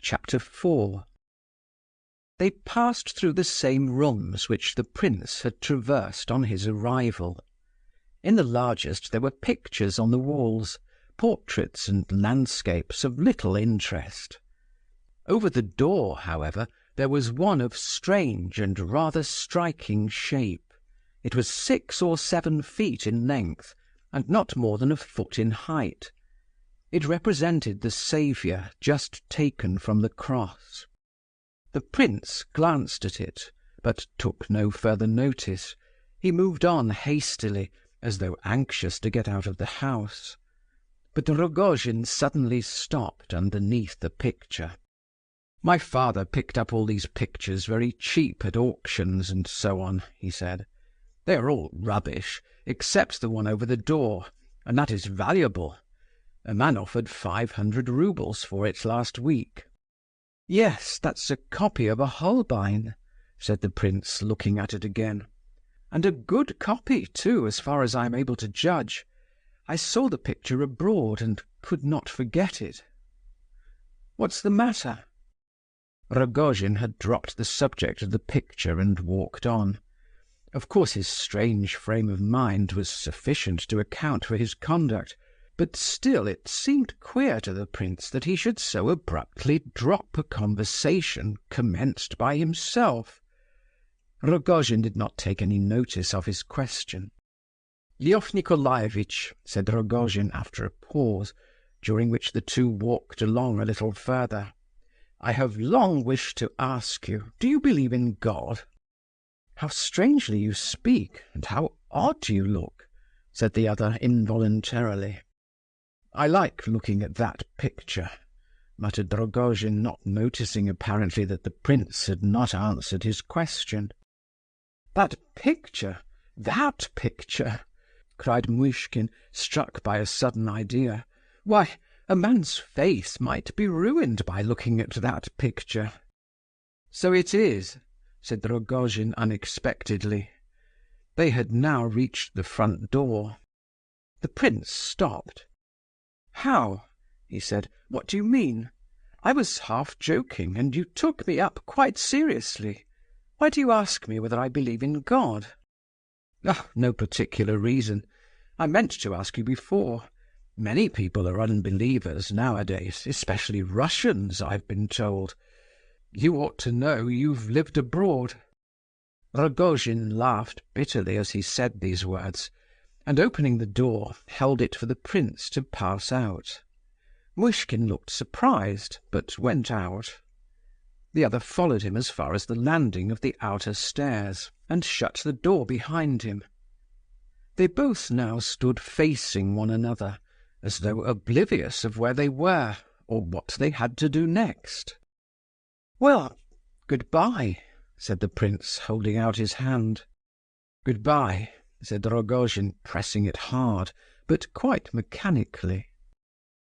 Chapter 4. They passed through the same rooms which the prince had traversed on his arrival. In the largest there were pictures on the walls, portraits and landscapes of little interest. Over the door, however, there was one of strange and rather striking shape. It was 6 or 7 feet in length, and not more than a foot in height. It represented the Saviour just taken from the cross. The prince glanced at it, but took no further notice. He moved on hastily, as though anxious to get out of the house. But Rogojin suddenly stopped underneath the picture. "My father picked up all these pictures very cheap at auctions and so on," he said. "They are all rubbish, except the one over the door, and that is valuable. A man offered 500 roubles for it last week." "Yes, that's a copy of a Holbein," said the prince, looking at it again. "And a good copy, too, as far as I am able to judge. I saw the picture abroad and could not forget it. What's the matter?" Rogojin had dropped the subject of the picture and walked on. Of course his strange frame of mind was sufficient to account for his conduct, but still it seemed queer to the prince that he should so abruptly drop a conversation commenced by himself. Rogojin did not take any notice of his question. "Lef Nikolaevich," said Rogojin after a pause, during which the two walked along a little further, "I have long wished to ask you, do you believe in God?" "How strangely you speak, and how odd you look," said the other involuntarily. "I like looking at that picture," muttered Rogojin, not noticing apparently that the prince had not answered his question. "That picture! That picture!" cried Muishkin, struck by a sudden idea. "Why, a man's face might be ruined by looking at that picture." "So it is," said Rogojin unexpectedly. They had now reached the front door. The prince stopped. "How?" he said. "What do you mean? I was half joking, and you took me up quite seriously. Why do you ask me whether I believe in God?" "Oh, no particular reason. I meant to ask you before. Many people are unbelievers nowadays, especially Russians, I've been told. You ought to know, you've lived abroad." Rogojin laughed bitterly as he said these words, and opening the door, held it for the prince to pass out. Muishkin looked surprised, but went out. The other followed him as far as the landing of the outer stairs, and shut the door behind him. They both now stood facing one another, as though oblivious of where they were, or what they had to do next. "Well, good-bye," said the prince, holding out his hand. "Good-bye," said Rogojin, pressing it hard, but quite mechanically.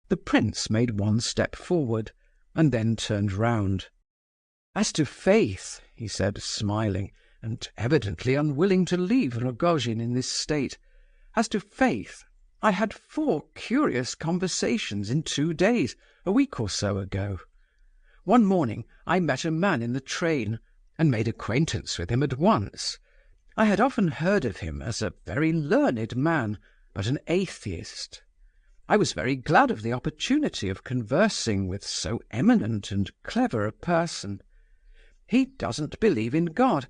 The prince made one step forward, and then turned round. "As to faith," he said, smiling, and evidently unwilling to leave Rogojin in this state, "as to faith, I had 4 curious conversations in 2 days, a week or so ago. One morning I met a man in the train, and made acquaintance with him at once. I had often heard of him as a very learned man, but an atheist. I was very glad of the opportunity of conversing with so eminent and clever a person. He doesn't believe in God,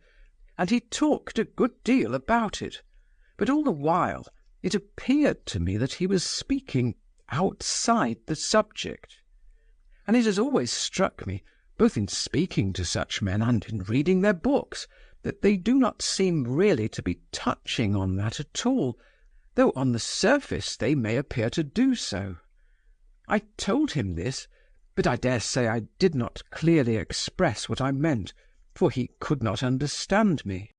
and he talked a good deal about it, but all the while it appeared to me that he was speaking outside the subject. And it has always struck me, both in speaking to such men and in reading their books, that they do not seem really to be touching on that at all, though on the surface they may appear to do so. I told him this, but I dare say I did not clearly express what I meant, for he could not understand me.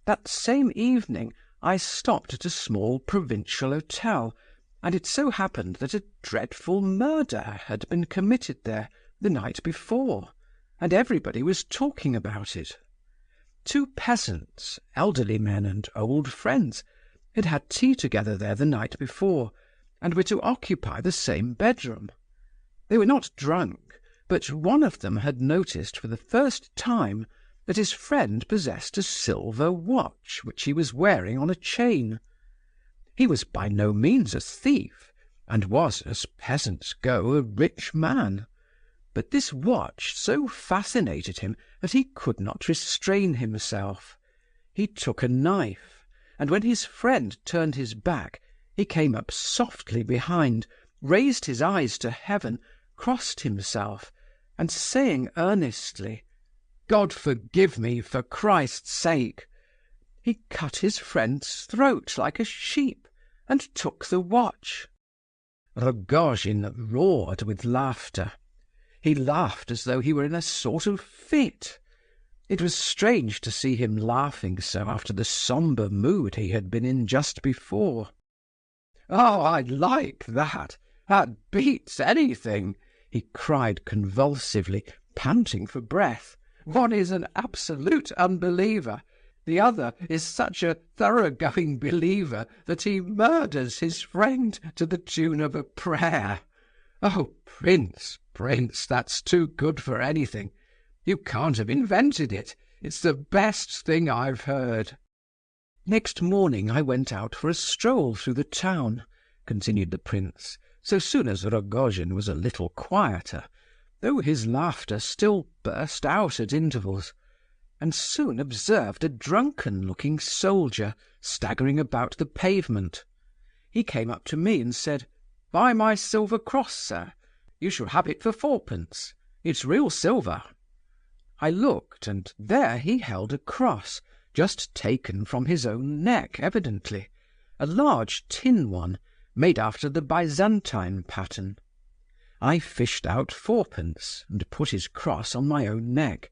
That same evening I stopped at a small provincial hotel, and it so happened that a dreadful murder had been committed there the night before, and everybody was talking about it. 2 peasants, elderly men and old friends, had had tea together there the night before, and were to occupy the same bedroom. They were not drunk, but one of them had noticed for the first time that his friend possessed a silver watch which he was wearing on a chain. He was by no means a thief, and was, as peasants go, a rich man. But this watch so fascinated him that he could not restrain himself. He took a knife, and when his friend turned his back, he came up softly behind, raised his eyes to heaven, crossed himself, and saying earnestly, "God forgive me, for Christ's sake," he cut his friend's throat like a sheep, and took the watch. Rogojin roared with laughter. He laughed as though he were in a sort of fit. It was strange to see him laughing so after the sombre mood he had been in just before. "Oh, I like that! That beats anything!" he cried convulsively, panting for breath. "One is an absolute unbeliever. The other is such a thoroughgoing believer that he murders his friend to the tune of a prayer. Oh, Prince, Prince, that's too good for anything. You can't have invented it. It's the best thing I've heard." "Next morning I went out for a stroll through the town," continued the prince, so soon as Rogojin was a little quieter, though his laughter still burst out at intervals, and soon observed a drunken-looking soldier staggering about the pavement. He came up to me and said, "Buy my silver cross, sir. You shall have it for 4d. It's real silver." I looked, and there he held a cross, just taken from his own neck evidently, a large tin one, made after the Byzantine pattern. I fished out 4d, and put his cross on my own neck,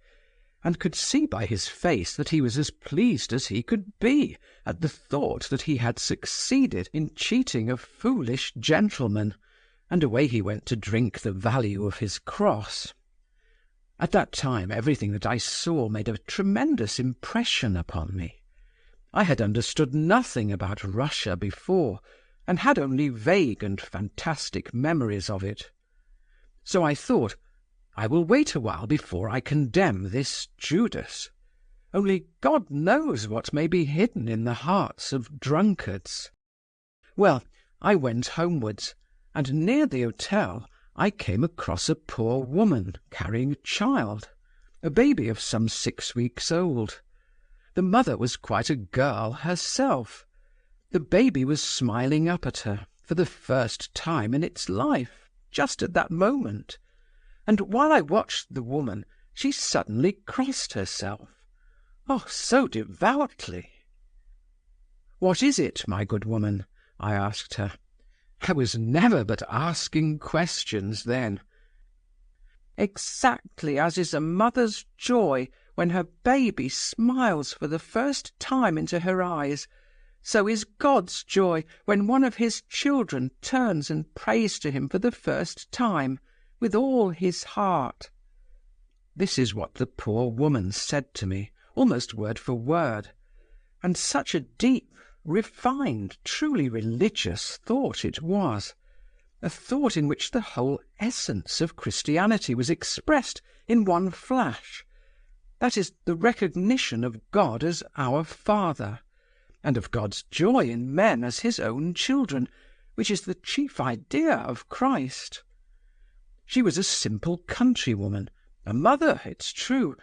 and could see by his face that he was as pleased as he could be at the thought that he had succeeded in cheating a foolish gentleman, and away he went to drink the value of his cross. At that time everything that I saw made a tremendous impression upon me. I had understood nothing about Russia before, and had only vague and fantastic memories of it. So I thought, I will wait a while before I condemn this Judas. Only God knows what may be hidden in the hearts of drunkards. Well, I went homewards, and near the hotel I came across a poor woman carrying a child, a baby of some 6 weeks old. The mother was quite a girl herself. The baby was smiling up at her for the first time in its life, just at that moment. And while I watched the woman, she suddenly crossed herself. Oh, so devoutly! "What is it, my good woman?" I asked her. I was never but asking questions then. "Exactly as is a mother's joy when her baby smiles for the first time into her eyes, so is God's joy when one of his children turns and prays to him for the first time, with all his heart." This is what the poor woman said to me, almost word for word, and such a deep, refined, truly religious thought it was, a thought in which the whole essence of Christianity was expressed in one flash, that is, the recognition of God as our Father, and of God's joy in men as his own children, which is the chief idea of Christ. She was a simple countrywoman, a mother, it's true,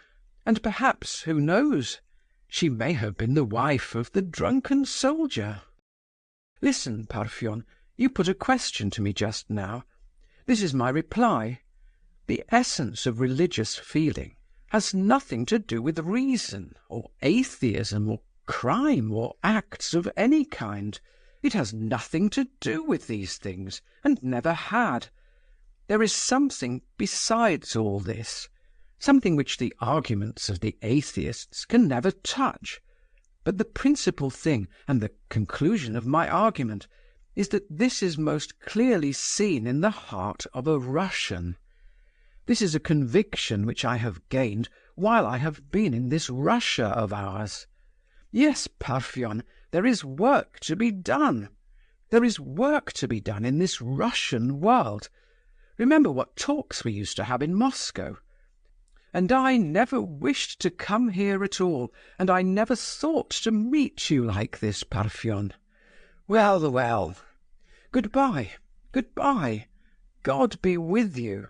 and perhaps, who knows, she may have been the wife of the drunken soldier. Listen, Parfen, you put a question to me just now. This is my reply. The essence of religious feeling has nothing to do with reason, or atheism, or crime, or acts of any kind. It has nothing to do with these things, and never had. There is something besides all this, something which the arguments of the atheists can never touch. But the principal thing, and the conclusion of my argument, is that this is most clearly seen in the heart of a Russian. This is a conviction which I have gained while I have been in this Russia of ours. Yes, Parfen, there is work to be done. There is work to be done in this Russian world. Remember what talks we used to have in Moscow. And I never wished to come here at all, and I never thought to meet you like this, Parfen. Well, well. Goodbye, goodbye. God be with you."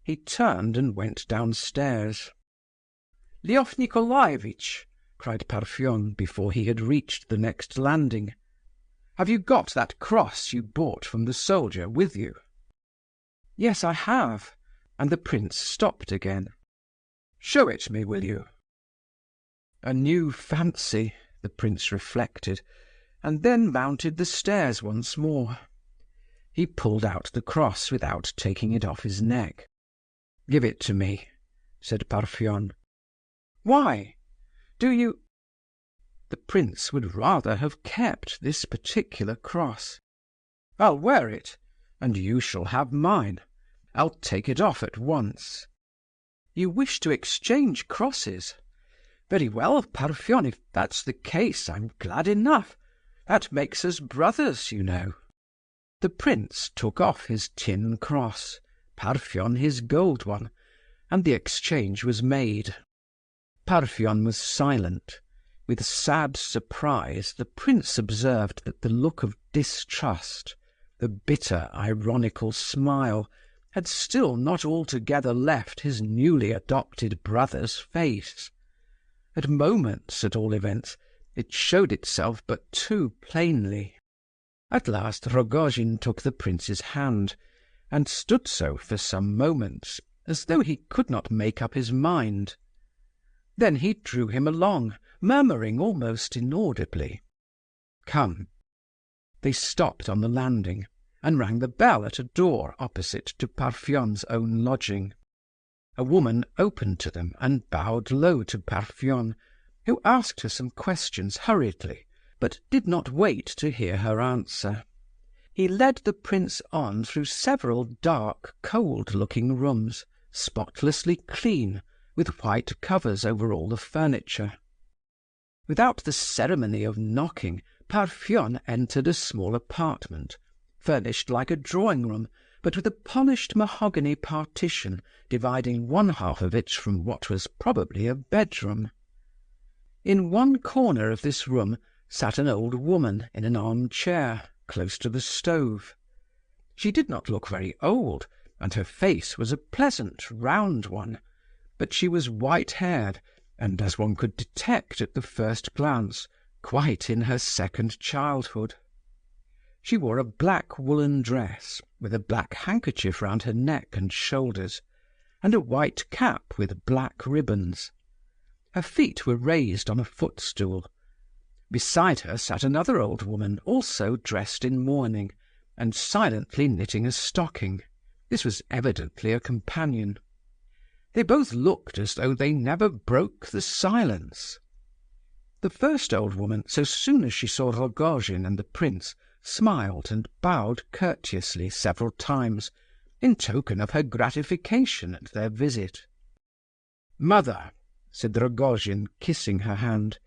He turned and went downstairs. "Lef Nikolaevitch," cried Parfen before he had reached the next landing, "have you got that cross you bought from the soldier with you?" "Yes, I have," and the prince stopped again. "Show it me, will you?" A new fancy, the prince reflected, and then mounted the stairs once more. He pulled out the cross without taking it off his neck. "Give it to me," said Parfen. "Why? Do you—" The prince would rather have kept this particular cross. "I'll wear it, and you shall have mine. I'll take it off at once." "You wish to exchange crosses? Very well, Parfen, if that's the case, I'm glad enough. That makes us brothers, you know." The prince took off his tin cross, Parfen his gold one, and the exchange was made. Parfen was silent. With sad surprise, the prince observed that the look of distrust, the bitter, ironical smile, had still not altogether left his newly adopted brother's face. At moments, at all events, it showed itself but too plainly. At last Rogojin took the prince's hand, and stood so for some moments, as though he could not make up his mind. Then he drew him along, murmuring almost inaudibly, "Come." They stopped on the landing, and rang the bell at a door opposite to Parfen's own lodging. A woman opened to them and bowed low to Parfen, who asked her some questions hurriedly, but did not wait to hear her answer. He led the prince on through several dark, cold-looking rooms, spotlessly clean, with white covers over all the furniture. Without the ceremony of knocking, Parfen entered a small apartment, furnished like a drawing-room, but with a polished mahogany partition dividing one half of it from what was probably a bedroom. In one corner of this room sat an old woman in an arm-chair, close to the stove. She did not look very old, and her face was a pleasant, round one, but she was white-haired, and, as one could detect at the first glance, quite in her second childhood. She wore a black woolen dress, with a black handkerchief round her neck and shoulders, and a white cap with black ribbons. Her feet were raised on a footstool. Beside her sat another old woman, also dressed in mourning, and silently knitting a stocking. This was evidently a companion. They both looked as though they never broke the silence. The first old woman, so soon as she saw Rogojin and the prince, smiled and bowed courteously several times, in token of her gratification at their visit. "Mother," said Rogojin, kissing her hand,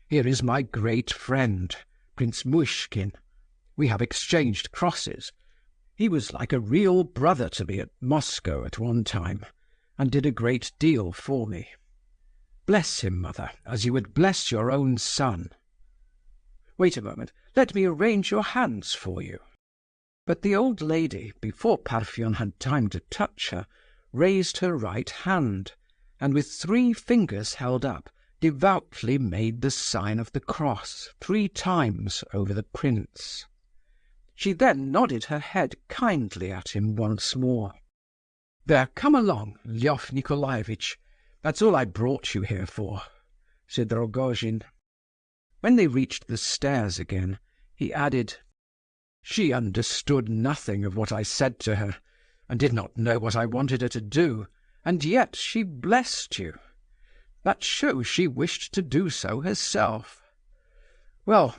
"here is my great friend, Prince Muishkin. We have exchanged crosses. He was like a real brother to me at Moscow at one time, and did a great deal for me. Bless him, mother, as you would bless your own son. Wait a moment, let me arrange your hands for you." But the old lady, before Parfen had time to touch her, raised her right hand, and with 3 fingers held up, devoutly made the sign of the cross 3 times over the prince. She then nodded her head kindly at him once more. "There, come along, Lef Nikolaevitch. That's all I brought you here for," said Rogojin. When they reached the stairs again, he added, "She understood nothing of what I said to her, and did not know what I wanted her to do, and yet she blessed you. That shows she wished to do so herself. Well,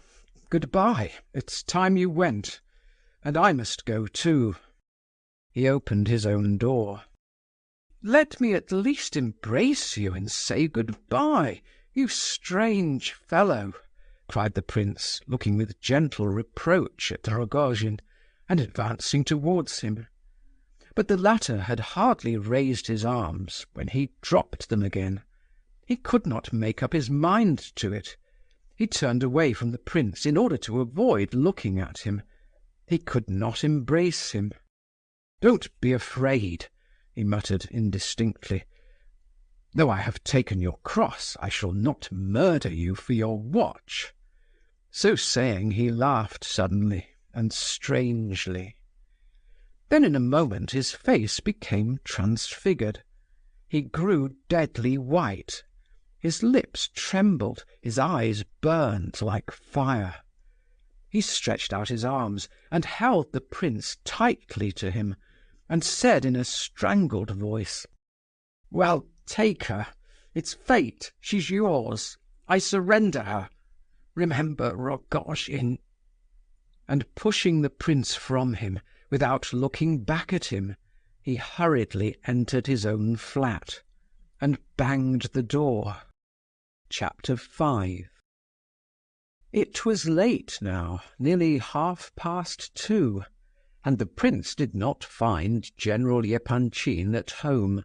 good-bye. It's time you went, and I must go too." He opened his own door. "Let me at least embrace you and say good-bye, you strange fellow," cried the prince, looking with gentle reproach at Rogojin, and advancing towards him. But the latter had hardly raised his arms when he dropped them again. He could not make up his mind to it. He turned away from the prince in order to avoid looking at him. He could not embrace him. "Don't be afraid," he muttered indistinctly. "Though I have taken your cross, I shall not murder you for your watch." So saying, he laughed suddenly and strangely. Then in a moment his face became transfigured. He grew deadly white. His lips trembled, his eyes burned like fire. He stretched out his arms and held the prince tightly to him, and said in a strangled voice, "Well, take her. It's fate. She's yours. I surrender her. Remember Rogojin." And pushing the prince from him, without looking back at him, he hurriedly entered his own flat and banged the door. Chapter 5. It was late now, nearly 2:30, and the prince did not find General Epanchin at home.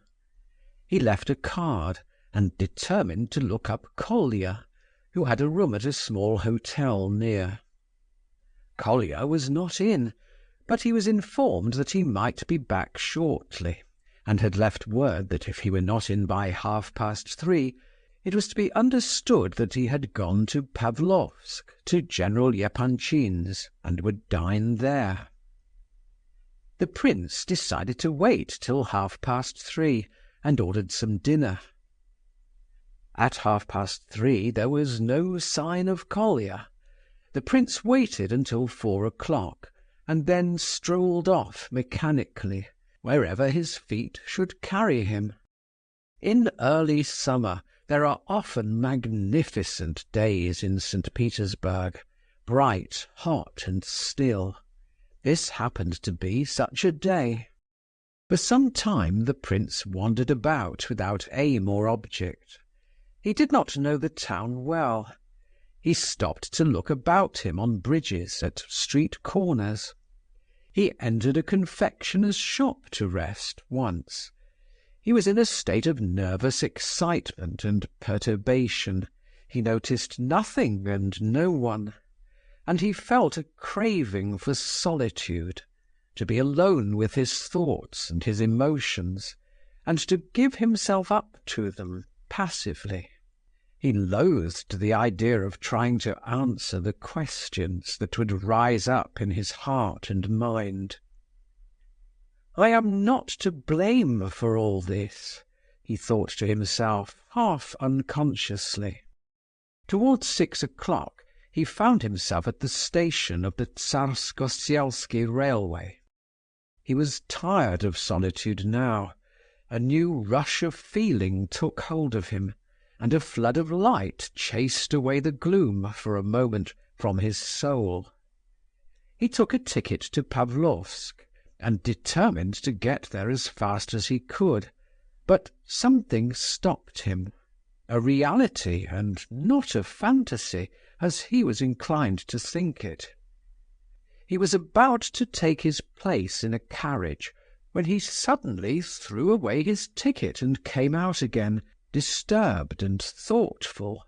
He left a card and determined to look up Kolya, who had a room at a small hotel near. Kolya was not in, but he was informed that he might be back shortly, and had left word that if he were not in by 3:30, it was to be understood that he had gone to Pavlovsk, to General Epanchin's, and would dine there. The prince decided to wait till 3:30, and ordered some dinner. At 3:30 there was no sign of Kolya. The prince waited until 4 o'clock, and then strolled off mechanically, wherever his feet should carry him. In early summer there are often magnificent days in St. Petersburg, bright, hot, and still. This happened to be such a day. For some time the prince wandered about without aim or object. He did not know the town well. He stopped to look about him on bridges, at street corners. He entered a confectioner's shop to rest once. He was in a state of nervous excitement and perturbation. He noticed nothing and no one, and he felt a craving for solitude, to be alone with his thoughts and his emotions, and to give himself up to them passively. He loathed the idea of trying to answer the questions that would rise up in his heart and mind. "I am not to blame for all this," he thought to himself, half unconsciously. Towards 6 o'clock he found himself at the station of the Tsarskoye-Selsky railway. He was tired of solitude now. A new rush of feeling took hold of him, and a flood of light chased away the gloom for a moment from his soul. He took a ticket to Pavlovsk, and determined to get there as fast as he could, but something stopped him, a reality and not a fantasy, as he was inclined to think it. He was about to take his place in a carriage when he suddenly threw away his ticket and came out again, disturbed and thoughtful.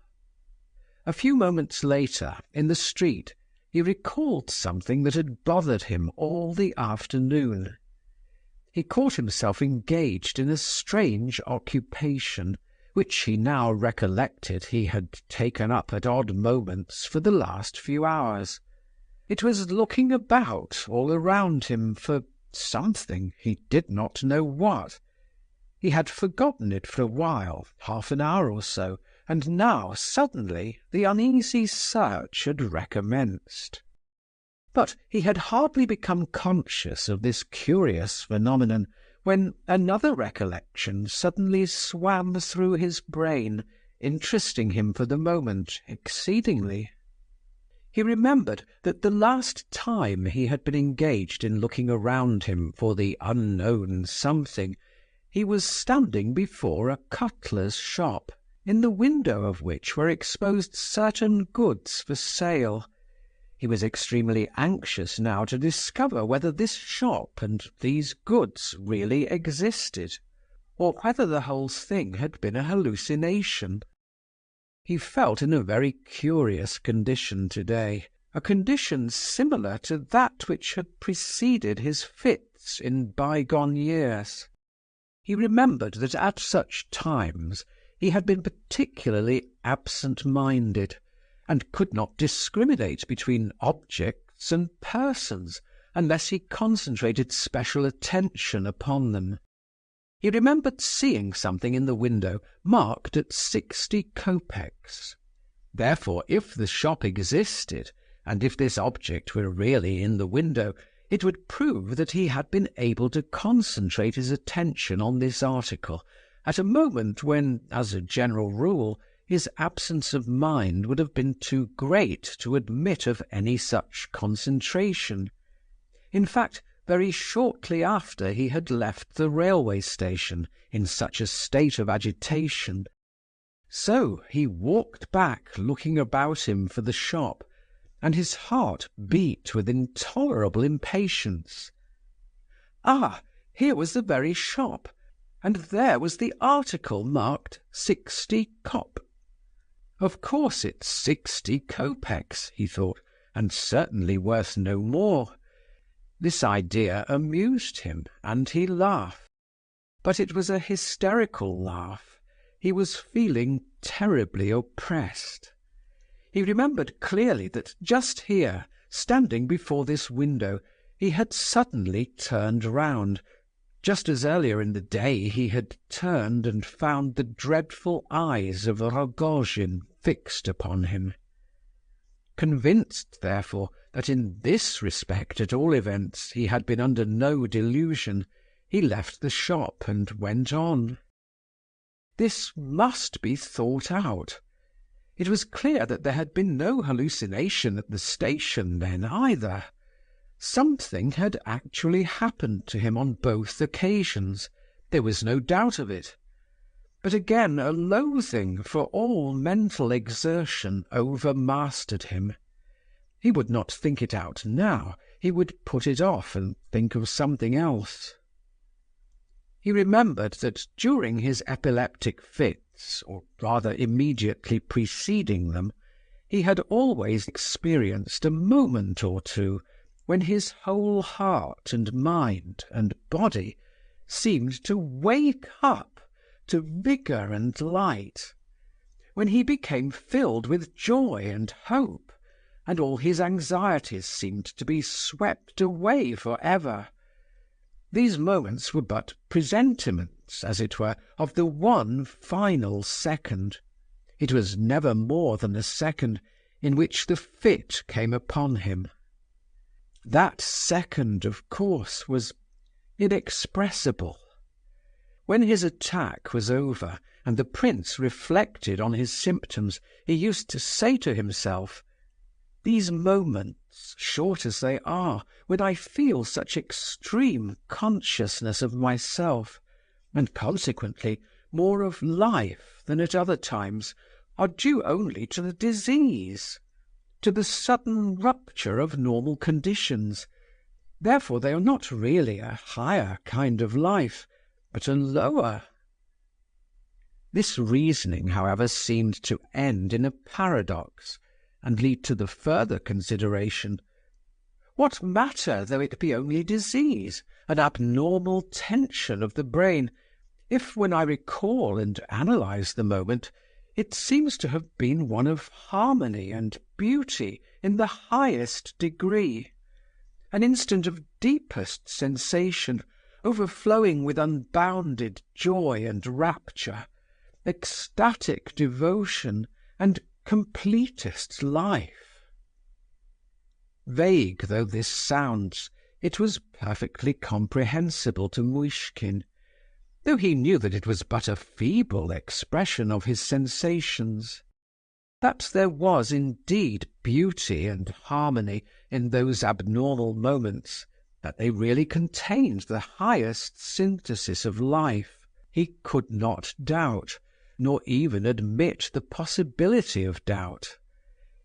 A few moments later, in the street, he recalled something that had bothered him all the afternoon. He caught himself engaged in a strange occupation, which he now recollected he had taken up at odd moments for the last few hours. It was looking about all around him for something, he did not know what. He had forgotten it for a while, half an hour or so, and now suddenly the uneasy search had recommenced. But he had hardly become conscious of this curious phenomenon when another recollection suddenly swam through his brain, interesting him for the moment exceedingly. He remembered that the last time he had been engaged in looking around him for the unknown something, he was standing before a cutler's shop, in the window of which were exposed certain goods for sale. He was extremely anxious now to discover whether this shop and these goods really existed, or whether the whole thing had been a hallucination. He felt in a very curious condition today, a condition similar to that which had preceded his fits in bygone years. He remembered that at such times he had been particularly absent-minded, and could not discriminate between objects and persons unless he concentrated special attention upon them. He remembered seeing something in the window marked at 60 kopecks. Therefore, if the shop existed, and if this object were really in the window, it would prove that he had been able to concentrate his attention on this article at a moment when, as a general rule, his absence of mind would have been too great to admit of any such concentration. In fact, very shortly after he had left the railway station in such a state of agitation. So he walked back, looking about him for the shop, and his heart beat with intolerable impatience. Ah, here was the very shop, and there was the article marked 60 kop. Of course it's 60 kopecks, he thought, and certainly worth no more. This idea amused him, and he laughed. But it was a hysterical laugh. He was feeling terribly oppressed. He remembered clearly that just here, standing before this window, he had suddenly turned round, just as earlier in the day he had turned and found the dreadful eyes of Rogojin fixed upon him. Convinced, therefore, that in this respect, at all events, he had been under no delusion, he left the shop and went on. This must be thought out. It was clear that there had been no hallucination at the station then either. Something had actually happened to him on both occasions. There was no doubt of it. But again a loathing for all mental exertion overmastered him. He would not think it out now. He would put it off and think of something else. He remembered that during his epileptic fits, or rather immediately preceding them, he had always experienced a moment or two when his whole heart and mind and body seemed to wake up to vigour and light, when he became filled with joy and hope, and all his anxieties seemed to be swept away for ever. These moments were but presentiments, as it were, of the one final second. It was never more than a second in which the fit came upon him. That second, of course, was inexpressible. When his attack was over, and the prince reflected on his symptoms, he used to say to himself, "These moments, short as they are, when I feel such extreme consciousness of myself, and consequently more of life than at other times, are due only to the disease, to the sudden rupture of normal conditions. Therefore they are not really a higher kind of life, but a lower." This reasoning, however, seemed to end in a paradox, and lead to the further consideration: what matter though it be only disease, an abnormal tension of the brain, if when I recall and analyse the moment, it seems to have been one of harmony and beauty in the highest degree, an instant of deepest sensation, overflowing with unbounded joy and rapture, ecstatic devotion, and completest life. Vague though this sounds, it was perfectly comprehensible to Muishkin, though he knew that it was but a feeble expression of his sensations. That there was indeed beauty and harmony in those abnormal moments, that they really contained the highest synthesis of life, he could not doubt, nor even admit the possibility of doubt.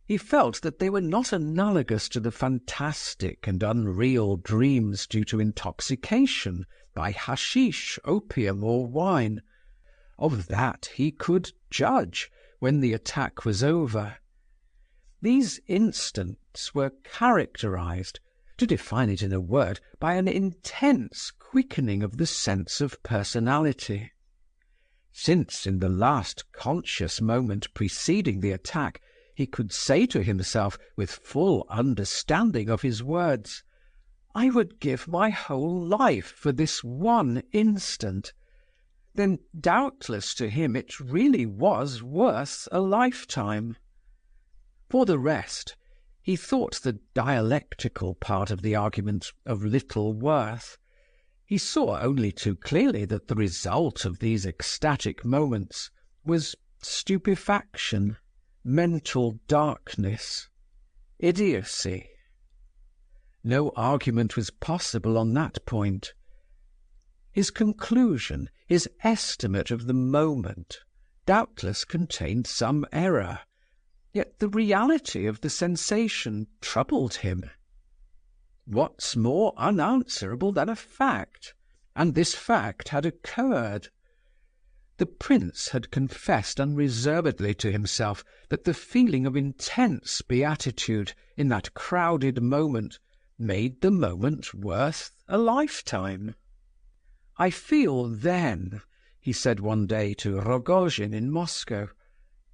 He felt that they were not analogous to the fantastic and unreal dreams due to intoxication by hashish, opium, or wine. Of that he could judge when the attack was over. These instants were characterized, to define it in a word, by an intense quickening of the sense of personality. Since in the last conscious moment preceding the attack he could say to himself with full understanding of his words, "I would give my whole life for this one instant," then doubtless to him it really was worth a lifetime. For the rest, he thought the dialectical part of the argument of little worth. He saw only too clearly that the result of these ecstatic moments was stupefaction, mental darkness, idiocy. No argument was possible on that point. His conclusion, his estimate of the moment, doubtless contained some error, yet the reality of the sensation troubled him. What's more unanswerable than a fact? And this fact had occurred. The prince had confessed unreservedly to himself that the feeling of intense beatitude in that crowded moment made the moment worth a lifetime. "I feel then," he said one day to Rogojin in Moscow,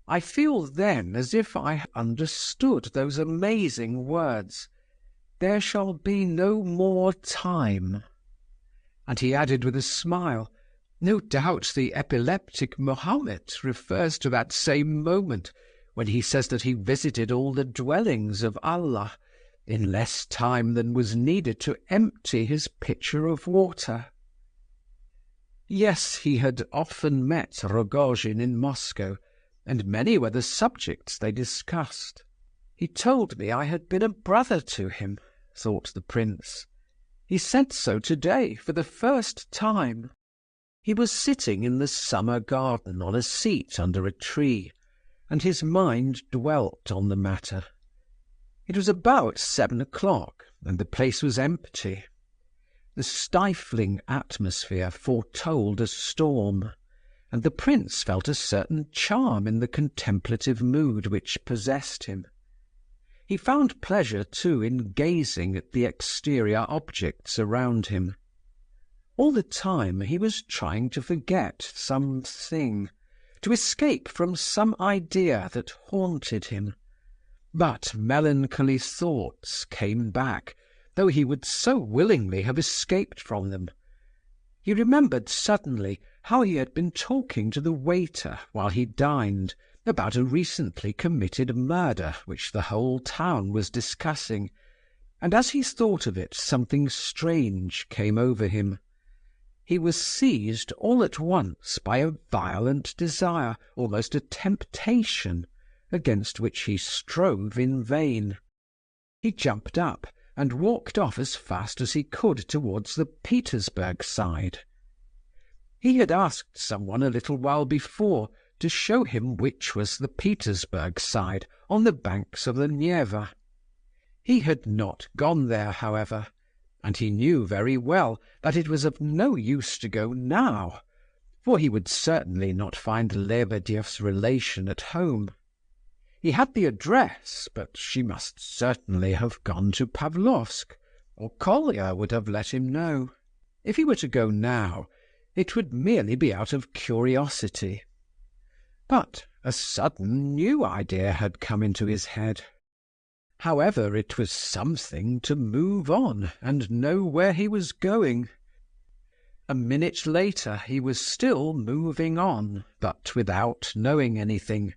"I feel then as if I understood those amazing words, 'There shall be no more time.'" And he added with a smile, "No doubt the epileptic Mohammed refers to that same moment when he says that he visited all the dwellings of Allah in less time than was needed to empty his pitcher of water." Yes, he had often met Rogojin in Moscow, and many were the subjects they discussed. "He told me I had been a brother to him," thought the prince. "He said so today for the first time." He was sitting in the summer garden on a seat under a tree, and his mind dwelt on the matter. It was about 7 o'clock, and the place was empty. The stifling atmosphere foretold a storm, and the prince felt a certain charm in the contemplative mood which possessed him. He found pleasure, too, in gazing at the exterior objects around him. All the time he was trying to forget something, to escape from some idea that haunted him. But melancholy thoughts came back, though he would so willingly have escaped from them. He remembered suddenly how he had been talking to the waiter while he dined about a recently committed murder which the whole town was discussing, and as he thought of it something strange came over him. He was seized all at once by a violent desire, almost a temptation, against which he strove in vain. He jumped up and walked off as fast as he could towards the Petersburg side. He had asked someone a little while before to show him which was the Petersburg side on the banks of the Neva. He had not gone there, however, and he knew very well that it was of no use to go now, for he would certainly not find Lebedeff's relation at home. He had the address, but she must certainly have gone to Pavlovsk, or Kolya would have let him know. If he were to go now, it would merely be out of curiosity. But a sudden new idea had come into his head. However, it was something to move on and know where he was going. A minute later he was still moving on, but without knowing anything.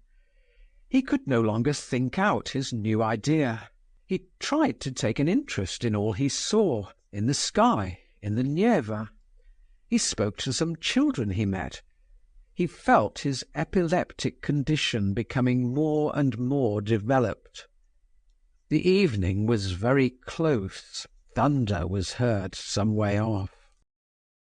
He could no longer think out his new idea. He tried to take an interest in all he saw, in the sky, in the Neva. He spoke to some children he met. He felt his epileptic condition becoming more and more developed. The evening was very close. Thunder was heard some way off.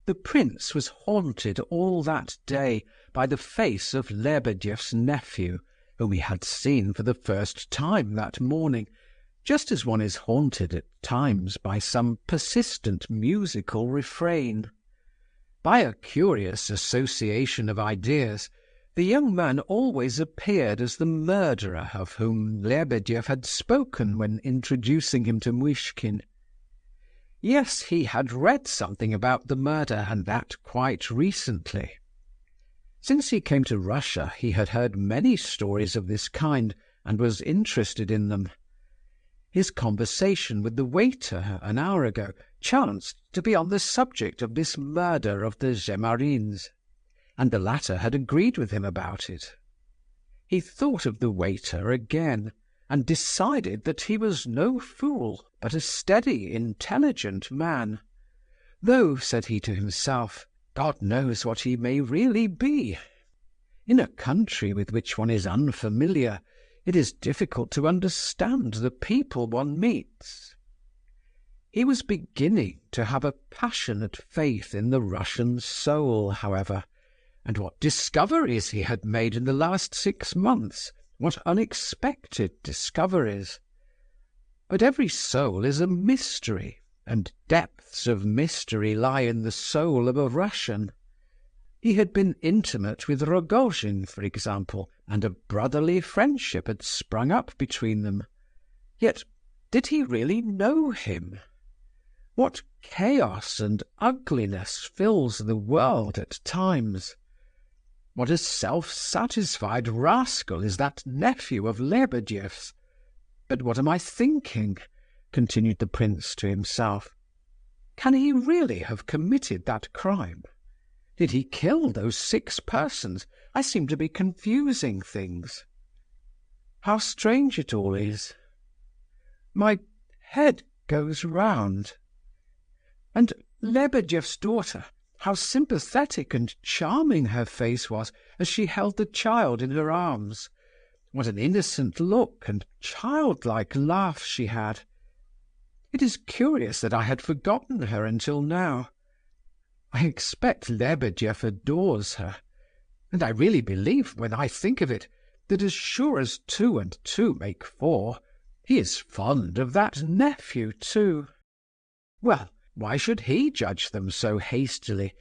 The prince was haunted all that day by the face of Lebedeff's nephew, whom he had seen for the first time that morning, just as one is haunted at times by some persistent musical refrain. By a curious association of ideas, the young man always appeared as the murderer of whom Lebedev had spoken when introducing him to Muishkin. Yes, he had read something about the murder, and that quite recently. Since he came to Russia, he had heard many stories of this kind and was interested in them. His conversation with the waiter an hour ago chanced to be on the subject of this murder of the Zemarins, and the latter had agreed with him about it. He thought of the waiter again, and decided that he was no fool, but a steady, intelligent man. Though, said he to himself, God knows what he may really be. In a country with which one is unfamiliar, it is difficult to understand the people one meets. He was beginning to have a passionate faith in the Russian soul, however, and what discoveries he had made in the last 6 months, what unexpected discoveries. But every soul is a mystery, and depths of mystery lie in the soul of a Russian. He had been intimate with Rogojin, for example, and a brotherly friendship had sprung up between them. Yet did he really know him? What chaos and ugliness fills the world at times! What a self-satisfied rascal is that nephew of Lebedev's! But what am I thinking? Continued the prince to himself. Can he really have committed that crime? Did he kill those 6 persons? I seem to be confusing things. How strange it all is. My head goes round. And Lebedev's daughter, how sympathetic and charming her face was as she held the child in her arms. What an innocent look and childlike laugh she had. It is curious that I had forgotten her until now. I expect Lebedev adores her, and I really believe, when I think of it, that as sure as 2 and 2 make 4, he is fond of that nephew too. Well, why should he judge them so hastily?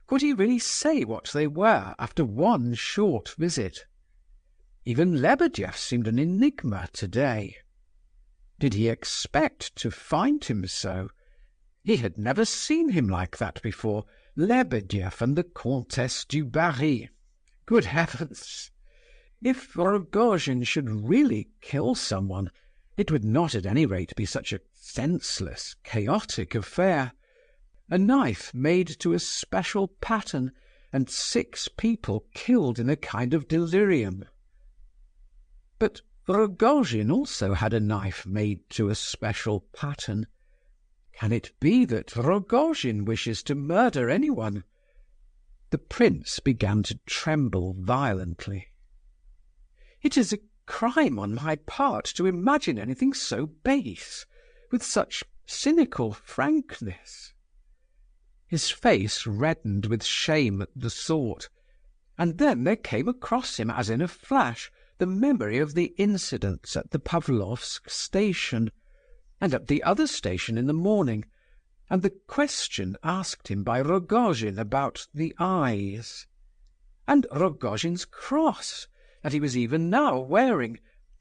Could he really say what they were after one short visit? Even Lebedev seemed an enigma today. Did he expect to find him so? He had never seen him like that before, Lebedev and the Comtesse du Barry. Good heavens! If Rogojin should really kill someone, it would not at any rate be such a senseless, chaotic affair. A knife made to a special pattern, and 6 people killed in a kind of delirium. But Rogojin also had a knife made to a special pattern. Can it be that Rogojin wishes to murder anyone? The prince began to tremble violently. It is a crime on my part to imagine anything so base, with such cynical frankness. His face reddened with shame at the thought, and then there came across him, as in a flash, the memory of the incidents at the Pavlovsk station, and at the other station in the morning, and the question asked him by Rogojin about the eyes, and Rogojin's cross that he was even now wearing,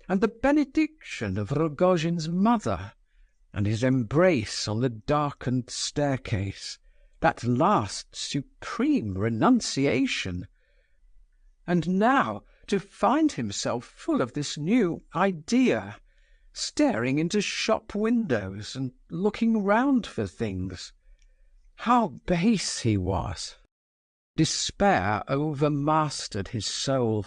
and the benediction of Rogojin's mother, and his embrace on the darkened staircase, that last supreme renunciation. And now to find himself full of this new idea, staring into shop windows and looking round for things. How base he was! Despair overmastered his soul.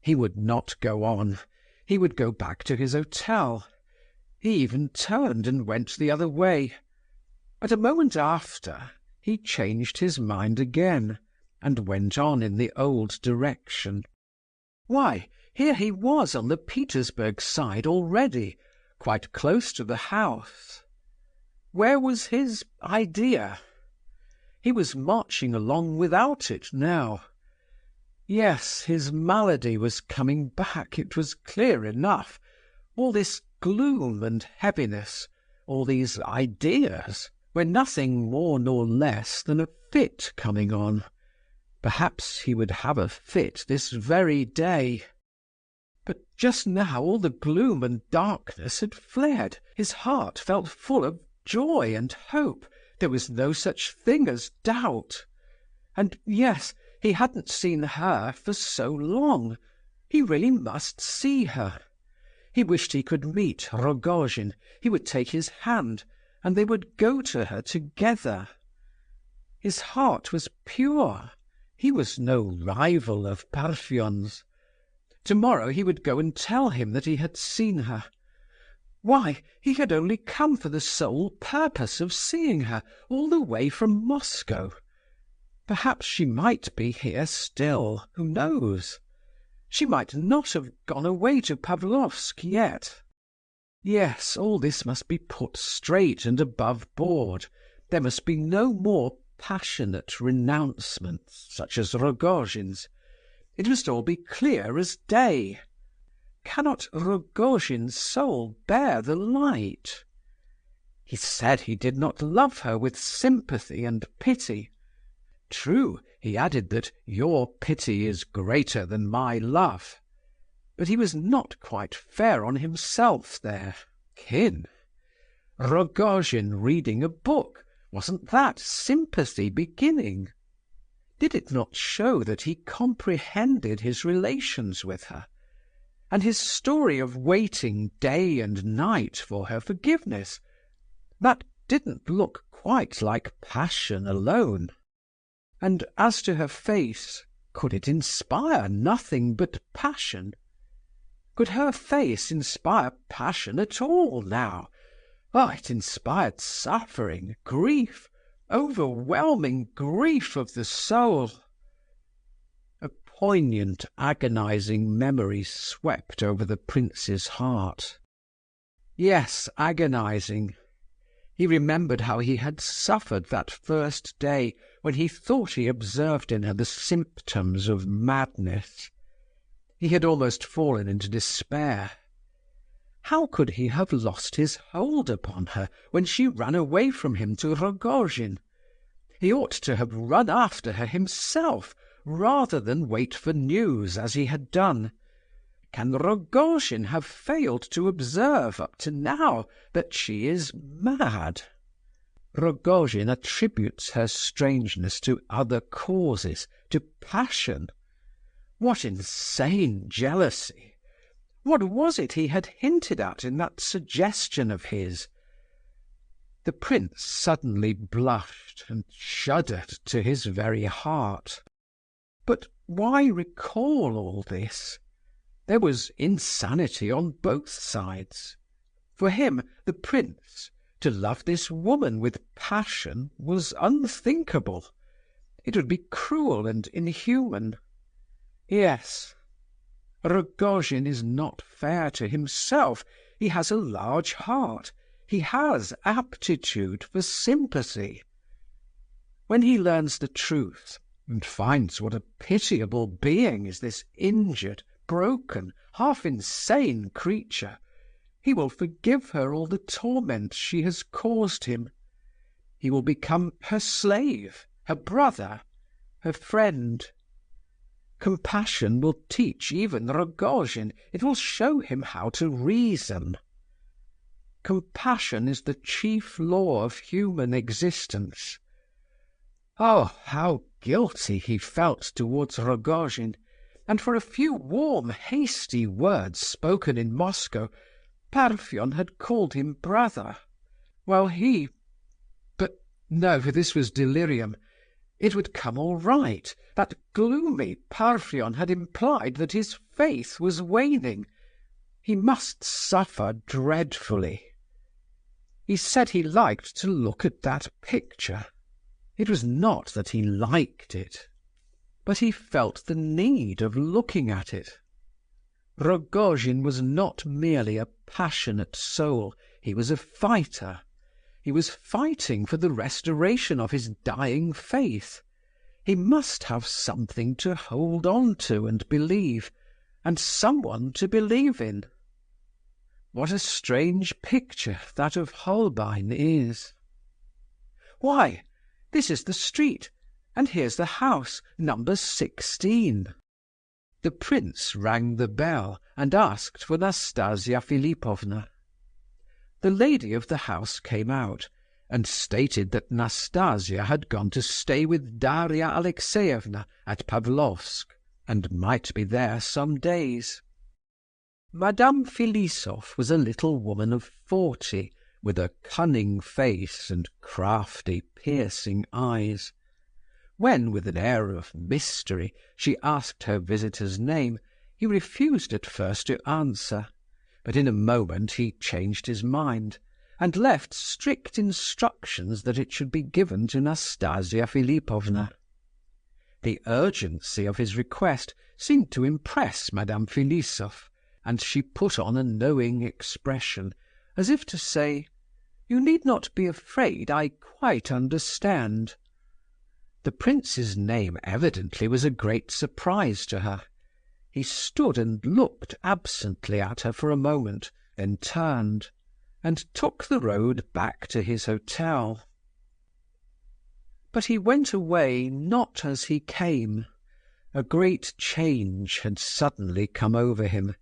He would not go on. He would go back to his hotel. He even turned and went the other way. But a moment after, he changed his mind again, and went on in the old direction. Why, here he was on the Petersburg side already, quite close to the house. Where was his idea? He was marching along without it now. Yes, his malady was coming back, it was clear enough. All this gloom and heaviness, all these ideas, were nothing more nor less than a fit coming on. Perhaps he would have a fit this very day. But just now all the gloom and darkness had fled. His heart felt full of joy and hope. There was no such thing as doubt. And yes, he hadn't seen her for so long. He really must see her. He wished he could meet Rogojin. He would take his hand, and they would go to her together. His heart was pure. He was no rival of Parfion's. Tomorrow he would go and tell him that he had seen her. Why, he had only come for the sole purpose of seeing her, all the way from Moscow. Perhaps she might be here still, who knows? She might not have gone away to Pavlovsk yet. Yes, all this must be put straight and above board. There must be no more passionate renouncements, such as Rogojin's. It must all be clear as day. Cannot Rogojin's soul bear the light? He said he did not love her with sympathy and pity. True, he added that your pity is greater than my love. But he was not quite fair on himself there. Kin. Rogojin reading a book, wasn't that sympathy beginning? Did it not show that he comprehended his relations with her? And his story of waiting day and night for her forgiveness, that didn't look quite like passion alone. And as to her face, could it inspire nothing but passion? Could her face inspire passion at all now? Oh, it inspired suffering, grief, overwhelming grief of the soul. A poignant, agonizing memory swept over the prince's heart. Yes, agonizing. He remembered how he had suffered that first day when he thought he observed in her the symptoms of madness. He had almost fallen into despair. How could he have lost his hold upon her when she ran away from him to Rogojin? He ought to have run after her himself, rather than wait for news as he had done. Can Rogojin have failed to observe up to now that she is mad? Rogojin attributes her strangeness to other causes, to passion. What insane jealousy! What was it he had hinted at in that suggestion of his? The prince suddenly blushed and shuddered to his very heart. But why recall all this? There was insanity on both sides. For him, the prince, to love this woman with passion was unthinkable. It would be cruel and inhuman. Yes, Rogojin is not fair to himself. He has a large heart. He has aptitude for sympathy. When he learns the truth and finds what a pitiable being is this injured, broken, half-insane creature, he will forgive her all the torment she has caused him. He will become her slave, her brother, her friend. Compassion will teach even Rogojin. It will show him how to reason. Compassion is the chief law of human existence. Oh, how guilty he felt towards Rogojin, and for a few warm, hasty words spoken in Moscow, Parfen had called him brother, while he... But no, this was delirium. It would come all right. That gloomy Parfen had implied that his faith was waning. He must suffer dreadfully. He said he liked to look at that picture. It was not that he liked it, but he felt the need of looking at it. Rogojin was not merely a passionate soul, he was a fighter. He was fighting for the restoration of his dying faith. He must have something to hold on to and believe, and someone to believe in. What a strange picture that of Holbein is! Why, this is the street, and here's the house, number 16. The prince rang the bell and asked for Nastasia Philipovna. The lady of the house came out and stated that Nastasia had gone to stay with Darya Alexeyevna at Pavlovsk, and might be there some days. Madame Filisov was a little woman of 40, with a cunning face and crafty, piercing eyes. When, with an air of mystery, she asked her visitor's name, he refused at first to answer, but in a moment he changed his mind, and left strict instructions that it should be given to Nastasia Philipovna. The urgency of his request seemed to impress Madame Filisov, and she put on a knowing expression, as if to say, "You need not be afraid, I quite understand." The prince's name evidently was a great surprise to her. He stood and looked absently at her for a moment, then turned, and took the road back to his hotel. But he went away not as he came. A great change had suddenly come over him.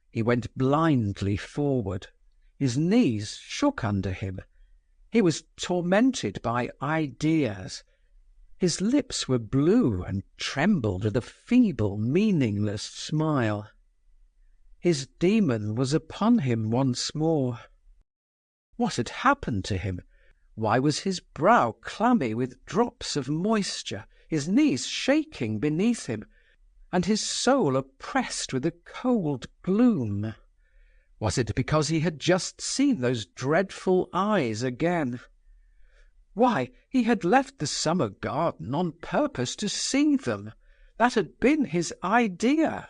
He went blindly forward. His knees shook under him. He was tormented by ideas. His lips were blue and trembled with a feeble, meaningless smile. His demon was upon him once more. What had happened to him? Why was his brow clammy with drops of moisture, his knees shaking beneath him, and his soul oppressed with a cold gloom? Was it because he had just seen those dreadful eyes again? Why, he had left the summer garden on purpose to see them. That had been his idea.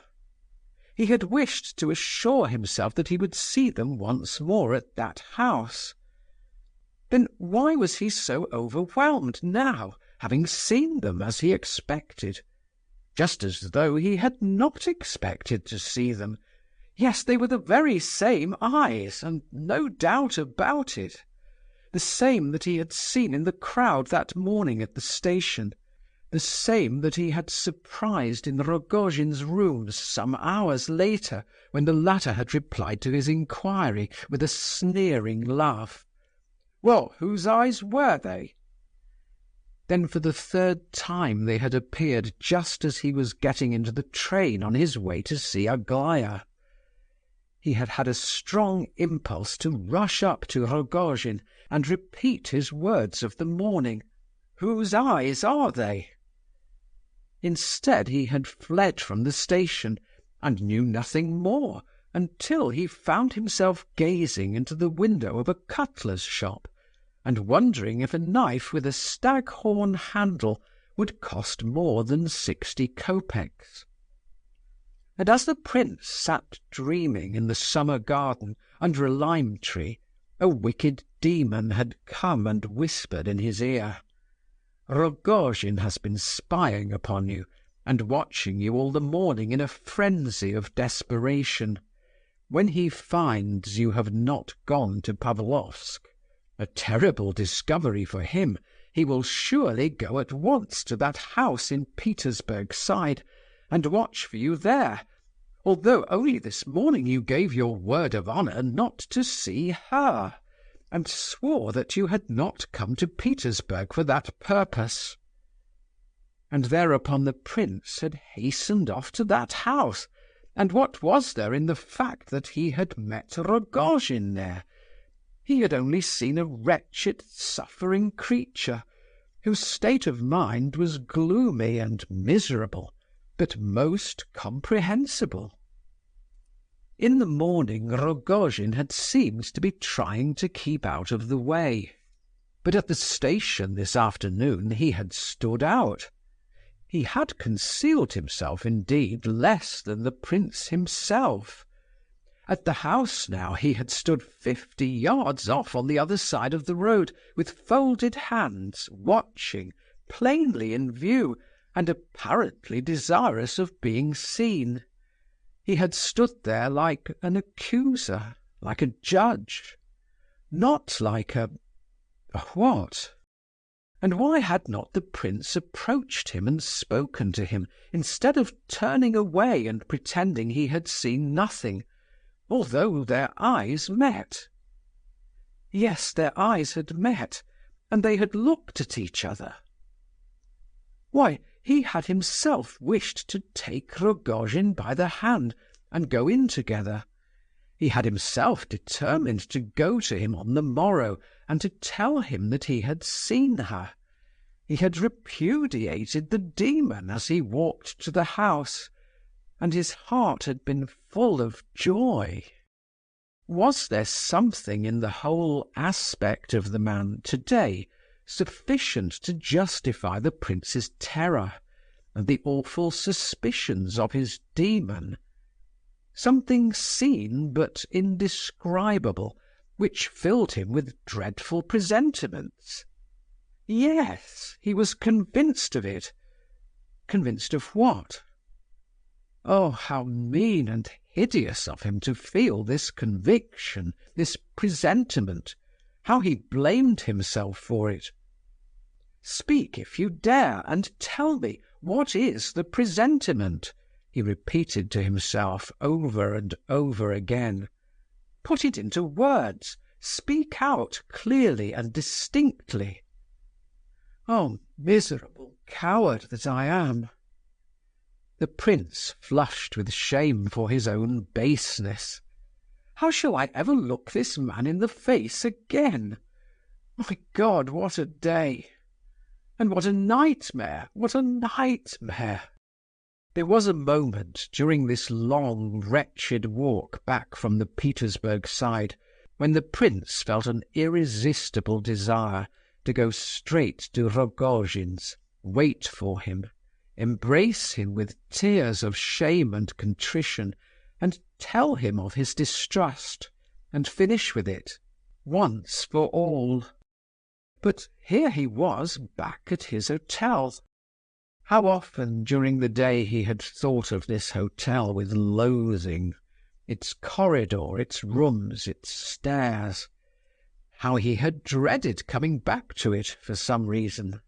He had wished to assure himself that he would see them once more at that house. Then why was he so overwhelmed now, having seen them as he expected? Just as though he had not expected to see them. Yes, they were the very same eyes, and no doubt about it. The same that he had seen in the crowd that morning at the station. The same that he had surprised in Rogojin's rooms some hours later, when the latter had replied to his inquiry with a sneering laugh. Well, whose eyes were they? Then for the third time they had appeared just as he was getting into the train on his way to see Aglaya. He had had a strong impulse to rush up to Rogojin and repeat his words of the morning. Whose eyes are they? Instead, he had fled from the station, and knew nothing more until he found himself gazing into the window of a cutler's shop, and wondering if a knife with a staghorn handle would cost more than 60 kopecks. And as the prince sat dreaming in the summer garden under a lime tree, a wicked demon had come and whispered in his ear, "Rogojin has been spying upon you and watching you all the morning in a frenzy of desperation. When he finds you have not gone to Pavlovsk, a terrible discovery for him, he will surely go at once to that house in Petersburg Side and watch for you there, although only this morning you gave your word of honour not to see her, and swore that you had not come to Petersburg for that purpose." And thereupon the prince had hastened off to that house, and what was there in the fact that he had met Rogojin there? He had only seen a wretched, suffering creature, whose state of mind was gloomy and miserable, but most comprehensible. In the morning Rogojin had seemed to be trying to keep out of the way, but at the station this afternoon he had stood out. He had concealed himself, indeed, less than the prince himself. At the house now he had stood 50 yards off on the other side of the road, with folded hands, watching, plainly in view, and apparently desirous of being seen. He had stood there like an accuser, like a judge, not like a what? And why had not the prince approached him and spoken to him, instead of turning away and pretending he had seen nothing, although their eyes met? Yes, their eyes had met, and they had looked at each other. Why, he had himself wished to take Rogojin by the hand and go in together. He had himself determined to go to him on the morrow and to tell him that he had seen her. He had repudiated the demon as he walked to the house, and his heart had been full of joy. Was there something in the whole aspect of the man today sufficient to justify the prince's terror and the awful suspicions of his demon? Something seen but indescribable, which filled him with dreadful presentiments. Yes, he was convinced of it. Convinced of what? Oh, how mean and hideous of him to feel this conviction, this presentiment! How he blamed himself for it! "Speak, if you dare, and tell me, what is the presentiment?" he repeated to himself over and over again. "Put it into words. Speak out clearly and distinctly." Oh, miserable coward that I am! The prince flushed with shame for his own baseness. How shall I ever look this man in the face again? My God, what a day! And what a nightmare! What a nightmare! There was a moment during this long, wretched walk back from the Petersburg side when the prince felt an irresistible desire to go straight to Rogojin's, wait for him, embrace him with tears of shame and contrition, and tell him of his distrust, and finish with it, once for all. But here he was back at his hotel. How often during the day he had thought of this hotel with loathing, its corridor, its rooms, its stairs. How he had dreaded coming back to it for some reason.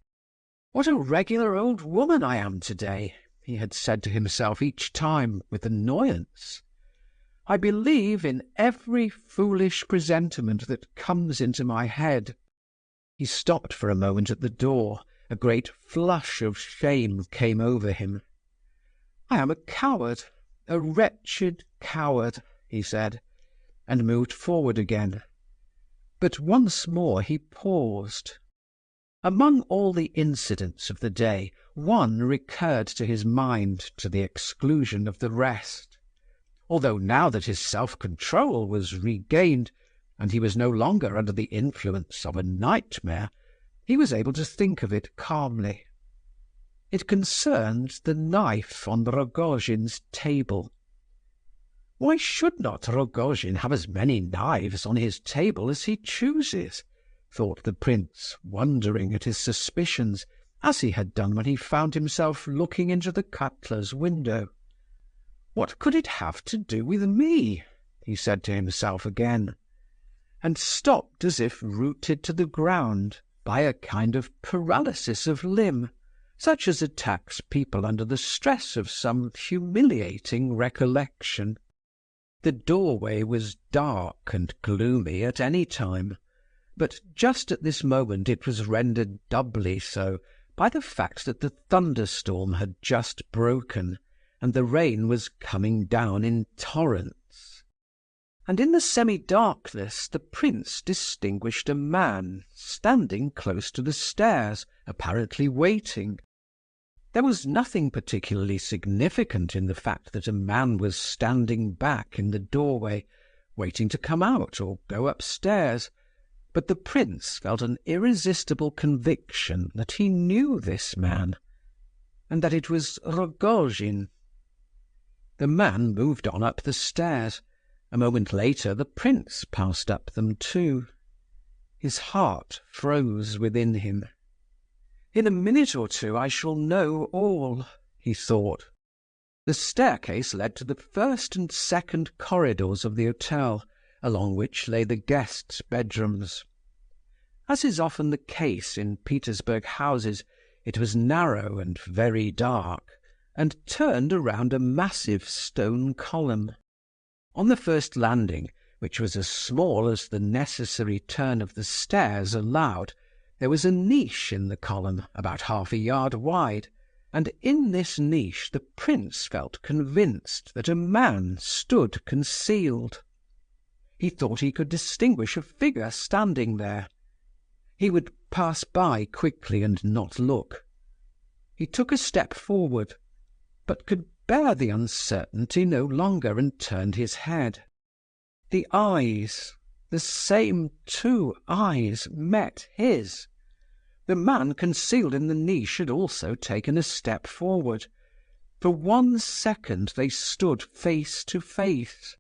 "What a regular old woman I am today," he had said to himself each time with annoyance. "I believe in every foolish presentiment that comes into my head." He stopped for a moment at the door. A great flush of shame came over him. "I am a coward, a wretched coward," he said, and moved forward again. But once more he paused. Among all the incidents of the day, one recurred to his mind to the exclusion of the rest. Although now that his self-control was regained, and he was no longer under the influence of a nightmare, he was able to think of it calmly. It concerned the knife on Rogojin's table. Why should not Rogojin have as many knives on his table as he chooses? Thought the prince, wondering at his suspicions, as he had done when he found himself looking into the cutler's window. What could it have to do with me? He said to himself again, and stopped as if rooted to the ground by a kind of paralysis of limb, such as attacks people under the stress of some humiliating recollection. The doorway was dark and gloomy at any time, but just at this moment it was rendered doubly so by the fact that the thunderstorm had just broken, and the rain was coming down in torrents. And in the semi-darkness the prince distinguished a man standing close to the stairs, apparently waiting. There was nothing particularly significant in the fact that a man was standing back in the doorway, waiting to come out or go upstairs, but the prince felt an irresistible conviction that he knew this man, and that it was Rogojin. The man moved on up the stairs. A moment later the prince passed up them too. His heart froze within him. In a minute or two I shall know all, he thought. The staircase led to the first and second corridors of the hotel, along which lay the guests' bedrooms. As is often the case in Petersburg houses, it was narrow and very dark, and turned around a massive stone column. On the first landing, which was as small as the necessary turn of the stairs allowed, there was a niche in the column about half a yard wide, and in this niche the prince felt convinced that a man stood concealed. He thought he could distinguish a figure standing there. He would pass by quickly and not look. He took a step forward, but could bear the uncertainty no longer and turned his head. The eyes, the same two eyes, met his. The man concealed in the niche had also taken a step forward. For 1 second they stood face to face.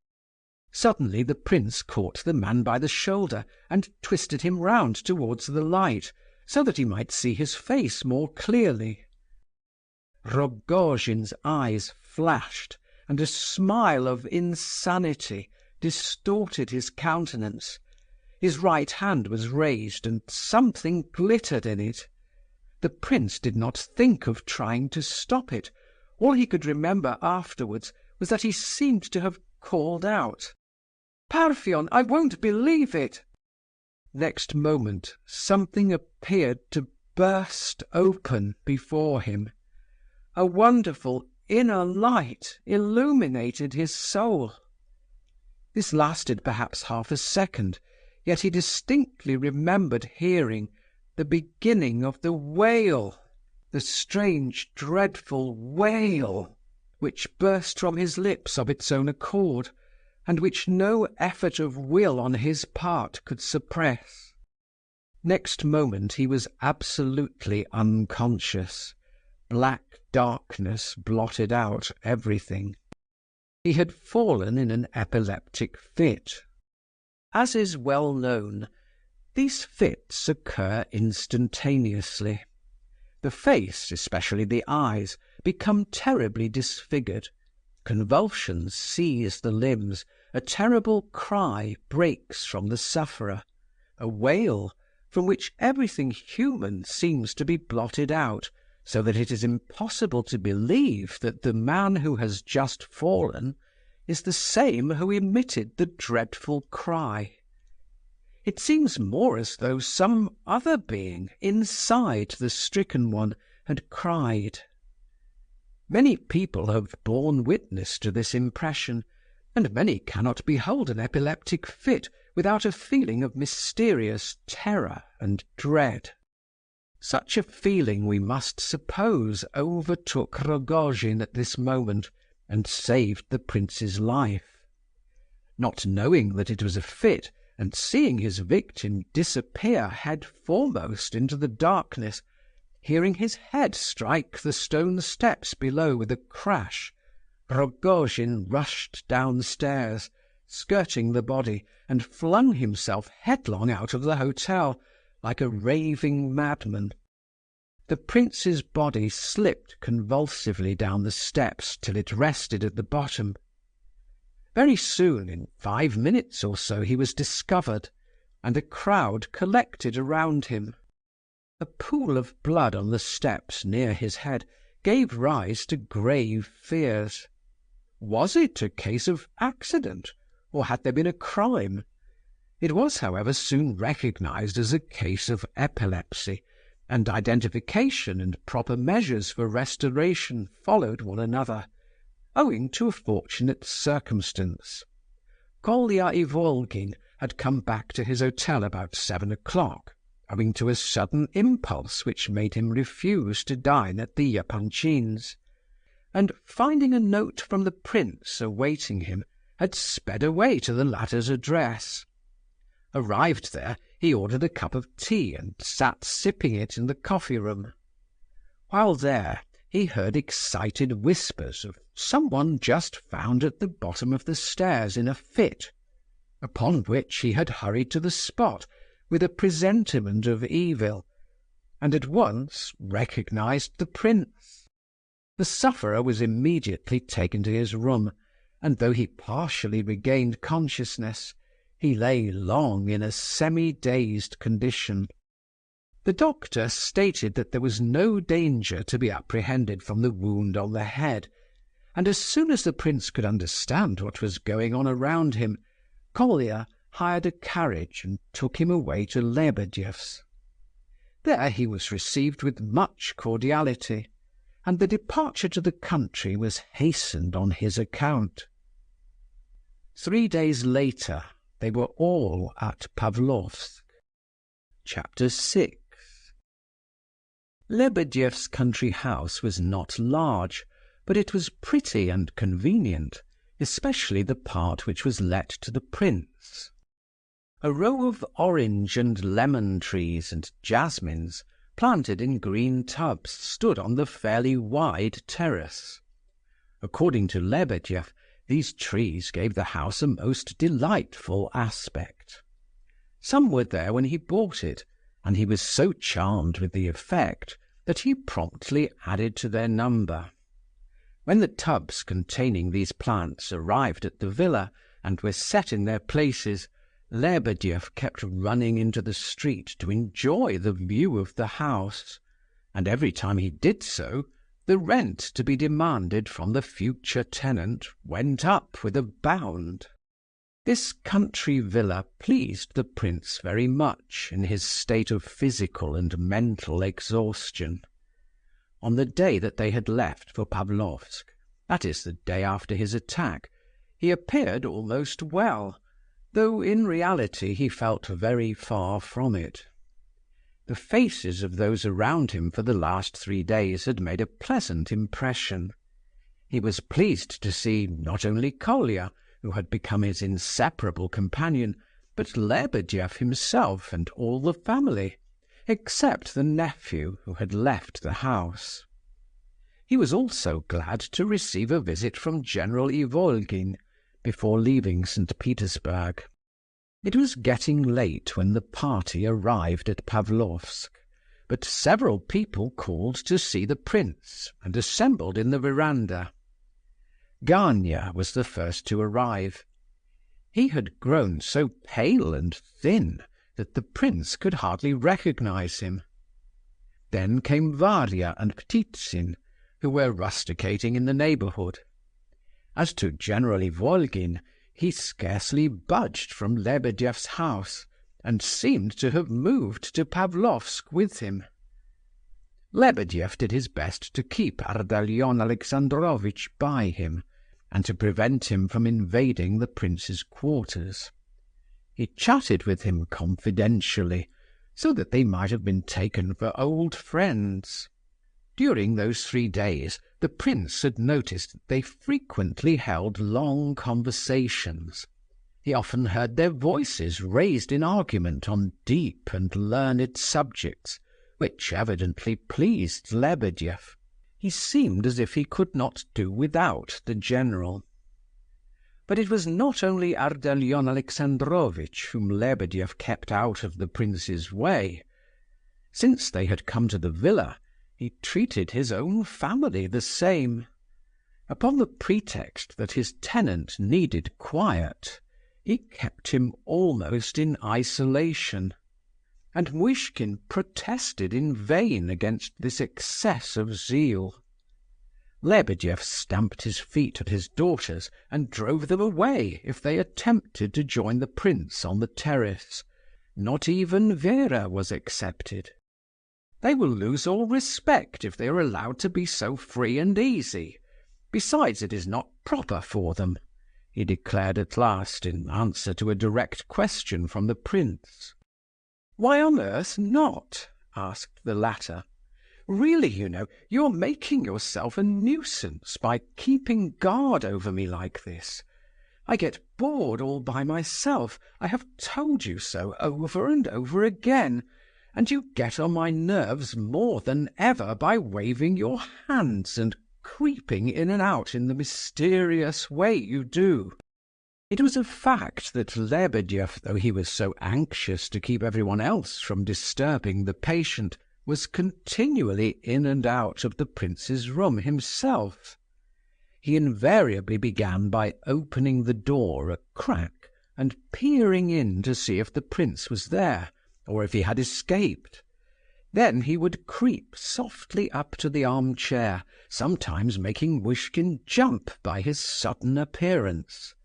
Suddenly the prince caught the man by the shoulder and twisted him round towards the light, so that he might see his face more clearly. Rogojin's eyes flashed, and a smile of insanity distorted his countenance. His right hand was raised, and something glittered in it. The prince did not think of trying to stop it. All he could remember afterwards was that he seemed to have called out, "Parfen, I won't believe it!" Next moment something appeared to burst open before him. A wonderful inner light illuminated his soul. This lasted perhaps half a second, yet he distinctly remembered hearing the beginning of the wail, the strange, dreadful wail, which burst from his lips of its own accord, and which no effort of will on his part could suppress. Next moment he was absolutely unconscious. Black darkness blotted out everything. He had fallen in an epileptic fit. As is well known, these fits occur instantaneously. The face, especially the eyes, become terribly disfigured. Convulsions seize the limbs. A terrible cry breaks from the sufferer, a wail from which everything human seems to be blotted out, so that it is impossible to believe that the man who has just fallen is the same who emitted the dreadful cry. It seems more as though some other being inside the stricken one had cried. Many people have borne witness to this impression, and many cannot behold an epileptic fit without a feeling of mysterious terror and dread. Such a feeling, we must suppose, overtook Rogojin at this moment and saved the prince's life. Not knowing that it was a fit, and seeing his victim disappear head foremost into the darkness, hearing his head strike the stone steps below with a crash, Rogojin rushed downstairs, skirting the body, and flung himself headlong out of the hotel, like a raving madman. The prince's body slipped convulsively down the steps till it rested at the bottom. Very soon, in 5 minutes or so, he was discovered, and a crowd collected around him. A pool of blood on the steps near his head gave rise to grave fears. Was it a case of accident, or had there been a crime? It was, however, soon recognized as a case of epilepsy, and identification and proper measures for restoration followed one another, owing to a fortunate circumstance. Kolya Ivolgin had come back to his hotel about 7 o'clock, owing to a sudden impulse which made him refuse to dine at the Yapanchins, and finding a note from the prince awaiting him, had sped away to the latter's address. Arrived there, he ordered a cup of tea and sat sipping it in the coffee-room. While there, he heard excited whispers of someone just found at the bottom of the stairs in a fit, upon which he had hurried to the spot with a presentiment of evil, and at once recognized the prince. The sufferer was immediately taken to his room, and though he partially regained consciousness, he lay long in a semi-dazed condition. The doctor stated that there was no danger to be apprehended from the wound on the head, and as soon as the prince could understand what was going on around him, Kolya hired a carriage and took him away to Lebedeff's. There he was received with much cordiality, and the departure to the country was hastened on his account. 3 days later they were all at Pavlovsk. Chapter 6. Lebedeff's country house was not large, but it was pretty and convenient, especially the part which was let to the prince. A row of orange and lemon trees and jasmines, planted in green tubs, stood on the fairly wide terrace. According to Lebedeff, these trees gave the house a most delightful aspect. Some were there when he bought it, and he was so charmed with the effect that he promptly added to their number. When the tubs containing these plants arrived at the villa and were set in their places, Lebedeff kept running into the street to enjoy the view of the house, and every time he did so, the rent to be demanded from the future tenant went up with a bound. This country villa pleased the prince very much in his state of physical and mental exhaustion. On the day that they had left for Pavlovsk, that is, the day after his attack, he appeared almost well, though in reality he felt very far from it. The faces of those around him for the last 3 days had made a pleasant impression. He was pleased to see not only Kolya, who had become his inseparable companion, but Lebedeff himself and all the family, except the nephew who had left the house. He was also glad to receive a visit from General Ivolgin before leaving St. Petersburg. It was getting late when the party arrived at Pavlovsk, but several people called to see the prince and assembled in the veranda. Gania was the first to arrive. He had grown so pale and thin that the prince could hardly recognize him. Then came Varya and Ptitsin, who were rusticating in the neighbourhood. As to General Ivolgin, he scarcely budged from Lebedeff's house, and seemed to have moved to Pavlovsk with him. Lebedeff did his best to keep Ardalion Alexandrovitch by him, and to prevent him from invading the prince's quarters. He chatted with him confidentially, so that they might have been taken for old friends. During those 3 days the prince had noticed that they frequently held long conversations. He often heard their voices raised in argument on deep and learned subjects, which evidently pleased Lebedeff. He seemed as if he could not do without the general. But it was not only Ardalion Alexandrovitch whom Lebedeff kept out of the prince's way. Since they had come to the villa, he treated his own family the same. Upon the pretext that his tenant needed quiet, he kept him almost in isolation, and Muishkin protested in vain against this excess of zeal. Lebedeff stamped his feet at his daughters and drove them away if they attempted to join the prince on the terrace. Not even Vera was excepted. They will lose all respect if they are allowed to be so free and easy. Besides, it is not proper for them, he declared at last in answer to a direct question from the prince. "Why on earth not?" asked the latter. "Really, you know, you are making yourself a nuisance by keeping guard over me like this. I get bored all by myself. I have told you so over and over again, and you get on my nerves more than ever by waving your hands and creeping in and out in the mysterious way you do." It was a fact that Lebedeff, though he was so anxious to keep everyone else from disturbing the patient, was continually in and out of the prince's room himself. He invariably began by opening the door a crack and peering in to see if the prince was there, or if he had escaped. Then he would creep softly up to the armchair, sometimes making Muishkin jump by his sudden appearance.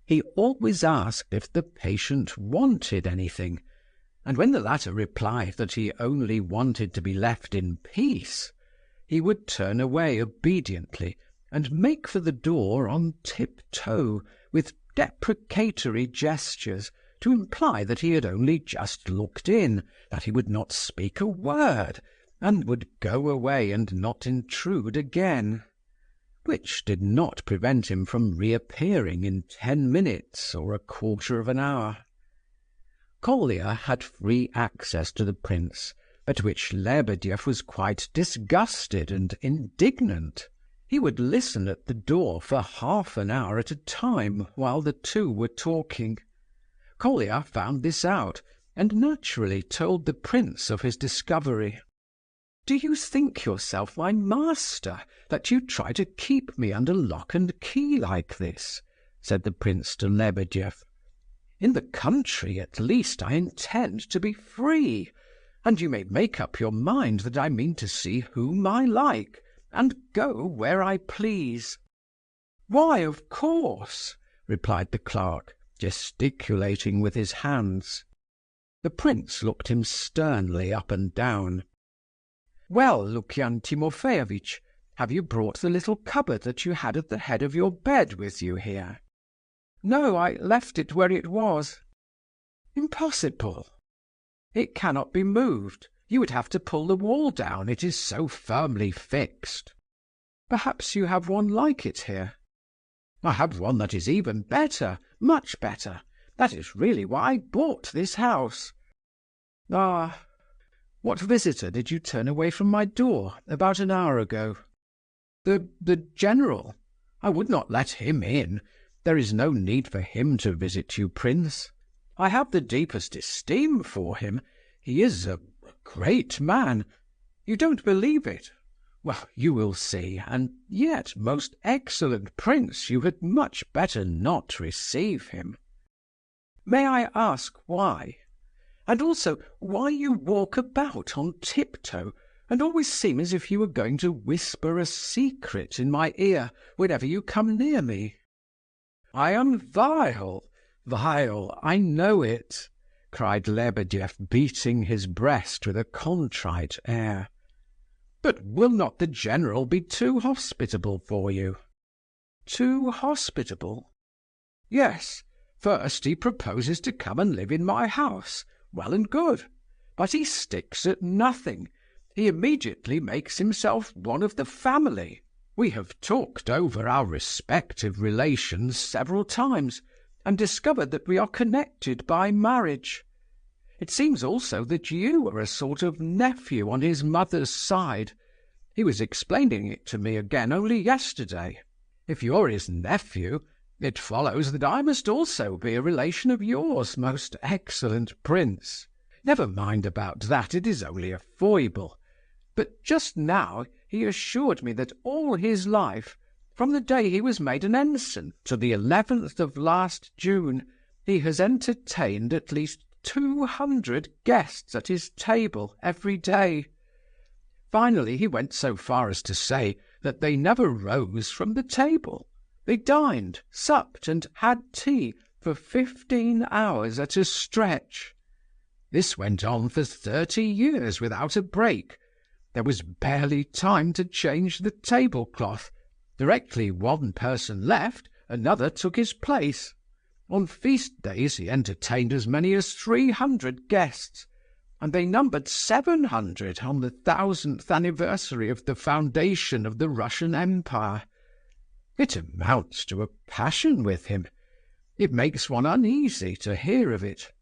He always asked if the patient wanted anything, and when the latter replied that he only wanted to be left in peace, he would turn away obediently and make for the door on tiptoe, with deprecatory gestures, to imply that he had only just looked in, that he would not speak a word, and would go away and not intrude again, which did not prevent him from reappearing in 10 minutes or a quarter of an hour. Kolya had free access to the prince, at which Lebedev was quite disgusted and indignant. He would listen at the door for half an hour at a time while the two were talking. Kolya found this out, and naturally told the prince of his discovery. "Do you think yourself my master, that you try to keep me under lock and key like this?" said the prince to Lebedev. "In the country, at least, I intend to be free, and you may make up your mind that I mean to see whom I like, and go where I please." "Why, of course," replied the clerk, gesticulating with his hands. The prince looked him sternly up and down. "Well, Lukian Timofeyovitch, have you brought the little cupboard that you had at the head of your bed with you here?" "No, I left it where it was." "Impossible." "It cannot be moved. You would have to pull the wall down, it is so firmly fixed." "Perhaps you have one like it here?" "I have one that is even better, much better. That is really why I bought this house." "Ah, what visitor did you turn away from my door about an hour ago?" The general. I would not let him in. There is no need for him to visit you, prince. I have the deepest esteem for him. He is a great man. You don't believe it? Well, you will see, and yet, most excellent prince, you had much better not receive him." "May I ask why? And also why you walk about on tiptoe, and always seem as if you were going to whisper a secret in my ear whenever you come near me?" "I am vile, vile, I know it," cried Lebedev, beating his breast with a contrite air. "But will not the general be too hospitable for you?" "Too hospitable?" "Yes. First he proposes to come and live in my house. Well and good. But he sticks at nothing. He immediately makes himself one of the family. We have talked over our respective relations several times, and discovered that we are connected by marriage. It seems also that you are a sort of nephew on his mother's side. He was explaining it to me again only yesterday. If you're his nephew, it follows that I must also be a relation of yours, most excellent prince. Never mind about that, it is only a foible. But just now he assured me that all his life, from the day he was made an ensign to the 11th of last June, he has entertained at least 200 guests at his table every day. Finally, he went so far as to say that they never rose from the table. They dined, supped, and had tea for 15 hours at a stretch. This went on for 30 years without a break. There was barely time to change the tablecloth. Directly one person left, another took his place. On feast days he entertained as many as 300 guests, and they numbered 700 on the 1000th anniversary of the foundation of the Russian Empire. It amounts to a passion with him. It makes one uneasy to hear of it.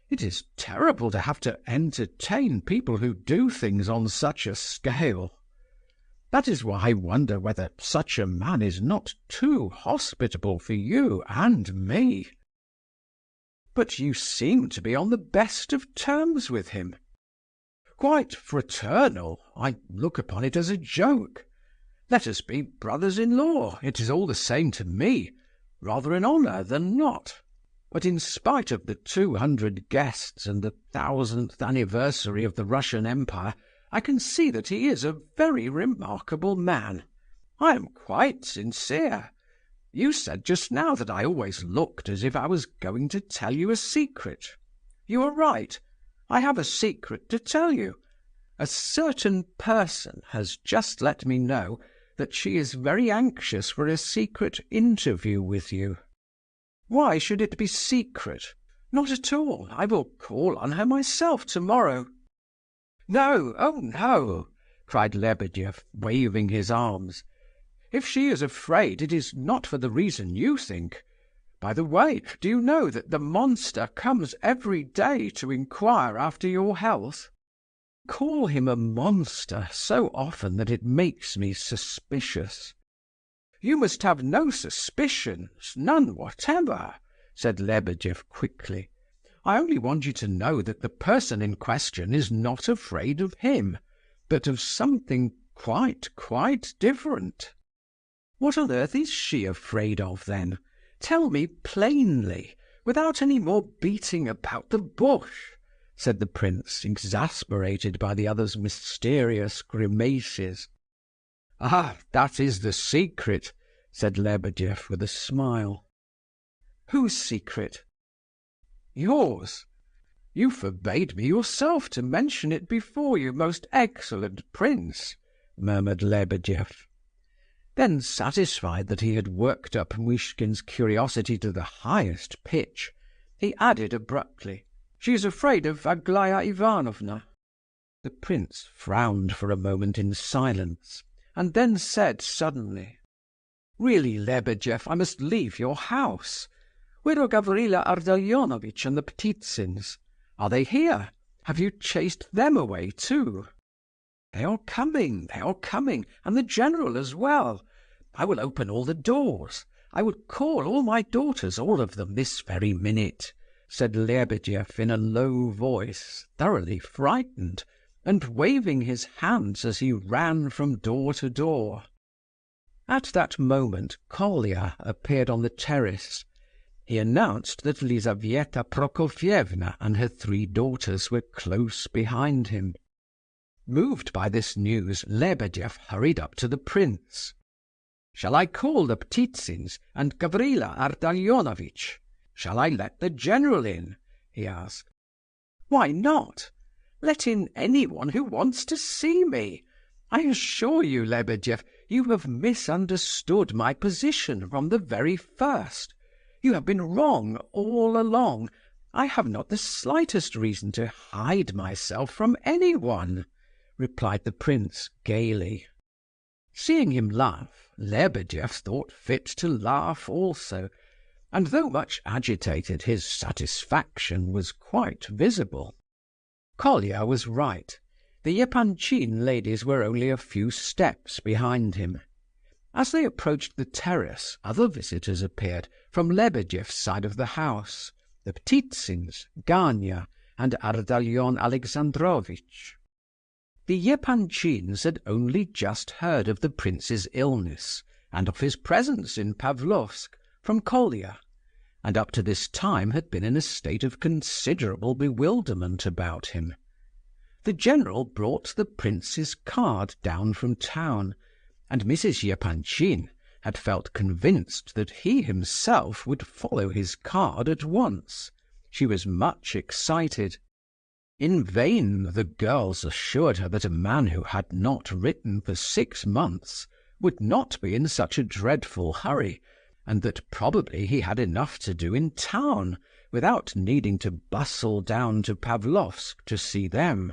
It is terrible to have to entertain people who do things on such a scale. That is why I wonder whether such a man is not too hospitable for you and me." "But you seem to be on the best of terms with him." quite fraternal. I look upon it as a joke. Let us be brothers-in-law. It is all the same to me. Rather an honour than not. But in spite of the 200 guests and the 1000th anniversary of the Russian Empire, I can see that he is a very remarkable man. I am quite sincere. You said just now that I always looked as if I was going to tell you a secret. You are right. I have a secret to tell you. A certain person has just let me know that she is very anxious for a secret interview with you. Why should it be secret? Not at all. I will call on her myself tomorrow. No, oh no, cried Lebedeff, waving his arms. If she is afraid, it is not for the reason you think. By the way, do you know that the monster comes every day to inquire after your health? Call him a monster so often that it makes me suspicious. You must have no suspicions, none whatever, said Lebedeff quickly. I only want you to know that the person in question is not afraid of him, but of something quite different. What on earth is she afraid of, then? Tell me plainly, without any more beating about the bush, said the prince, exasperated by the other's mysterious grimaces. Ah, that is the secret, said Lebedeff with a smile. Whose secret? Yours. You forbade me yourself to mention it before you, most excellent prince, murmured Lebedeff. Then, satisfied that he had worked up Muishkin's curiosity to the highest pitch, he added abruptly, She is afraid of Aglaya Ivanovna. The prince frowned for a moment in silence, and then said suddenly, Really, Lebedeff, I must leave your house. Where are Gavrila Ardalionovitch and the Ptitsins? Are they here? Have you chased them away too? They are coming, and the general as well. I will open all the doors. I will call all my daughters, all of them, this very minute, said Lebedeff in a low voice, thoroughly frightened, and waving his hands as he ran from door to door. At that moment Kolya appeared on the terrace. He announced that Lizaveta Prokofievna and her 3 daughters were close behind him. Moved by this news, Lebedeff hurried up to the prince. Shall I call the Ptitsins and Gavrila Ardalionovitch? Shall I let the general in? He asked. Why not? Let in anyone who wants to see me. I assure you, Lebedeff, you have misunderstood my position from the very first. You have been wrong all along. I have not the slightest reason to hide myself from anyone, replied the prince gaily. Seeing him laugh, Lebedeff thought fit to laugh also, and though much agitated, his satisfaction was quite visible. Kolya was right. The Epanchin ladies were only a few steps behind him. As they approached the terrace, other visitors appeared from Lebedeff's side of the house, the Ptitsins, Gania, and Ardalion Alexandrovitch. The Epanchins had only just heard of the prince's illness and of his presence in Pavlovsk from Kolya, and up to this time had been in a state of considerable bewilderment about him. The general brought the prince's card down from town, and Mrs. Epanchin had felt convinced that he himself would follow his card at once. She was much excited. In vain the girls assured her that a man who had not written for 6 months would not be in such a dreadful hurry, and that probably he had enough to do in town without needing to bustle down to Pavlovsk to see them.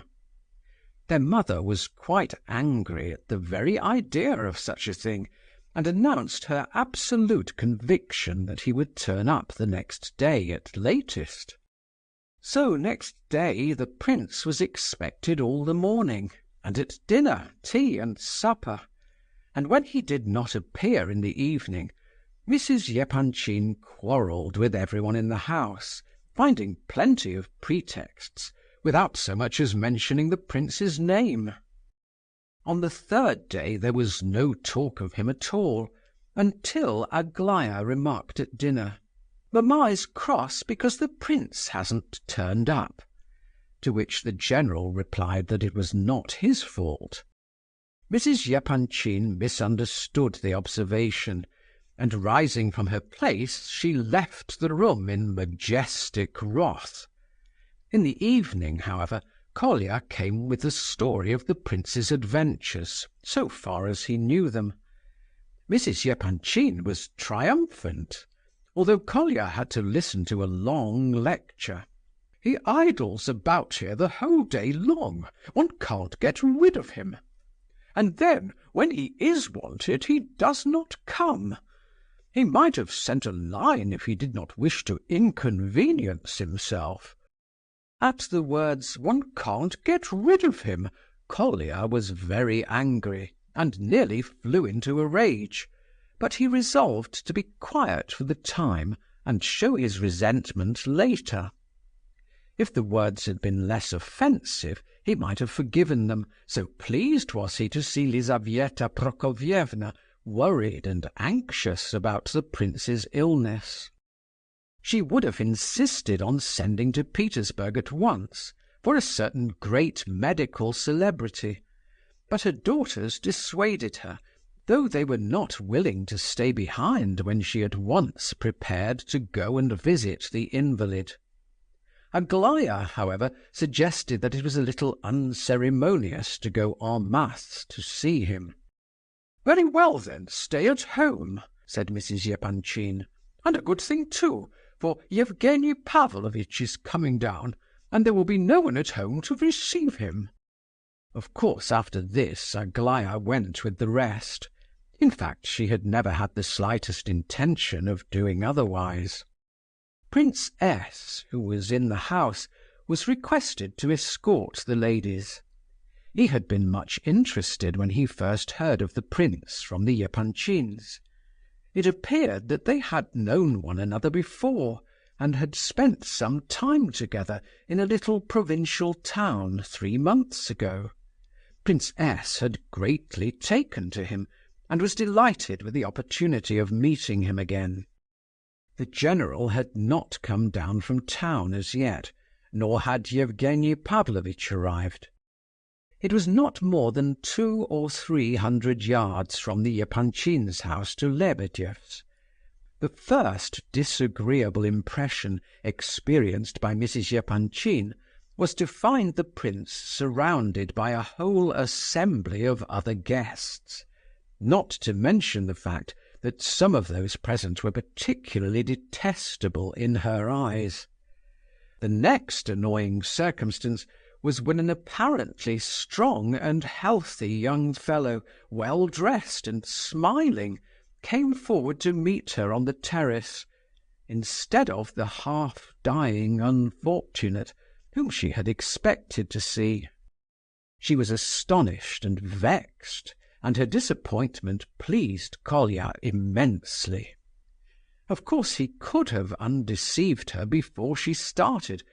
Their mother was quite angry at the very idea of such a thing, and announced her absolute conviction that he would turn up the next day at latest. So next day the prince was expected all the morning, and at dinner, tea, and supper, and when he did not appear in the evening, Mrs. Epanchin quarrelled with everyone in the house, finding plenty of pretexts, without so much as mentioning the prince's name. On the third day there was no talk of him at all, until Aglaya remarked at dinner, "Mamma is cross because the prince hasn't turned up," to which the general replied that it was not his fault. Mrs. Epanchin misunderstood the observation, and rising from her place, she left the room in majestic wrath. In the evening, however, Kolya came with the story of the prince's adventures, so far as he knew them. Mrs. Epanchin was triumphant, although Kolya had to listen to a long lecture. "He idles about here the whole day long. One can't get rid of him. And then, when he is wanted, he does not come. He might have sent a line if he did not wish to inconvenience himself." At the words, "One can't get rid of him," Kolya was very angry, and nearly flew into a rage, but he resolved to be quiet for the time and show his resentment later. If the words had been less offensive, he might have forgiven them, so pleased was he to see Lizaveta Prokofievna worried and anxious about the prince's illness. She would have insisted on sending to Petersburg at once for a certain great medical celebrity, but her daughters dissuaded her, though they were not willing to stay behind when she at once prepared to go and visit the invalid. Aglaya, however, suggested that it was a little unceremonious to go en masse to see him. "Very well, then, stay at home," said Mrs. Epanchin, "and a good thing too, for Yevgeny Pavlovitch is coming down, and there will be no one at home to receive him." Of course, after this, Aglaya went with the rest. In fact, she had never had the slightest intention of doing otherwise. Prince S., who was in the house, was requested to escort the ladies. He had been much interested when he first heard of the prince from the Epanchins. It appeared that they had known one another before, and had spent some time together in a little provincial town 3 months ago. Prince S. had greatly taken to him, and was delighted with the opportunity of meeting him again. The general had not come down from town as yet, nor had Yevgeny Pavlovitch arrived. It was not more than 200 or 300 yards from the Epanchin's house to Lebedeff's. The first disagreeable impression experienced by Mrs. Epanchin was to find the prince surrounded by a whole assembly of other guests, not to mention the fact that some of those present were particularly detestable in her eyes. The next annoying circumstance was when an apparently strong and healthy young fellow, well dressed and smiling, came forward to meet her on the terrace, instead of the half-dying unfortunate whom she had expected to see. She was astonished and vexed, and her disappointment pleased Kolya immensely. Of course he could have undeceived her before she started,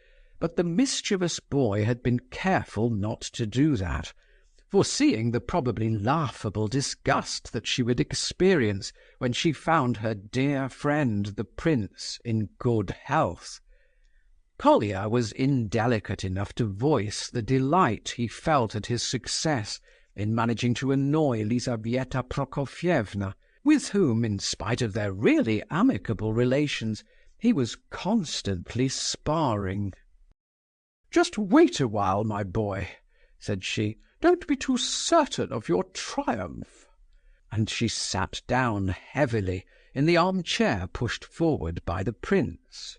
but the mischievous boy had been careful not to do that, foreseeing the probably laughable disgust that she would experience when she found her dear friend the prince in good health. Kolya was indelicate enough to voice the delight he felt at his success in managing to annoy Lizaveta Prokofievna, with whom, in spite of their really amicable relations, he was constantly sparring. "Just wait a while, my boy," said she. "Don't be too certain of your triumph." And she sat down heavily in the armchair pushed forward by the prince.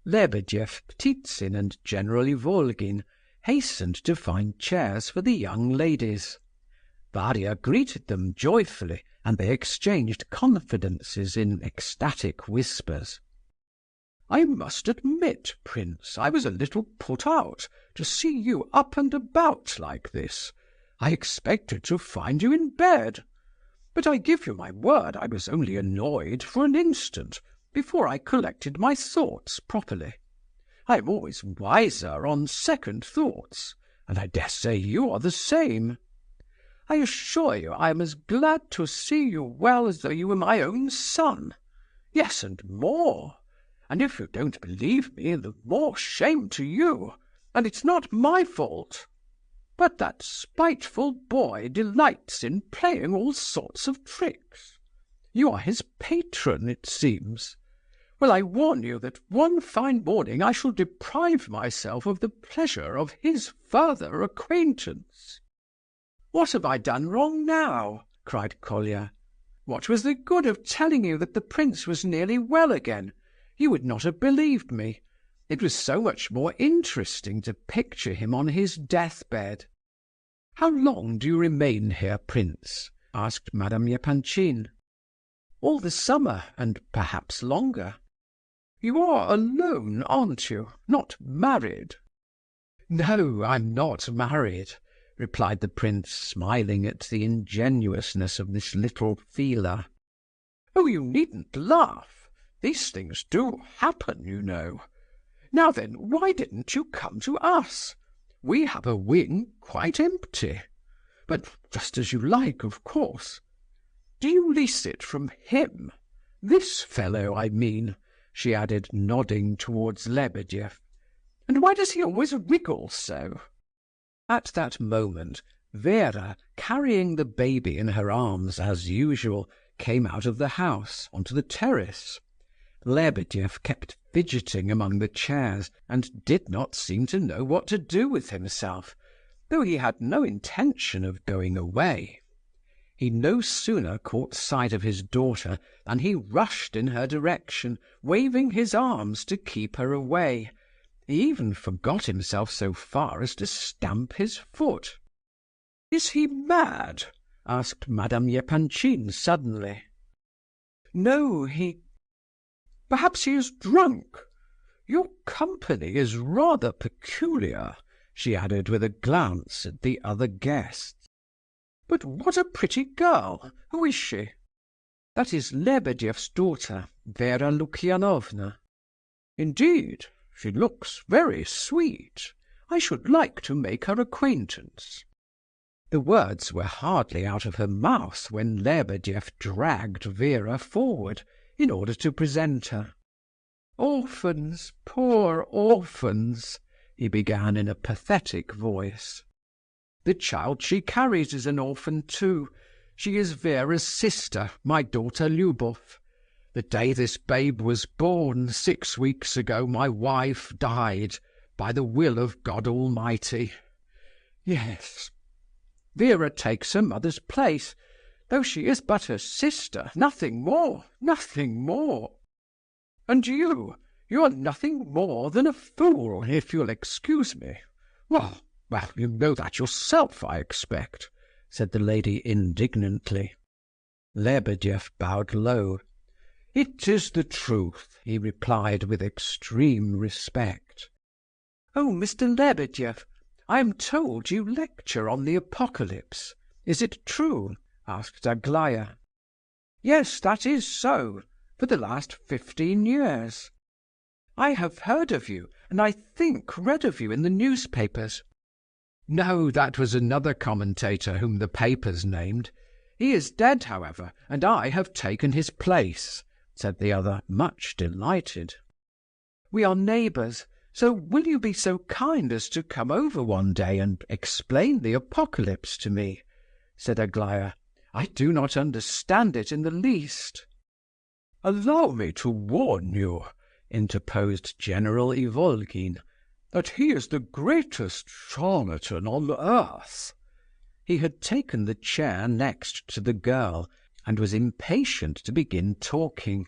Lebedeff, Ptitsin, and General Ivolgin hastened to find chairs for the young ladies. Varia greeted them joyfully, and they exchanged confidences in ecstatic whispers. "I must admit, Prince, I was a little put out to see you up and about like this. I expected to find you in bed. But I give you my word I was only annoyed for an instant, before I collected my thoughts properly. I am always wiser on second thoughts, and I dare say you are the same. I assure you I am as glad to see you well as though you were my own son. Yes, and more. And if you don't believe me, the more shame to you, and it's not my fault. But that spiteful boy delights in playing all sorts of tricks. You are his patron, it seems. Well, I warn you that one fine morning I shall deprive myself of the pleasure of his further acquaintance." "What have I done wrong now?" cried Kolya. "What was the good of telling you that the prince was nearly well again? You would not have believed me. It was so much more interesting to picture him on his deathbed." "How long do you remain here, prince?" asked Madame Epanchin. "All the summer, and perhaps longer." "You are alone, aren't you? Not married?" "No, I'm not married," replied the prince, smiling at the ingenuousness of this little feeler. "Oh, you needn't laugh. These things do happen, you know. Now then, why didn't you come to us? We have a wing quite empty. But just as you like, of course. Do you lease it from him? This fellow, I mean," she added, nodding towards Lebedeff. "And why does he always wriggle so?" At that moment, Vera, carrying the baby in her arms as usual, came out of the house onto the terrace. Lebedeff kept fidgeting among the chairs, and did not seem to know what to do with himself, though he had no intention of going away. He no sooner caught sight of his daughter than he rushed in her direction, waving his arms to keep her away. He even forgot himself so far as to stamp his foot. "Is he mad?" asked Madame Epanchin suddenly. "No, perhaps he is drunk. Your company is rather peculiar," she added with a glance at the other guests. "But what a pretty girl! Who is she?" "That is Lebedeff's daughter, Vera Lukianovna." "Indeed? She looks very sweet. I should like to make her acquaintance." The words were hardly out of her mouth when Lebedeff dragged Vera forward in order to present her. "Orphans, poor orphans," he began in a pathetic voice. "The child she carries is an orphan too. She is Vera's sister, my daughter Lyubov. The day this babe was born, 6 weeks ago, my wife died, by the will of God Almighty. Yes, Vera takes her mother's place, though she is but her sister, nothing more, nothing more. And you are nothing more than a fool, if you'll excuse me. Well, you know that yourself, I expect," said the lady indignantly. Lebedeff bowed low. "It is the truth," he replied with extreme respect. "Oh, Mr. Lebedeff, I am told you lecture on the Apocalypse. Is it true?" asked Aglaya. "Yes, that is so, for the last 15 years. I have heard of you, and I think read of you in the newspapers." "No, that was another commentator whom the papers named. He is dead, however, and I have taken his place," said the other, much delighted. "We are neighbours, so will you be so kind as to come over one day and explain the Apocalypse to me?" said Aglaya. "I do not understand it in the least." "Allow me to warn you," interposed General Ivolgin, "that he is the greatest charlatan on earth." He had taken the chair next to the girl, and was impatient to begin talking.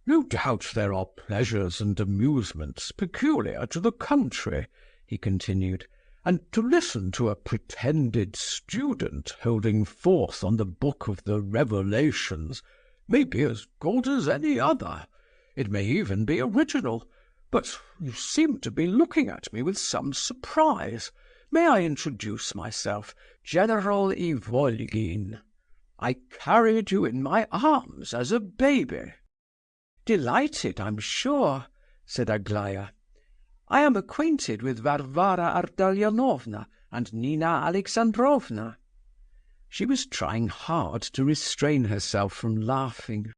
"No doubt there are pleasures and amusements peculiar to the country," he continued, "and to listen to a pretended student holding forth on the book of the Revelations may be as good as any other. It may even be original. But you seem to be looking at me with some surprise. May I introduce myself? General Ivolgin. I carried you in my arms as a baby." "Delighted, I'm sure," said Aglaya. I am acquainted with Varvara Ardalionovna and Nina Alexandrovna." She was trying hard to restrain herself from laughing.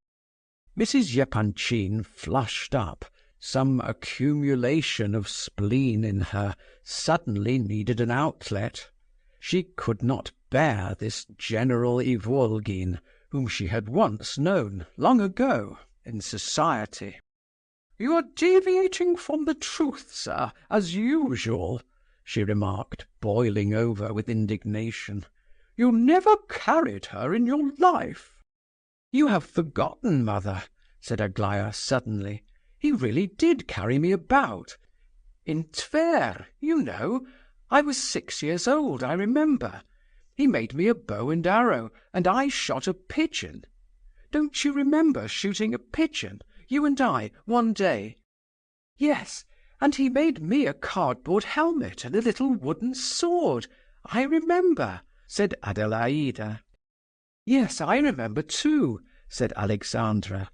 Mrs. Epanchin flushed up. Some accumulation of spleen in her suddenly needed an outlet. She could not bear this General Ivolgin, whom she had once known, long ago, in society. "You are deviating from the truth, sir, as usual," she remarked, boiling over with indignation. "You never carried her in your life." "You have forgotten, mother," said Aglaya suddenly. "He really did carry me about. In Tver, you know. I was 6 years old, I remember. He made me a bow and arrow, and I shot a pigeon. Don't you remember shooting a pigeon, you and I, one day?" "Yes, and he made me a cardboard helmet and a little wooden sword. I remember," said Adelaida. "Yes, I remember too," said Alexandra.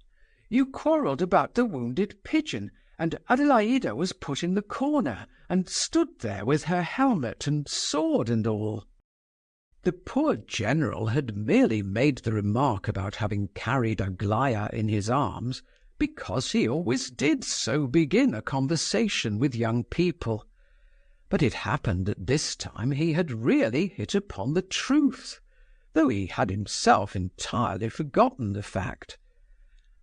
"You quarrelled about the wounded pigeon, and Adelaida was put in the corner and stood there with her helmet and sword and all." The poor general had merely made the remark about having carried Aglaya in his arms because he always did so begin a conversation with young people. But it happened that this time he had really hit upon the truth, though he had himself entirely forgotten the fact.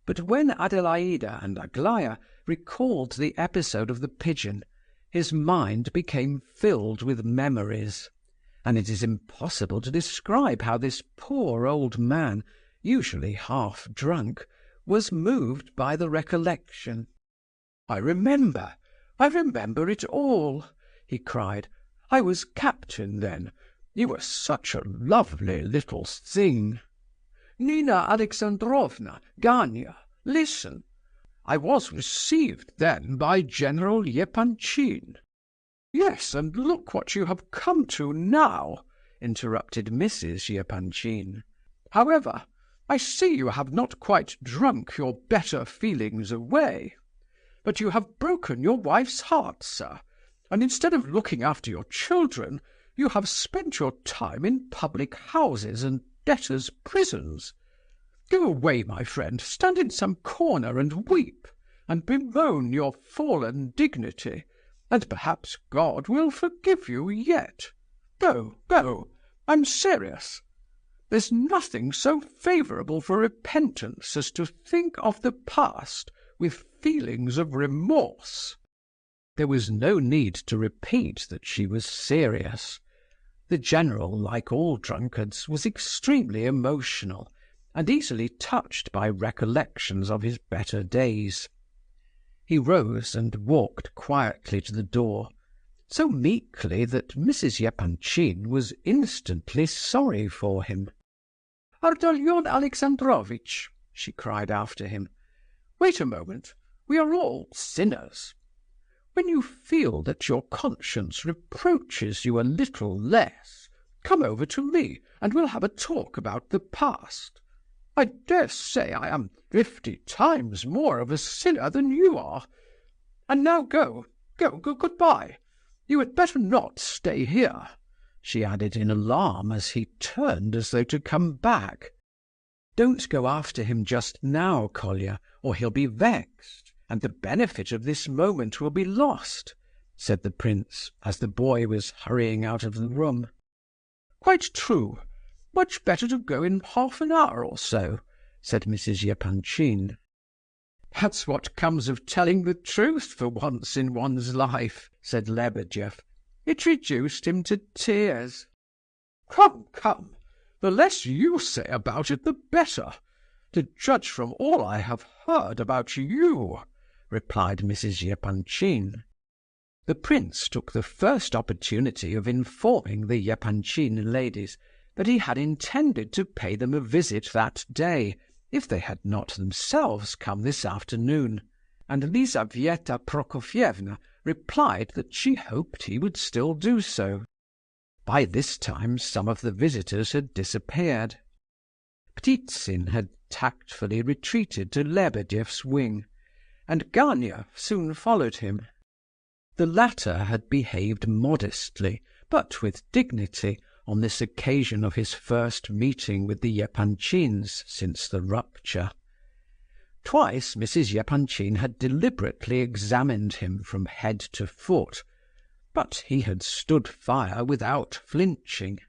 But when Adelaida and Aglaya recalled the episode of the pigeon, his mind became filled with memories, and it is impossible to describe how this poor old man, usually half drunk, was moved by the recollection. I remember it all," he cried. "I was captain then. You were such a lovely little thing. Nina Alexandrovna, Gania, listen. I was received then by General Epanchin." "Yes, and look what you have come to now," interrupted Mrs. Epanchin. "However, I see you have not quite drunk your better feelings away. But you have broken your wife's heart, sir, and instead of looking after your children, you have spent your time in public houses and debtors' prisons. Go away, my friend, stand in some corner and weep, and bemoan your fallen dignity, and perhaps God will forgive you yet. Go, go, I'm serious. There's nothing so favourable for repentance as to think of the past with feelings of remorse." There was no need to repeat that she was serious. The general, like all drunkards, was extremely emotional, and easily touched by recollections of his better days. He rose and walked quietly to the door, so meekly that Mrs. Epanchin was instantly sorry for him. "Ardalion Alexandrovitch," she cried after him, "wait a moment. We are all sinners. When you feel that your conscience reproaches you a little less, come over to me, and we'll have a talk about the past. I dare say I am 50 times more of a sinner than you are. And now go, goodbye. You had better not stay here," she added in alarm as he turned as though to come back. "Don't go after him just now, Kolya, or he'll be vexed, and the benefit of this moment will be lost," said the prince, as the boy was hurrying out of the room. "Quite true. Much better to go in half an hour or so," said Mrs. Epanchin. "That's what comes of telling the truth for once in one's life," said Lebedeff. "It reduced him to tears." "Come, come, the less you say about it the better, to judge from all I have heard about you," replied Mrs. Epanchin. The prince took the first opportunity of informing the Epanchin ladies that he had intended to pay them a visit that day, if they had not themselves come this afternoon, and Lizaveta Prokofievna replied that she hoped he would still do so. By this time some of the visitors had disappeared. Ptitsin had tactfully retreated to Lebedeff's wing, and Gania soon followed him. The latter had behaved modestly, but with dignity, on this occasion of his first meeting with the Epanchins since the rupture. Twice Mrs. Epanchin had deliberately examined him from head to foot, but he had stood fire without flinching.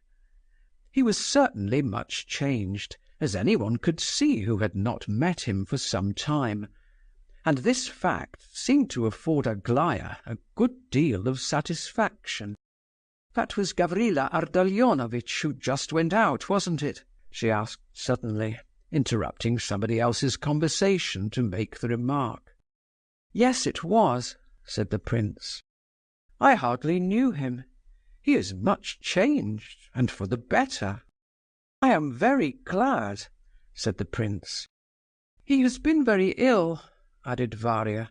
He was certainly much changed, as anyone could see who had not met him for some time, and this fact seemed to afford Aglaya a good deal of satisfaction. "That was Gavrila Ardalionovitch who just went out, wasn't it?" she asked suddenly, interrupting somebody else's conversation to make the remark. "Yes, it was," said the prince. "I hardly knew him. He is much changed, and for the better." "I am very glad," said the prince. "He has been very ill," added Varia.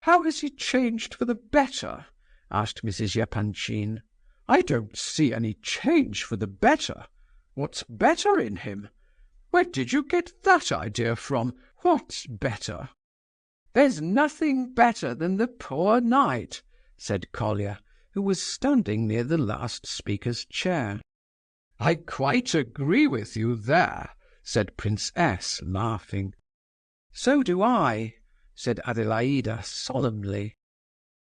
"How has he changed for the better?" asked Mrs. Epanchin. "I don't see any change for the better. What's better in him? Where did you get that idea from? What's better?" "There's nothing better than the poor knight," said Kolya, who was standing near the last speaker's chair. "I quite agree with you there," said Prince S., laughing. "So do I," said Adelaida solemnly.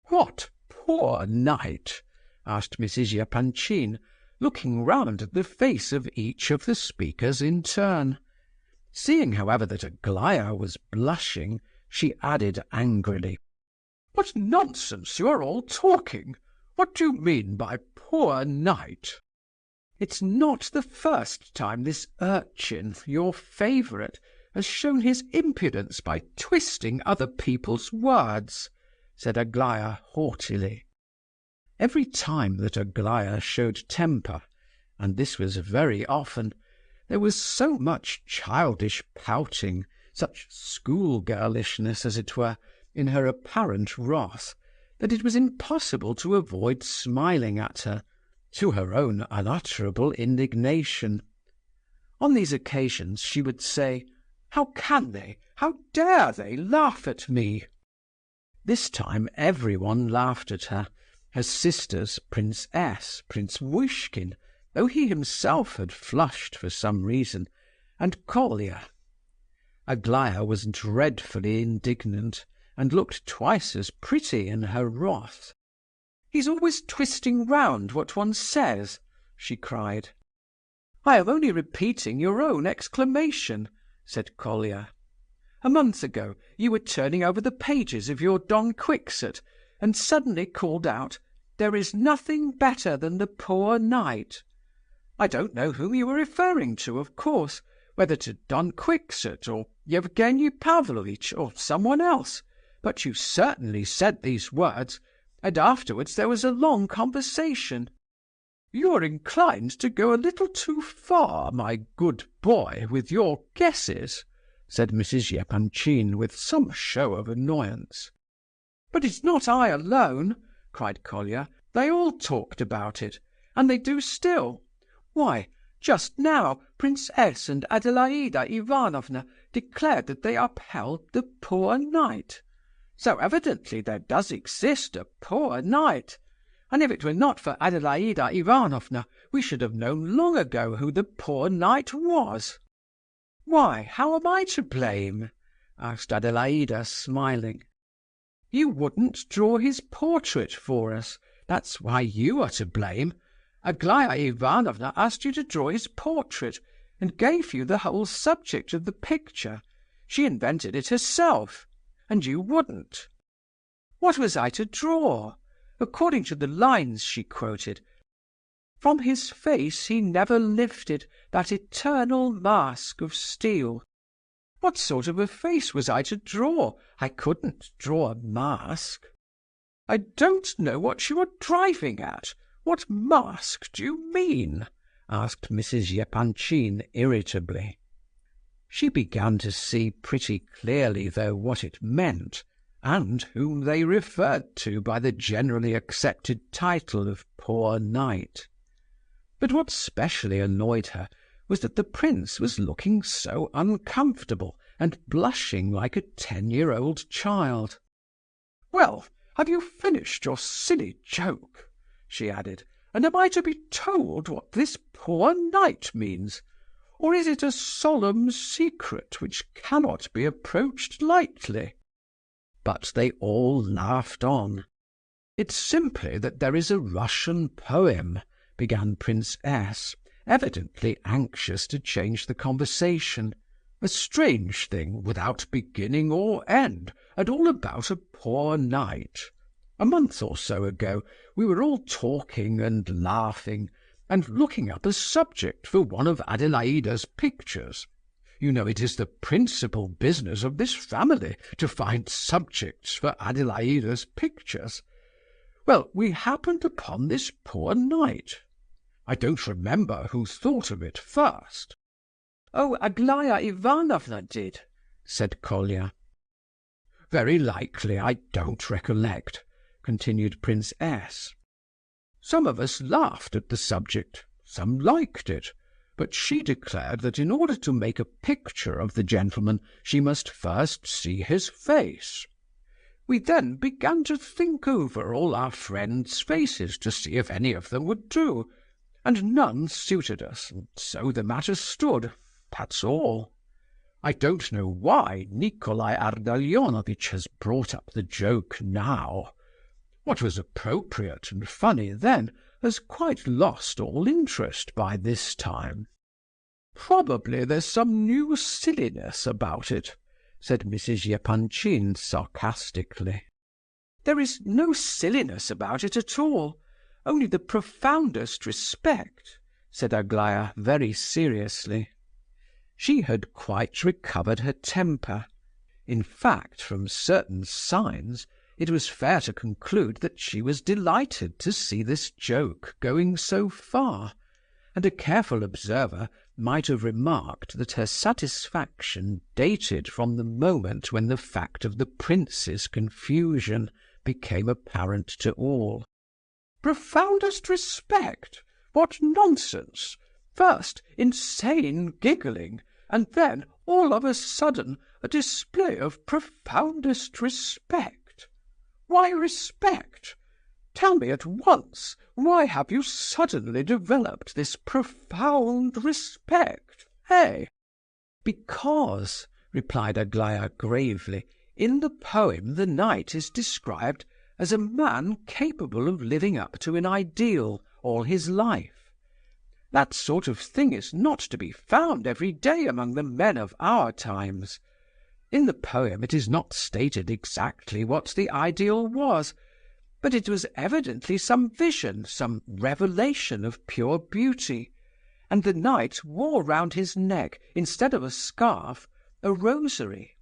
"What poor knight?" asked Mrs. Epanchin, looking round at the face of each of the speakers in turn. Seeing, however, that Aglaya was blushing, she added angrily, "What nonsense you are all talking! What do you mean by poor knight?" "It's not the first time this urchin, your favourite, has shown his impudence by twisting other people's words," said Aglaya haughtily. Every time that Aglaya showed temper, and this was very often, there was so much childish pouting, such schoolgirlishness, as it were, in her apparent wrath, that it was impossible to avoid smiling at her, to her own unutterable indignation. On these occasions she would say, "How can they, how dare they laugh at me?" This time everyone laughed at her, her sisters, Prince S., Prince Muishkin, though he himself had flushed for some reason, and Kolya. Aglaya was dreadfully indignant, and looked twice as pretty in her wrath. "He's always twisting round what one says," she cried. "I am only repeating your own exclamation," said Kolya. "A month ago you were turning over the pages of your Don Quixote, and suddenly called out, 'There is nothing better than the poor knight.' I don't know whom you were referring to, of course, whether to Don Quixote or Yevgeny Pavlovitch or someone else, but you certainly said these words, and afterwards there was a long conversation." "You are inclined to go a little too far, my good boy, with your guesses," said Mrs. Epanchin with some show of annoyance. "But it's not I alone," cried Kolya. "They all talked about it, and they do still. Why, just now Prince S. and Adelaida Ivanovna declared that they upheld the poor knight. So evidently there does exist a poor knight, and if it were not for Adelaida Ivanovna, we should have known long ago who the poor knight was." "Why, how am I to blame?" asked Adelaida, smiling. "You wouldn't draw his portrait for us, that's why you are to blame. Aglaya Ivanovna asked you to draw his portrait, and gave you the whole subject of the picture. She invented it herself, and you wouldn't. What was I to draw? According to the lines she quoted, 'From his face he never lifted that eternal mask of steel.' What sort of a face was I to draw? I couldn't draw a mask." "I don't know what you are driving at. What mask do you mean?" asked Mrs. Epanchin irritably. She began to see pretty clearly, though, what it meant, and whom they referred to by the generally accepted title of poor knight. But what specially annoyed her was that the prince was looking so uncomfortable and blushing like a 10-year-old child. "Well, Have you finished your silly joke?" she added, "and am I to be told what this poor knight means? Or is it a solemn secret which cannot be approached lightly?" But they all laughed on. "It's simply that there is a Russian poem," began Prince S., evidently anxious to change the conversation. "A strange thing, without beginning or end, and all about a poor knight. A month or so ago we were all talking and laughing, and looking up a subject for one of Adelaida's pictures. You know it is the principal business of this family to find subjects for Adelaida's pictures. Well, we happened upon this poor knight. I don't remember who thought of it first." "Oh, Aglaya Ivanovna did," said Kolya. "Very likely I don't recollect," continued Prince S. "Some of us laughed at the subject, some liked it, but she declared that in order to make a picture of the gentleman she must first see his face. We then began to think over all our friends' faces to see if any of them would do, and none suited us, and so the matter stood. That's all. I don't know why Nikolai Ardalionovitch has brought up the joke now. What was appropriate and funny then has quite lost all interest by this time." "Probably there's some new silliness about it," said Mrs. Epanchin sarcastically. "There is no silliness about it at all, only the profoundest respect," said Aglaya very seriously. She had quite recovered her temper. In fact, from certain signs, it was fair to conclude that she was delighted to see this joke going so far, and a careful observer might have remarked that her satisfaction dated from the moment when the fact of the prince's confusion became apparent to all. "Profoundest respect? What nonsense! First insane giggling, and then all of a sudden a display of profoundest respect. Why respect? Tell me at once, why have you suddenly developed this profound respect, eh?" "Because," replied Aglaya gravely, "in the poem the knight is described as a man capable of living up to an ideal all his life. That sort of thing is not to be found every day among the men of our times. In the poem it is not stated exactly what the ideal was, but it was evidently some vision, some revelation of pure beauty, and the knight wore round his neck, instead of a scarf, a rosary.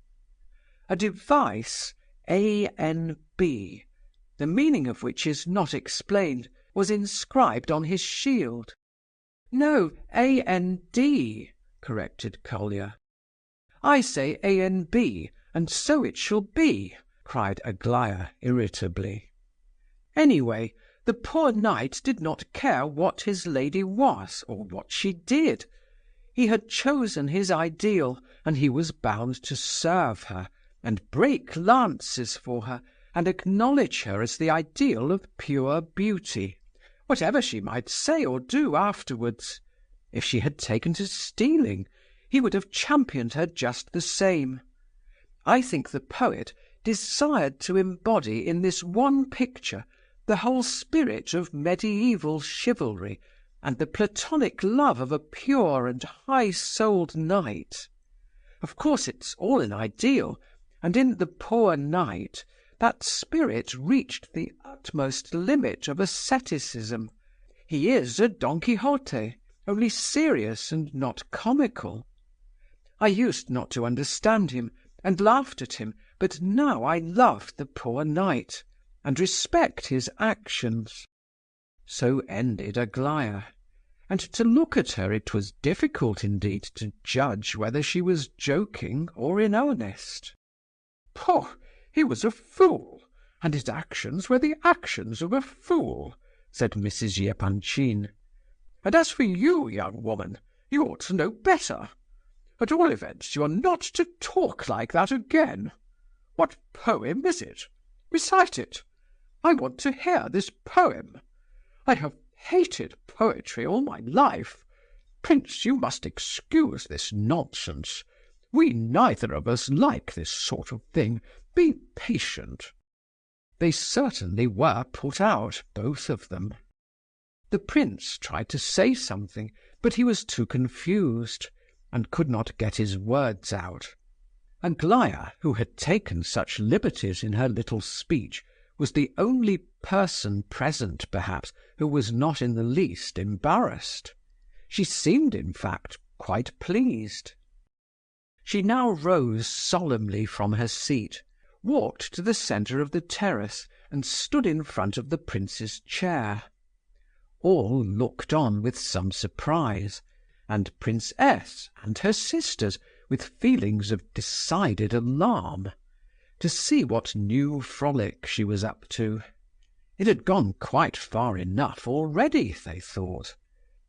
A device, ANB, the meaning of which is not explained, was inscribed on his shield." "No, AND," corrected Kolya. "I say ANB, and so it shall be," cried Aglaya irritably. "Anyway, the poor knight did not care what his lady was, or what she did. He had chosen his ideal, and he was bound to serve her, and break lances for her, and acknowledge her as the ideal of pure beauty, whatever she might say or do afterwards. If she had taken to stealing, he would have championed her just the same. I think the poet desired to embody in this one picture the whole spirit of medieval chivalry and the platonic love of a pure and high-souled knight. Of course it's all an ideal, and in the poor knight that spirit reached the utmost limit of asceticism. He is a Don Quixote, only serious and not comical. I used not to understand him, and laughed at him, but now I love the poor knight, and respect his actions." So ended Aglaya, and to look at her it was difficult indeed to judge whether she was joking or in earnest. "Pooh! He was a fool, and his actions were the actions of a fool," said Mrs. Epanchin. "And as for you, young woman, you ought to know better. At all events, you are not to talk like that again. What poem is it? Recite it. I want to hear this poem. I have hated poetry all my life. Prince, you must excuse this nonsense. We neither of us like this sort of thing. Be patient." They certainly were put out, both of them. The prince tried to say something, but he was too confused, and could not get his words out. Aglaya, who had taken such liberties in her little speech, was the only person present, perhaps, who was not in the least embarrassed. She seemed, in fact, quite pleased. She now rose solemnly from her seat, walked to the centre of the terrace, and stood in front of the prince's chair. All looked on with some surprise, and Prince S. and her sisters with feelings of decided alarm, to see what new frolic she was up to. It had gone quite far enough already, they thought.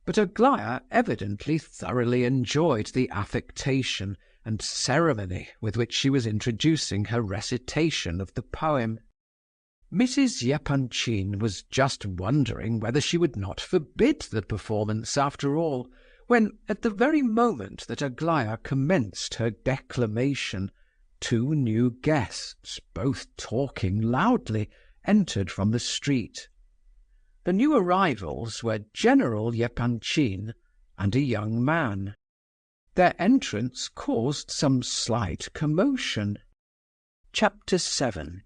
But Aglaya evidently thoroughly enjoyed the affectation and ceremony with which she was introducing her recitation of the poem. Mrs. Epanchin was just wondering whether she would not forbid the performance after all, when, at the very moment that Aglaya commenced her declamation, two new guests, both talking loudly, entered from the street. The new arrivals were General Epanchin and a young man. Their entrance caused some slight commotion. Chapter 7.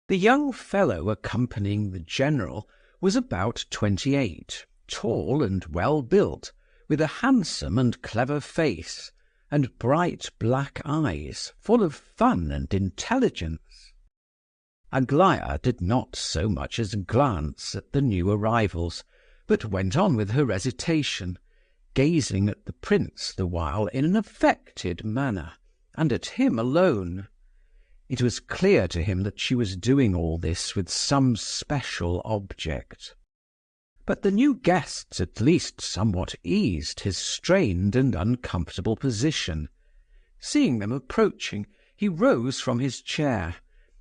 The young fellow accompanying the general was about 28, tall and well-built, with a handsome and clever face, and bright black eyes, full of fun and intelligence. Aglaya did not so much as glance at the new arrivals, but went on with her recitation, gazing at the prince the while in an affected manner, and at him alone. It was clear to him that she was doing all this with some special object. But the new guests at least somewhat eased his strained and uncomfortable position. Seeing them approaching, he rose from his chair,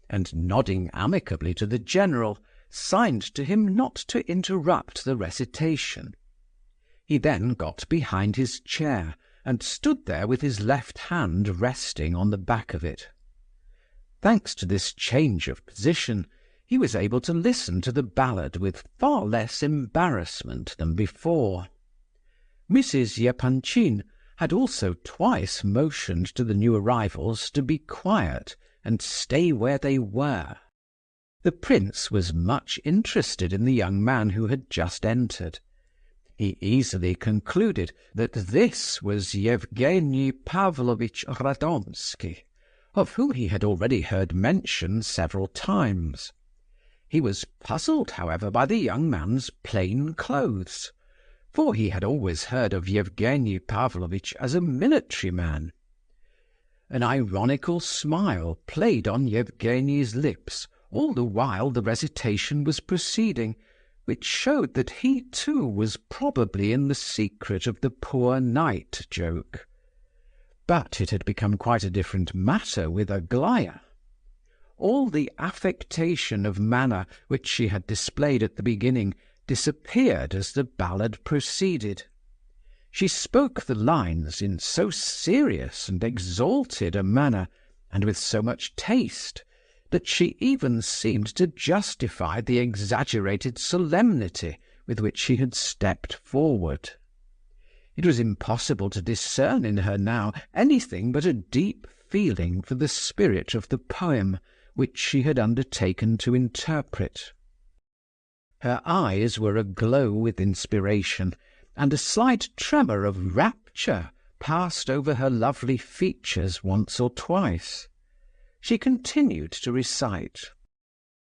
and nodding amicably to the general, signed to him not to interrupt the recitation. He then got behind his chair, and stood there with his left hand resting on the back of it. Thanks to this change of position, he was able to listen to the ballad with far less embarrassment than before. Mrs. Epanchin had also twice motioned to the new arrivals to be quiet and stay where they were. The prince was much interested in the young man who had just entered. He easily concluded that this was Yevgeny Pavlovitch Radomsky, of whom he had already heard mention several times. He was puzzled, however, by the young man's plain clothes, for he had always heard of Yevgeny Pavlovitch as a military man. An ironical smile played on Yevgeny's lips all the while the recitation was proceeding, which showed that he too was probably in the secret of the poor knight joke. But it had become quite a different matter with Aglaya. All the affectation of manner which she had displayed at the beginning disappeared as the ballad proceeded. She spoke the lines in so serious and exalted a manner, and with so much taste, that she even seemed to justify the exaggerated solemnity with which she had stepped forward. It was impossible to discern in her now anything but a deep feeling for the spirit of the poem which she had undertaken to interpret. Her eyes were aglow with inspiration, and a slight tremor of rapture passed over her lovely features once or twice. She continued to recite.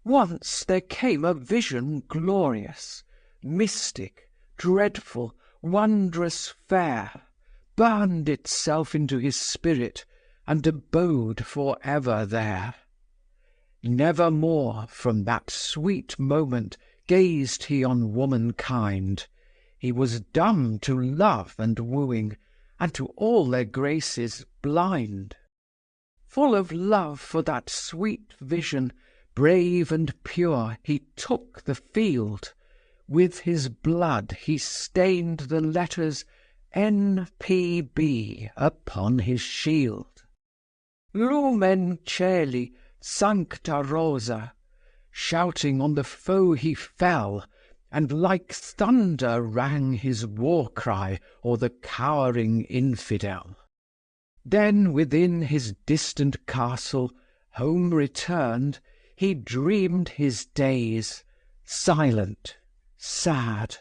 Once there came a vision glorious, mystic, dreadful, wondrous fair, burned itself into his spirit, and abode for ever there. Nevermore from that sweet moment gazed he on womankind. He was dumb to love and wooing, and to all their graces blind. Full of love for that sweet vision, brave and pure, he took the field. With his blood he stained the letters N.P.B. upon his shield. Lumen Caeli, Sancta Rosa. Shouting on the foe he fell, and like thunder rang his war-cry o'er the cowering infidel. Then within his distant castle, home returned, he dreamed his days, silent, sad,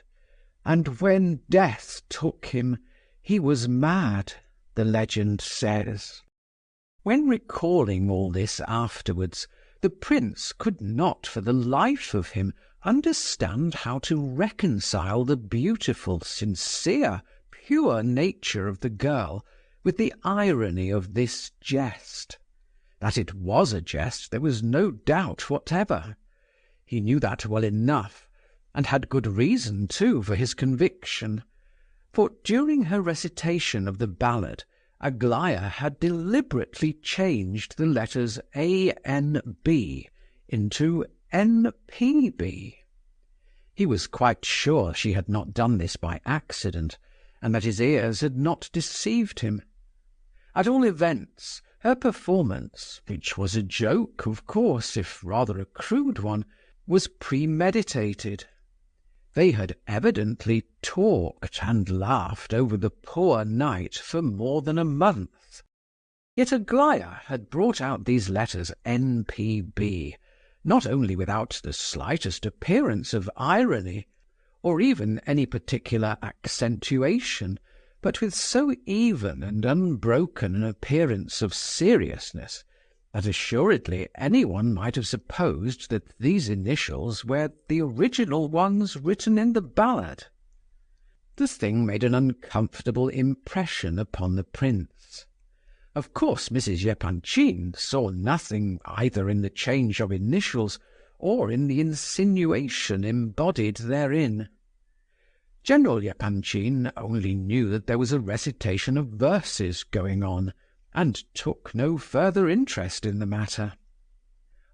and when death took him, he was mad, the legend says. When recalling all this afterwards, the prince could not for the life of him understand how to reconcile the beautiful, sincere, pure nature of the girl with the irony of this jest. That it was a jest there was no doubt whatever. He knew that well enough, and had good reason too for his conviction, for during her recitation of the ballad Aglaya had deliberately changed the letters A.N.B. into N.P.B. He was quite sure she had not done this by accident, and that his ears had not deceived him. At all events, her performance, which was a joke, of course, if rather a crude one, was premeditated. They had evidently talked and laughed over the poor knight for more than a month. Yet Aglaya had brought out these letters N.P.B. not only without the slightest appearance of irony, or even any particular accentuation, but with so even and unbroken an appearance of seriousness, that assuredly anyone might have supposed that these initials were the original ones written in the ballad. The thing made an uncomfortable impression upon the prince. Of course Mrs. Epanchin saw nothing either in the change of initials or in the insinuation embodied therein. General Epanchin only knew that there was a recitation of verses going on, and took no further interest in the matter.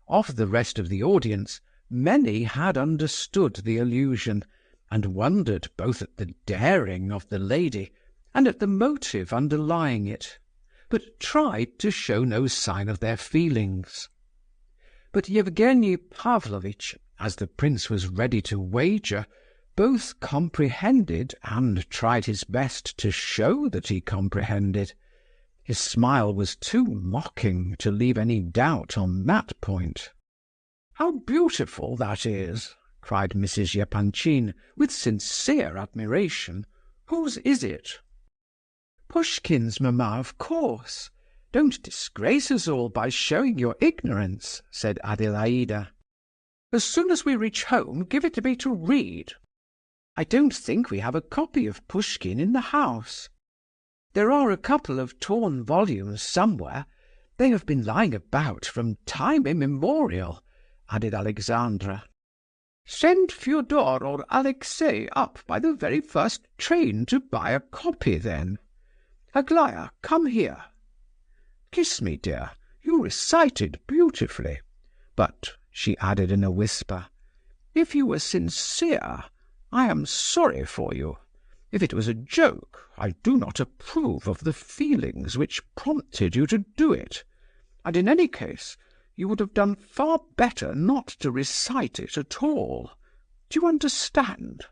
Of the rest of the audience, many had understood the allusion, and wondered both at the daring of the lady and at the motive underlying it, but tried to show no sign of their feelings. But Yevgeny Pavlovitch, as the prince was ready to wager, both comprehended and tried his best to show that he comprehended. His smile was too mocking to leave any doubt on that point. "How beautiful that is!" cried Mrs. Epanchin, with sincere admiration. "Whose is it?" "Pushkin's, mamma, of course. Don't disgrace us all by showing your ignorance," said Adelaida. "As soon as we reach home, give it to me to read." "I don't think we have a copy of Pushkin in the house." "There are a couple of torn volumes somewhere. They have been lying about from time immemorial," added Alexandra. "Send Fyodor or Alexei up by the very first train to buy a copy, then. Aglaya, come here. Kiss me, dear. You recited beautifully. But," she added in a whisper, "if you were sincere, I am sorry for you. If it was a joke, I do not approve of the feelings which prompted you to do it, and in any case you would have done far better not to recite it at all. Do you understand?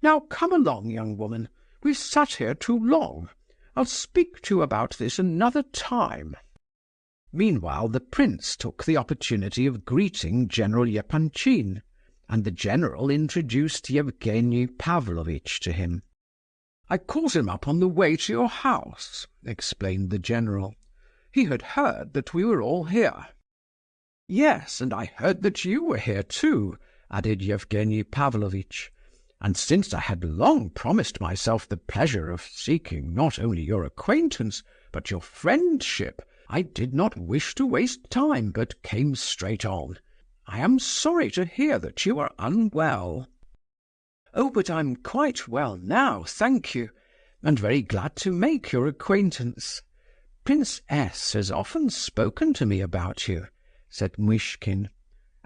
Now come along, young woman. We've sat here too long. I'll speak to you about this another time." Meanwhile the prince took the opportunity of greeting General Epanchin, and the general introduced Yevgeny Pavlovitch to him. "I called him up on the way to your house," explained the general. "He had heard that we were all here." "Yes, and I heard that you were here too," added Yevgeny Pavlovitch. "And since I had long promised myself the pleasure of seeking not only your acquaintance, but your friendship, I did not wish to waste time, but came straight on. I am sorry to hear that you are unwell." "Oh, but I'm quite well now, thank you, and very glad to make your acquaintance. Prince S. has often spoken to me about you," said Muishkin,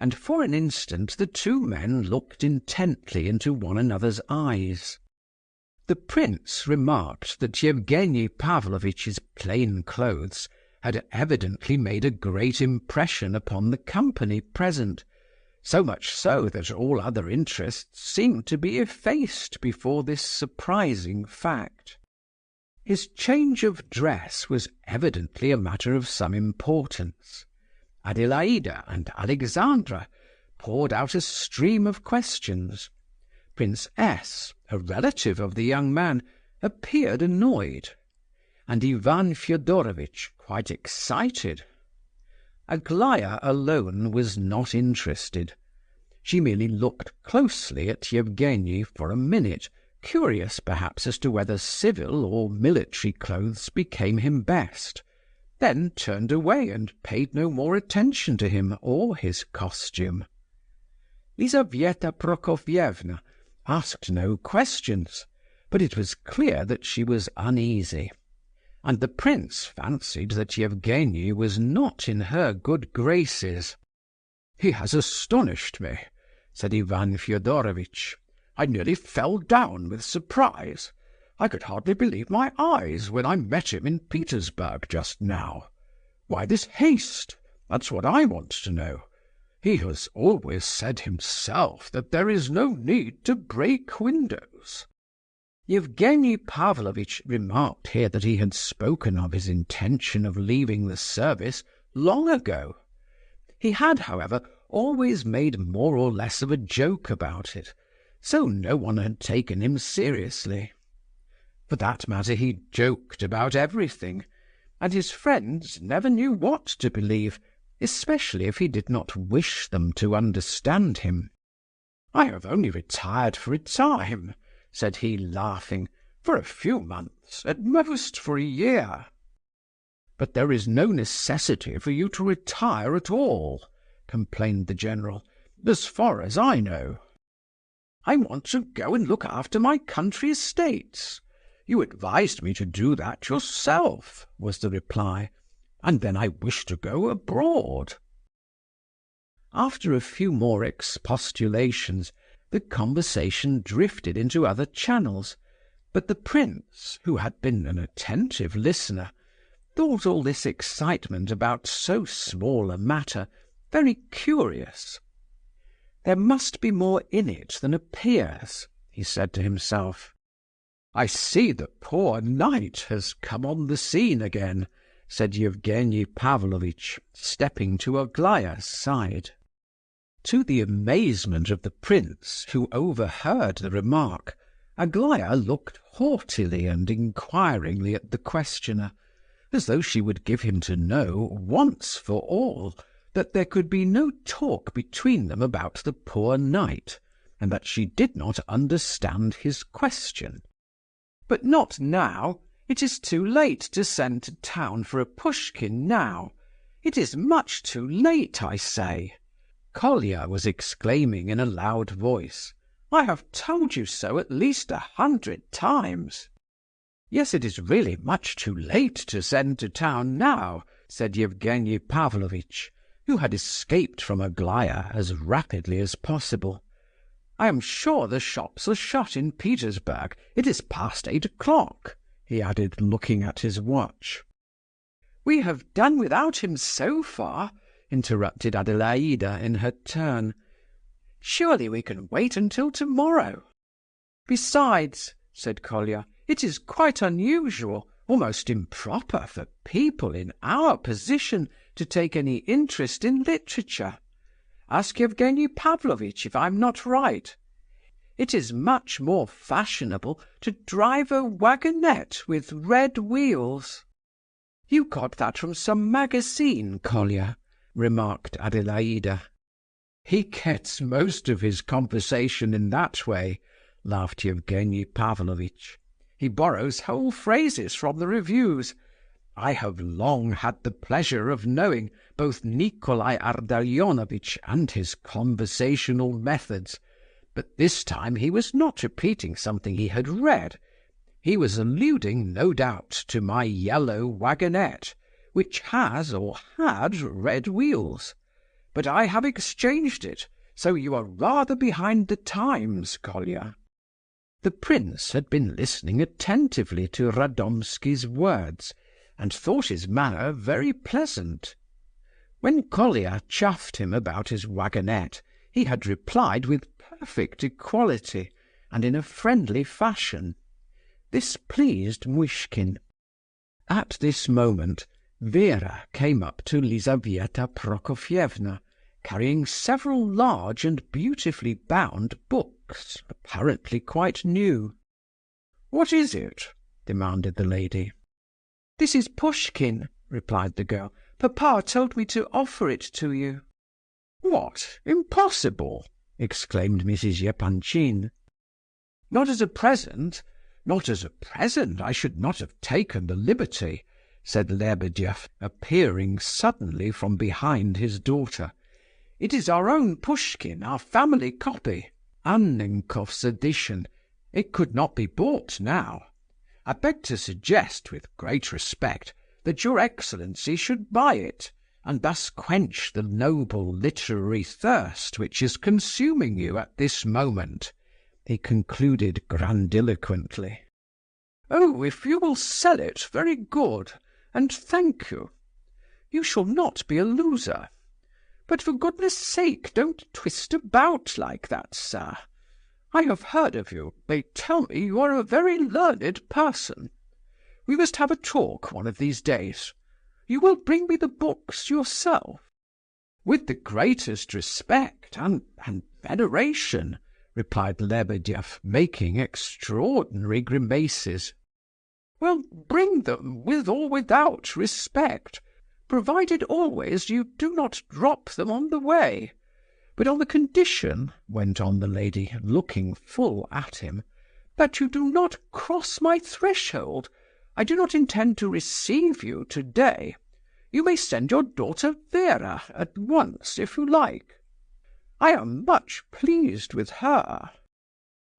and for an instant the two men looked intently into one another's eyes. The prince remarked that Yevgeny Pavlovitch's plain clothes had evidently made a great impression upon the company present, so much so that all other interests seemed to be effaced before this surprising fact. His change of dress was evidently a matter of some importance. Adelaida and Alexandra poured out a stream of questions. Prince S., a relative of the young man, appeared annoyed, and Ivan Fyodorovitch quite excited. Aglaya alone was not interested. She merely looked closely at Yevgeny for a minute, curious perhaps as to whether civil or military clothes became him best, then turned away and paid no more attention to him or his costume. Lizaveta Prokofievna asked no questions, but it was clear that she was uneasy, and the prince fancied that Yevgeny was not in her good graces. "He has astonished me," said Ivan Fyodorovitch. "I nearly fell down with surprise. I could hardly believe my eyes when I met him in Petersburg just now. Why this haste? That's what I want to know. He has always said himself that there is no need to break windows." Yevgeny Pavlovitch remarked here that he had spoken of his intention of leaving the service long ago. He had, however, always made more or less of a joke about it, so no one had taken him seriously. For that matter, he joked about everything, and his friends never knew what to believe, especially if he did not wish them to understand him. "I have only retired for a time," said he, laughing, "for a few months, at most for a year." "But there is no necessity for you to retire at all," complained the general, "as far as I know." "I want to go and look after my country estates. You advised me to do that yourself," was the reply, "and then I wish to go abroad." After a few more expostulations, the conversation drifted into other channels, but the prince, who had been an attentive listener, thought all this excitement about so small a matter very curious. "There must be more in it than appears," he said to himself. "I see the poor knight has come on the scene again," said Yevgeny Pavlovitch, stepping to Aglaya's side. To the amazement of the prince, who overheard the remark, Aglaya looked haughtily and inquiringly at the questioner, as though she would give him to know, once for all, that there could be no talk between them about the poor knight, and that she did not understand his question. "But not now. It is too late to send to town for a Muishkin now. It is much too late, I say," Kolya was exclaiming in a loud voice. "I have told you so at least 100 times." "Yes, it is really much too late to send to town now," said Yevgeny Pavlovitch, who had escaped from Aglaya as rapidly as possible. "I am sure the shops are shut in Petersburg. It is past 8 o'clock," he added, looking at his watch. "We have done without him so far," interrupted Adelaida in her turn. "Surely we can wait until tomorrow." "Besides," said Kolya, "it is quite unusual, almost improper for people in our position to take any interest in literature. Ask Yevgeny Pavlovitch if I'm not right. It is much more fashionable to drive a wagonette with red wheels." "You got that from some magazine, Kolya," remarked Adelaida. "He gets most of his conversation in that way," laughed Yevgeny Pavlovitch. "He borrows whole phrases from the reviews. I have long had the pleasure of knowing both Nikolai Ardalionovitch and his conversational methods, but this time he was not repeating something he had read. He was alluding, no doubt, to my yellow wagonette, which has or had red wheels. but I have exchanged it, so you are rather behind the times, Kolya." The prince had been listening attentively to Radomski's words, and thought his manner very pleasant. When Kolya chaffed him about his wagonette, he had replied with perfect equality, and in a friendly fashion. This pleased Muishkin. At this moment Vera came up to Lizaveta Prokofyevna, carrying several large and beautifully bound books, apparently quite new. "What is it?" demanded the lady. "This is Pushkin," replied the girl. "Papa told me to offer it to you." "What? Impossible!" exclaimed Mrs. Epanchin. "Not as a present? Not as a present, I should not have taken the liberty," said Lebedeff, appearing suddenly from behind his daughter. "It is our own Pushkin, our family copy, Annenkoff's edition. It could not be bought now. I beg to suggest, with great respect, that your Excellency should buy it, and thus quench the noble literary thirst which is consuming you at this moment," he concluded grandiloquently. "Oh, if you will sell it, very good, and thank you. You shall not be a loser. But for goodness' sake, don't twist about like that, sir. I have heard of you. They tell me you are a very learned person. We must have a talk one of these days. You will bring me the books yourself." "With the greatest respect and veneration," replied Lebedeff, making extraordinary grimaces. "Well, bring them, with or without respect, provided always you do not drop them on the way. But on the condition," went on the lady, looking full at him, "that you do not cross my threshold. I do not intend to receive you to-day. You may send your daughter Vera at once, if you like. I am much pleased with her."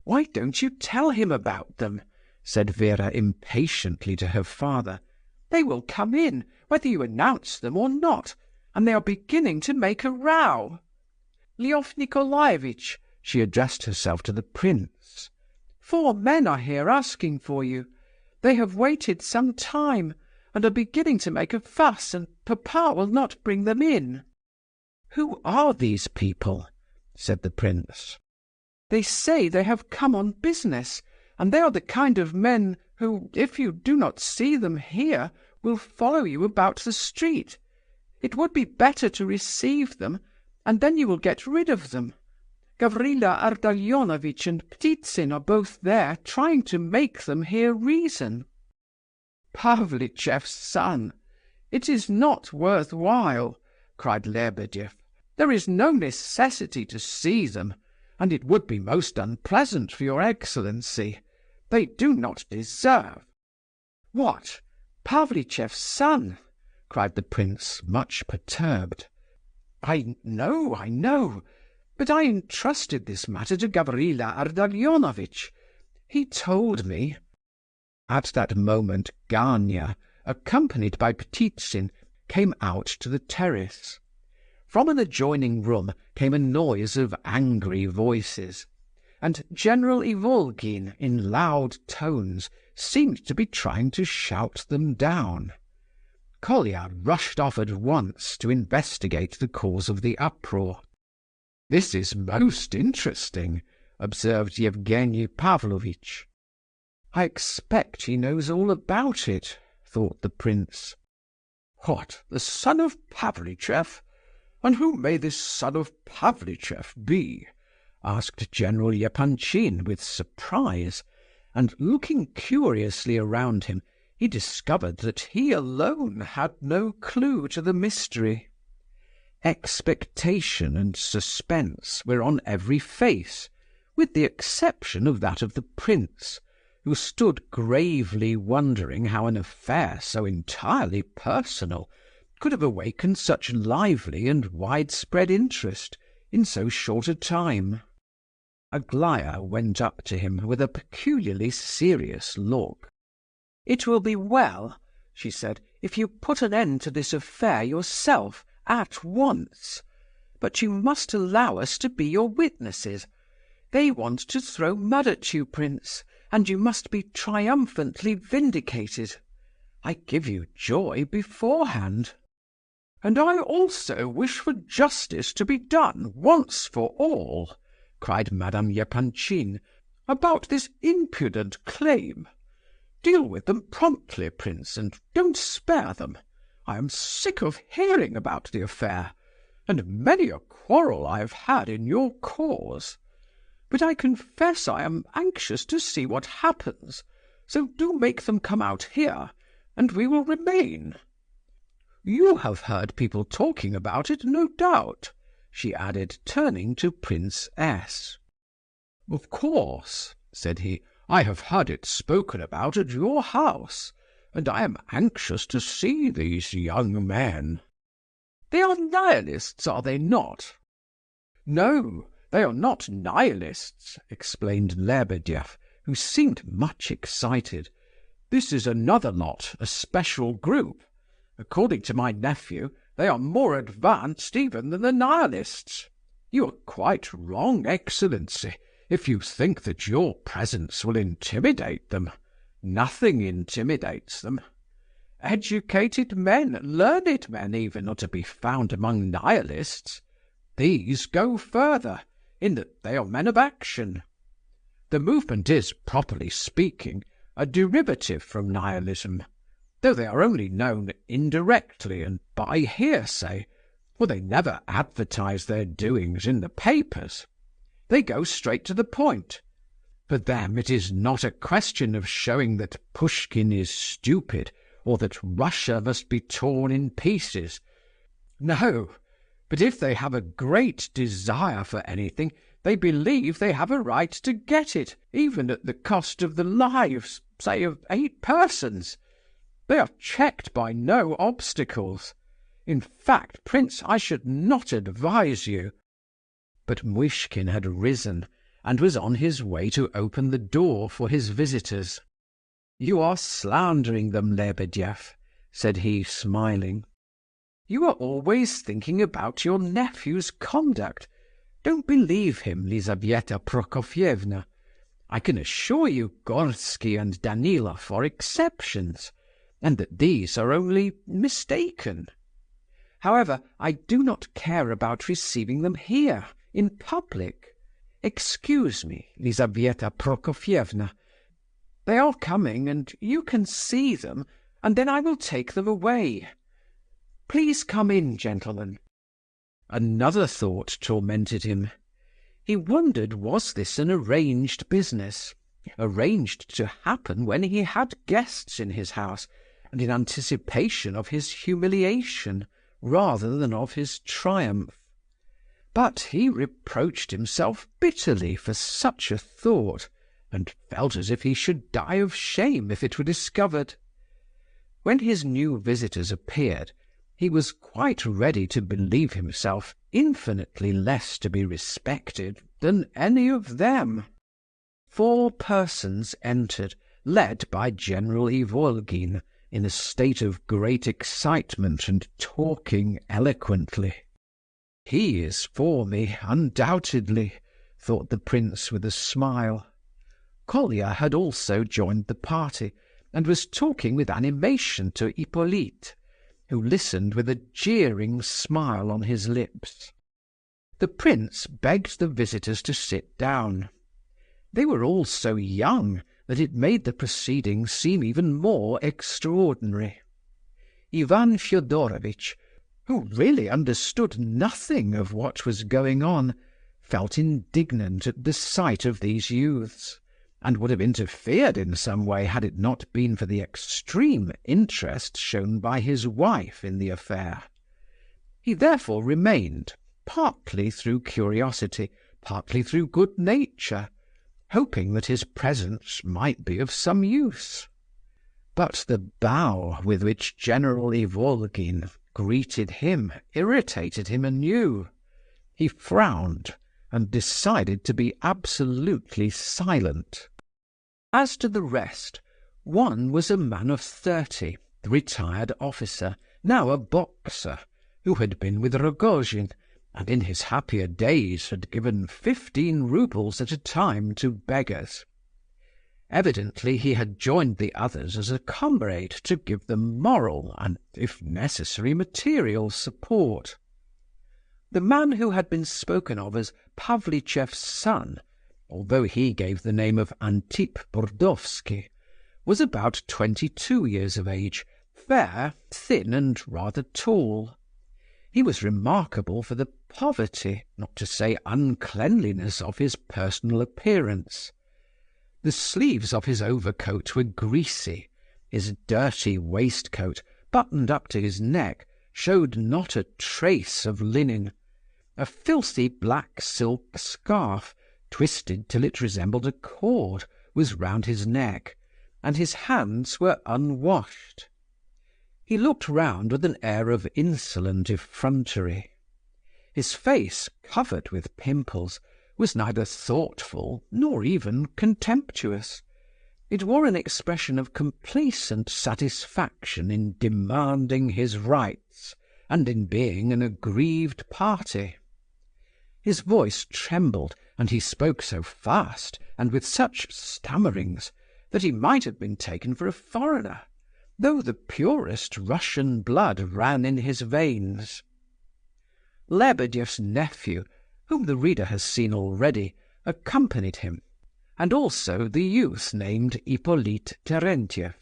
"Why don't you tell him about them?" said Vera impatiently to her father. "They will come in, whether you announce them or not, and they are beginning to make a row. Lef Nikolaevitch," she addressed herself to the prince, "4 men are here asking for you. They have waited some time, and are beginning to make a fuss, and papa will not bring them in." "Who are these people?" said the prince. "They say they have come on business, and they are the kind of men who, if you do not see them here, will follow you about the street. It would be better to receive them, and then you will get rid of them. Gavrila Ardalionovitch and Ptitsin are both there, trying to make them hear reason." "Pavlicheff's son! It is not worth while," cried Lebedeff. "There is no necessity to see them, and it would be most unpleasant for your Excellency. They do not deserve—" "What? Pavlicheff's son?" cried the prince, much perturbed. I know, but I entrusted this matter to Gavrila Ardalionovitch. He told me—" At that moment Gania, accompanied by Ptitsin, came out to the terrace. From an adjoining room came a noise of angry voices, and General Ivolgin, in loud tones, seemed to be trying to shout them down. Kolya rushed off at once to investigate the cause of the uproar. "This is most interesting," observed Evgeny Pavlovitch. "I expect he knows all about it," thought the prince. "What, the son of Pavlicheff? And who may this son of Pavlicheff be?" asked General Epanchin with surprise, and looking curiously around him, he discovered that he alone had no clue to the mystery. Expectation and suspense were on every face, with the exception of that of the prince, who stood gravely wondering how an affair so entirely personal could have awakened such lively and widespread interest in so short a time. Aglaya went up to him with a peculiarly serious look. "It will be well," she said, "if you put an end to this affair yourself at once. but you must allow us to be your witnesses. They want to throw mud at you, Prince, and you must be triumphantly vindicated. I give you joy beforehand." "And I also wish for justice to be done once for all," cried Madame Epanchin, "about this impudent claim. Deal with them promptly, Prince, and don't spare them. I am sick of hearing about the affair, and many a quarrel I have had in your cause. But I confess I am anxious to see what happens, so do make them come out here, and we will remain. You have heard people talking about it, no doubt," she added, turning to Prince S. "Of course," said he, "I have heard it spoken about at your house, and I am anxious to see these young men." "They are nihilists, are they not?" "No, they are not nihilists," explained Lebedeff, who seemed much excited. "This is another lot, a special group. According to my nephew, they are more advanced even than the nihilists. You are quite wrong, Excellency, if you think that your presence will intimidate them. Nothing intimidates them. Educated men, learned men even, are to be found among nihilists. These go further, in that they are men of action. The movement is, properly speaking, a derivative from nihilism, though they are only known indirectly and by hearsay, for they never advertise their doings in the papers. They go straight to the point. For them it is not a question of showing that Pushkin is stupid, or that Russia must be torn in pieces. No, but if they have a great desire for anything, they believe they have a right to get it, even at the cost of the lives, say, of 8 persons. They are checked by no obstacles. In fact, Prince, I should not advise you—" But Muishkin had risen and was on his way to open the door for his visitors. "You are slandering them, Lebedeff," said he, smiling. "You are always thinking about your nephew's conduct. Don't believe him, Lizaveta Prokofyevna. I can assure you Gorsky and Danilov are exceptions, and that these are only mistaken. However, I do not care about receiving them here, in public. Excuse me, Lizaveta Prokofyevna. They are coming, and you can see them, and then I will take them away. Please come in, gentlemen." Another thought tormented him. He wondered, was this an arranged business, arranged to happen when he had guests in his house, and in anticipation of his humiliation rather than of his triumph. But he reproached himself bitterly for such a thought, and felt as if he should die of shame if it were discovered. When his new visitors appeared, he was quite ready to believe himself infinitely less to be respected than any of them. 4 persons entered, led by General Ivolgin, in a state of great excitement and talking eloquently. "He is for me, undoubtedly," thought the prince with a smile. Kolya had also joined the party, and was talking with animation to Hippolyte, who listened with a jeering smile on his lips. The prince begged the visitors to sit down. They were all so young that it made the proceedings seem even more extraordinary. Ivan Fyodorovitch, who really understood nothing of what was going on, felt indignant at the sight of these youths, and would have interfered in some way had it not been for the extreme interest shown by his wife in the affair. He therefore remained, partly through curiosity, partly through good nature, hoping that his presence might be of some use. But the bow with which General Ivolgin greeted him irritated him anew. He frowned and decided to be absolutely silent. As to the rest, one was a man of 30, the retired officer, now a boxer, who had been with Rogojin, and in his happier days had given 15 roubles at a time to beggars. Evidently he had joined the others as a comrade to give them moral and, if necessary, material support. The man who had been spoken of as Pavlicheff's son, although he gave the name of Antip Burdovsky, was about 22 years of age, fair, thin, and rather tall. He was remarkable for the poverty, not to say uncleanliness, of his personal appearance. The sleeves of his overcoat were greasy. His dirty waistcoat, buttoned up to his neck, showed not a trace of linen. A filthy black silk scarf, twisted till it resembled a cord, was round his neck, and his hands were unwashed. He looked round with an air of insolent effrontery. His face, covered with pimples, was neither thoughtful nor even contemptuous. It wore an expression of complacent satisfaction in demanding his rights and in being an aggrieved party. His voice trembled, and he spoke so fast and with such stammerings that he might have been taken for a foreigner, though the purest Russian blood ran in his veins. Lebedeff's nephew, whom the reader has seen already, accompanied him, and also the youth named Hippolyte Terentiev.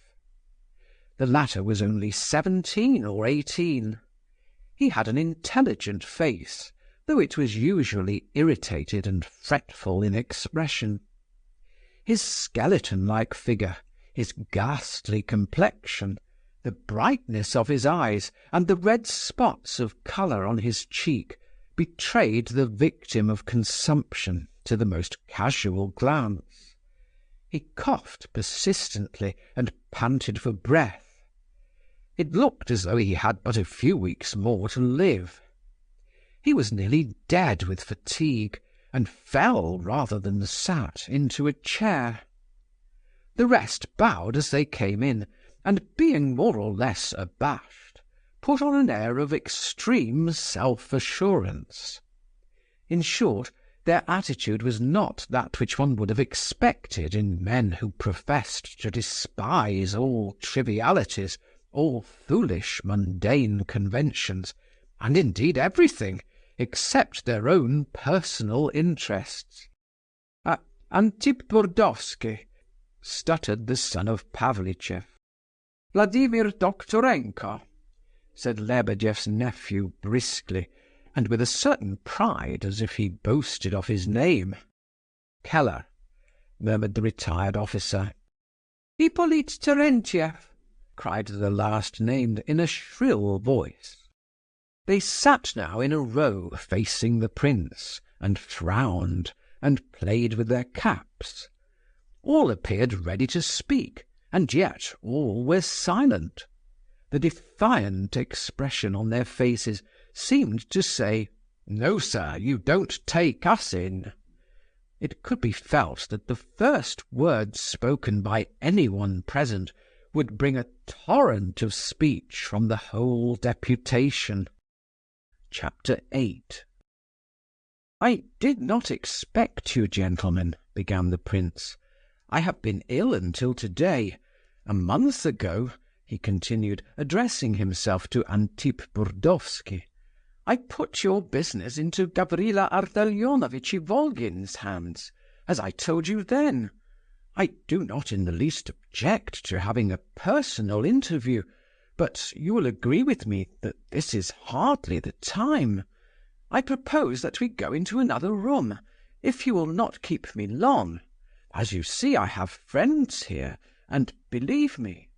The latter was only 17 or 18. He had an intelligent face, though it was usually irritated and fretful in expression. His skeleton-like figure, his ghastly complexion, the brightness of his eyes, and the red spots of colour on his cheek betrayed the victim of consumption to the most casual glance. He coughed persistently and panted for breath. It looked as though he had but a few weeks more to live. He was nearly dead with fatigue, and fell rather than sat into a chair. The rest bowed as they came in, and, being more or less abashed, put on an air of extreme self-assurance. In short, their attitude was not that which one would have expected in men who professed to despise all trivialities, all foolish mundane conventions, and indeed everything, except their own personal interests. Antip Burdovsky, stuttered the son of Pavlicheff. Vladimir Doktorenko, said Lebedeff's nephew briskly, and with a certain pride, as if he boasted of his name. Keller, murmured the retired officer. Hippolyte Terentiev, cried the last named in a shrill voice. They sat now in a row facing the prince, and frowned, and played with their caps. All appeared ready to speak, and yet all were silent. The defiant expression on their faces seemed to say, "No, sir, you don't take us in." It could be felt that the first words spoken by anyone present would bring a torrent of speech from the whole deputation. Chapter 8. "I did not expect you, gentlemen," began the prince. "I have been ill until today. A month ago," he continued, addressing himself to Antip Burdovsky, "I put your business into Gavrila Ardalionovitch Ivolgin's hands, as I told you then. I do not in the least object to having a personal interview, but you will agree with me that this is hardly the time. I propose that we go into another room, if you will not keep me long. As you see, I have friends here, and believe me—"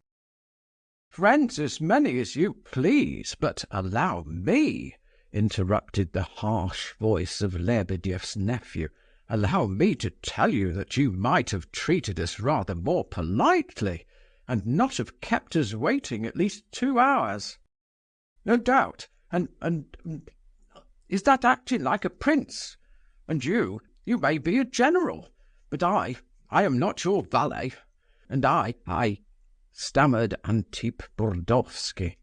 "Friends as many as you please, but allow me," interrupted the harsh voice of Lebedeff's nephew, "allow me to tell you that you might have treated us rather more politely, and not have kept us waiting at least 2 hours. No doubt, and is that acting like a prince? And you may be a general, but I am not your valet, and I stammered Antip Burdovsky.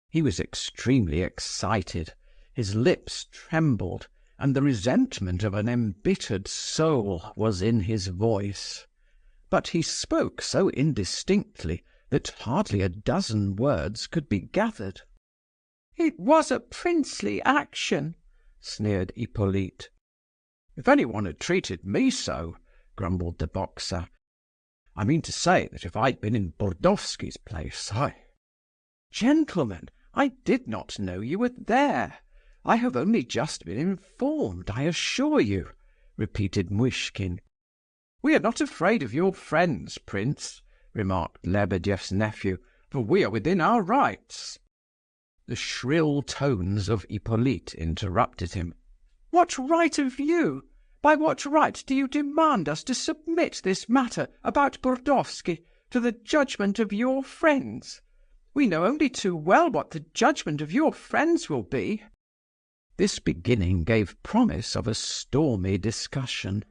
He was extremely excited. His lips trembled, and the resentment of an embittered soul was in his voice. But he spoke so indistinctly that hardly a dozen words could be gathered. "It was a princely action," sneered Hippolyte. "If anyone had treated me so," grumbled the boxer, "I mean to say that if I'd been in Burdovsky's place, Gentlemen, I did not know you were there. I have only just been informed, I assure you," repeated Muishkin. "We are not afraid of your friends, Prince," remarked Lebedeff's nephew, "for we are within our rights." The shrill tones of Hippolyte interrupted him. "What right have you? By what right do you demand us to submit this matter about Burdovsky to the judgment of your friends? We know only too well what the judgment of your friends will be." This beginning gave promise of a stormy discussion.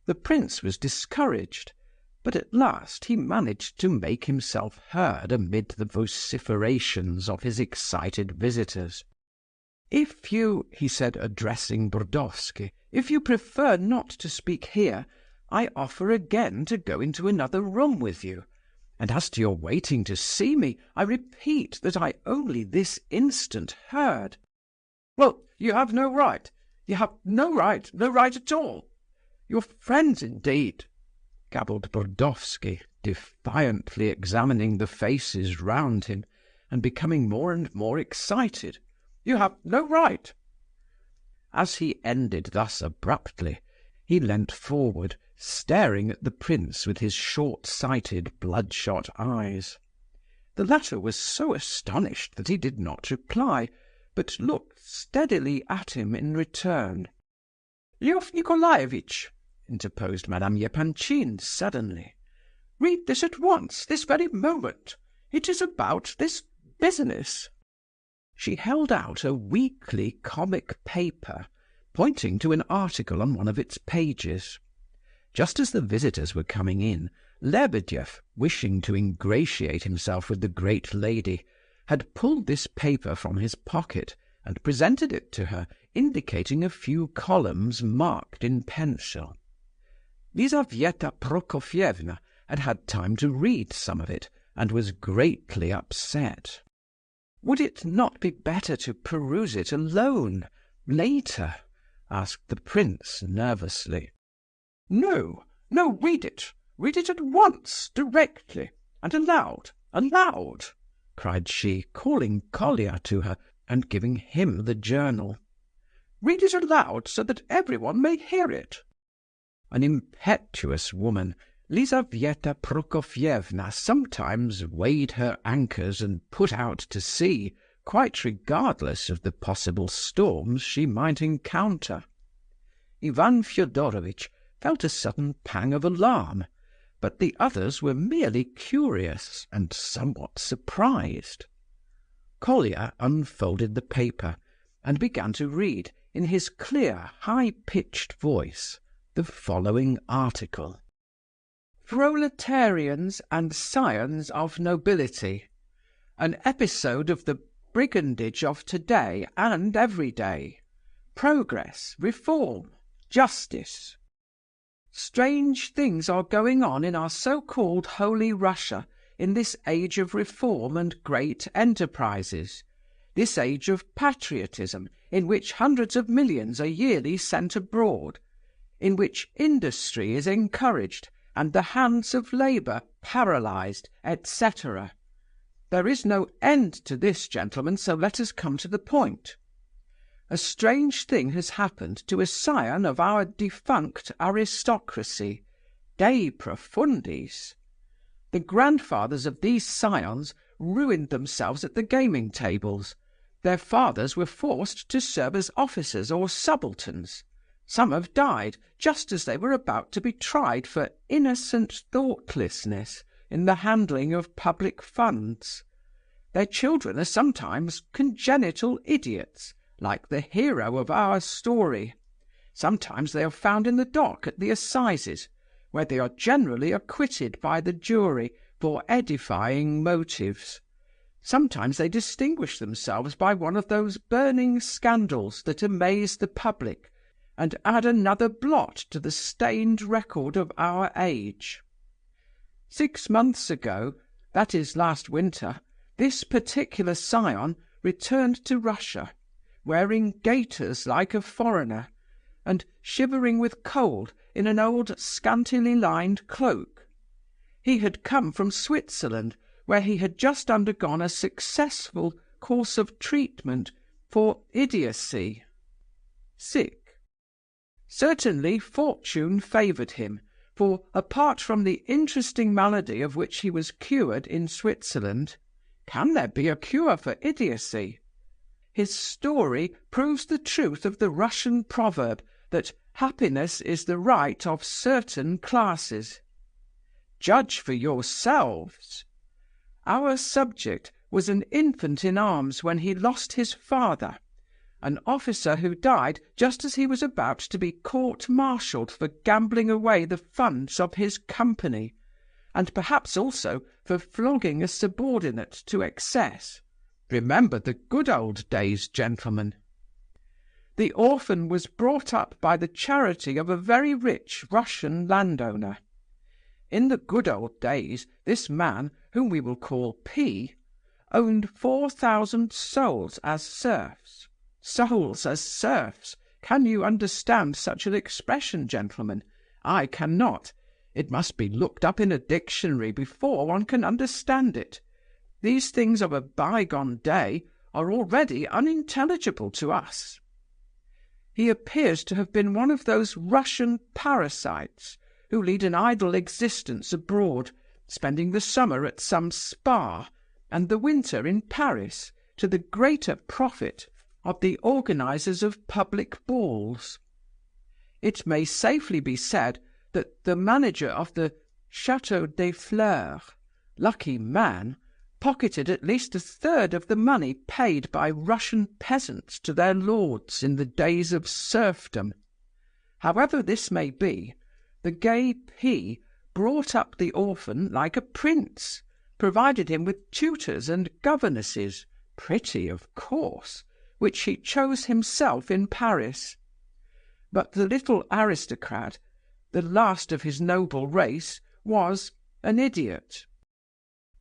The prince was discouraged, but at last he managed to make himself heard amid the vociferations of his excited visitors. "If you," he said, addressing Burdovsky, "if you prefer not to speak here, I offer again to go into another room with you. And as to your waiting to see me, I repeat that I only this instant heard—" "Well, you have no right. You have no right at all. Your friends, indeed," gabbled Burdovsky, defiantly examining the faces round him, and becoming more and more excited. "You have no right." As he ended thus abruptly, he leant forward, staring at the prince with his short-sighted, bloodshot eyes. The latter was so astonished that he did not reply, but looked steadily at him in return. "Lef Nikolaevitch," interposed Madame Epanchin suddenly, "read this at once, this very moment. It is about this business." She held out a weekly comic paper, pointing to an article on one of its pages. Just as the visitors were coming in, Lebedeff, wishing to ingratiate himself with the great lady, had pulled this paper from his pocket and presented it to her, indicating a few columns marked in pencil. Lizaveta Prokofievna had had time to read some of it, and was greatly upset. "Would it not be better to peruse it alone, later?" asked the prince nervously. No, read it. Read it at once, directly, and aloud, cried she, calling Kolya to her and giving him the journal. "Read it aloud so that everyone may hear it." An impetuous woman, Lizaveta Prokofievna sometimes weighed her anchors and put out to sea, quite regardless of the possible storms she might encounter. Ivan Fyodorovitch felt a sudden pang of alarm, but the others were merely curious and somewhat surprised. Kolya unfolded the paper and began to read, in his clear, high-pitched voice, the following article. "Proletarians and scions of nobility. An episode of the brigandage of today and every day. Progress, reform, justice. Strange things are going on in our so-called Holy Russia in this age of reform and great enterprises, this age of patriotism in which hundreds of millions are yearly sent abroad, in which industry is encouraged and the hands of labour paralyzed, etc. There is no end to this, gentlemen, so let us come to the point. A strange thing has happened to a scion of our defunct aristocracy, de profundis. The grandfathers of these scions ruined themselves at the gaming tables. Their fathers were forced to serve as officers or subalterns. Some have died just as they were about to be tried for innocent thoughtlessness in the handling of public funds. Their children are sometimes congenital idiots, like the hero of our story. Sometimes they are found in the dock at the assizes, where they are generally acquitted by the jury for edifying motives. Sometimes they distinguish themselves by one of those burning scandals that amaze the public and add another blot to the stained record of our age. 6 months ago, that is last winter, this particular scion returned to Russia, wearing gaiters like a foreigner, and shivering with cold in an old scantily lined cloak. He had come from Switzerland, where he had just undergone a successful course of treatment for idiocy. Sick. Certainly fortune favoured him, for apart from the interesting malady of which he was cured in Switzerland, can there be a cure for idiocy? His story proves the truth of the Russian proverb that happiness is the right of certain classes. Judge for yourselves. Our subject was an infant in arms when he lost his father, an officer who died just as he was about to be court-martialed for gambling away the funds of his company, and perhaps also for flogging a subordinate to excess. Remember the good old days, gentlemen. The orphan was brought up by the charity of a very rich Russian landowner. In the good old days, this man, whom we will call P, owned 4,000 souls as serfs. Souls as serfs! Can you understand such an expression, gentlemen? I cannot. It must be looked up in a dictionary before one can understand it. These things of a bygone day are already unintelligible to us. He appears to have been one of those Russian parasites who lead an idle existence abroad, spending the summer at some spa and the winter in Paris, to the greater profit of the organisers of public balls. It may safely be said that the manager of the Château des Fleurs, lucky man, pocketed at least a third of the money paid by Russian peasants to their lords in the days of serfdom. However this may be, the gay P brought up the orphan like a prince, provided him with tutors and governesses, pretty of course, which he chose himself in Paris. But the little aristocrat, the last of his noble race, was an idiot.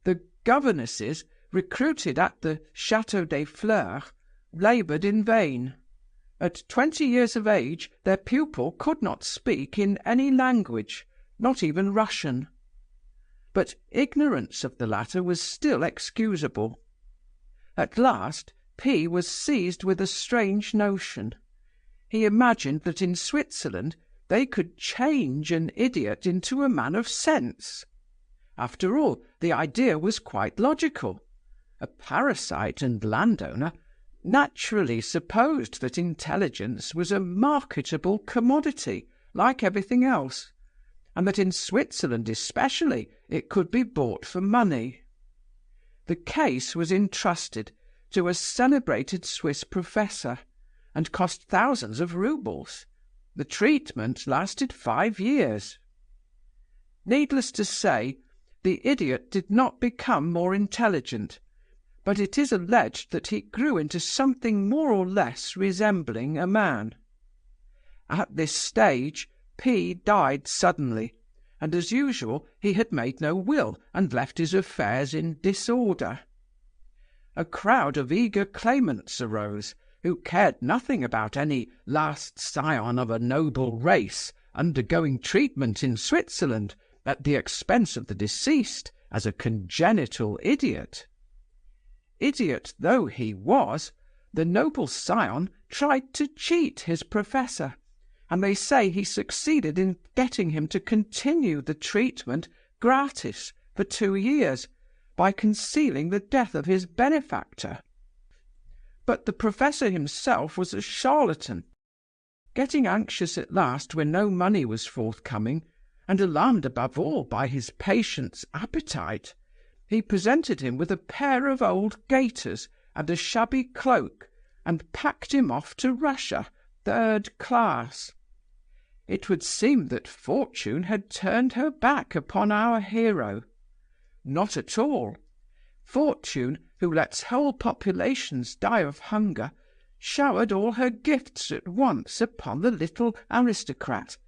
The governesses, recruited at the Château des Fleurs, laboured in vain. At 20 years of age their pupil could not speak in any language, not even Russian. But ignorance of the latter was still excusable. At last P was seized with a strange notion. He imagined that in Switzerland they could change an idiot into a man of sense. After all, the idea was quite logical. A parasite and landowner naturally supposed that intelligence was a marketable commodity, like everything else, and that in Switzerland especially it could be bought for money. The case was entrusted to a celebrated Swiss professor, and cost thousands of roubles. The treatment lasted 5 years. Needless to say, the idiot did not become more intelligent, but it is alleged that he grew into something more or less resembling a man. At this stage P died suddenly, and as usual he had made no will and left his affairs in disorder. A crowd of eager claimants arose, who cared nothing about any last scion of a noble race undergoing treatment in Switzerland at the expense of the deceased as a congenital idiot. Idiot though he was, the noble scion tried to cheat his professor, and they say he succeeded in getting him to continue the treatment gratis for 2 years, by concealing the death of his benefactor. But the professor himself was a charlatan. Getting anxious at last when no money was forthcoming, and alarmed above all by his patient's appetite, he presented him with a pair of old gaiters and a shabby cloak, and packed him off to Russia, 3rd class. It would seem that fortune had turned her back upon our hero. Not at all. Fortune, who lets whole populations die of hunger, showered all her gifts at once upon the little aristocrat,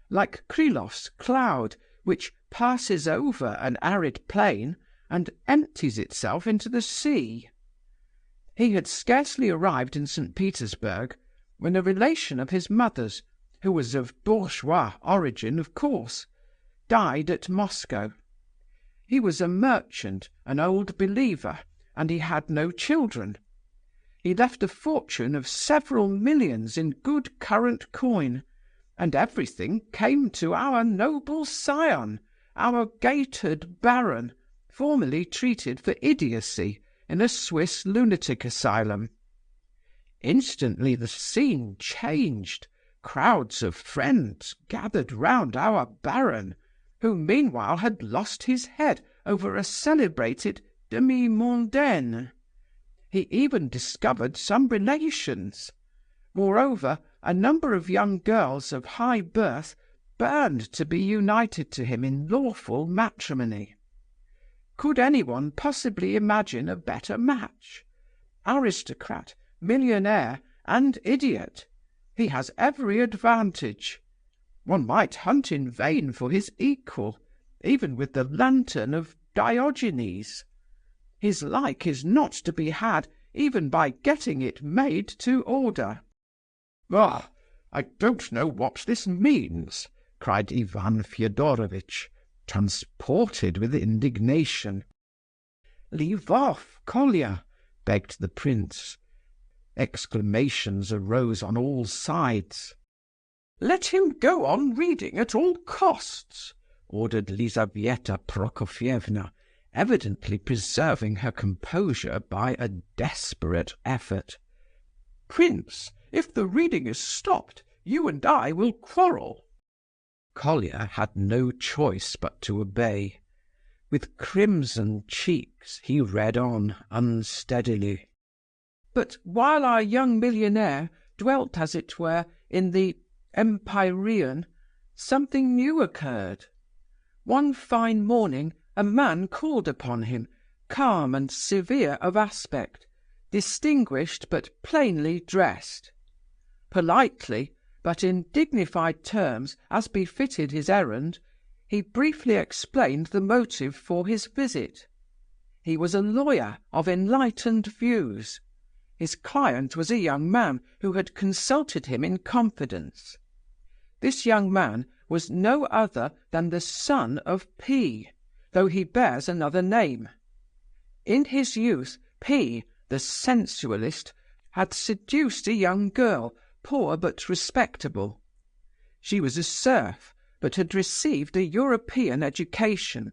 like Krylov's cloud, which passes over an arid plain and empties itself into the sea. He had scarcely arrived in St. Petersburg when a relation of his mother's, who was of bourgeois origin, of course, died at Moscow. He was a merchant, an old believer, and he had no children. He left a fortune of several millions in good current coin, and everything came to our noble scion, our gaitered baron, formerly treated for idiocy in a Swiss lunatic asylum. Instantly the scene changed. Crowds of friends gathered round our baron, who meanwhile had lost his head over a celebrated demi-mondaine. He even discovered some relations. Moreover, a number of young girls of high birth burned to be united to him in lawful matrimony. Could anyone possibly imagine a better match? Aristocrat, millionaire, and idiot. He has every advantage. One might hunt in vain for his equal, even with the lantern of Diogenes. His like is not to be had even by getting it made to order. "Ah, I don't know what this means," cried Ivan Fyodorovitch, transported with indignation. "Leave off, Kolya," begged the prince. Exclamations arose on all sides. "Let him go on reading at all costs," ordered Lizaveta Prokofievna, evidently preserving her composure by a desperate effort. "Prince, if the reading is stopped, you and I will quarrel." Kolya had no choice but to obey. With crimson cheeks he read on unsteadily. "But while our young millionaire dwelt, as it were, in the Empyrean, something new occurred. One fine morning a man called upon him, calm and severe of aspect, distinguished but plainly dressed. Politely, but in dignified terms, as befitted his errand, he briefly explained the motive for his visit. He was a lawyer of enlightened views. His client was a young man who had consulted him in confidence. This young man was no other than the son of P, though he bears another name. In his youth, P, the sensualist, had seduced a young girl, poor but respectable. She was a serf, but had received a European education.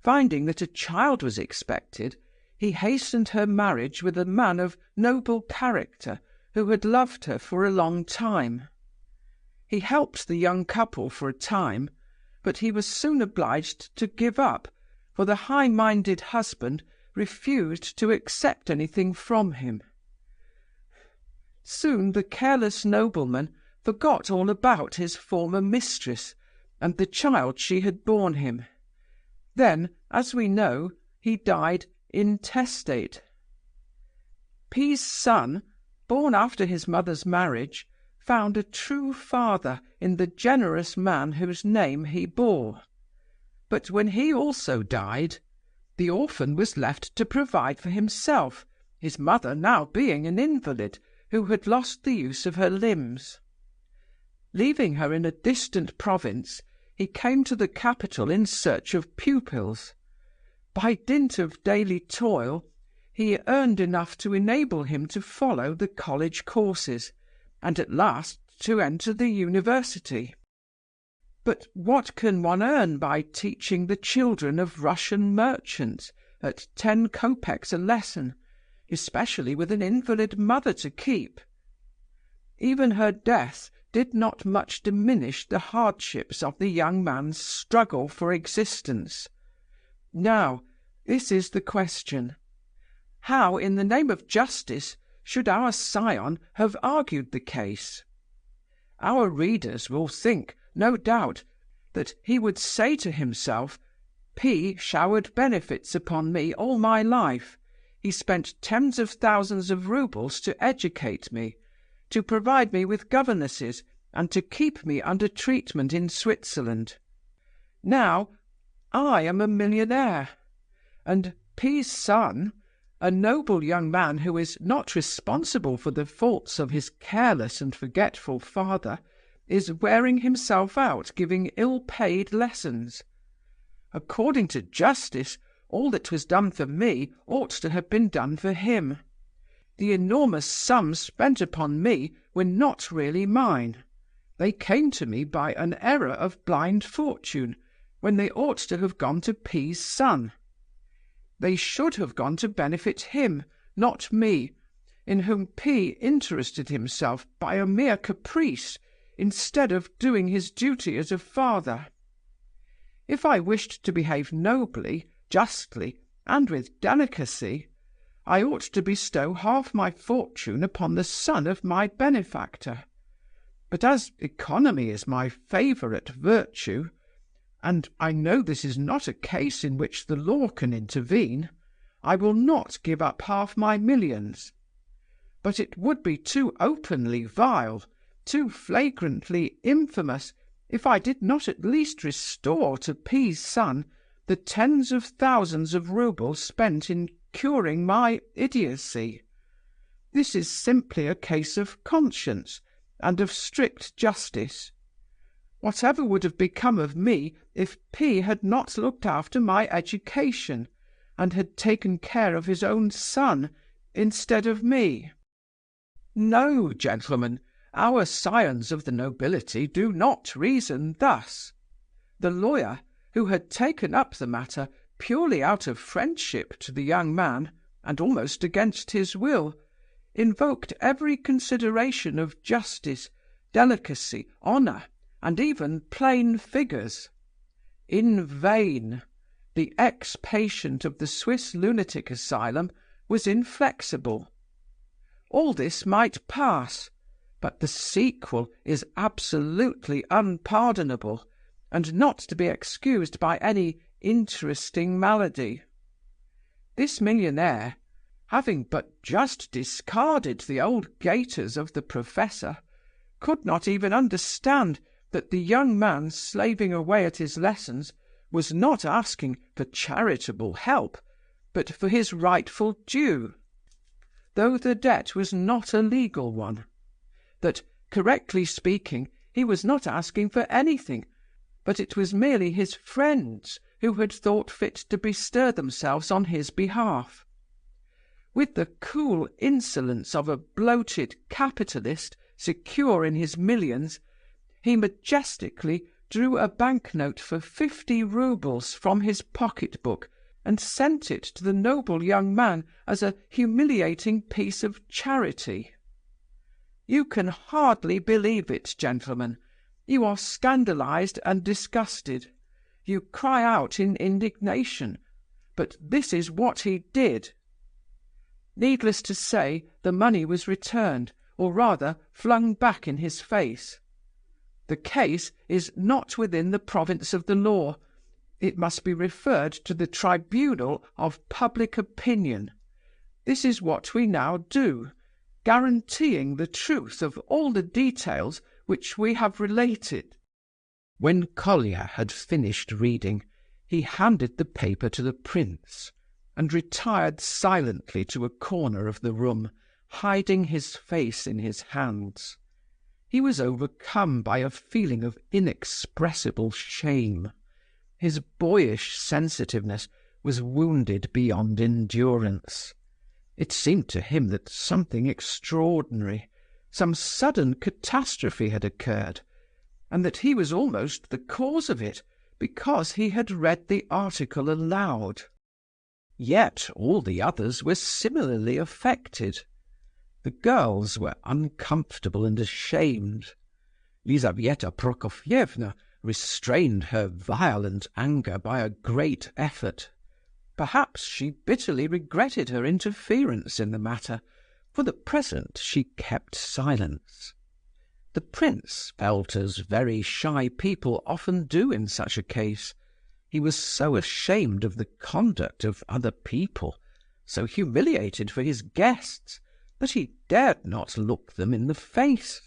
Finding that a child was expected, he hastened her marriage with a man of noble character who had loved her for a long time. He helped the young couple for a time, but he was soon obliged to give up, for the high-minded husband refused to accept anything from him. Soon the careless nobleman forgot all about his former mistress and the child she had borne him. Then, as we know, he died intestate. P.'s son, born after his mother's marriage, found a true father in the generous man whose name he bore. But when he also died, the orphan was left to provide for himself, his mother now being an invalid who had lost the use of her limbs. Leaving her in a distant province, he came to the capital in search of pupils. By dint of daily toil, he earned enough to enable him to follow the college courses, and at last to enter the university. But what can one earn by teaching the children of Russian merchants at 10 kopecks a lesson, especially with an invalid mother to keep? Even her death did not much diminish the hardships of the young man's struggle for existence. Now, this is the question. How, in the name of justice, should our scion have argued the case? Our readers will think, no doubt, that he would say to himself, P showered benefits upon me all my life. He spent tens of thousands of roubles to educate me, to provide me with governesses, and to keep me under treatment in Switzerland. Now I am a millionaire, and P.'s son, a noble young man who is not responsible for the faults of his careless and forgetful father, is wearing himself out giving ill-paid lessons. According to justice, all that was done for me ought to have been done for him. The enormous sums spent upon me were not really mine. They came to me by an error of blind fortune, when they ought to have gone to P.'s son. They should have gone to benefit him, not me, in whom P. interested himself by a mere caprice, instead of doing his duty as a father. If I wished to behave nobly, justly, and with delicacy, I ought to bestow half my fortune upon the son of my benefactor. But as economy is my favourite virtue, and I know this is not a case in which the law can intervene, I will not give up half my millions. But it would be too openly vile, too flagrantly infamous, if I did not at least restore to P.'s son the tens of thousands of roubles spent in curing my idiocy. This is simply a case of conscience and of strict justice. Whatever would have become of me if P. had not looked after my education, and had taken care of his own son instead of me? No, gentlemen, our scions of the nobility do not reason thus. The lawyer, who had taken up the matter purely out of friendship to the young man, and almost against his will, invoked every consideration of justice, delicacy, honour, and even plain figures. In vain. The ex-patient of the Swiss lunatic asylum was inflexible. All this might pass, but the sequel is absolutely unpardonable, and not to be excused by any interesting malady. This millionaire, having but just discarded the old gaiters of the professor, could not even understand that the young man slaving away at his lessons was not asking for charitable help, but for his rightful due, though the debt was not a legal one; that, correctly speaking, he was not asking for anything, but it was merely his friends who had thought fit to bestir themselves on his behalf. With the cool insolence of a bloated capitalist secure in his millions, he majestically drew a banknote for 50 roubles from his pocket-book and sent it to the noble young man as a humiliating piece of charity. You can hardly believe it, gentlemen. You are scandalized and disgusted. You cry out in indignation. But this is what he did. Needless to say, the money was returned, or rather flung back in his face. The case is not within the province of the law. It must be referred to the tribunal of public opinion. This is what we now do, guaranteeing the truth of all the details which we have related." When Kolya had finished reading, he handed the paper to the prince, and retired silently to a corner of the room, hiding his face in his hands. He was overcome by a feeling of inexpressible shame. His boyish sensitiveness was wounded beyond endurance. It seemed to him that something extraordinary, some sudden catastrophe had occurred, and that he was almost the cause of it, because he had read the article aloud. Yet all the others were similarly affected. The girls were uncomfortable and ashamed. Lizaveta Prokofievna restrained her violent anger by a great effort. Perhaps she bitterly regretted her interference in the matter. For the present she kept silence. The prince felt as very shy people often do in such a case. He was so ashamed of the conduct of other people so humiliated for his guests that he dared not look them in the face.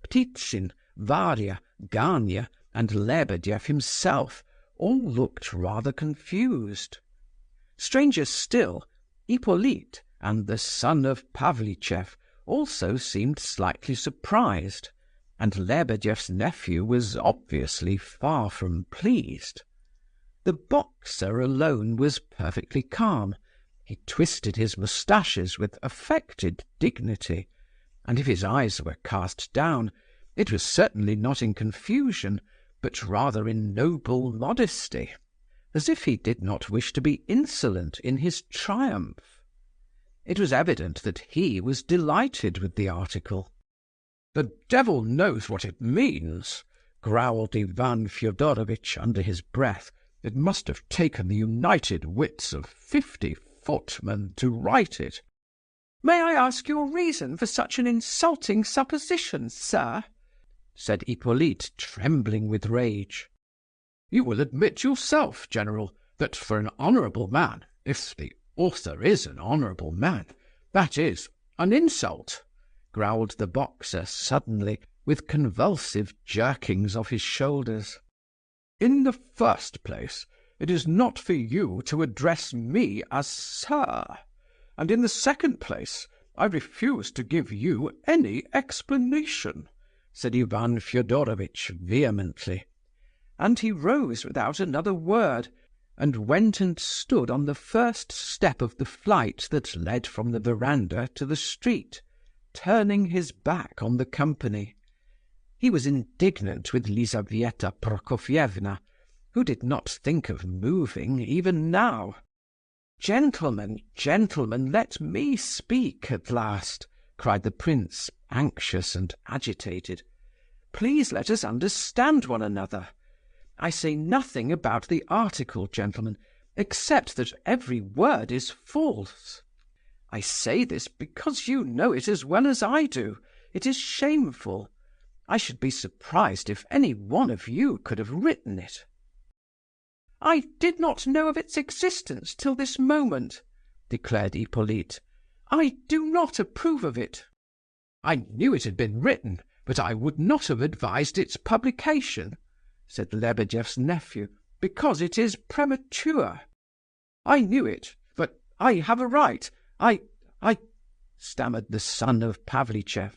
Ptitsin, Varia, Gania, and Lebedev himself all looked rather confused. Stranger still, Hippolyte and the son of Pavlichev also seemed slightly surprised, and Lebedev's nephew was obviously far from pleased. The boxer alone was perfectly calm. He twisted his moustaches with affected dignity, and if his eyes were cast down, it was certainly not in confusion, but rather in noble modesty, as if he did not wish to be insolent in his triumph. It was evident that he was delighted with the article. "The devil knows what it means," growled Ivan Fyodorovitch under his breath. "It must have taken the united wits of 50 footmen to write it." "May I ask your reason for such an insulting supposition, sir?" said Hippolyte, trembling with rage. "You will admit yourself, General, that for an honourable man, if the author is an honourable man, that is an insult," growled the boxer suddenly, with convulsive jerkings of his shoulders. "In the first place, it is not for you to address me as sir, and in the second place, I refuse to give you any explanation," said Ivan Fyodorovitch vehemently, and he rose without another word, and went and stood on the first step of the flight that led from the veranda to the street, turning his back on the company. He was indignant with Lizaveta Prokofievna, who did not think of moving even now. "Gentlemen, gentlemen, let me speak at last," cried the prince, anxious and agitated. "Please let us understand one another. I say nothing about the article, gentlemen, except that every word is false. I say this because you know it as well as I do. It is shameful. I should be surprised if any one of you could have written it." "I did not know of its existence till this moment," declared Hippolyte. "I do not approve of it." "I knew it had been written, but I would not have advised its publication," said Lebedev's nephew, "because it is premature." "I knew it, but I have a right. I stammered the son of Pavlichev.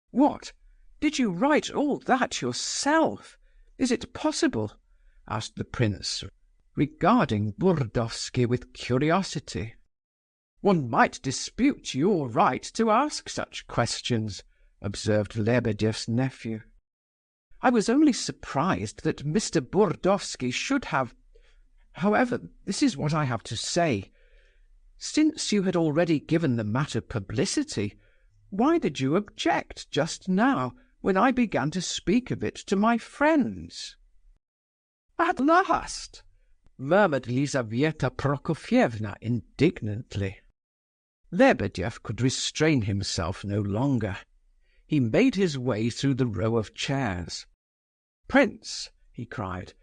"What? Did you write all that yourself? Is it possible?" asked the prince, regarding Burdovsky with curiosity. "One might dispute your right to ask such questions," observed Lebedev's nephew. "I was only surprised that Mr. Burdovsky should have... However, this is what I have to say. Since you had already given the matter publicity, why did you object just now, when I began to speak of it to my friends?" "At last!" murmured Lizaveta Prokofievna indignantly. Lebedev could restrain himself no longer. He made his way through the row of chairs. "Prince," he cried,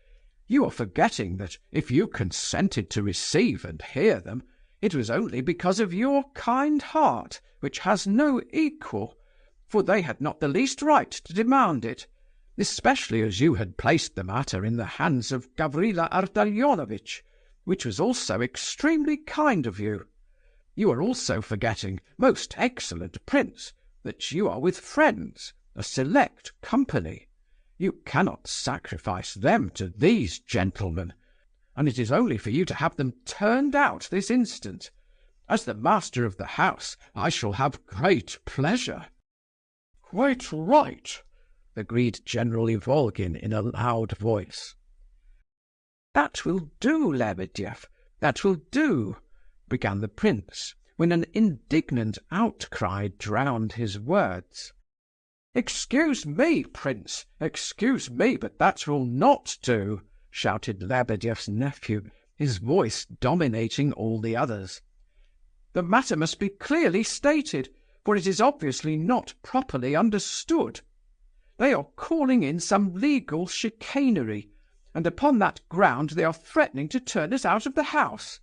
"you are forgetting that if you consented to receive and hear them, it was only because of your kind heart, which has no equal, for they had not the least right to demand it, especially as you had placed the matter in the hands of Gavrila Ardalionovitch, which was also extremely kind of you. You are also forgetting, most excellent prince, that you are with friends, a select company. You cannot sacrifice them to these gentlemen, and it is only for you to have them turned out this instant. As the master of the house, I shall have great pleasure." "Quite right," agreed General Ivolgin in a loud voice. "That will do, Lebedev, that will do," began the prince, when an indignant outcry drowned his words. "Excuse me, prince, excuse me, but that will not do," shouted Lebedev's nephew, his voice dominating all the others. "The matter must be clearly stated, for it is obviously not properly understood. They are calling in some legal chicanery, and upon that ground they are threatening to turn us out of the house.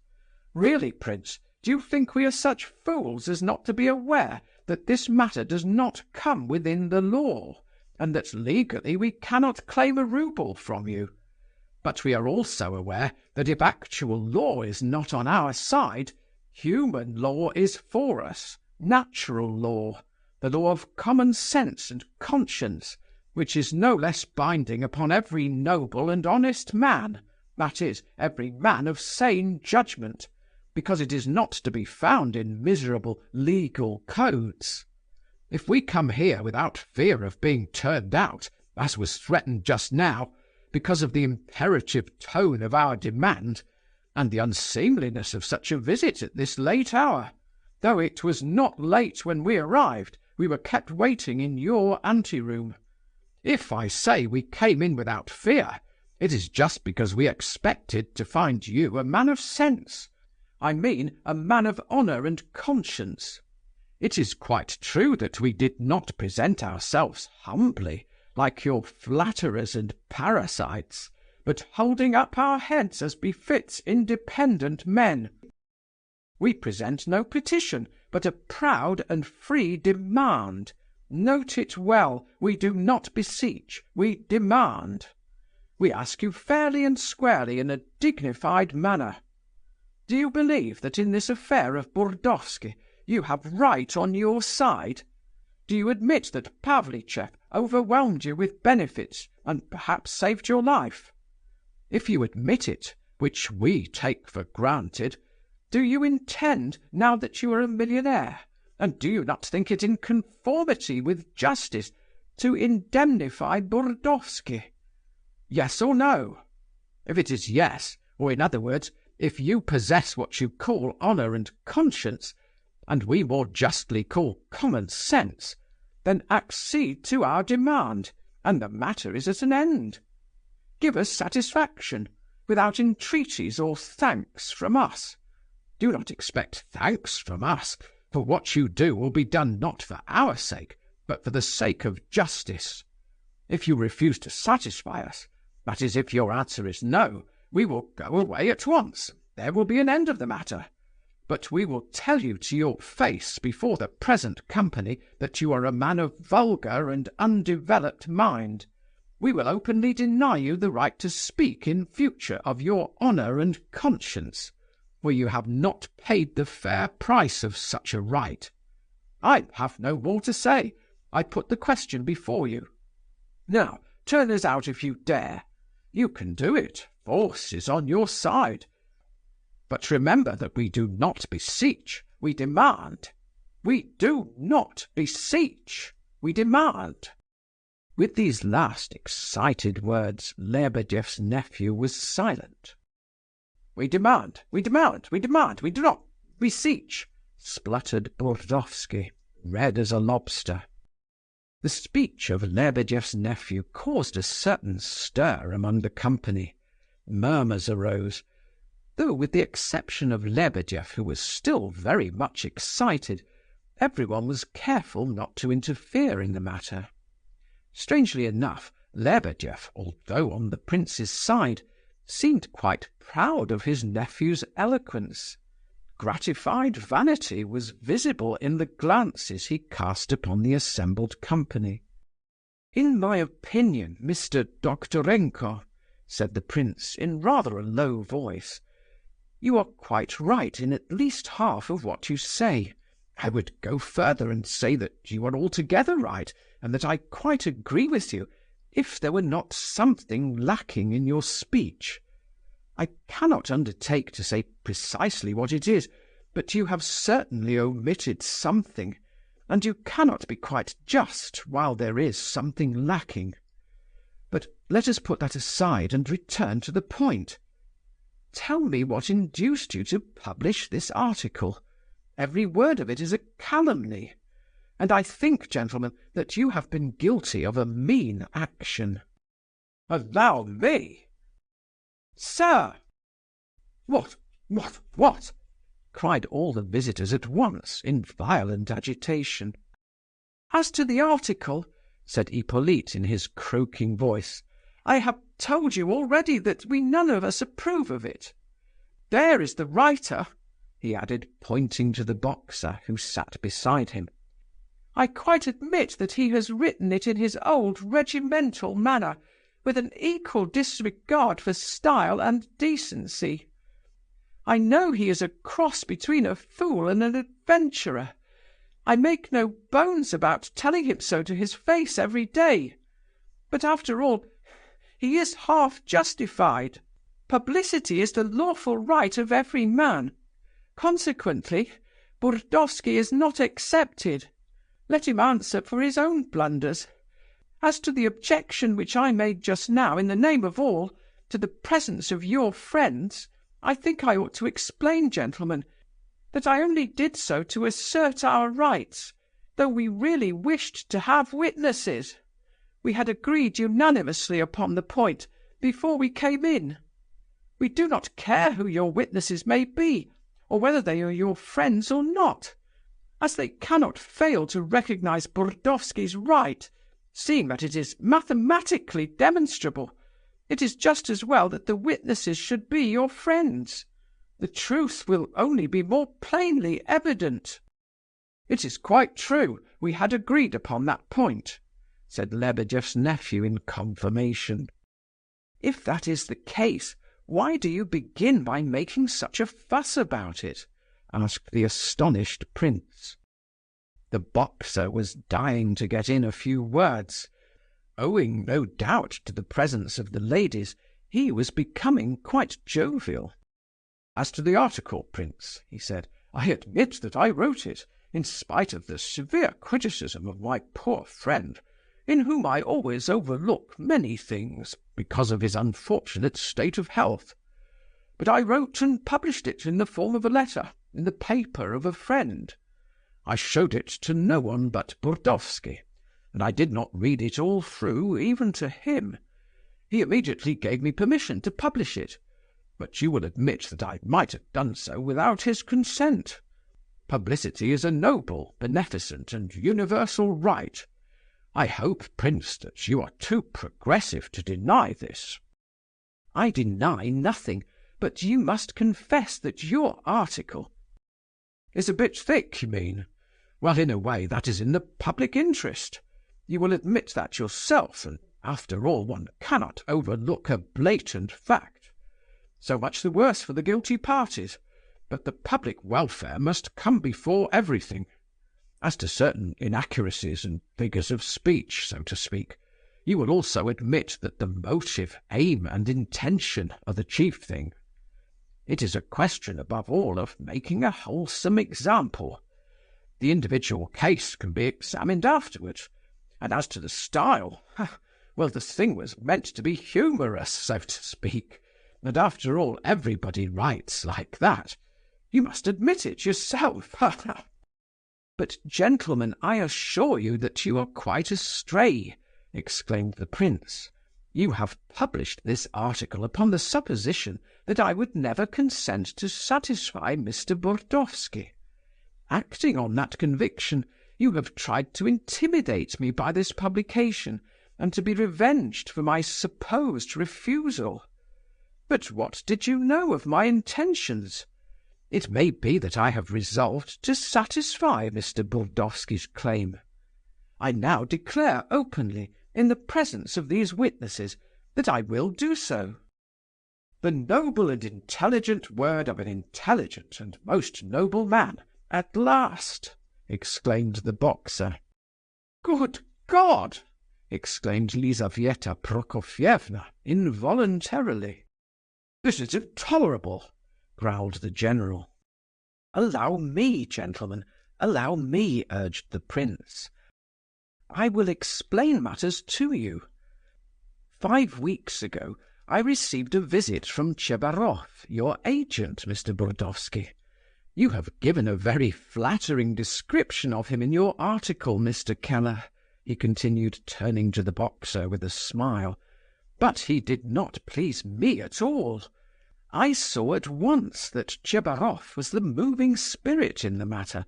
Really, Prince, do you think we are such fools as not to be aware that this matter does not come within the law, and that legally we cannot claim a rouble from you? But we are also aware that if actual law is not on our side, human law is for us, natural law, the law of common sense and conscience, which is no less binding upon every noble and honest man, that is, every man of sane judgment, because it is not to be found in miserable legal codes. If we come here without fear of being turned out, as was threatened just now, because of the imperative tone of our demand, and the unseemliness of such a visit at this late hour, though it was not late when we arrived, we were kept waiting in your anteroom. If, I say, we came in without fear, it is just because we expected to find you a man of sense. I mean, a man of honour and conscience. It is quite true that we did not present ourselves humbly, like your flatterers and parasites, but holding up our heads as befits independent men. We present no petition, but a proud and free demand. Note it well, we do not beseech, we demand. We ask you fairly and squarely in a dignified manner. Do you believe that in this affair of Burdovsky you have right on your side? Do you admit that Pavlichev overwhelmed you with benefits and perhaps saved your life? If you admit it, which we take for granted, do you intend, now that you are a millionaire, and do you not think it in conformity with justice, to indemnify Burdovsky? Yes or no? If it is yes, or in other words, if you possess what you call honour and conscience, and we more justly call common sense, then accede to our demand, and the matter is at an end. Give us satisfaction, without entreaties or thanks from us. Do not expect thanks from us, for what you do will be done not for our sake, but for the sake of justice. If you refuse to satisfy us, that is, if your answer is no, we will go away at once. There will be an end of the matter. But we will tell you to your face before the present company that you are a man of vulgar and undeveloped mind. We will openly deny you the right to speak in future of your honour and conscience, for you have not paid the fair price of such a right. I have no more to say. I put the question before you. Now, turn us out if you dare. You can do it. Force is on your side. But remember that we do not beseech, we demand. We do not beseech, we demand. With these last excited words, Lebedeff's nephew was silent. We demand, we demand, we demand, we do not beseech, spluttered Burdovsky, red as a lobster. The speech of Lebedeff's nephew caused a certain stir among the company. Murmurs arose, though with the exception of Lebedeff, who was still very much excited, everyone was careful not to interfere in the matter. Strangely enough, Lebedeff, although on the prince's side, seemed quite proud of his nephew's eloquence. Gratified vanity was visible in the glances he cast upon the assembled company. "In my opinion, Mr. Doktorenko," said the prince in rather a low voice, "you are quite right in at least half of what you say. I would go further and say that you are altogether right, and that I quite agree with you, if there were not something lacking in your speech. I cannot undertake to say precisely what it is, but you have certainly omitted something, and you cannot be quite just while there is something lacking. But let us put that aside and return to the point. Tell me what induced you to publish this article. Every word of it is a calumny, and I think, gentlemen, that you have been guilty of a mean action." "Allow me!" "Sir!" What? cried all the visitors at once, in violent agitation. "As to the article," said Hippolyte in his croaking voice, "I have told you already that we none of us approve of it. There is the writer. he added, pointing to the boxer who sat beside him. "I quite admit that he has written it in his old regimental manner, with an equal disregard for style and decency. I know he is a cross between a fool and an adventurer. I make no bones about telling him so to his face every day. But after all, he is half justified. Publicity is the lawful right of every man. Consequently, Burdovsky is not excepted. Let him answer for his own blunders. As to the objection which I made just now in the name of all, to the presence of your friends, I think I ought to explain, gentlemen, that I only did so to assert our rights, though we really wished to have witnesses. We had agreed unanimously upon the point before we came in. We do not care who your witnesses may be, or whether they are your friends or not, as they cannot fail to recognize Burdovsky's right, seeing that it is mathematically demonstrable. It is just as well that the witnesses should be your friends. The truth will only be more plainly evident." "It is quite true. We had agreed upon that point," said Lebedeff's nephew in confirmation. "If that is the case, why do you begin by making such a fuss about it?" asked the astonished prince. The boxer was dying to get in a few words. Owing, no doubt, to the presence of the ladies, he was becoming quite jovial. "As to the article, Prince," he said, "I admit that I wrote it, in spite of the severe criticism of my poor friend, in whom I always overlook many things because of his unfortunate state of health. But I wrote and published it in the form of a letter, in the paper of a friend. I showed it to no one but Burdovsky, and I did not read it all through, even to him. He immediately gave me permission to publish it, but you will admit that I might have done so without his consent. Publicity is a noble, beneficent, and universal right. I hope, Prince, that you are too progressive to deny this." "I deny nothing, but you must confess that your article—" "Is a bit thick, you mean? Well, in a way, that is in the public interest. You will admit that yourself, and after all, one cannot overlook a blatant fact. So much the worse for the guilty parties, but the public welfare must come before everything. As to certain inaccuracies and figures of speech, so to speak, you will also admit that the motive, aim, and intention are the chief thing. It is a question, above all, of making a wholesome example. The individual case can be examined afterwards, and as to the style, well, the thing was meant to be humorous, so to speak, and after all, everybody writes like that. You must admit it yourself. "But, gentlemen, I assure you that you are quite astray," exclaimed the prince. "You have published this article upon the supposition that I would never consent to satisfy Mr. Burdovsky. Acting on that conviction, you have tried to intimidate me by this publication, and to be revenged for my supposed refusal. But what did you know of my intentions? It may be that I have resolved to satisfy Mr. Burdovsky's claim. I now declare openly, in the presence of these witnesses, that I will do so." "The noble and intelligent word of an intelligent and most noble man, at last!" exclaimed the boxer. "Good God!" exclaimed Lizaveta Prokofyevna involuntarily. "This is intolerable!" growled the general. "Allow me, gentlemen, allow me," urged the prince. "I will explain matters to you. 5 weeks ago I received a visit from Tchebarov, your agent, Mr. Burdovsky. You have given a very flattering description of him in your article, Mr. Keller," he continued, turning to the boxer with a smile. "But he did not please me at all. I saw at once that Tchebarov was the moving spirit in the matter,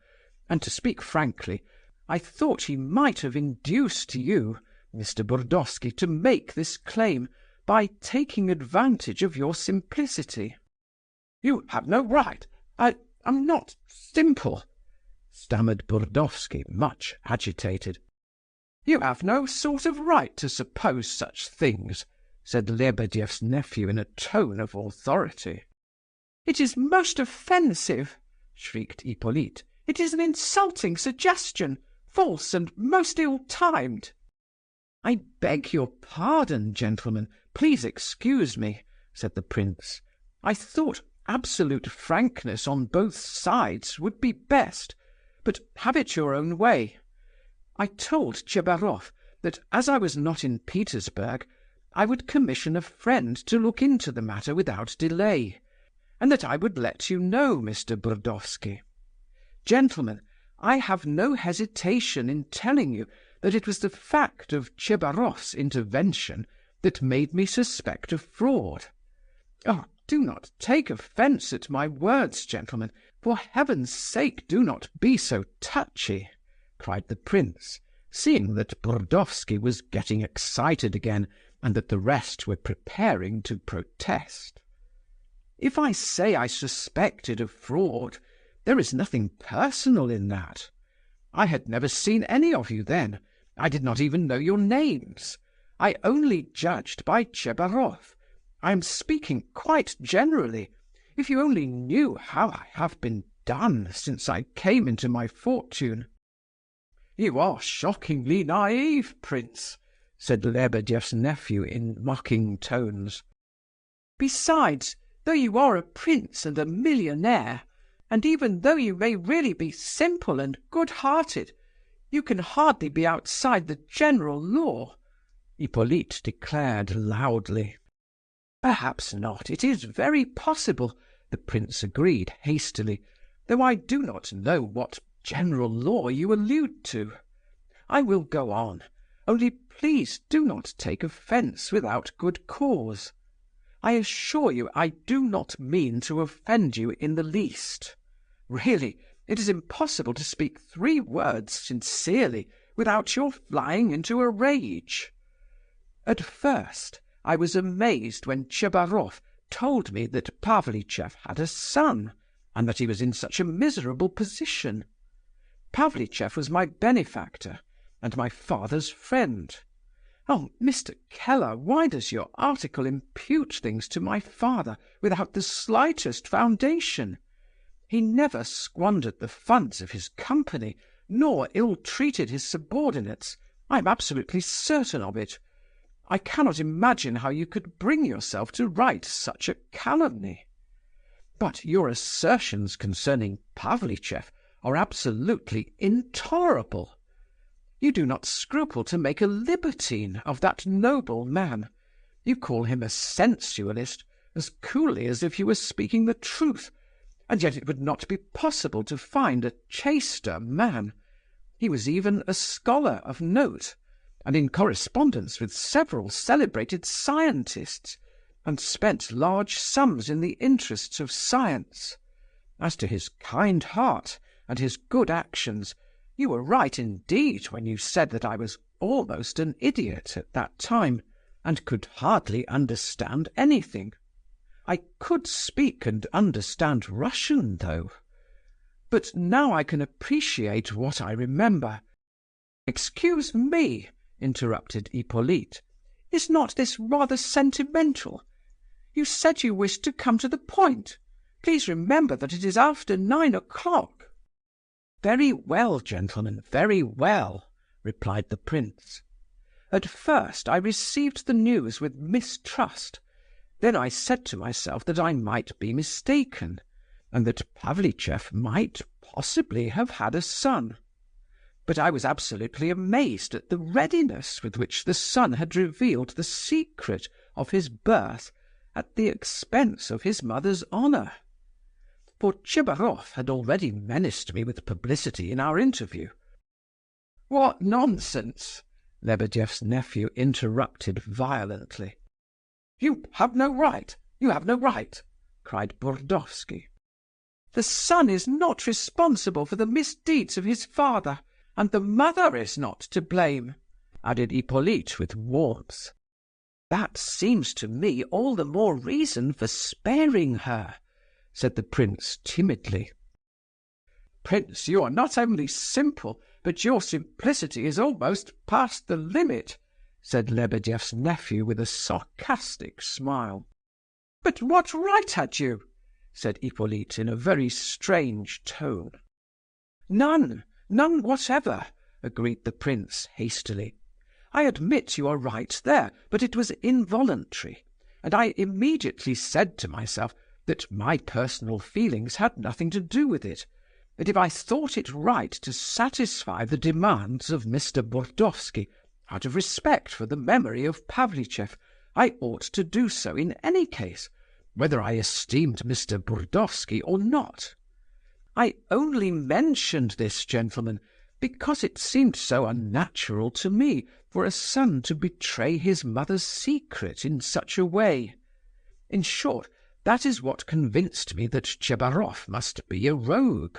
and to speak frankly, I thought he might have induced you, Mr. Burdovsky, to make this claim by taking advantage of your simplicity." "You have no right. I'm not simple," stammered Burdovsky, much agitated. "You have no sort of right to suppose such things," said Lebedeff's nephew in a tone of authority. "It is most offensive," shrieked Hippolyte. "It is an insulting suggestion, false and most ill-timed." "I beg your pardon, gentlemen. Please excuse me," said the prince. "I thought absolute frankness on both sides would be best, but have it your own way. I told Tchebarov that as I was not in Petersburg, I would commission a friend to look into the matter without delay, and that I would let you know, Mr. Burdovsky. Gentlemen, I have no hesitation in telling you that it was the fact of Tchebarov's intervention that made me suspect a fraud. Oh, do not take offence at my words, gentlemen. For heaven's sake, do not be so touchy," cried the prince, seeing that Burdovsky was getting excited again and that the rest were preparing to protest. "If I say I suspected a fraud, there is nothing personal in that. I had never seen any of you then. I did not even know your names. I only judged by Tchebarov. I am speaking quite generally. If you only knew how I have been done since I came into my fortune." "You are shockingly naive, prince," said Lebedeff's nephew in mocking tones. "Besides, though you are a prince and a millionaire, and even though you may really be simple and good-hearted, you can hardly be outside the general law," Hippolyte declared loudly. "Perhaps not. It is very possible," the prince agreed hastily, "though I do not know what general law you allude to. I will go on, only please do not take offence without good cause. I assure you I do not mean to offend you in the least. Really, it is impossible to speak 3 words sincerely without your flying into a rage. At first I was amazed when Tchebarov told me that Pavlicheff had a son, and that he was in such a miserable position. Pavlicheff was my benefactor and my father's friend. Oh, Mr. Keller, why does your article impute things to my father without the slightest foundation? He never squandered the funds of his company, nor ill-treated his subordinates. I am absolutely certain of it. I cannot imagine how you could bring yourself to write such a calumny. But your assertions concerning Pavlicheff are absolutely intolerable. You do not scruple to make a libertine of that noble man. You call him a sensualist as coolly as if you were speaking the truth, and yet it would not be possible to find a chaster man. He was even a scholar of note, and in correspondence with several celebrated scientists, and spent large sums in the interests of science. As to his kind heart and his good actions, you were right indeed when you said that I was almost an idiot at that time, and could hardly understand anything. I could speak and understand Russian, though. But now I can appreciate what I remember." "Excuse me," interrupted Hippolyte. "Is not this rather sentimental? You said you wished to come to the point. Please remember that it is after 9 o'clock." "Very well, gentlemen, very well," replied the prince. "At first I received the news with mistrust. Then I said to myself that I might be mistaken, and that Pavlicheff might possibly have had a son. But I was absolutely amazed at the readiness with which the son had revealed the secret of his birth at the expense of his mother's honour. For Tchebarov had already menaced me with publicity in our interview." "What nonsense!" Lebedeff's nephew interrupted violently. "You have no right, you have no right," cried Burdovsky. "The son is not responsible for the misdeeds of his father, and the mother is not to blame," added Hippolyte with warmth. "That seems to me all the more reason for sparing her," said the prince timidly. Prince, you are not only simple, but your simplicity is almost past the limit," said Lebedeff's nephew with a sarcastic smile. "But what right had you?" said Hippolyte in a very strange tone. "None, none whatever," agreed the prince hastily. "I admit you are right there, but it was involuntary, and I immediately said to myself that my personal feelings had nothing to do with it, that if I thought it right to satisfy the demands of Mr. Burdovsky out of respect for the memory of Pavlicheff, I ought to do so in any case, whether I esteemed Mr. Burdovsky or not. I only mentioned this, gentlemen, because it seemed so unnatural to me for a son to betray his mother's secret in such a way. In short, that is what convinced me that Tchebarov must be a rogue,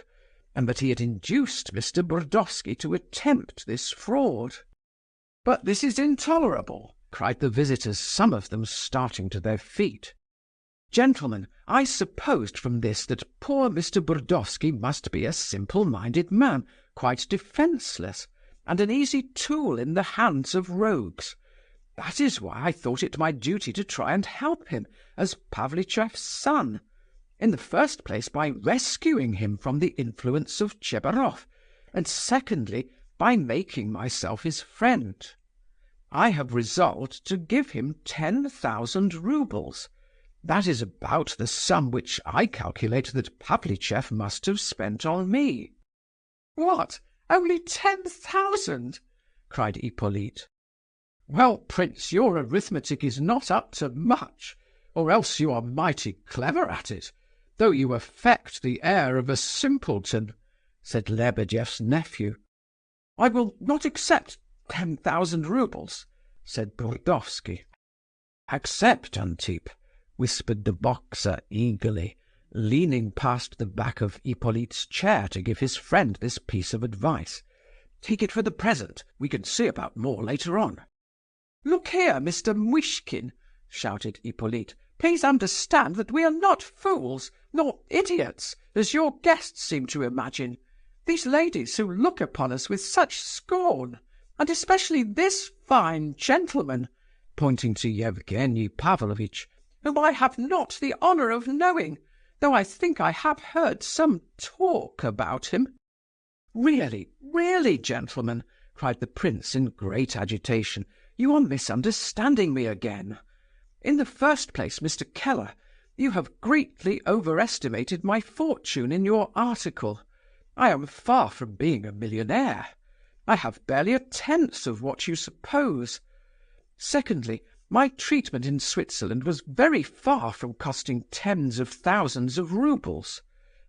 and that he had induced Mr. Burdovsky to attempt this fraud." "But this is intolerable!" cried the visitors, some of them starting to their feet. "Gentlemen, I supposed from this that poor Mr. Burdovsky must be a simple-minded man, quite defenceless, and an easy tool in the hands of rogues. That is why I thought it my duty to try and help him as Pavlicheff's son, in the first place by rescuing him from the influence of Tchebarov, and secondly by making myself his friend. I have resolved to give him 10,000 roubles. That is about the sum which I calculate that Pavlicheff must have spent on me." "What, only 10,000?" cried Hippolyte. "Well, prince, your arithmetic is not up to much, or else you are mighty clever at it, though you affect the air of a simpleton," said Lebedeff's nephew. "I will not accept 10,000 roubles," said Burdovsky. "Accept, Antip," whispered the boxer eagerly, leaning past the back of Hippolyte's chair to give his friend this piece of advice. "Take it for the present. We can see about more later on." "Look here, Mr. Muishkin," shouted Hippolyte, "please understand that we are not fools, nor idiots, as your guests seem to imagine. These ladies who look upon us with such scorn, and especially this fine gentleman," pointing to Yevgeny Pavlovitch, "whom I have not the honour of knowing, though I think I have heard some talk about him." "Really, really, gentlemen," cried the prince in great agitation, "you are misunderstanding me again. In the first place, Mr. Keller, you have greatly overestimated my fortune in your article. I am far from being a millionaire. I have barely a tenth of what you suppose. Secondly, my treatment in Switzerland was very far from costing tens of thousands of roubles.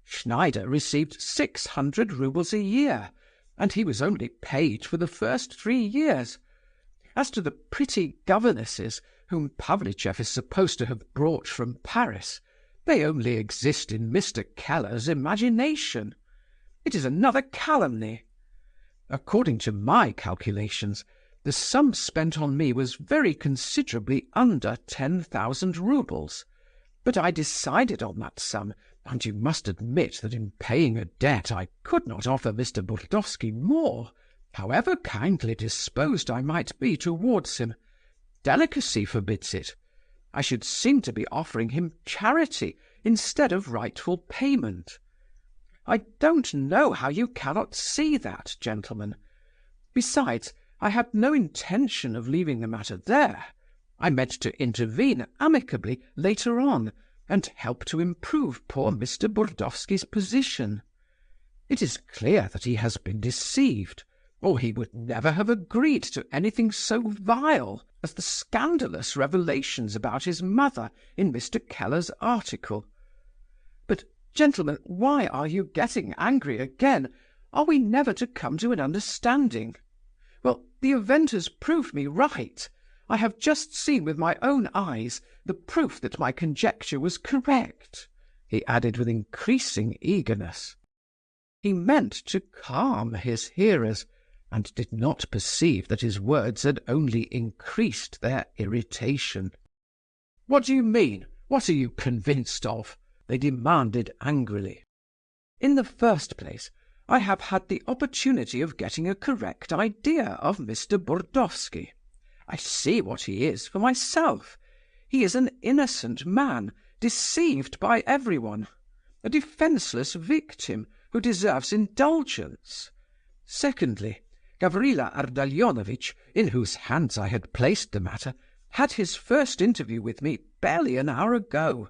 Schneider received 600 roubles a year, and he was only paid for the first 3 years. As to the pretty governesses whom Pavlicheff is supposed to have brought from Paris, they only exist in Mr. Keller's imagination. It is another calumny. According to my calculations, the sum spent on me was very considerably under 10,000 roubles, but I decided on that sum, and you must admit that in paying a debt I could not offer Mr. Burdovsky more, however kindly disposed I might be towards him. Delicacy forbids it. I should seem to be offering him charity instead of rightful payment. I don't know how you cannot see that, gentlemen. Besides, I had no intention of leaving the matter there. I meant to intervene amicably later on and help to improve poor Mr. Burdovsky's position. It is clear that he has been deceived, or he would never have agreed to anything so vile as the scandalous revelations about his mother in Mr. Keller's article. But, gentlemen, why are you getting angry again? Are we never to come to an understanding? Well, the event has proved me right. I have just seen with my own eyes the proof that my conjecture was correct," he added with increasing eagerness. He meant to calm his hearers, and did not perceive that his words had only increased their irritation. "What do you mean? What are you convinced of?" they demanded angrily. "In the first place, I have had the opportunity of getting a correct idea of Mr. Burdovsky. I see what he is for myself. He is an innocent man, deceived by everyone, a defenceless victim who deserves indulgence. Secondly, Gavrila Ardalionovitch, in whose hands I had placed the matter, had his first interview with me barely an hour ago.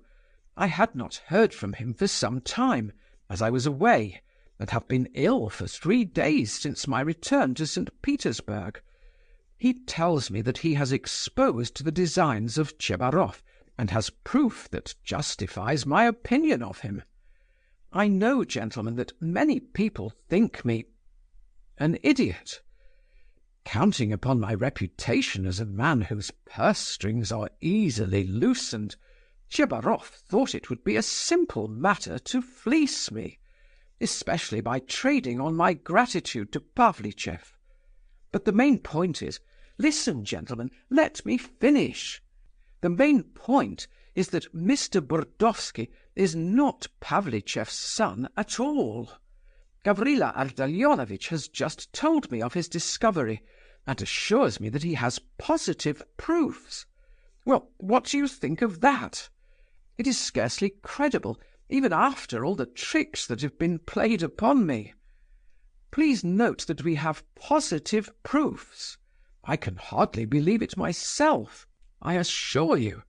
I had not heard from him for some time, as I was away, and have been ill for 3 days since my return to St. Petersburg. He tells me that he has exposed the designs of Tchebarov, and has proof that justifies my opinion of him. I know, gentlemen, that many people think me an idiot. Counting upon my reputation as a man whose purse strings are easily loosened, Tchebarov thought it would be a simple matter to fleece me, especially by trading on my gratitude to Pavlichev. But the main point is, listen, gentlemen, let me finish. The main point is that Mr. Burdovsky is not Pavlichev's son at all. Gavrila Ardalionovitch has just told me of his discovery, and assures me that he has positive proofs. Well, what do you think of that? It is scarcely credible, even after all the tricks that have been played upon me. Please note that we have positive proofs. I can hardly believe it myself, I assure you.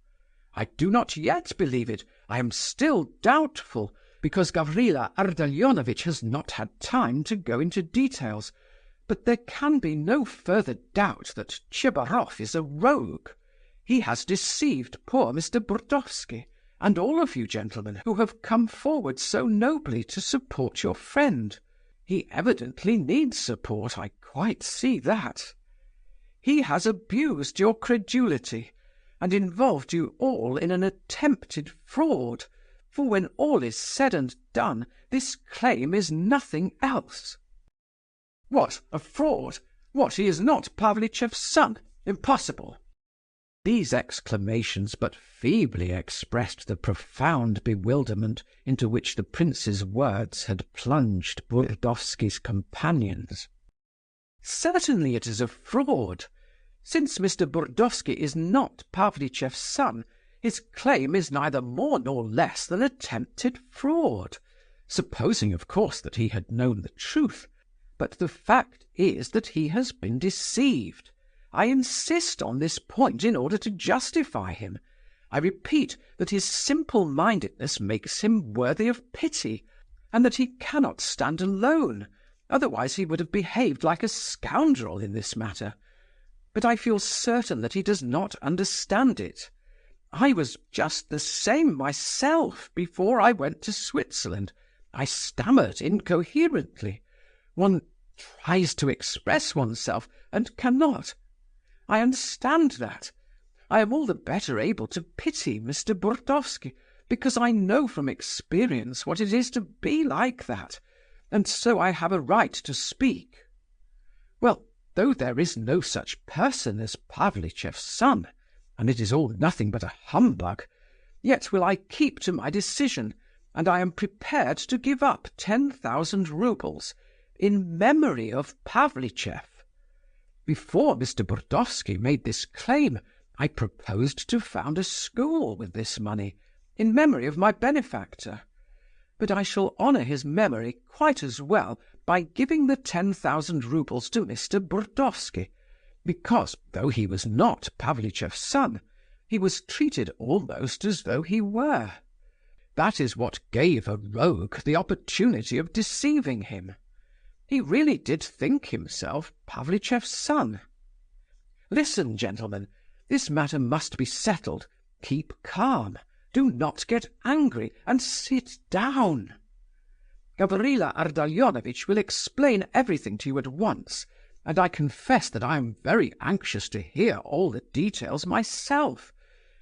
I do not yet believe it. I am still doubtful, because Gavrila Ardalionovitch has not had time to go into details. But there can be no further doubt that Tchebarov is a rogue. He has deceived poor Mr. Burdovsky, and all of you gentlemen who have come forward so nobly to support your friend. He evidently needs support, I quite see that. He has abused your credulity, and involved you all in an attempted fraud, for when all is said and done, this claim is nothing else. What, a fraud? What, he is not Pavlichev's son? Impossible! These exclamations but feebly expressed the profound bewilderment into which the prince's words had plunged Burdovsky's companions. Certainly it is a fraud. Since Mr. Burdovsky is not Pavlichev's son, his claim is neither more nor less than attempted fraud, supposing, of course, that he had known the truth. But the fact is that he has been deceived. I insist on this point in order to justify him. I repeat that his simple-mindedness makes him worthy of pity, and that he cannot stand alone, otherwise he would have behaved like a scoundrel in this matter. But I feel certain that he does not understand it. I was just the same myself before I went to Switzerland. I stammered incoherently. One tries to express oneself and cannot. I understand that. I am all the better able to pity Mr. Burdovsky, because I know from experience what it is to be like that, and so I have a right to speak. Well, though there is no such person as Pavlichev's son, and it is all nothing but a humbug, yet will I keep to my decision, and I am prepared to give up 10,000 roubles in memory of Pavlichev. Before Mr. Burdovsky made this claim, I proposed to found a school with this money, in memory of my benefactor. But I shall honour his memory quite as well by giving the 10,000 roubles to Mr. Burdovsky, because, though he was not Pavlichev's son, he was treated almost as though he were. That is what gave a rogue the opportunity of deceiving him. He really did think himself Pavlichev's son. Listen, gentlemen, this matter must be settled. Keep calm, do not get angry, and sit down. Gavrila Ardalionovitch will explain everything to you at once, and I confess that I am very anxious to hear all the details myself.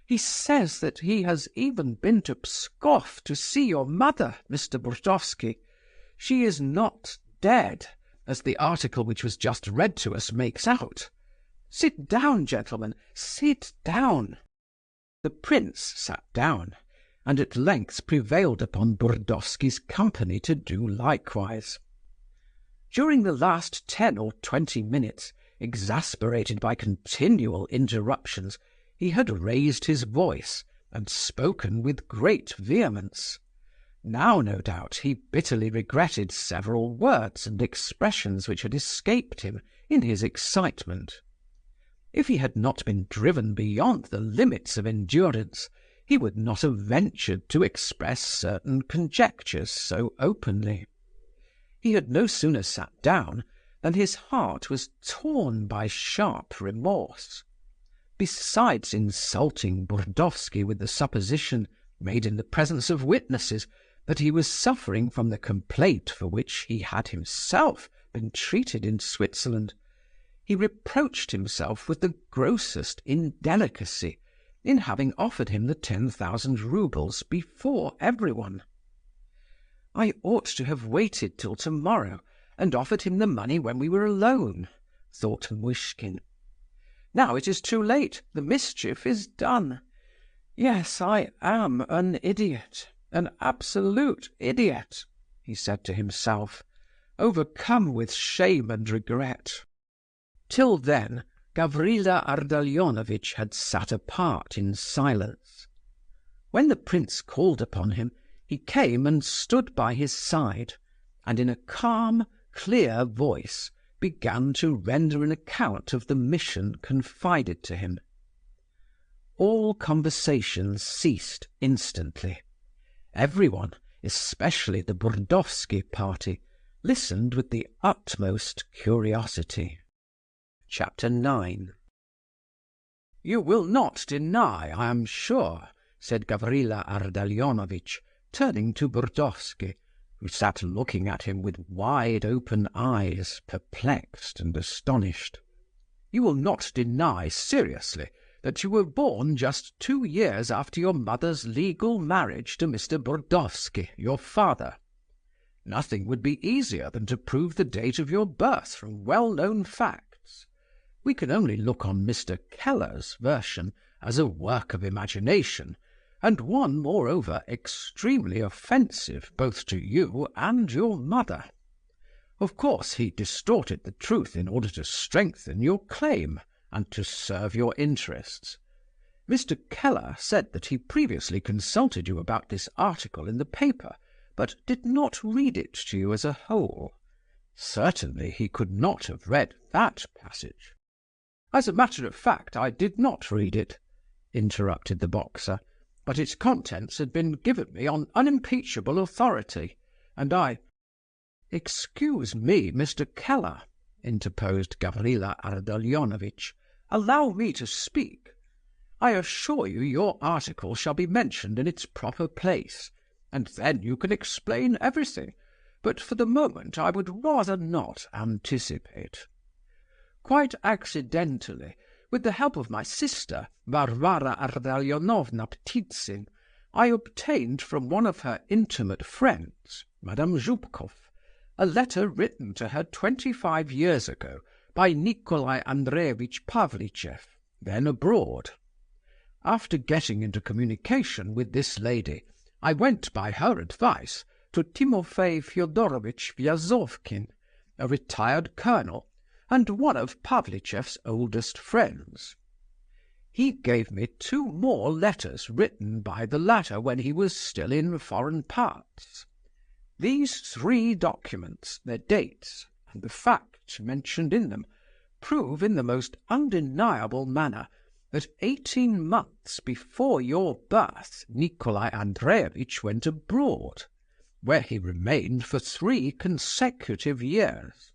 He says that he has even been to Pskov to see your mother, Mr. Burdovsky. She is not dead, as the article which was just read to us makes out. Sit down, gentlemen, sit down. The prince sat down, and at length prevailed upon Burdovsky's company to do likewise. During the last 10 or 20 minutes, exasperated by continual interruptions, he had raised his voice and spoken with great vehemence. Now, no doubt, he bitterly regretted several words and expressions which had escaped him in his excitement. If he had not been driven beyond the limits of endurance, he would not have ventured to express certain conjectures so openly. He had no sooner sat down than his heart was torn by sharp remorse. Besides insulting Burdovsky with the supposition, made in the presence of witnesses, that he was suffering from the complaint for which he had himself been treated in Switzerland, he reproached himself with the grossest indelicacy in having offered him the 10,000 roubles before everyone. "I ought to have waited till tomorrow and offered him the money when we were alone," thought Muishkin. "Now it is too late, the mischief is done. Yes, I am an idiot, an absolute idiot," he said to himself, overcome with shame and regret. Till then, Gavrila Ardalionovitch had sat apart in silence. When the prince called upon him, he came and stood by his side, and in a calm, clear voice began to render an account of the mission confided to him. All conversation ceased instantly. Everyone, especially the Burdovsky party, listened with the utmost curiosity. Chapter 9. "You will not deny, I am sure," said Gavrila Ardalionovitch, turning to Burdovsky, who sat looking at him with wide-open eyes, perplexed and astonished. "You will not deny seriously that you were born just 2 years after your mother's legal marriage to Mr. Burdovsky, your father. Nothing would be easier than to prove the date of your birth from well-known facts. We can only look on Mr. Keller's version as a work of imagination, and one, moreover, extremely offensive both to you and your mother. Of course, he distorted the truth in order to strengthen your claim and to serve your interests. Mr. Keller said that he previously consulted you about this article in the paper, but did not read it to you as a whole. Certainly he could not have read that passage." "As a matter of fact, I did not read it," interrupted the boxer, "but its contents had been given me on unimpeachable authority, and I—" "Excuse me, Mr. Keller," interposed Gavrila Ardalionovitch. "Allow me to speak. I assure you your article shall be mentioned in its proper place, and then you can explain everything, but for the moment I would rather not anticipate. Quite accidentally, with the help of my sister, Varvara Ardalionovna Ptitsin, I obtained from one of her intimate friends, Madame Zhubkov, a letter written to her 25 years ago by Nikolai Andreevich Pavlichev, then abroad. After getting into communication with this lady, I went by her advice to Timofey Fyodorovitch Vyazovkin, a retired colonel, and one of Pavlichev's oldest friends. He gave me 2 more letters written by the latter when he was still in foreign parts. These 3 documents, their dates, and the facts mentioned in them, prove in the most undeniable manner that 18 months before your birth Nikolai Andreevich went abroad, where he remained for 3 consecutive years.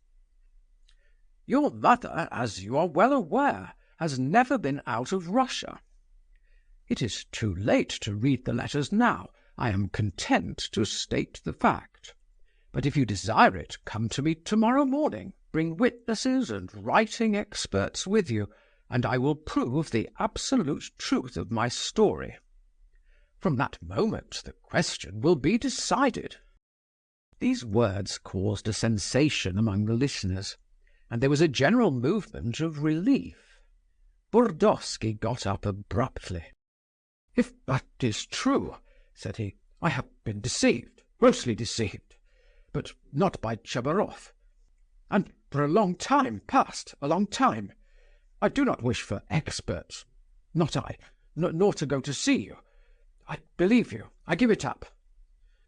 Your mother, as you are well aware, has never been out of Russia. It is too late to read the letters now. I am content to state the fact. But if you desire it, come to me tomorrow morning, bring witnesses and writing experts with you, and I will prove the absolute truth of my story. From that moment the question will be decided." These words caused a sensation among the listeners, and there was a general movement of relief. Burdovsky got up abruptly. "If that is true," said he, "I have been deceived, grossly deceived, but not by Tchebarov. and for a long time past, a long time. I do not wish for experts, not I, nor to go to see you. I believe you, I give it up.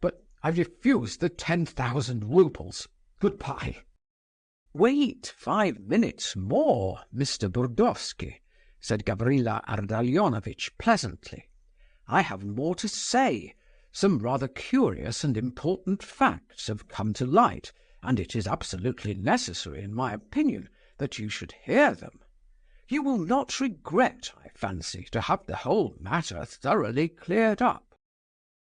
But I refuse the 10,000 roubles. Goodbye." "Wait 5 minutes more, Mr. Burdovsky," said Gavrila Ardalionovitch pleasantly. "I have more to say. Some rather curious and important facts have come to light, and it is absolutely necessary, in my opinion, that you should hear them. You will not regret, I fancy, to have the whole matter thoroughly cleared up."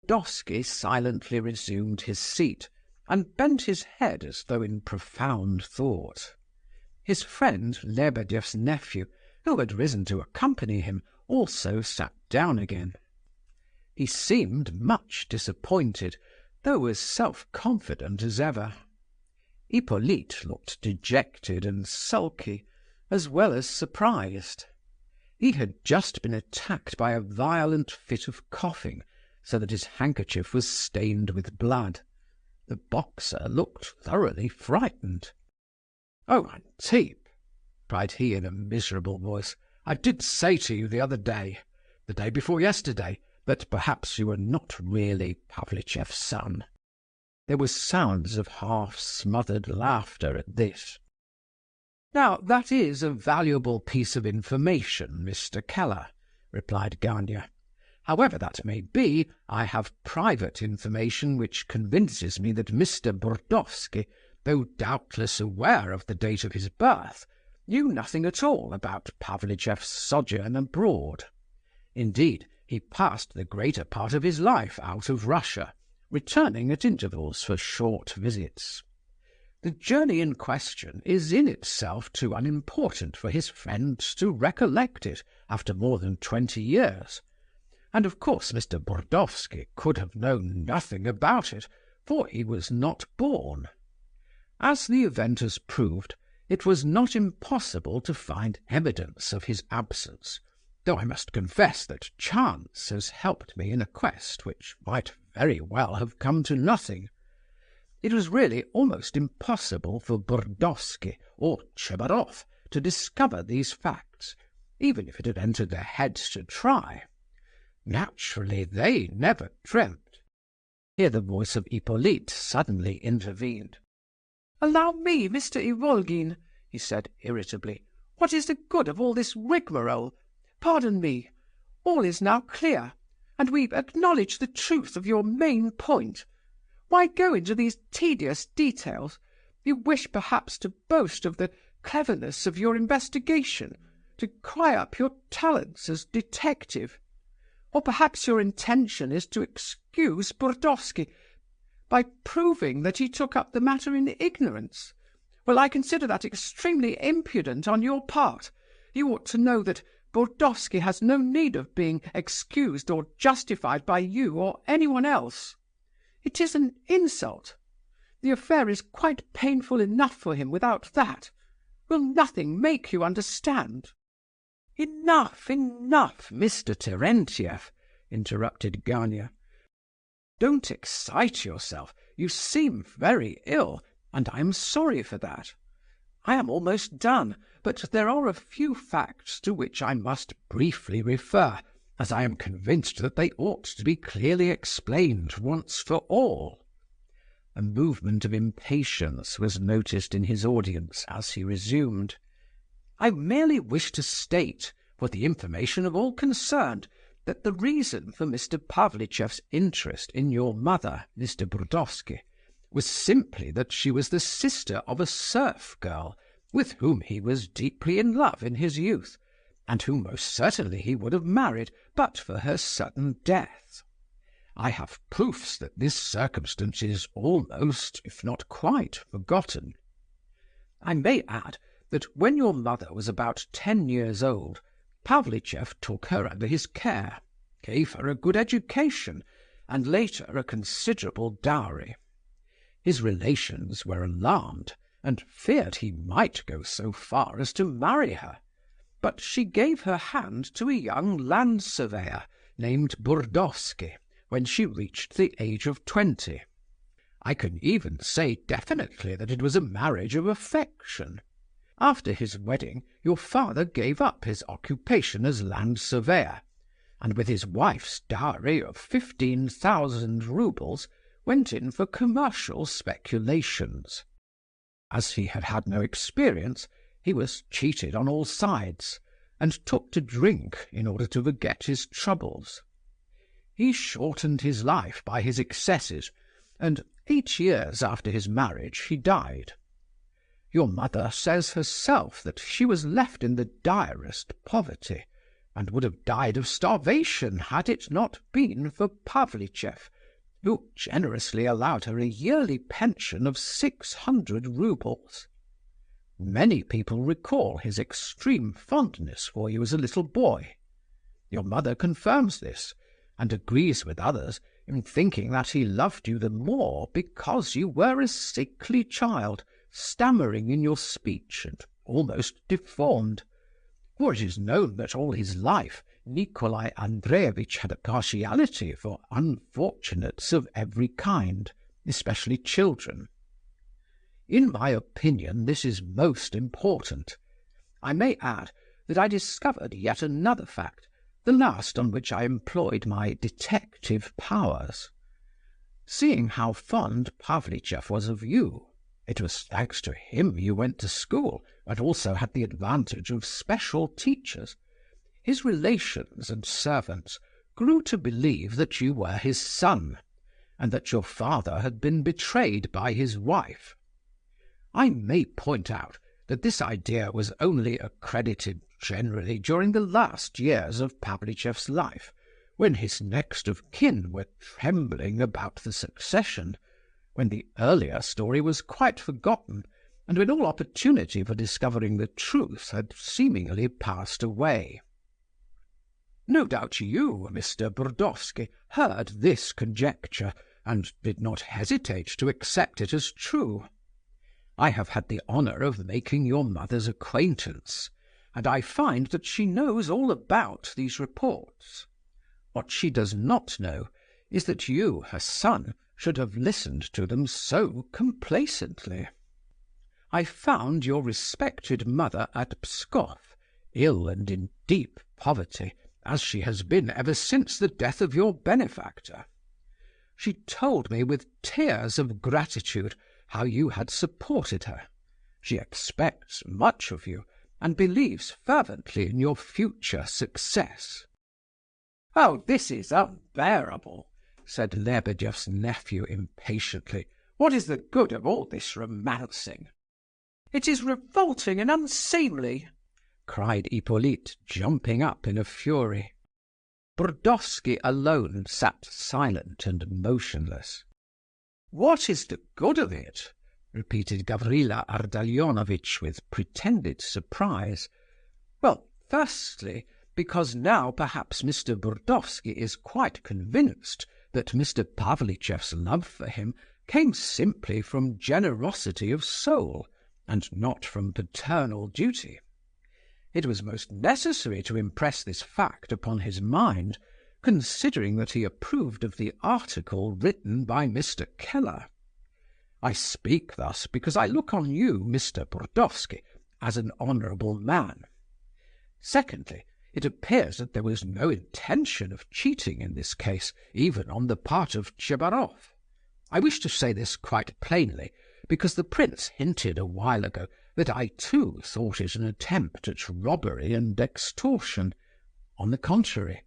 Burdovsky silently resumed his seat, and bent his head as though in profound thought. His friend, Lebedeff's nephew, who had risen to accompany him, also sat down again. He seemed much disappointed, though as self-confident as ever. Hippolyte looked dejected and sulky, as well as surprised. He had just been attacked by a violent fit of coughing, so that his handkerchief was stained with blood. The boxer looked thoroughly frightened. "Oh, Antip," cried he in a miserable voice, "I did say to you the day before yesterday, that perhaps you were not really Pavlicheff's son." There were sounds of half-smothered laughter at this. "Now, that is a valuable piece of information, Mr. Keller," replied Gania. "However that may be, I have private information which convinces me that Mr. Burdovsky, though doubtless aware of the date of his birth, knew nothing at all about Pavlicheff's sojourn abroad. Indeed, he passed the greater part of his life out of Russia, returning at intervals for short visits. The journey in question is in itself too unimportant for his friends to recollect it after more than 20 years. And of course Mr. Burdovsky could have known nothing about it, for he was not born. As the event has proved, it was not impossible to find evidence of his absence, though I must confess that chance has helped me in a quest which might very well have come to nothing. It was really almost impossible for Burdovsky or Tchebarov to discover these facts, even if it had entered their heads to try. Naturally, they never dreamt. Here the voice of Hippolyte suddenly intervened. "Allow me, Mr. Ivolgin," he said irritably. "What is the good of all this rigmarole? Pardon me. All is now clear, and we acknowledge the truth of your main point. Why go into these tedious details? You wish perhaps to boast of the cleverness of your investigation, to cry up your talents as detective. Or perhaps your intention is to excuse Burdovsky by proving that he took up the matter in ignorance. Well, I consider that extremely impudent on your part. You ought to know that Burdovsky has no need of being excused or justified by you or anyone else. It is an insult. The affair is quite painful enough for him without that. Will nothing make you understand?" "Enough, enough, Mr. Terentiev," interrupted Gania. "Don't excite yourself. You seem very ill, and I am sorry for that. I am almost done, but there are a few facts to which I must briefly refer, as I am convinced that they ought to be clearly explained once for all." A movement of impatience was noticed in his audience as he resumed. "I merely wish to state, for the information of all concerned, that the reason for Mr. Pavlicheff's interest in your mother, Mr. Burdovsky, was simply that she was the sister of a serf girl with whom he was deeply in love in his youth, and whom most certainly he would have married but for her sudden death. I have proofs that this circumstance is almost, if not quite, forgotten. I may add that when your mother was about 10 years old, Pavlicheff took her under his care, gave her a good education, and later a considerable dowry. His relations were alarmed, and feared he might go so far as to marry her, but she gave her hand to a young land surveyor named Burdovsky when she reached the age of 20. I can even say definitely that it was a marriage of affection. After his wedding, your father gave up his occupation as land surveyor, and with his wife's dowry of 15,000 roubles, went in for commercial speculations. As he had had no experience, he was cheated on all sides, and took to drink in order to forget his troubles. He shortened his life by his excesses, and 8 years after his marriage he died. Your mother says herself that she was left in the direst poverty, and would have died of starvation had it not been for Pavlichev, who generously allowed her a yearly pension of 600 roubles. Many people recall his extreme fondness for you as a little boy. Your mother confirms this, and agrees with others in thinking that he loved you the more because you were a sickly child, stammering in your speech and almost deformed. For it is known that all his life Nikolai Andreevitch had a partiality for unfortunates of every kind, especially children. In my opinion, this is most important. I may add that I discovered yet another fact, the last on which I employed my detective powers. Seeing how fond Pavlichev was of you, it was thanks to him you went to school, and also had the advantage of special teachers. His relations and servants grew to believe that you were his son, and that your father had been betrayed by his wife. I may point out that this idea was only accredited generally during the last years of Pavlichev's life, when his next of kin were trembling about the succession, when the earlier story was quite forgotten, and when all opportunity for discovering the truth had seemingly passed away. No doubt you, Mr. Burdovsky, heard this conjecture, and did not hesitate to accept it as true. I have had the honour of making your mother's acquaintance, and I find that she knows all about these reports. What she does not know is that you, her son, should have listened to them so complacently. I found your respected mother at Pskov, ill and in deep poverty, as she has been ever since the death of your benefactor. She told me with tears of gratitude how you had supported her. She expects much of you, and believes fervently in your future success." "Oh, this is unbearable," said Lebedeff's nephew impatiently. "What is the good of all this romancing?" "It is revolting and unseemly," cried Hippolyte, jumping up in a fury. Burdovsky alone sat silent and motionless. "What is the good of it?" repeated Gavrila Ardalionovitch with pretended surprise. "Well, firstly, because now perhaps Mr. Burdovsky is quite convinced that Mr. Pavlichev's love for him came simply from generosity of soul, and not from paternal duty. It was most necessary to impress this fact upon his mind, considering that he approved of the article written by Mr. Keller. I speak thus because I look on you, Mr. Burdovsky, as an honourable man. Secondly, it appears that there was no intention of cheating in this case, even on the part of Tchebarov. I wish to say this quite plainly, because the prince hinted a while ago that I too thought it an attempt at robbery and extortion. On the contrary,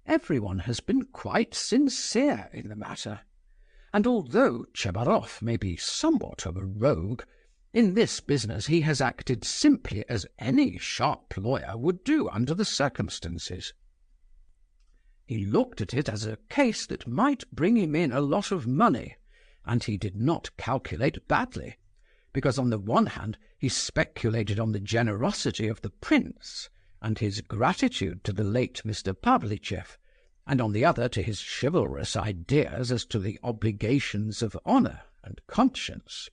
everyone has been quite sincere in the matter, and although Tchebarov may be somewhat of a rogue, in this business he has acted simply as any sharp lawyer would do under the circumstances. He looked at it as a case that might bring him in a lot of money, and he did not calculate badly, because on the one hand he speculated on the generosity of the prince and his gratitude to the late Mr. Pavlichev, and on the other to his chivalrous ideas as to the obligations of honour and conscience.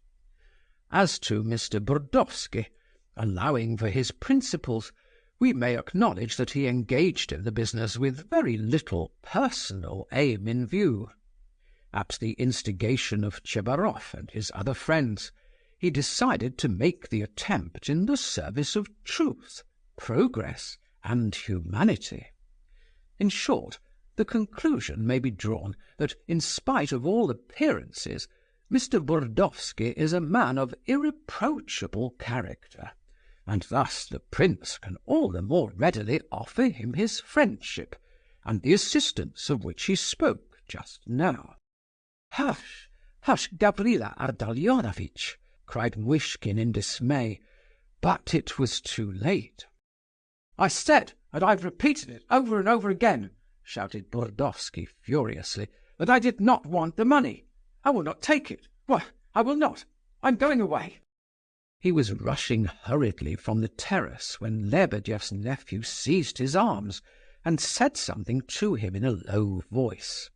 As to Mr. Burdovsky, allowing for his principles, we may acknowledge that he engaged in the business with very little personal aim in view. at the instigation of Tchebarov and his other friends, he decided to make the attempt in the service of truth, progress, and humanity. In short, the conclusion may be drawn that, in spite of all appearances, Mr. Burdovsky is a man of irreproachable character, and thus the prince can all the more readily offer him his friendship, and the assistance of which he spoke just now. "Hush, hush, Gavrila Ardalionovitch!" cried Muishkin in dismay, but it was too late. "I said, and I've repeated it over and over again," shouted Burdovsky furiously, "that I did not want the money. I will not take it. Why, I will not. I'm going away." He was rushing hurriedly from the terrace when Lebedeff's nephew seized his arms and said something to him in a low voice.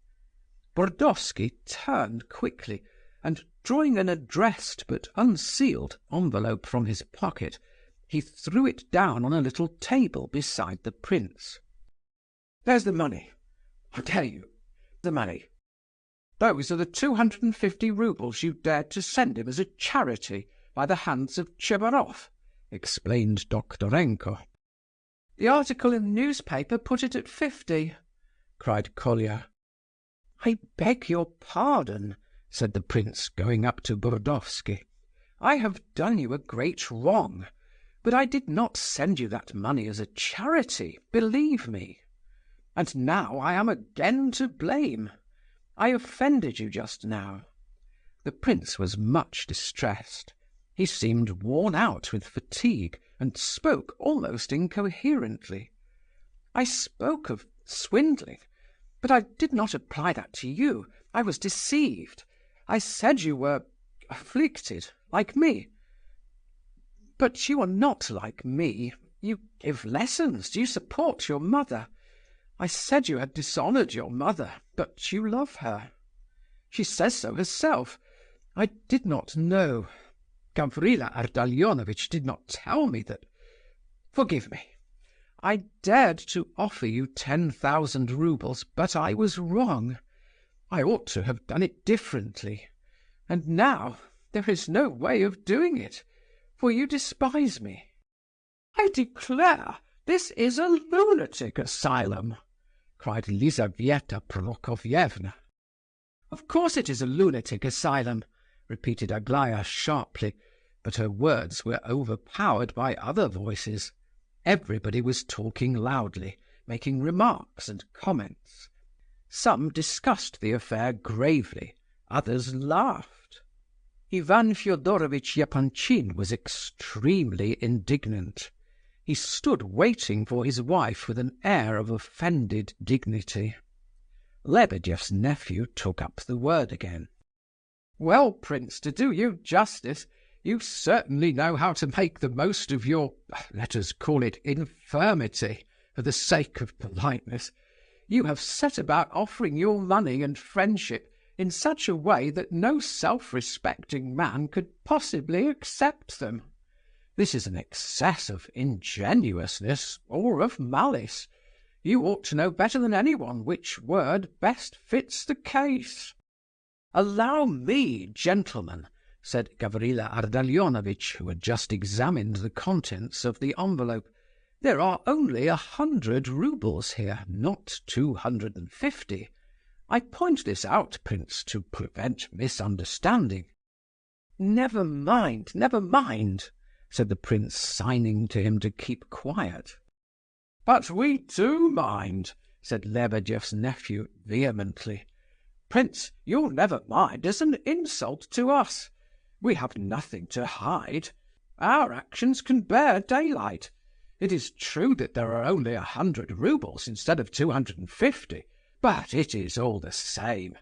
Burdovsky turned quickly, and drawing an addressed but unsealed envelope from his pocket, he threw it down on a little table beside the prince. "There's the money. I tell you, the money. Those are the 250 roubles you dared to send him as a charity by the hands of Tchebarov," explained Doktorenko. "The article in the newspaper put it at 50, cried Kolya. "I beg your pardon," said the prince, going up to Burdovsky. "I have done you a great wrong, but I did not send you that money as a charity, believe me. And now I am again to blame. I offended you just now." The prince was much distressed. He seemed worn out with fatigue and spoke almost incoherently. "I spoke of swindling, but I did not apply that to you. I was deceived. I said you were afflicted, like me. But you are not like me. You give lessons, you support your mother. I said you had dishonored your mother, but you love her. She says so herself. I did not know. Gavrila Ardalionovitch did not tell me that. Forgive me. I dared to offer you 10,000 roubles, but I was wrong. I ought to have done it differently. And now there is no way of doing it, for you despise me." "I declare this is a lunatic asylum," cried Lizaveta Prokofievna. "Of course it is a lunatic asylum," repeated Aglaya sharply, but her words were overpowered by other voices. Everybody was talking loudly, making remarks and comments. Some discussed the affair gravely, others laughed. Ivan Fyodorovitch Epanchin was extremely indignant. He stood waiting for his wife with an air of offended dignity. Lebedeff's nephew took up the word again. "Well, prince, to do you justice, you certainly know how to make the most of your, let us call it, infirmity, for the sake of politeness. You have set about offering your money and friendship in such a way that no self-respecting man could possibly accept them. This is an excess of ingenuousness or of malice. You ought to know better than anyone which word best fits the case." "Allow me, gentlemen," said Gavrila Ardalionovitch, who had just examined the contents of the envelope. "There are only 100 roubles here, not 250. I point this out, prince, to prevent misunderstanding." Never mind," said the prince, signing to him to keep quiet. "But we do mind," said Lebedeff's nephew vehemently. "Prince, your never mind is an insult to us. We have nothing to hide. Our actions can bear daylight. It is true that there are only 100 roubles instead of 250, but it is all the same."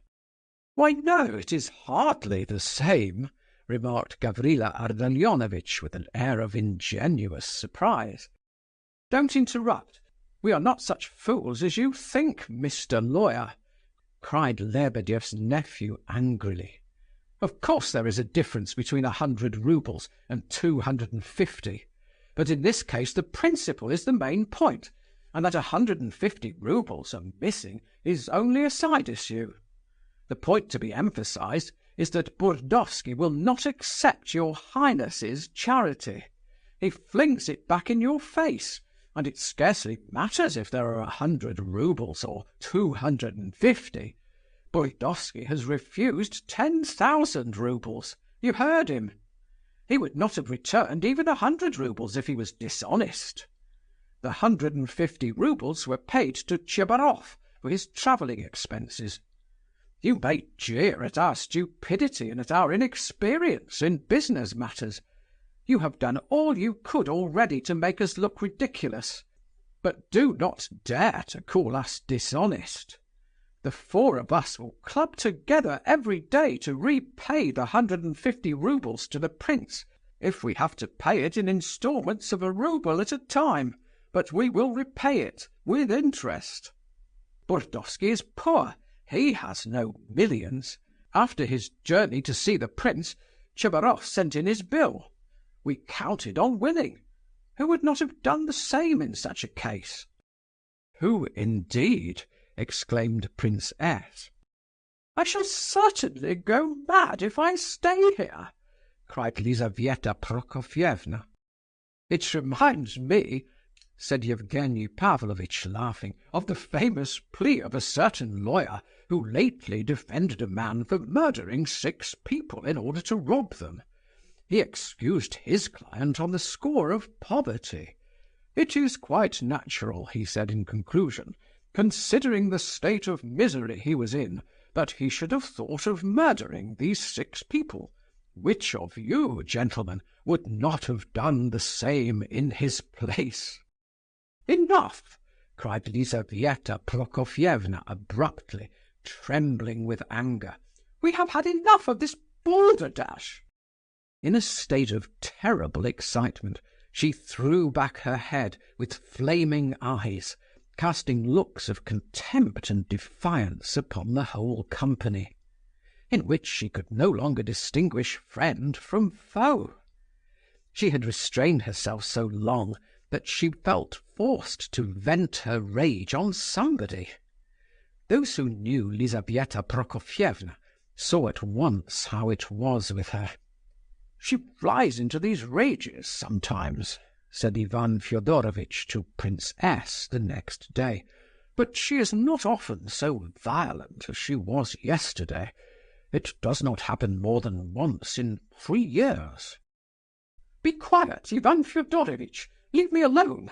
"Why, no, it is hardly the same," remarked Gavrila Ardalionovitch with an air of ingenuous surprise. "Don't interrupt. We are not such fools as you think, Mr. Lawyer," cried Lebedeff's nephew angrily. "Of course there is a difference between 100 roubles and 250, but in this case the principle is the main point, and that 150 roubles are missing is only a side issue. The point to be emphasized is that Burdovsky will not accept your Highness's charity. He flings it back in your face, and it scarcely matters if there are 100 roubles or 250. Burdovsky has refused 10,000 roubles. You heard him. He would not have returned even 100 roubles if he was dishonest. The 150 roubles were paid to Tchebarov for his travelling expenses. You may jeer at our stupidity and at our inexperience in business matters. You have done all you could already to make us look ridiculous, but do not dare to call us dishonest. The four of us will club together every day to repay the 150 roubles to the prince, if we have to pay it in instalments of a rouble at a time, but we will repay it with interest. Burdovsky is poor. He has no millions. After his journey to see the prince, Tchebarov sent in his bill. We counted on winning. Who would not have done the same in such a case? Who indeed? Exclaimed Prince S. I shall certainly go mad if I stay here, cried Lizaveta Prokofyevna. It reminds me, said Yevgeny Pavlovitch, laughing, of the famous plea of a certain lawyer who lately defended a man for murdering 6 people in order to rob them. He excused his client on the score of poverty. It is quite natural, he said in conclusion, considering the state of misery he was in, that he should have thought of murdering these 6 people. Which of you, gentlemen, would not have done the same in his place? Enough! Cried Lizaveta Prokofyevna abruptly, trembling with anger. We have had enough of this balderdash. In a state of terrible excitement, she threw back her head with flaming eyes, casting looks of contempt and defiance upon the whole company, in which she could no longer distinguish friend from foe. She had restrained herself so long that she felt forced to vent her rage on somebody. Those who knew Lizaveta Prokofyevna saw at once how it was with her. She flies into these rages sometimes, said Ivan Fyodorovitch to Prince S. the next day, but she is not often so violent as she was yesterday. It does not happen more than once in 3 years. Be quiet, Ivan Fyodorovitch. Leave me alone,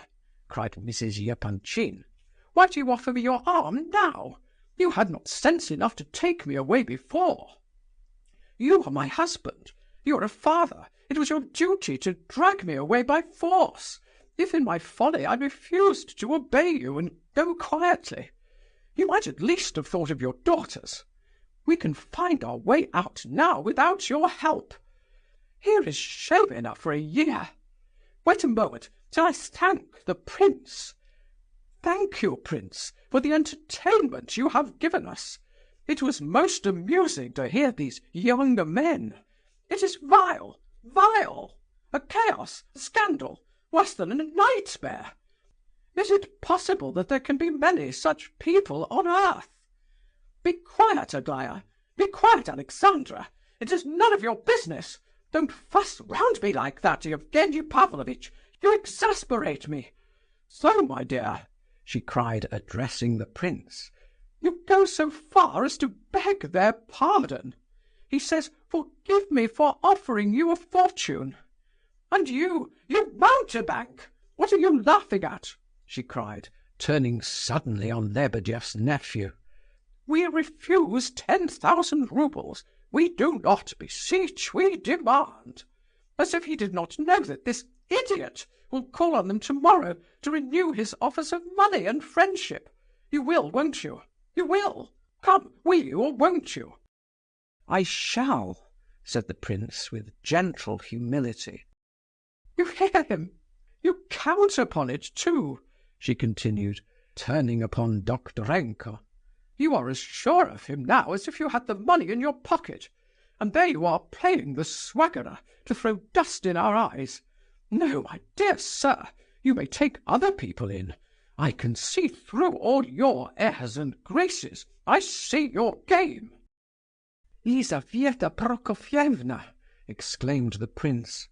cried Mrs. Yepanchin. Why do you offer me your arm now? You had not sense enough to take me away before. You are my husband. You are a father. It was your duty to drag me away by force. If in my folly I refused to obey you and go quietly, you might at least have thought of your daughters. We can find our way out now without your help. Here is shame enough for a year. Wait a moment till I thank the prince. Thank you, prince, for the entertainment you have given us. It was most amusing to hear these younger men. It is vile, vile, a chaos, a scandal, worse than a nightmare. Is it possible that there can be many such people on earth? Be quiet, Aglaya. Be quiet, Alexandra. It is none of your business. Don't fuss round me like that, Yevgeny Pavlovitch. You exasperate me. So, my dear, she cried, addressing the prince, you go so far as to beg their pardon. He says, forgive me for offering you a fortune. And you mountebank, what are you laughing at? She cried, turning suddenly on Lebedeff's nephew. We refuse 10,000 roubles. We do not beseech, we demand. As if he did not know that this idiot will call on them tomorrow to renew his offers of money and friendship. You will, won't you? You will. Come, will you or won't you? I shall, said the prince with gentle humility. You hear him. You count upon it too, she continued, turning upon Doktorenko. You are as sure of him now as if you had the money in your pocket, and there you are playing the swaggerer to throw dust in our eyes. No, my dear sir, you may take other people in. I can see through all your airs and graces. I see your game. Lizaveta Prokofyevna!" exclaimed the prince.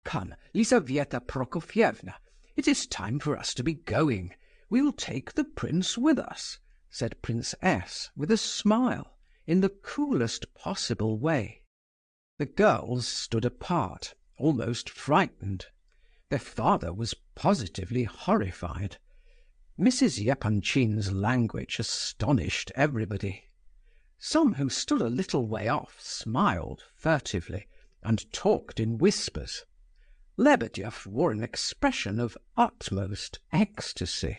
"Come, Lizaveta Prokofyevna, it is time for us to be going. We'll take the prince with us," said Prince S. with a smile, in the coolest possible way. The girls stood apart, almost frightened. Their father was positively horrified. Mrs. Epanchin's language astonished everybody. Some who stood a little way off smiled furtively and talked in whispers. Lebedev wore an expression of utmost ecstasy.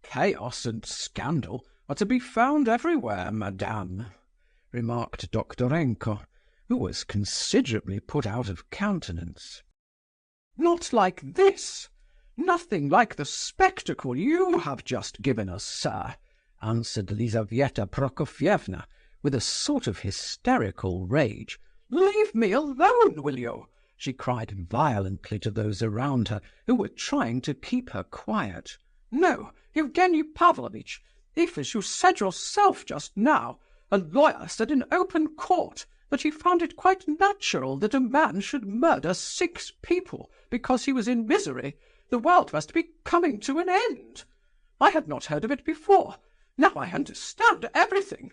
"Chaos and scandal are to be found everywhere, madame," remarked Doktorenko, who was considerably put out of countenance. "Not like this! Nothing like the spectacle you have just given us, sir," answered Lizaveta Prokofyevna, with a sort of hysterical rage. "Leave me alone, will you?" she cried violently to those around her, who were trying to keep her quiet. "No, Evgenie Pavlovitch, if, as you said yourself just now, a lawyer said in open court that he found it quite natural that a man should murder 6 people because he was in misery, the world must be coming to an end. I had not heard of it before. Now I understand everything.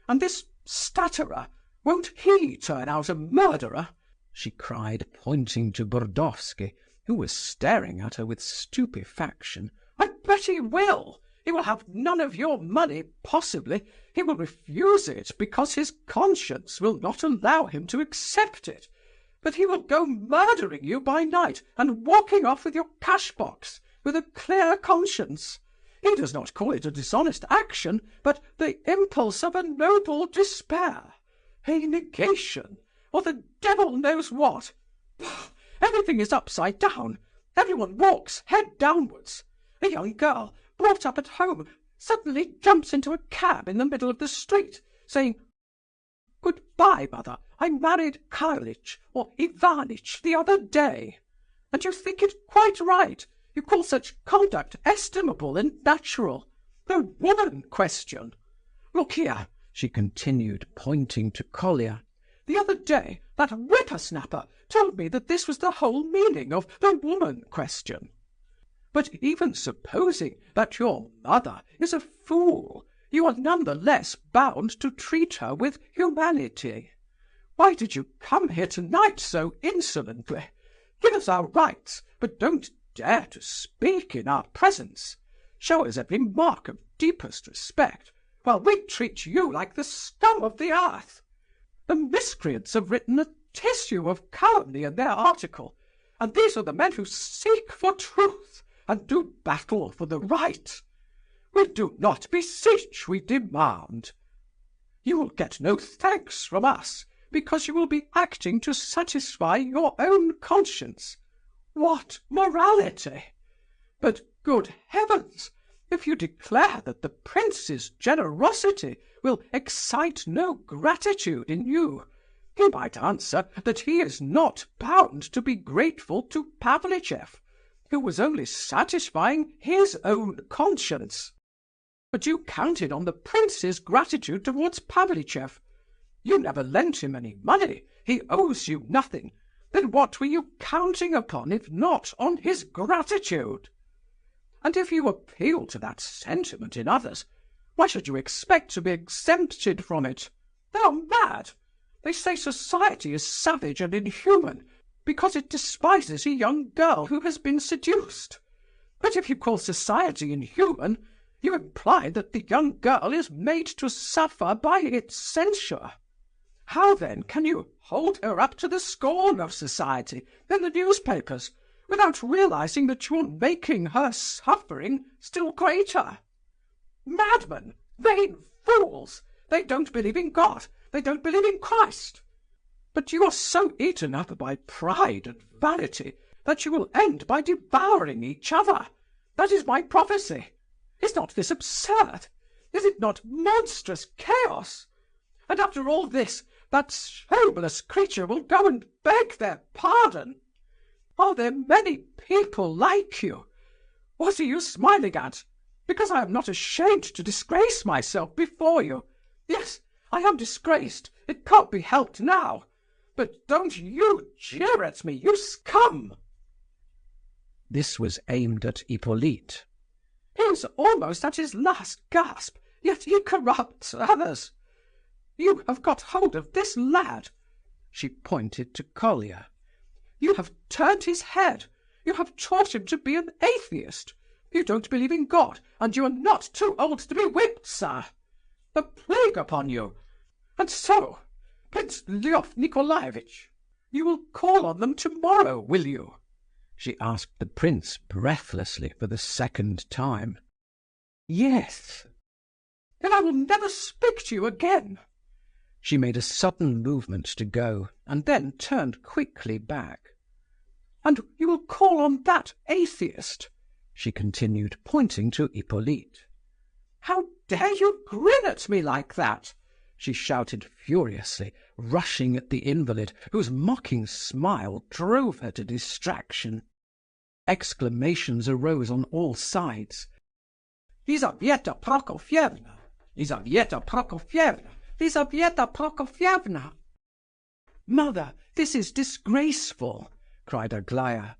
And this stutterer, won't he turn out a murderer?" she cried, pointing to Burdovsky, who was staring at her with stupefaction. "I bet he will. He will have none of your money, possibly. He will refuse it because his conscience will not allow him to accept it. But he will go murdering you by night and walking off with your cash-box, with a clear conscience. He does not call it a dishonest action, but the impulse of a noble despair, a negation, or the devil knows what. Everything is upside down. Everyone walks head downwards. A young girl, brought up at home, suddenly jumps into a cab in the middle of the street, saying, 'Good-bye, mother, I married Karlitch or Ivanitch the other day.' And you think it quite right. You call such conduct estimable and natural. The woman question. Look here," she continued, pointing to Kolya. "The other day that whippersnapper told me that this was the whole meaning of the woman question. But even supposing that your mother is a fool, you are none the less bound to treat her with humanity. Why did you come here tonight so insolently? Give us our rights, but don't dare to speak in our presence. Show us every mark of deepest respect, while we treat you like the scum of the earth. The miscreants have written a tissue of calumny in their article, and these are the men who seek for truth and do battle for the right. We do not beseech, we demand. You will get no thanks from us, because you will be acting to satisfy your own conscience. What morality! But, good heavens, if you declare that the prince's generosity will excite no gratitude in you, he might answer that he is not bound to be grateful to Pavlichev, who was only satisfying his own conscience. But you counted on the prince's gratitude towards Pavlichev. You never lent him any money. He owes you nothing. Then what were you counting upon if not on his gratitude? And if you appeal to that sentiment in others, why should you expect to be exempted from it? They are mad. They say society is savage and inhuman because it despises a young girl who has been seduced. But if you call society inhuman, you imply that the young girl is made to suffer by its censure. How then can you hold her up to the scorn of society in the newspapers without realizing that you are making her suffering still greater? Madmen! Vain fools! They don't believe in God. They don't believe in Christ. But you are so eaten up by pride and vanity that you will end by devouring each other. That is my prophecy. Is not this absurd? Is it not monstrous chaos? And after all this, that shameless creature will go and beg their pardon. Are there many people like you? What are you smiling at? Because I am not ashamed to disgrace myself before you. Yes, I am disgraced. It can't be helped now. But don't you jeer at me, you scum!" This was aimed at Hippolyte. "He is almost at his last gasp, yet he corrupts others. You have got hold of this lad." She pointed to Kolya. "You have turned his head. You have taught him to be an atheist. You don't believe in God, and you are not too old to be whipped, sir. The plague upon you! And so, Prince Lvov Nikolaevitch, you will call on them tomorrow, will you?" she asked the prince breathlessly for the second time. "Yes." "Then I will never speak to you again." She made a sudden movement to go, and then turned quickly back. "And you will call on that atheist?" she continued, pointing to Hippolyte. "How dare you grin at me like that?" she shouted furiously, rushing at the invalid, whose mocking smile drove her to distraction. Exclamations arose on all sides. "Lizaveta Prokofyevna! Lizaveta Prokofyevna! Lizaveta Prokofyevna!" "Mother, this is disgraceful!" cried Aglaya.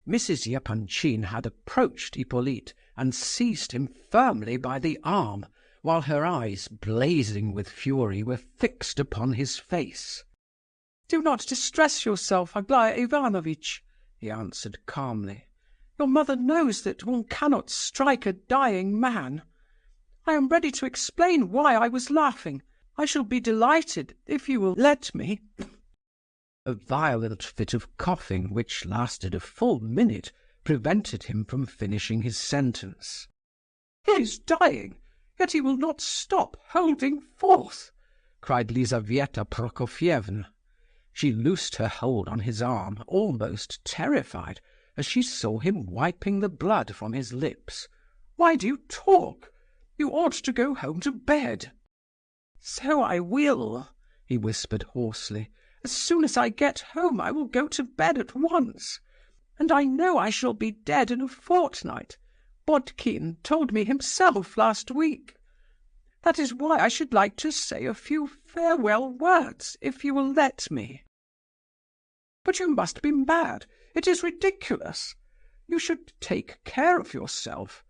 Mrs. Epanchin had approached Hippolyte and seized him firmly by the arm, while her eyes, blazing with fury, were fixed upon his face. "Do not distress yourself, Aglaya Ivanovitch," he answered calmly. "Your mother knows that one cannot strike a dying man. I am ready to explain why I was laughing. I shall be delighted if you will let me." A violent fit of coughing, which lasted a full minute, prevented him from finishing his sentence. "He is dying, yet he will not stop holding forth," cried Lizaveta Prokofyevna. She loosed her hold on his arm, almost terrified, as she saw him wiping the blood from his lips. "Why do you talk? You ought to go home to bed." "So I will," he whispered hoarsely. "As soon as I get home I will go to bed at once. And I know I shall be dead in a fortnight. Bodkin told me himself last week. That is why I should like to say a few farewell words, if you will let me." "But you must be mad. It is ridiculous. You should take care of yourself.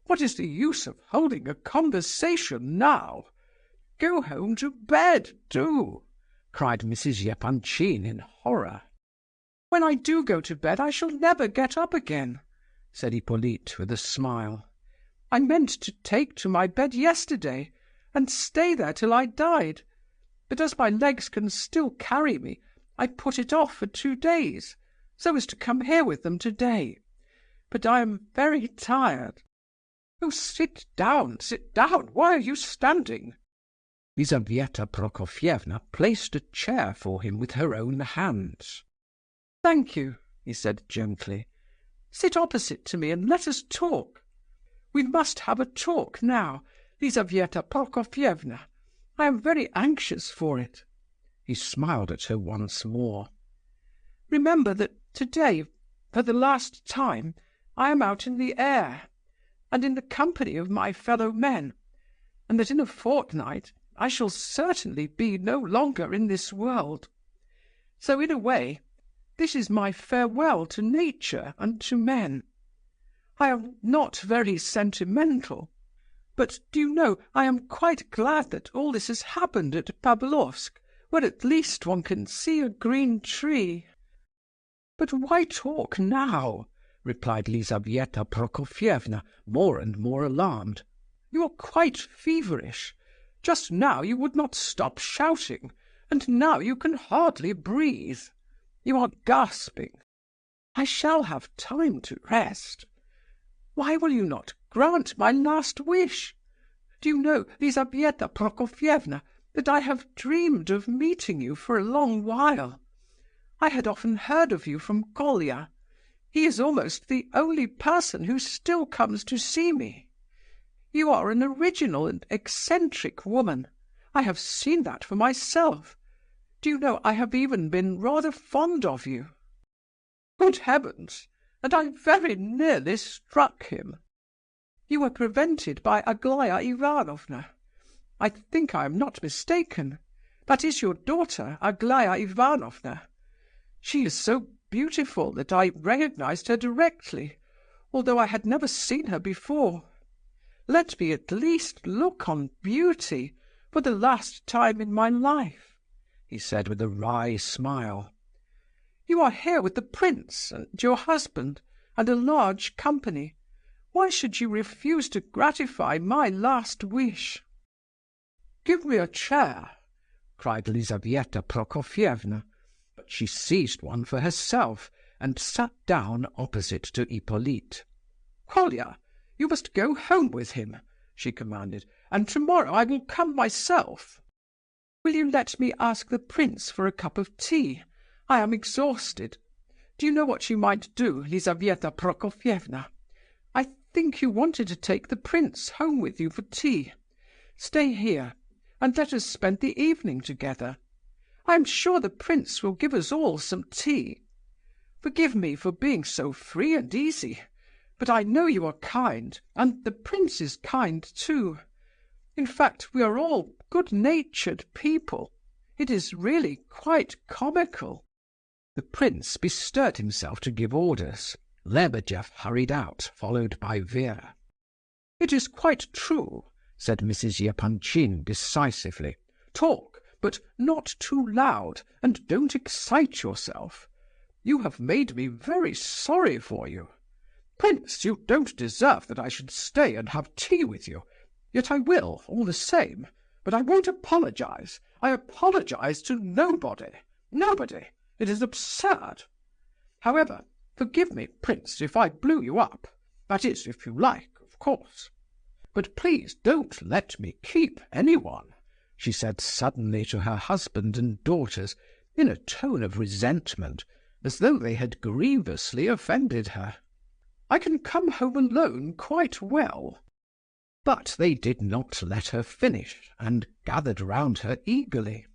What is the use of holding a conversation now? Go home to bed, do," cried Mrs. Epanchin in horror. "When I do go to bed I shall never get up again," said Hippolyte with a smile. "I meant to take to my bed yesterday and stay there till I died, but as my legs can still carry me, I put it off for 2 days, so as to come here with them today. But I am very tired. Oh, sit down, sit down. Why are you standing?" Lizaveta Prokofyevna placed a chair for him with her own hands. "Thank you," he said gently. "Sit opposite to me and let us talk. We must have a talk now, Lizaveta Prokofyevna. I am very anxious for it." He smiled at her once more. "Remember that today, for the last time, I am out in the air, and in the company of my fellow men, and that in a fortnight I shall certainly be no longer in this world. So, in a way, this is my farewell to nature and to men. I am not very sentimental, but, do you know, I am quite glad that all this has happened at Pavlovsk, where at least one can see a green tree." "But why talk now?" replied Lizaveta Prokofyevna, more and more alarmed. "You are quite feverish. Just now you would not stop shouting, and now you can hardly breathe. You are gasping. I shall have time to rest. Why will you not grant my last wish? Do you know, Lizaveta Prokofyevna, that I have dreamed of meeting you for a long while. I had often heard of you from Kolya. He is almost the only person who still comes to see me. You are an original and eccentric woman. I have seen that for myself. Do you know, I have even been rather fond of you." "Good heavens! And I very nearly struck him." "You were prevented by Aglaya Ivanovna. I think I am not mistaken. That is your daughter, Aglaya Ivanovna. She is so beautiful that I recognized her directly, although I had never seen her before. Let me at least look on beauty for the last time in my life," he said with a wry smile. "You are here with the prince and your husband and a large company. Why should you refuse to gratify my last wish?" "Give me a chair," cried Lizaveta Prokofievna, but she seized one for herself and sat down opposite to Hippolyte. "Kolya, you must go home with him," she commanded, "and tomorrow I will come myself." "Will you let me ask the prince for a cup of tea? I am exhausted. Do you know what you might do, Lizaveta Prokofievna? I think you wanted to take the prince home with you for tea. Stay here, and let us spend the evening together. I am sure the prince will give us all some tea. Forgive me for being so free and easy, but I know you are kind, and the prince is kind too. In fact, we are all good-natured people. It is really quite comical." The prince bestirred himself to give orders. Lebedeff hurried out, followed by Vera. "It is quite true," said Mrs. Epanchin decisively. "Talk, but not too loud, and don't excite yourself. You have made me very sorry for you. Prince, you don't deserve that I should stay and have tea with you, yet I will, all the same. But I won't apologize. I apologize to nobody. Nobody. It is absurd. However, forgive me, Prince, if I blew you up. That is, if you like, of course. But please don't let me keep anyone," she said suddenly to her husband and daughters, in a tone of resentment, as though they had grievously offended her. "I can come home alone quite well." But they did not let her finish, and gathered round her eagerly.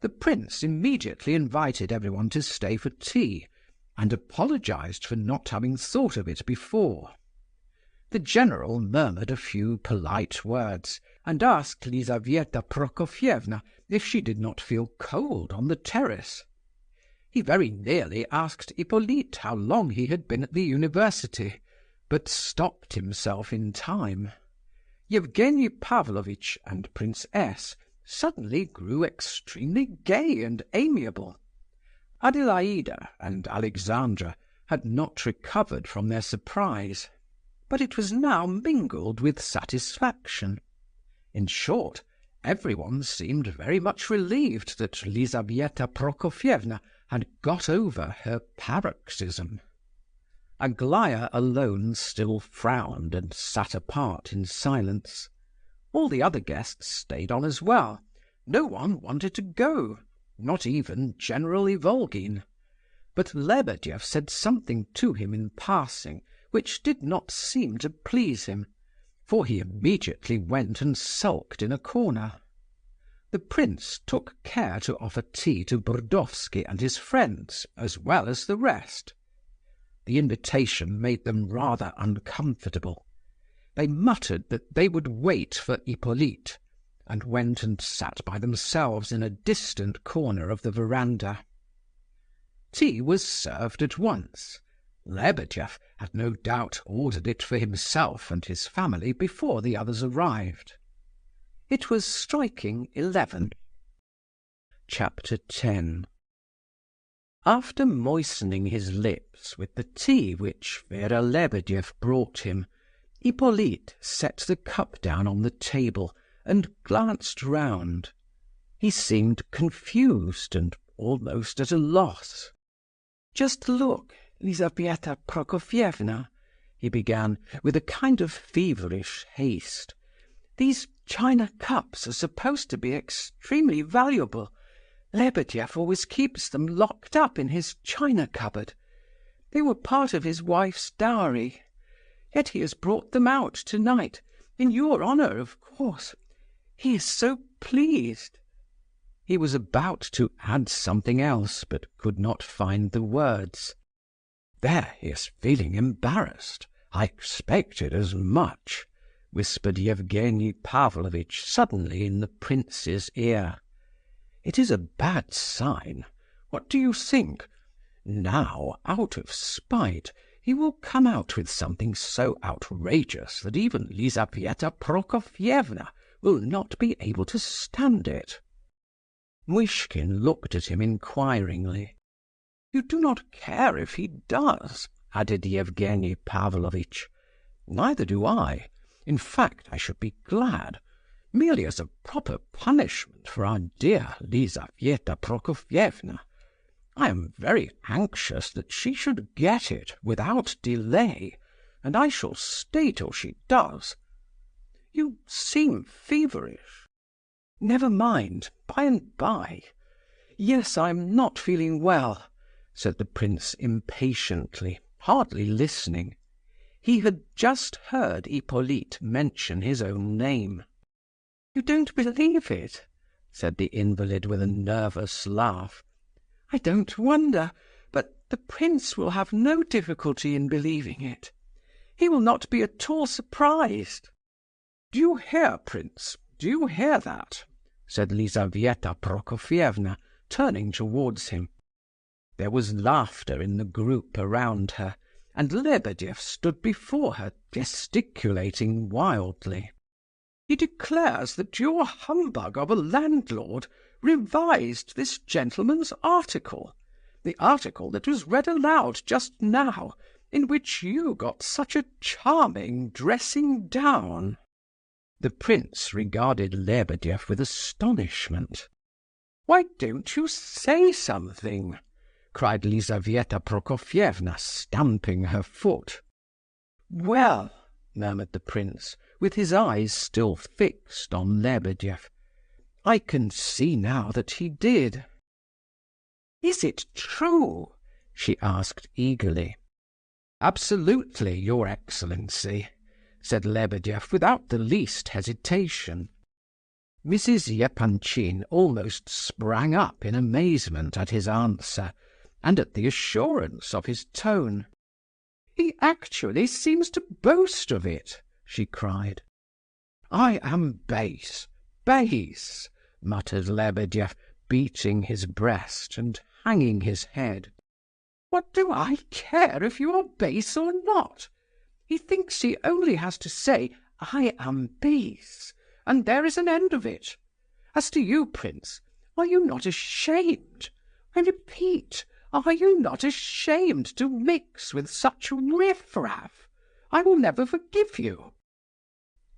The prince immediately invited everyone to stay for tea, and apologized for not having thought of it before. The general murmured a few polite words, and asked Lizaveta Prokofievna if she did not feel cold on the terrace. He very nearly asked Hippolyte how long he had been at the university, but stopped himself in time. Yevgeny Pavlovitch and Prince S. suddenly grew extremely gay and amiable. Adelaida and Alexandra had not recovered from their surprise, but it was now mingled with satisfaction. In short, everyone seemed very much relieved that Lizaveta Prokofievna had got over her paroxysm. Aglaya alone still frowned and sat apart in silence. All the other guests stayed on as well. No one wanted to go, not even General Ivolgin. But Lebedeff said something to him in passing which did not seem to please him, for he immediately went and sulked in a corner. The prince took care to offer tea to Burdovsky and his friends, as well as the rest. The invitation made them rather uncomfortable. They muttered that they would wait for Hippolyte, and went and sat by themselves in a distant corner of the veranda. Tea was served at once. Lebedeff had no doubt ordered it for himself and his family before the others arrived. It was striking 11. Chapter 10. After moistening his lips with the tea which Vera Lebedeff brought him, Hippolyte set the cup down on the table and glanced round. He seemed confused and almost at a loss. "Just look, Lizaveta Prokofievna," he began, with a kind of feverish haste. "These china cups are supposed to be extremely valuable. Lebedeff always keeps them locked up in his china cupboard. They were part of his wife's dowry. Yet he has brought them out tonight, in your honour, of course. He is so pleased." He was about to add something else, but could not find the words. "There he is feeling embarrassed. I expected as much," whispered Yevgeny Pavlovitch suddenly in the prince's ear. "It is a bad sign. What do you think? Now, out of spite, he will come out with something so outrageous that even Lizaveta Prokofievna will not be able to stand it." Muishkin looked at him inquiringly. "You do not care if he does," added Yevgeny Pavlovitch. "Neither do I. In fact, I should be glad, merely as a proper punishment for our dear Lizaveta Prokofievna. I am very anxious that she should get it without delay, and I shall stay till she does. You seem feverish." "Never mind, by and by. Yes, I am not feeling well," said the prince impatiently, hardly listening. He had just heard Hippolyte mention his own name. "You don't believe it?" said the invalid with a nervous laugh. "I don't wonder, but the prince will have no difficulty in believing it. He will not be at all surprised." "Do you hear, prince? Do you hear that?" said Lizaveta Prokofievna, turning towards him. There was laughter in the group around her, and Lebedeff stood before her, gesticulating wildly. "He declares that your humbug of a landlord revised this gentleman's article, the article that was read aloud just now, in which you got such a charming dressing down." The prince regarded Lebedeff with astonishment. "Why don't you say something?" cried Lizaveta Prokofievna, stamping her foot. "Well," murmured the prince, with his eyes still fixed on Lebedeff, "I can see now that he did." "Is it true?" she asked eagerly. "Absolutely, your excellency," said Lebedeff without the least hesitation. Mrs. Epanchin almost sprang up in amazement at his answer and at the assurance of his tone. "He actually seems to boast of it," she cried. "I am base, base," muttered Lebedeff, beating his breast and hanging his head. "What do I care if you are base or not? He thinks he only has to say, 'I am base,' and there is an end of it. As to you, prince, are you not ashamed? I repeat, are you not ashamed to mix with such riff-raff? I will never forgive you."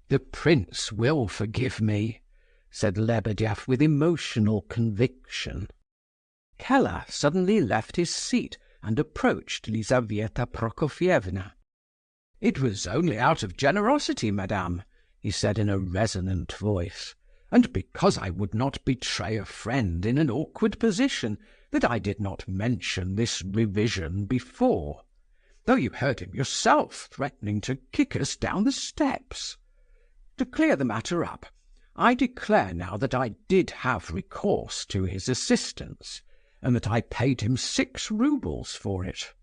"The prince will forgive me," said Lebedeff with emotional conviction. Keller suddenly left his seat and approached Lizaveta Prokofievna. "It was only out of generosity, madame," he said in a resonant voice, "and because I would not betray a friend in an awkward position, that I did not mention this revision before, though you heard him yourself threatening to kick us down the steps. To clear the matter up, I declare now that I did have recourse to his assistance, and that I paid him 6 roubles for it.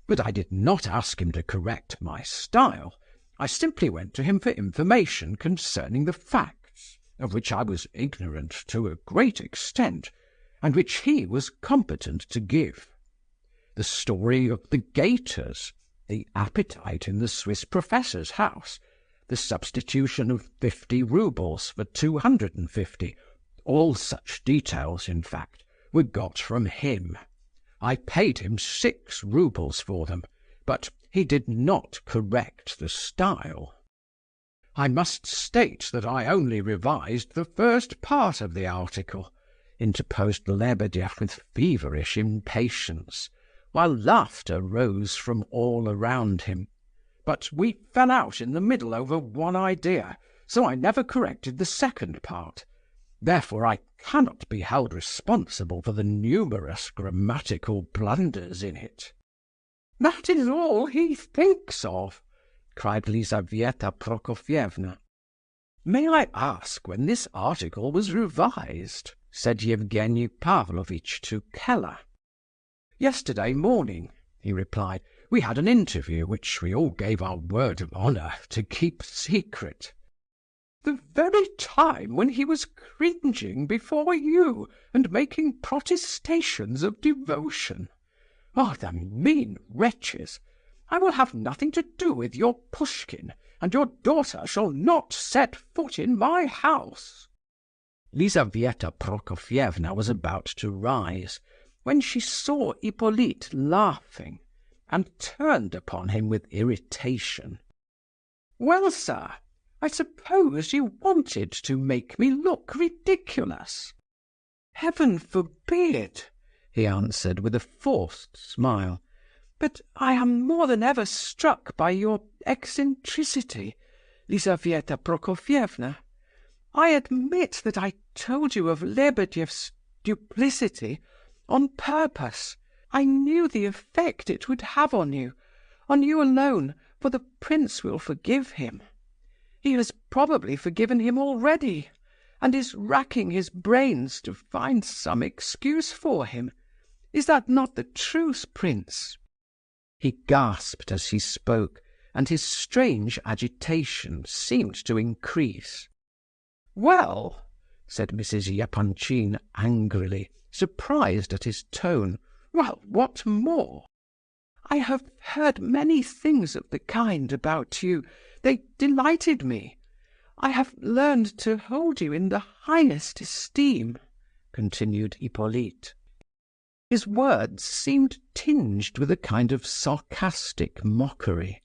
But I did not ask him to correct my style. I simply went to him for information concerning the facts, of which I was ignorant to a great extent, and which he was competent to give. The story of the gaiters, the appetite in the Swiss professor's house, the substitution of 50 roubles for 250, all such details, in fact, were got from him. I paid him 6 roubles for them, but he did not correct the style." "I must state that I only revised the first part of the article," interposed Lebedeff with feverish impatience, while laughter rose from all around him. "But we fell out in the middle over one idea, so I never corrected the second part. Therefore I cannot be held responsible for the numerous grammatical blunders in it." "That is all he thinks of," cried Lizaveta Prokofievna. "May I ask when this article was revised?" said Yevgeny Pavlovitch to Keller. "Yesterday morning," he replied, We had an interview which we all gave our word of honour to keep secret. The very time when he was cringing before you and making protestations of devotion. Oh, the mean wretches! I will have nothing to do with your Pushkin, and your daughter shall not set foot in my house." Lizaveta Prokofievna was about to rise, when she saw Hippolyte laughing, and turned upon him with irritation. "Well, sir, I suppose you wanted to make me look ridiculous." "Heaven forbid," he answered with a forced smile. "But I am more than ever struck by your eccentricity, Lizaveta Prokofievna. I admit that I told you of Lebedeff's duplicity on purpose. I knew the effect it would have on you alone, for the prince will forgive him. He has probably forgiven him already, and is racking his brains to find some excuse for him. Is that not the truth, prince?" He gasped as he spoke, and his strange agitation seemed to increase. "Well," said Mrs. Epanchin angrily, surprised at his tone, "well, what more?" "I have heard many things of the kind about you. They delighted me. I have learned to hold you in the highest esteem," continued Hippolyte. His words seemed tinged with a kind of sarcastic mockery.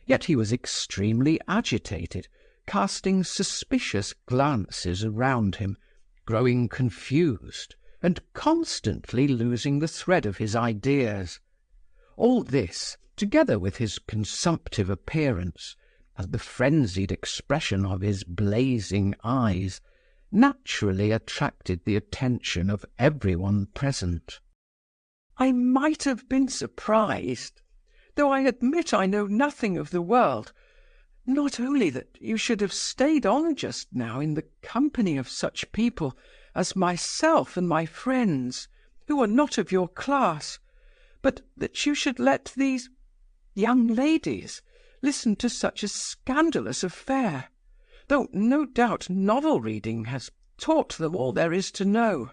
Yet he was extremely agitated, casting suspicious glances around him, growing confused, and constantly losing the thread of his ideas. All this, together with his consumptive appearance, and the frenzied expression of his blazing eyes, naturally attracted the attention of everyone present. "I might have been surprised, though I admit I know nothing of the world, not only that you should have stayed on just now in the company of such people as myself and my friends, who are not of your class, but that you should let these young ladies listen to such a scandalous affair, though no doubt novel reading has taught them all there is to know.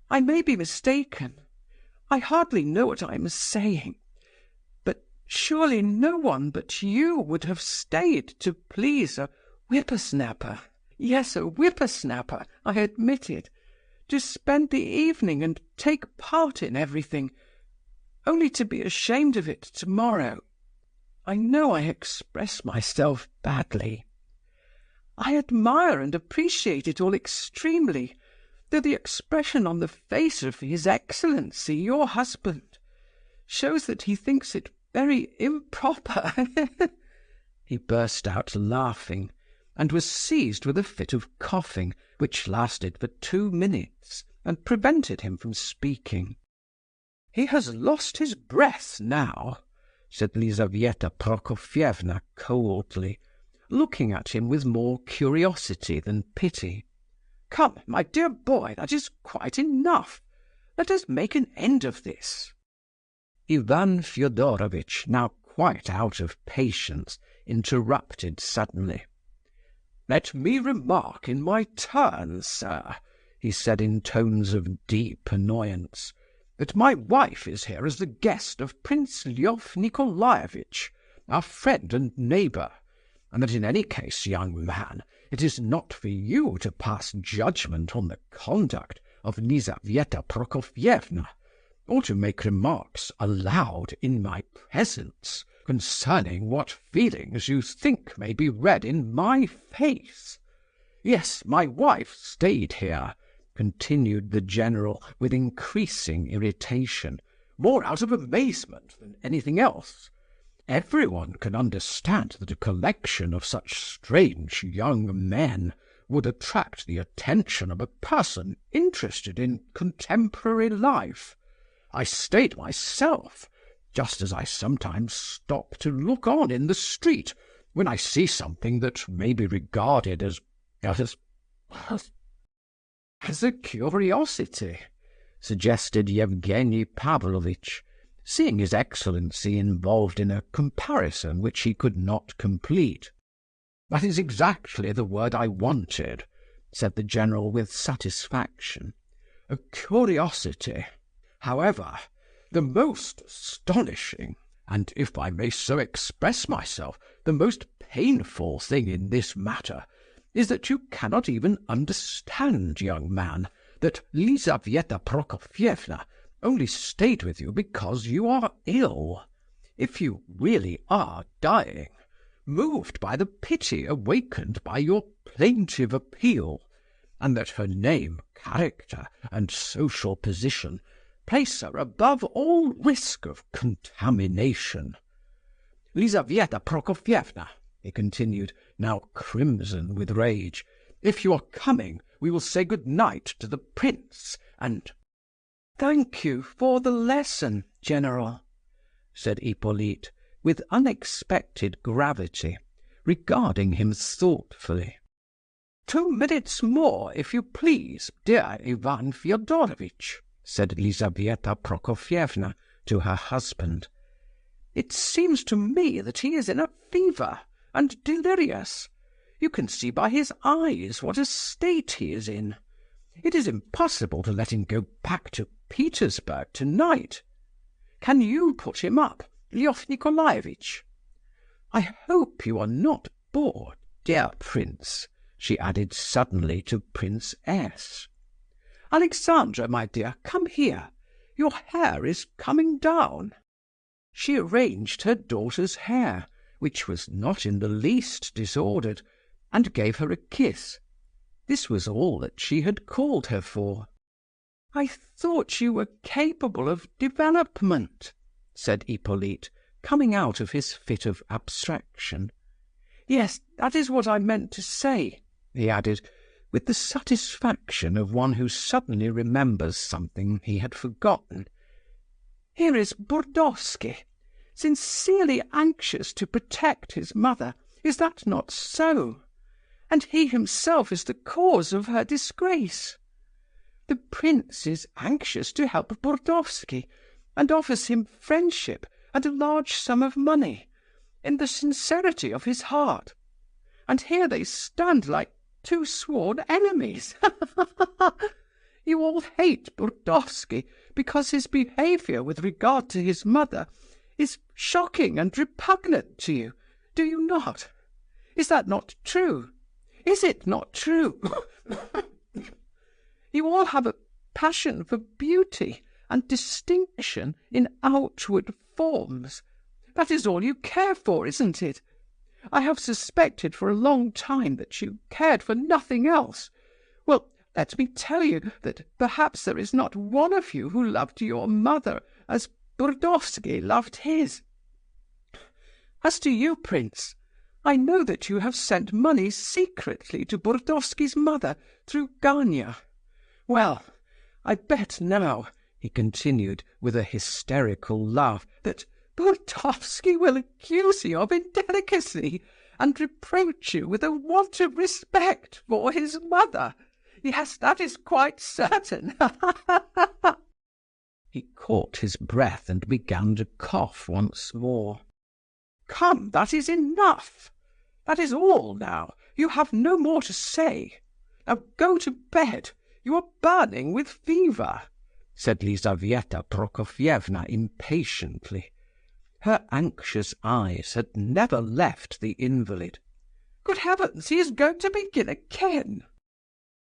I may be mistaken. I hardly know what I am saying. But surely no one but you would have stayed to please a whippersnapper. Yes, a whippersnapper, I admit it, to spend the evening and take part in everything, only to be ashamed of it tomorrow. I know I express myself badly. I admire and appreciate it all extremely, though the expression on the face of His Excellency, your husband, shows that he thinks it very improper." He burst out laughing, and was seized with a fit of coughing, which lasted for 2 minutes, and prevented him from speaking. "He has lost his breath now," said Lizaveta Prokofievna coldly, looking at him with more curiosity than pity. "Come, my dear boy, that is quite enough. Let us make an end of this." Ivan Fyodorovitch, now quite out of patience, interrupted suddenly. "Let me remark in my turn, sir," he said in tones of deep annoyance, "that my wife is here as the guest of Prince Lef Nikolaevitch, our friend and neighbour, and that in any case, young man, it is not for you to pass judgment on the conduct of Lizaveta Prokofievna, or to make remarks aloud in my presence concerning what feelings you think may be read in my face. Yes, my wife stayed here," continued the general with increasing irritation, "more out of amazement than anything else. Everyone can understand that a collection of such strange young men would attract the attention of a person interested in contemporary life. I stayed myself, just as I sometimes stop to look on in the street when I see something that may be regarded as a curiosity," suggested Yevgeny Pavlovitch, seeing his Excellency involved in a comparison which he could not complete. "That is exactly the word I wanted," said the General with satisfaction. "A curiosity. However, the most astonishing, and, if I may so express myself, the most painful thing in this matter is that you cannot even understand, young man, that Lizaveta Prokofievna only stayed with you because you are ill. If you really are dying, moved by the pity awakened by your plaintive appeal, and that her name, character, and social position place her above all risk of contamination. Lizaveta Prokofievna," he continued, now crimson with rage, "if you are coming, we will say good night to the prince, and—" "Thank you for the lesson, General," said Hippolyte, with unexpected gravity, regarding him thoughtfully. 2 minutes more, if you please, dear Ivan Fyodorovitch," said Lizaveta Prokofievna to her husband. "It seems to me that he is in a fever, and delirious. You can see by his eyes what a state he is in. It is impossible to let him go back to Petersburg tonight. Can you put him up, Lьов Nikolaevitch? I hope you are not bored, dear Prince," she added suddenly to Prince S. "Alexandra, my dear, come here. Your hair is coming down." She arranged her daughter's hair, which was not in the least disordered, and gave her a kiss. This was all that she had called her for. "I thought you were capable of development," said Hippolyte, coming out of his fit of abstraction. "Yes, that is what I meant to say," he added, with the satisfaction of one who suddenly remembers something he had forgotten. "Here is Burdovsky, sincerely anxious to protect his mother. Is that not so? And he himself is the cause of her disgrace. The prince is anxious to help Burdovsky, and offers him friendship and a large sum of money, in the sincerity of his heart. And here they stand like 2 sworn enemies. You all hate Burdovsky because his behaviour with regard to his mother is shocking and repugnant to you, do you not? Is that not true? Is it not true? You all have a passion for beauty and distinction in outward forms. That is all you care for, isn't it? I have suspected for a long time that you cared for nothing else. Well, let me tell you that perhaps there is not one of you who loved your mother as Burdovsky loved his. As to you, Prince, I know that you have sent money secretly to Burdovsky's mother through Gania. Well, I bet now," he continued with a hysterical laugh, "that Burdovsky will accuse you of indelicacy and reproach you with a want of respect for his mother. Yes, that is quite certain." He caught his breath and began to cough once more. "Come, that is enough. That is all now. You have no more to say. Now go to bed. You are burning with fever," said Lizaveta Prokofievna impatiently. Her anxious eyes had never left the invalid. "Good heavens, he is going to begin again.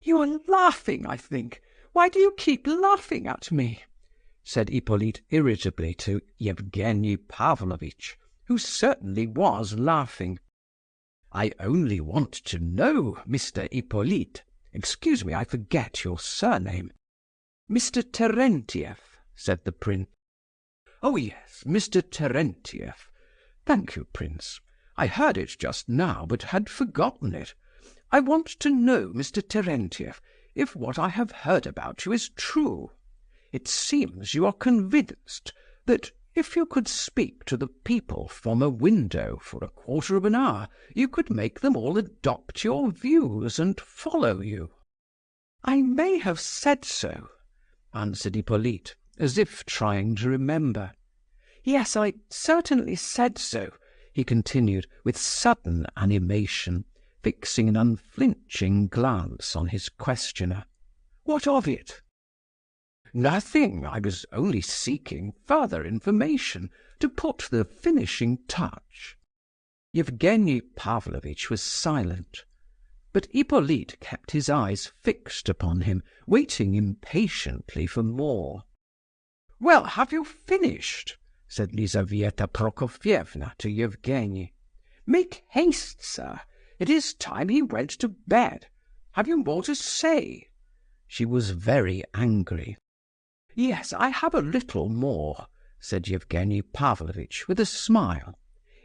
You are laughing, I think. Why do you keep laughing at me?" said Hippolyte irritably to Evgenie Pavlovitch, who certainly was laughing. "I only want to know, Mr. Hippolyte. Excuse me, I forget your surname." "Mr. Terentiev," said the prince. "Oh, yes, Mr. Terentiev. Thank you, Prince. I heard it just now, but had forgotten it. I want to know, Mr. Terentiev, if what I have heard about you is true. It seems you are convinced that if you could speak to the people from a window for 1/4 of an hour, you could make them all adopt your views and follow you." "I may have said so," answered Hippolyte, as if trying to remember. Yes, I certainly said so, he continued, with sudden animation, fixing an unflinching glance on his questioner. What of it? Nothing. I was only seeking further information to put the finishing touch. Yevgeny Pavlovitch was silent, but Hippolyte kept his eyes fixed upon him, waiting impatiently for more. "Well, have you finished?" said Lizaveta Prokofievna to Yevgeny. "Make haste, sir. It is time he went to bed. Have you more to say?" She was very angry. "Yes, I have a little more," said Yevgeny Pavlovitch with a smile.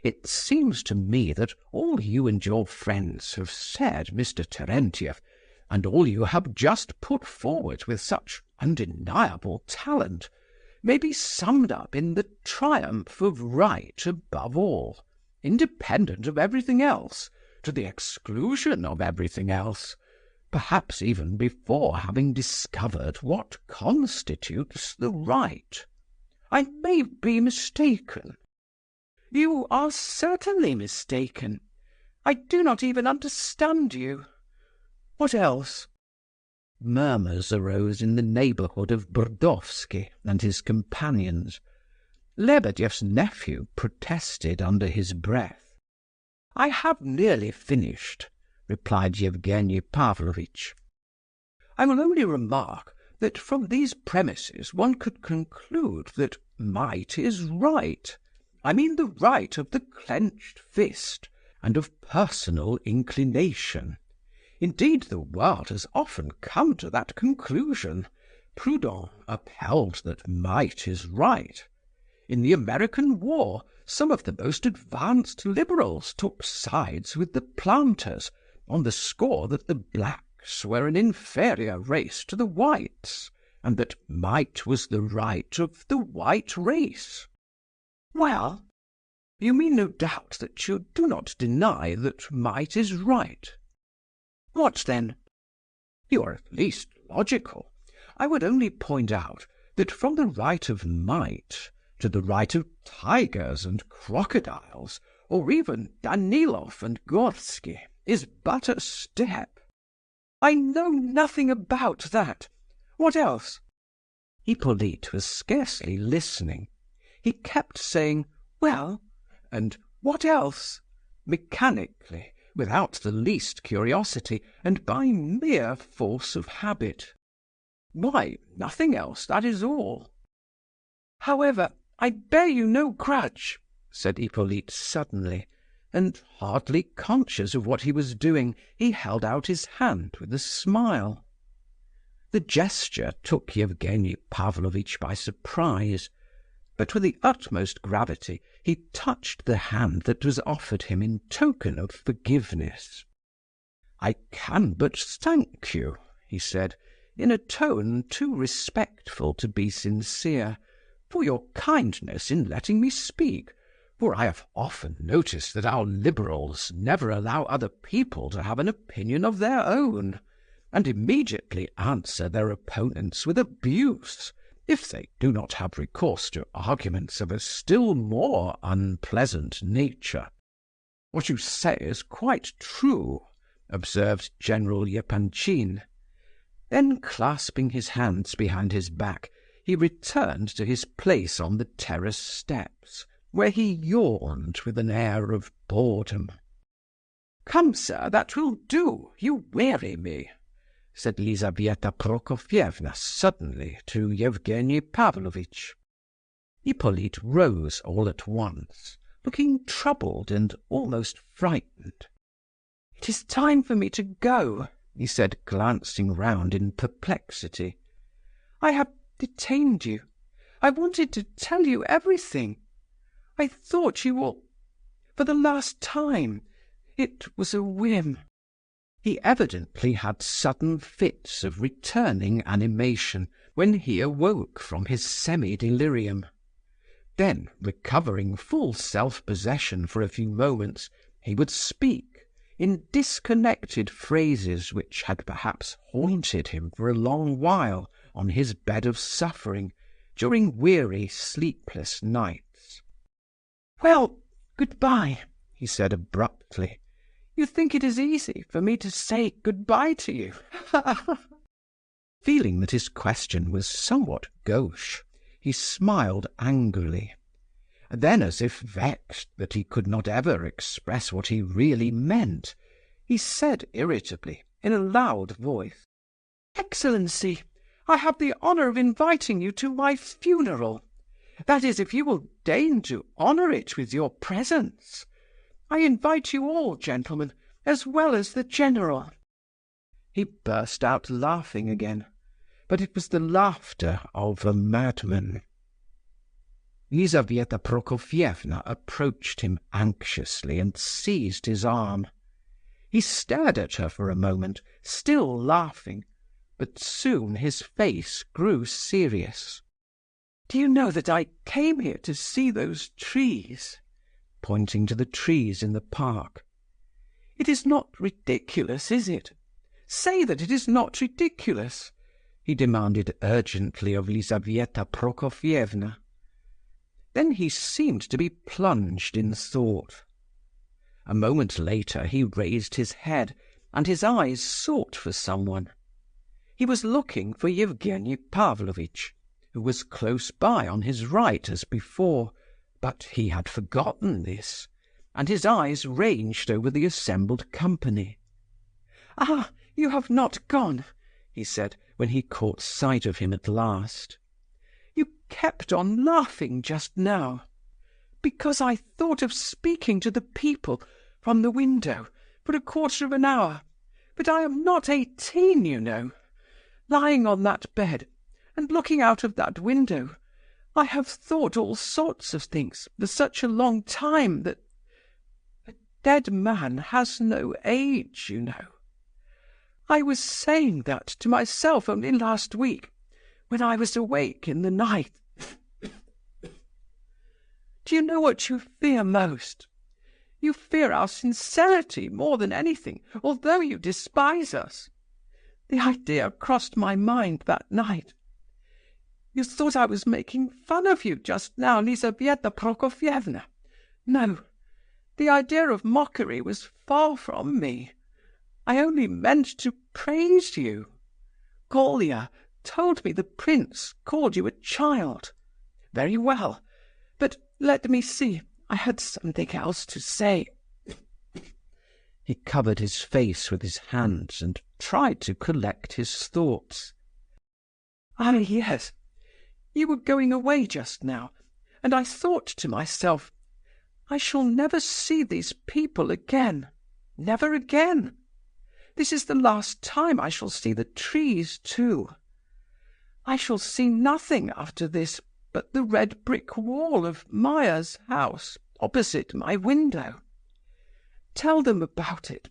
"It seems to me that all you and your friends have said, Mr. Terentiev, and all you have just put forward with such undeniable talent, may be summed up in the triumph of right above all, independent of everything else, to the exclusion of everything else, perhaps even before having discovered what constitutes the right. I may be mistaken." "You are certainly mistaken. I do not even understand you. What else?" Murmurs arose in the neighbourhood of Burdovsky and his companions. Lebedeff's nephew protested under his breath. "I have nearly finished," replied Yevgeny Pavlovitch. "I will only remark that from these premises one could conclude that might is right. I mean the right of the clenched fist and of personal inclination. Indeed, the world has often come to that conclusion. Proudhon upheld that might is right. In the American War, some of the most advanced liberals took sides with the planters on the score that the blacks were an inferior race to the whites, and that might was the right of the white race." "Well, you mean no doubt that you do not deny that might is right. What then?" "You are at least logical. I would only point out that from the right of might to the right of tigers and crocodiles, or even Danilov and Gorsky, is but a step." "I know nothing about that. What else?" Hippolyte was scarcely listening. He kept saying, "Well," and "What else?" mechanically, without the least curiosity, and by mere force of habit. "Why, nothing else, that is all." "However, I bear you no grudge," said Hippolyte suddenly, and, hardly conscious of what he was doing, he held out his hand with a smile. The gesture took Yevgeny Pavlovitch by surprise, but with the utmost gravity he touched the hand that was offered him in token of forgiveness. "I can but thank you," he said, in a tone too respectful to be sincere, "for your kindness in letting me speak, for I have often noticed that our liberals never allow other people to have an opinion of their own, and immediately answer their opponents with abuse, if they do not have recourse to arguments of a still more unpleasant nature." "What you say is quite true," observed General Epanchin. Then, clasping his hands behind his back, he returned to his place on the terrace steps, where he yawned with an air of boredom. "Come, sir, that will do. You weary me," said Lizaveta Prokofievna suddenly to Yevgeny Pavlovitch. Hippolyte rose all at once, looking troubled and almost frightened. "It is time for me to go," he said, glancing round in perplexity. "I have detained you. I wanted to tell you everything. I thought you all... for the last time. It was a whim." He evidently had sudden fits of returning animation when he awoke from his semi-delirium. Then, recovering full self-possession for a few moments, he would speak in disconnected phrases which had perhaps haunted him for a long while on his bed of suffering during weary, sleepless nights. "Well, good-bye," he said abruptly. "You think it is easy for me to say good-bye to you?" Feeling that his question was somewhat gauche, he smiled angrily. Then, as if vexed that he could not ever express what he really meant, he said irritably, in a loud voice, "Excellency, I have the honour of inviting you to my funeral. That is, if you will deign to honour it with your presence. I invite you all, gentlemen, as well as the general." He burst out laughing again, but it was the laughter of a madman. Lizaveta Prokofievna approached him anxiously and seized his arm. He stared at her for a moment, still laughing, but soon his face grew serious. "Do you know that I came here to see those trees?" pointing to the trees in the park. "It is not ridiculous, is it? Say that it is not ridiculous," he demanded urgently of Lizaveta Prokofievna. Then he seemed to be plunged in thought. A moment later he raised his head, and his eyes sought for someone. He was looking for Evgenie Pavlovitch, who was close by on his right as before, but he had forgotten this, and his eyes ranged over the assembled company. "Ah, you have not gone," he said, when he caught sight of him at last. "You kept on laughing just now, because I thought of speaking to the people from the window for a quarter of an hour, but I am not 18, you know. Lying on that bed and looking out of that window, I have thought all sorts of things for such a long time that a dead man has no age, you know. I was saying that to myself only last week, when I was awake in the night. Do you know what you fear most? You fear our sincerity more than anything, although you despise us. The idea crossed my mind that night. You thought I was making fun of you just now, Lizaveta Prokofievna. No, the idea of mockery was far from me. I only meant to praise you. Kolya told me the prince called you a child. Very well, but let me see, I had something else to say." He covered his face with his hands and tried to collect his thoughts. "Ah, yes, you were going away just now, and I thought to myself, I shall never see these people again, never again. This is the last time I shall see the trees, too. I shall see nothing after this but the red brick wall of Maya's house opposite my window. Tell them about it.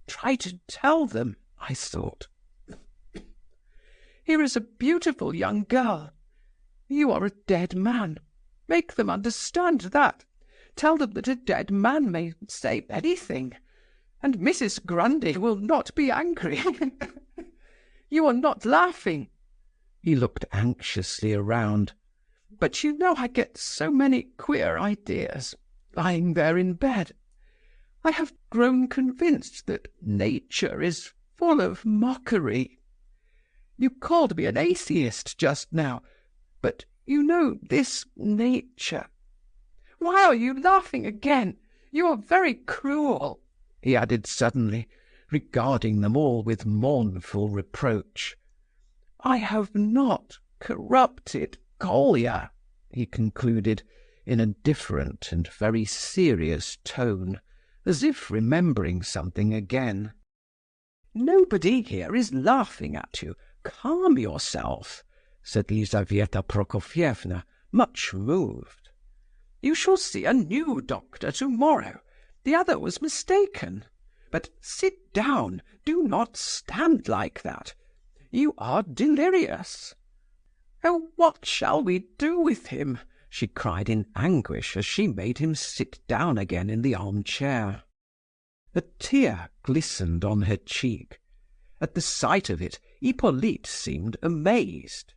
Try to tell them, I thought. Here is a beautiful young girl. You are a dead man. Make them understand that. Tell them that a dead man may say anything, and Mrs. Grundy will not be angry. You are not laughing." He looked anxiously around. "But you know I get so many queer ideas, lying there in bed. I have grown convinced that nature is full of mockery. You called me an atheist just now, but you know this nature. Why are you laughing again? You are very cruel," he added suddenly, regarding them all with mournful reproach. "I have not corrupted Kolya," he concluded, in a different and very serious tone, as if remembering something again. "Nobody here is laughing at you. Calm yourself," said Lizaveta Prokofievna, much moved. "You shall see a new doctor tomorrow. The other was mistaken. But sit down. Do not stand like that. You are delirious." "Oh, what shall we do with him?" she cried in anguish as she made him sit down again in the armchair. A tear glistened on her cheek. At the sight of it, Hippolyte seemed amazed.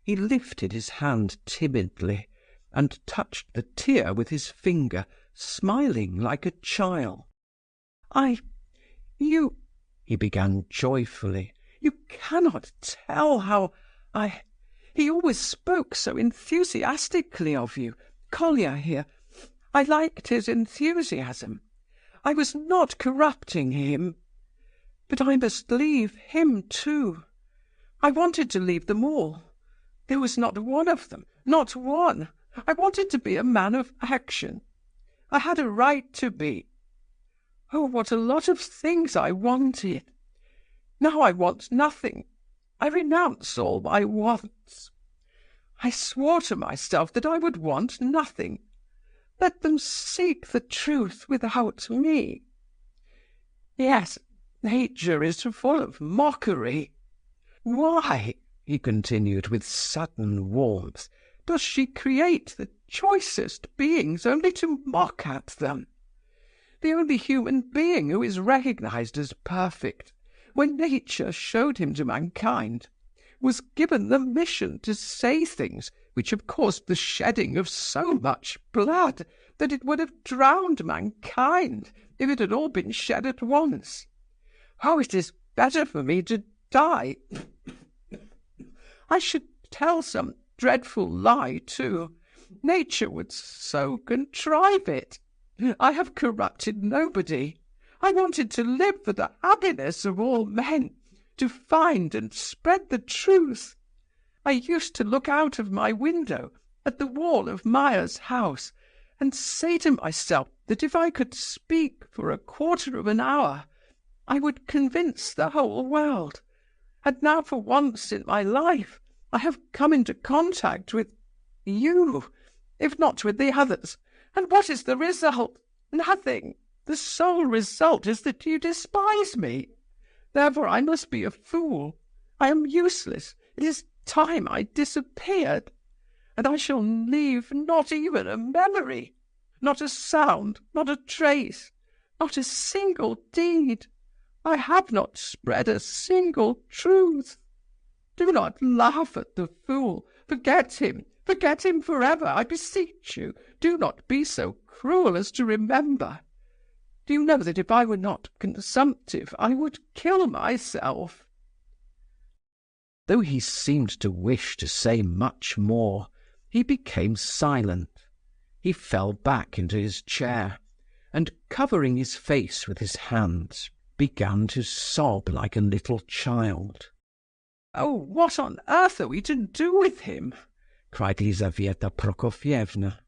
He lifted his hand timidly, and touched the tear with his finger, smiling like a child. You, he began joyfully, you cannot tell how he always spoke so enthusiastically of you, Kolya here. I liked his enthusiasm. I was not corrupting him. But I must leave him too. I wanted to leave them all. There was not one of them, not one. I wanted to be a man of action. I had a right to be. Oh, what a lot of things I wanted. Now I want nothing. I renounce all my wants. I swore to myself that I would want nothing. Let them seek the truth without me. Yes, nature is full of mockery. Why, he continued with sudden warmth, does she create the choicest beings only to mock at them? The only human being who is recognized as perfect, when nature showed him to mankind, was given the mission to say things which have caused the shedding of so much blood that it would have drowned mankind if it had all been shed at once. Oh, it is better for me to die. I should tell some dreadful lie, too. Nature would so contrive it. I have corrupted nobody. I wanted to live for the happiness of all men, to find and spread the truth. I used to look out of my window at the wall of Meyer's house and say to myself that if I could speak for a quarter of an hour, I would convince the whole world. And now for once in my life I have come into contact with you, if not with the others. And what is the result? Nothing. The sole result is that you despise me. Therefore I must be a fool. I am useless. It is time I disappeared. And I shall leave not even a memory, not a sound, not a trace, not a single deed. I have not spread a single truth. Do not laugh at the fool. Forget him forever, I beseech you. Do not be so cruel as to remember. Do you know that if I were not consumptive, I would kill myself? Though he seemed to wish to say much more, he became silent. He fell back into his chair, and covering his face with his hands, began to sob like a little child. "Oh, what on earth are we to do with him?" cried Lizaveta Prokofievna.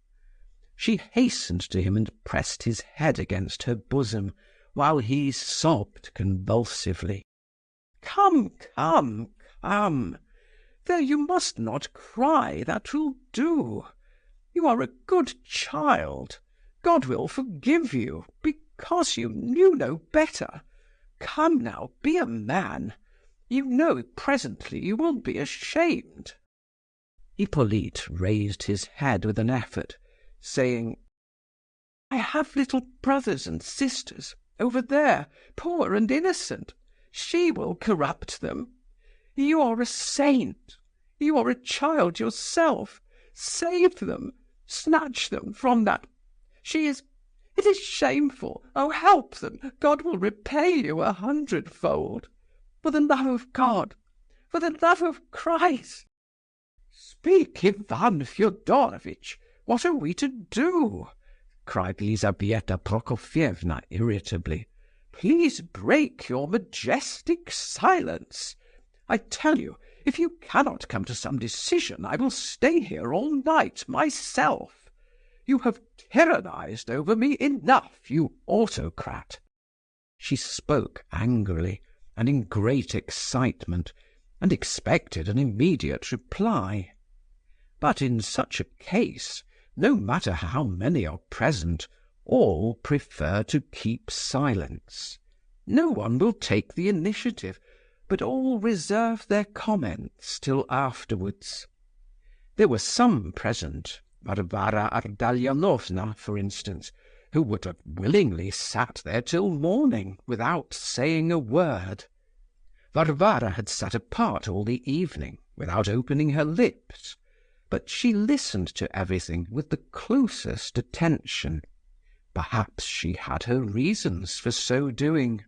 She hastened to him and pressed his head against her bosom, while he sobbed convulsively. "Come, come, come. There, you must not cry. That will do. You are a good child. God will forgive you, because you knew no better. Come now, be a man. You know presently you will be ashamed." Hippolyte raised his head with an effort, saying, "I have little brothers and sisters over there, poor and innocent. She will corrupt them. You are a saint. You are a child yourself. Save them. Snatch them from that. It is shameful. Oh, help them. God will repay you 100-fold. For the love of God, for the love of Christ." "Speak, Ivan Fyodorovitch. What are we to do?" cried Lizaveta Prokofievna irritably. "Please break your majestic silence. I tell you, if you cannot come to some decision, I will stay here all night myself. You have tyrannized over me enough, you autocrat." She spoke angrily and in great excitement, and expected an immediate reply. But in such a case, no matter how many are present, all prefer to keep silence. No one will take the initiative, but all reserve their comments till afterwards. There were some present, Varvara Ardalionovna, for instance, who would have willingly sat there till morning without saying a word. Varvara had sat apart all the evening without opening her lips, but she listened to everything with the closest attention. Perhaps she had her reasons for so doing.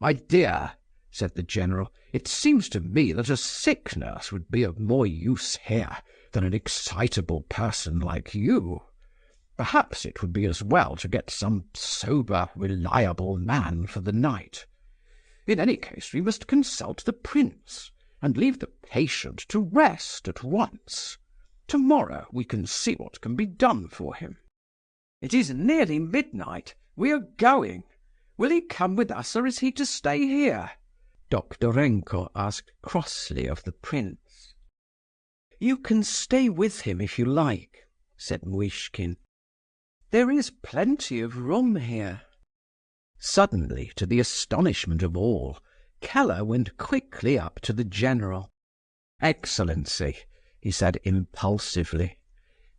"My dear," said the General, "it seems to me that a sick nurse would be of more use here than an excitable person like you. Perhaps it would be as well to get some sober, reliable man for the night. In any case, we must consult the Prince, and leave the patient to rest at once. Tomorrow we can see what can be done for him." "It is nearly midnight. We are going. Will he come with us, or is he to stay here?" Doktorenko asked crossly of the Prince. "You can stay with him if you like," said Muishkin. "There is plenty of room here." Suddenly, to the astonishment of all, Keller went quickly up to the General. "Excellency," he said impulsively,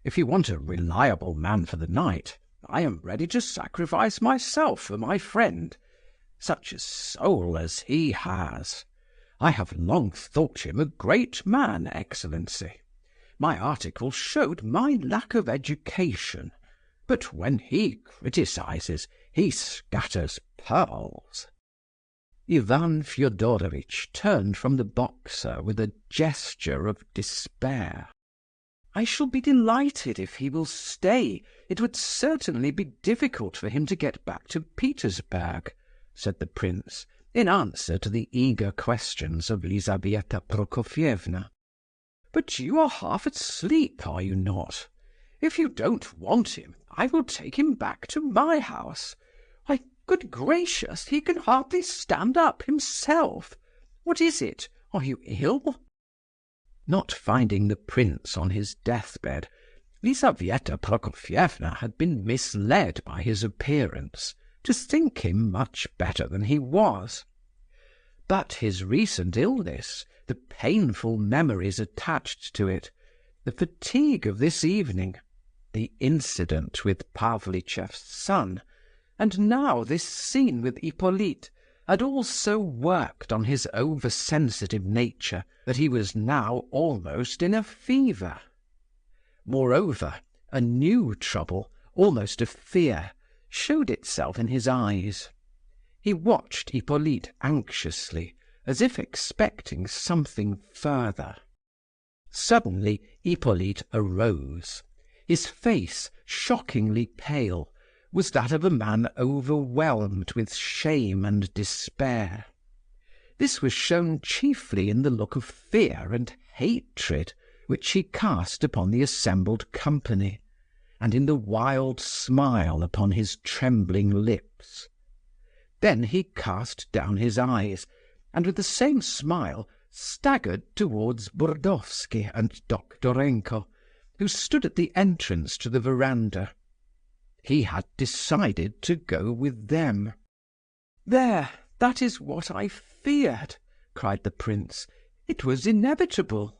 "if you want a reliable man for the night, I am ready to sacrifice myself for my friend. Such a soul as he has! I have long thought him a great man, Excellency. My article showed my lack of education, but when he criticizes, he scatters pearls." Ivan Fyodorovitch turned from the boxer with a gesture of despair. "I shall be delighted if he will stay. It would certainly be difficult for him to get back to Petersburg," said the Prince, in answer to the eager questions of Lizaveta Prokofievna. "But you are half asleep, are you not? If you don't want him, I will take him back to my house. Why, good gracious, he can hardly stand up himself. What is it? Are you ill?" Not finding the Prince on his deathbed, Lizaveta Prokofievna had been misled by his appearance to think him much better than he was. But his recent illness, the painful memories attached to it, the fatigue of this evening, the incident with Pavlicheff's son, and now this scene with Hippolyte, had all so worked on his over-sensitive nature that he was now almost in a fever. Moreover, a new trouble, almost a fear, showed itself in his eyes. He watched Hippolyte anxiously, as if expecting something further. Suddenly Hippolyte arose. His face, shockingly pale, was that of a man overwhelmed with shame and despair. This was shown chiefly in the look of fear and hatred which he cast upon the assembled company, and in the wild smile upon his trembling lips. Then he cast down his eyes, and with the same smile staggered towards Burdovsky and Doktorenko, who stood at the entrance to the veranda. He had decided to go with them. "There, that is what I feared," cried the Prince. "It was inevitable."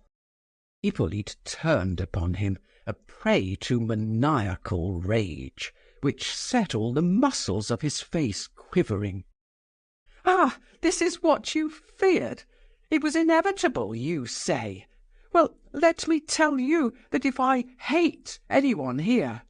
Hippolyte turned upon him, a prey to maniacal rage, which set all the muscles of his face quivering. "Ah, this is what you feared! It was inevitable, you say? Well, let me tell you that if I hate anyone here,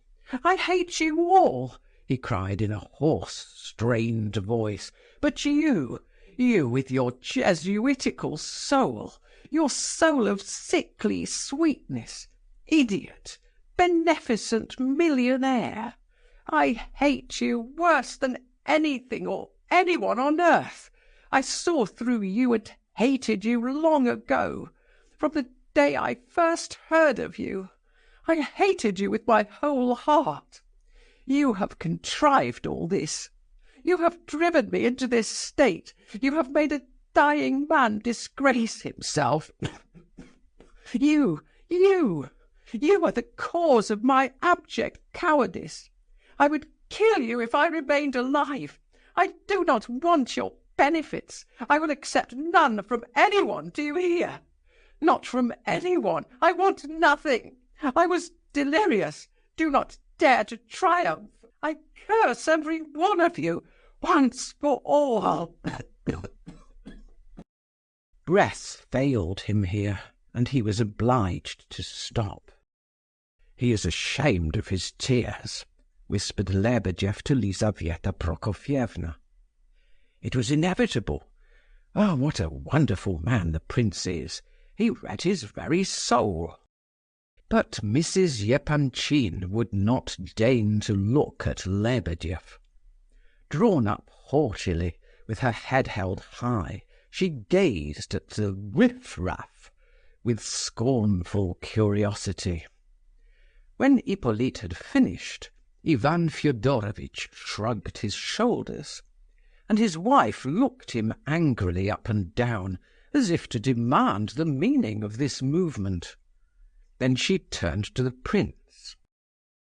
I hate you all," he cried in a hoarse, strained voice. "But you with your Jesuitical soul, your soul of sickly sweetness, idiot, beneficent millionaire, I hate you worse than anything or anyone on earth. I saw through you and hated you long ago, from the day I first heard of you. I hated you with my whole heart. You have contrived all this. You have driven me into this state. You have made a dying man disgrace himself. You are the cause of my abject cowardice. I would kill you if I remained alive. I do not want your benefits. I will accept none from anyone, do you hear? Not from anyone. I want nothing. I was delirious. Do not dare to triumph. I curse every one of you, once for all." Breath failed him here, and he was obliged to stop. "He is ashamed of his tears," whispered Lebedeff to Lizaveta Prokofievna. "It was inevitable. Ah, what a wonderful man the prince is! He read his very soul." But Mrs. Epanchin would not deign to look at Lebedeff. Drawn up haughtily, with her head held high, she gazed at the riff-raff with scornful curiosity. When Hippolyte had finished, Ivan Fyodorovitch shrugged his shoulders, and his wife looked him angrily up and down, as if to demand the meaning of this movement. Then she turned to the prince.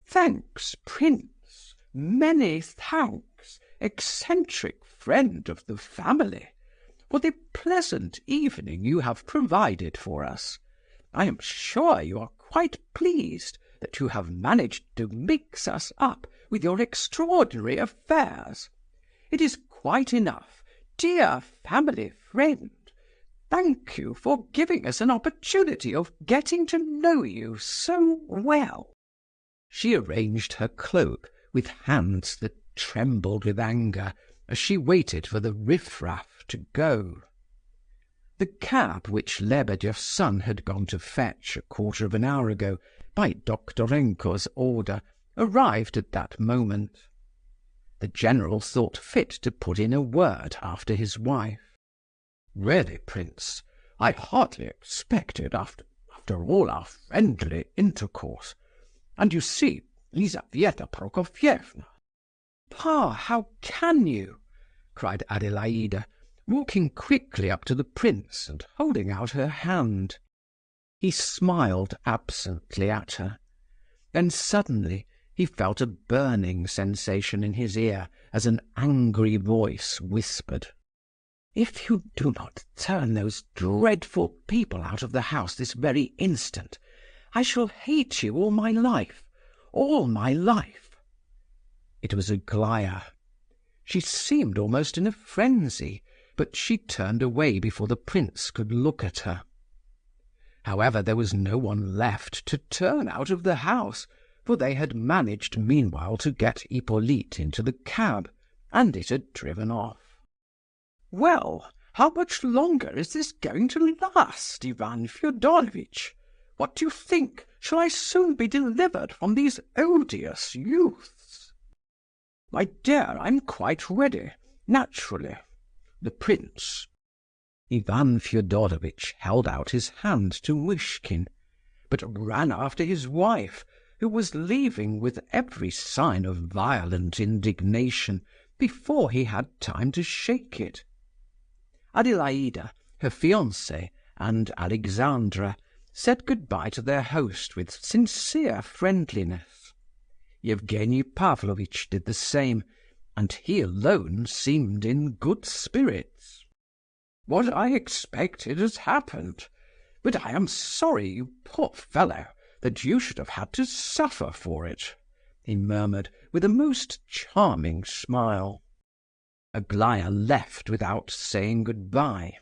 "Thanks, prince, many thanks, eccentric friend of the family, for the pleasant evening you have provided for us. I am sure you are quite pleased that you have managed to mix us up with your extraordinary affairs. It is quite enough, dear family friend. Thank you for giving us an opportunity of getting to know you so well." She arranged her cloak with hands that trembled with anger as she waited for the riff-raff to go. The cab which Lebedeff's son had gone to fetch a quarter of an hour ago by Doktorenko's order arrived at that moment. The general thought fit to put in a word after his wife. "Really, prince, I hardly expected after all our friendly intercourse. And you see, Lizaveta Prokofievna—" "Pa, how can you?" cried Adelaida, walking quickly up to the prince and holding out her hand. He smiled absently at her. Then suddenly he felt a burning sensation in his ear as an angry voice whispered, "If you do not turn those dreadful people out of the house this very instant, I shall hate you all my life, all my life." It was Aglaya. She seemed almost in a frenzy, but she turned away before the prince could look at her. However, there was no one left to turn out of the house, for they had managed meanwhile to get Hippolyte into the cab, and it had driven off. "Well, how much longer is this going to last, Ivan Fyodorovitch? What do you think? Shall I soon be delivered from these odious youths?" "My dear, I'm quite ready, naturally. The prince—" Ivan Fyodorovitch held out his hand to Muishkin, but ran after his wife, who was leaving with every sign of violent indignation before he had time to shake it. Adelaida, her fiancée, and Alexandra said good-bye to their host with sincere friendliness. Evgenie Pavlovitch did the same, and he alone seemed in good spirits. "What I expected has happened, but I am sorry, you poor fellow, that you should have had to suffer for it," he murmured with a most charming smile. Aglaya left without saying good-bye.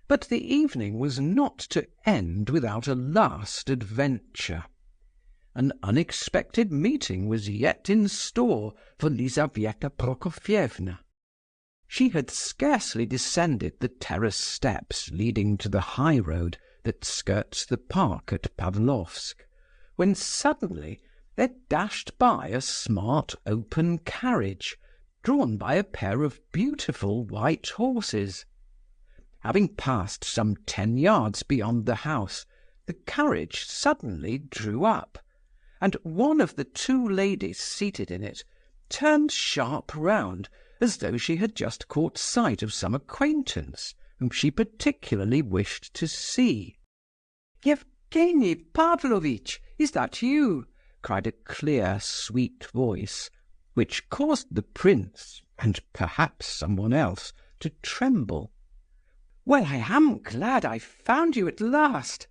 But the evening was not to end without a last adventure. An unexpected meeting was yet in store for Lizaveta Prokofievna. She had scarcely descended the terrace steps leading to the high road that skirts the park at Pavlovsk, when suddenly there dashed by a smart open carriage, drawn by a pair of beautiful white horses. Having passed some 10 yards beyond the house, the carriage suddenly drew up, and one of the 2 ladies seated in it turned sharp round, as though she had just caught sight of some acquaintance whom she particularly wished to see. "Evgenie Pavlovitch, is that you?" cried a clear, sweet voice, which caused the prince, and perhaps someone else, to tremble. "Well, I am glad I've found you at last.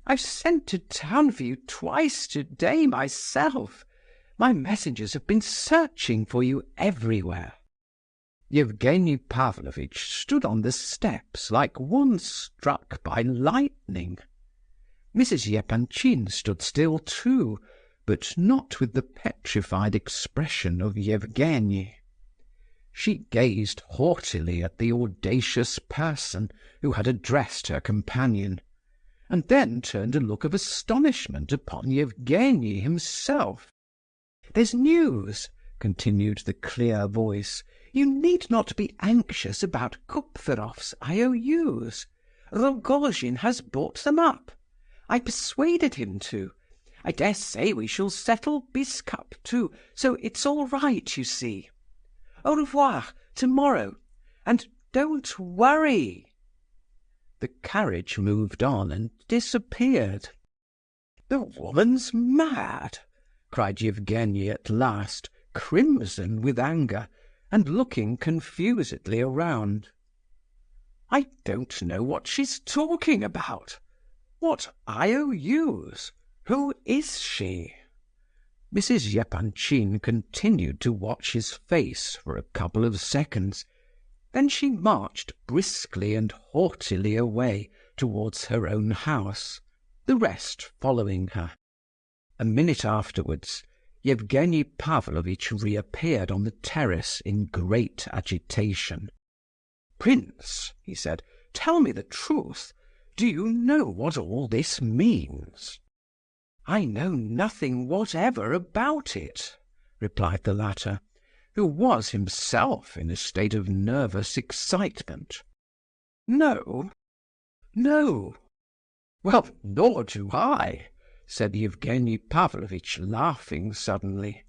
I've sent to town for you twice today myself. My messengers have been searching for you everywhere." Evgenie Pavlovitch stood on the steps like one struck by lightning. Mrs. Epanchin stood still too, but not with the petrified expression of Yevgeny. She gazed haughtily at the audacious person who had addressed her companion, and then turned a look of astonishment upon Yevgeny himself. "There's news," continued the clear voice. "You need not be anxious about Kupferov's IOUs. Rogojin has bought them up. I persuaded him to. I dare say we shall settle Biskup too, so it's all right, you see. Au revoir, tomorrow, and don't worry." The carriage moved on and disappeared. "The woman's mad!" cried Yevgeny at last, crimson with anger, and looking confusedly around. "I don't know what she's talking about. What IOUs? Who is she?" Mrs. Epanchin continued to watch his face for a couple of seconds. Then she marched briskly and haughtily away towards her own house, the rest following her. A minute afterwards, Yevgeny Pavlovitch reappeared on the terrace in great agitation. "Prince," he said, "tell me the truth. Do you know what all this means?" "I know nothing whatever about it," replied the latter, who was himself in a state of nervous excitement. "No? No? Well, nor do I," said Yevgeny Pavlovitch, laughing suddenly.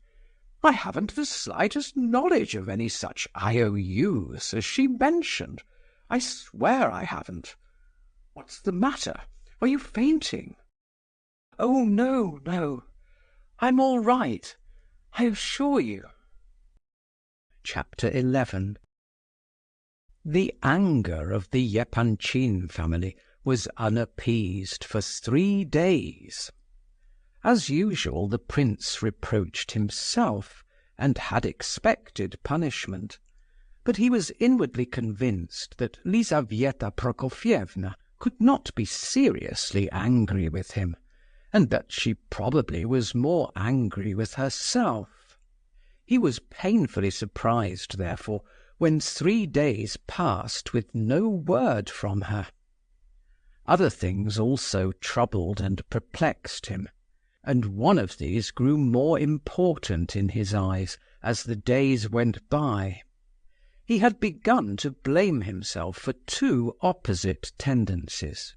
"I haven't the slightest knowledge of any such IOUs as she mentioned. I swear I haven't. What's the matter? Are you fainting?" "Oh, no, no. I'm all right, I assure you." Chapter 11. The anger of the Epanchin family was unappeased for 3 days. As usual, the prince reproached himself, and had expected punishment, but he was inwardly convinced that Lizaveta Prokofievna could not be seriously angry with him, and that she probably was more angry with herself. He was painfully surprised, therefore, when 3 days passed with no word from her. Other things also troubled and perplexed him, and one of these grew more important in his eyes as the days went by. He had begun to blame himself for 2 opposite tendencies.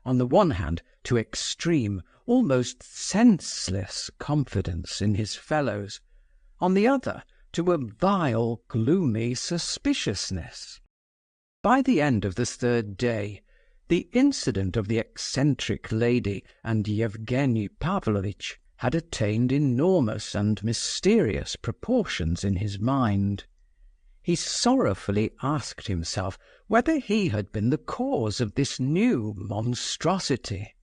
On the one hand, to extreme, almost senseless confidence in his fellows; on the other, to a vile, gloomy suspiciousness. By the end of the 3rd day, the incident of the eccentric lady and Yevgeny Pavlovitch had attained enormous and mysterious proportions in his mind. He sorrowfully asked himself whether he had been the cause of this new monstrosity,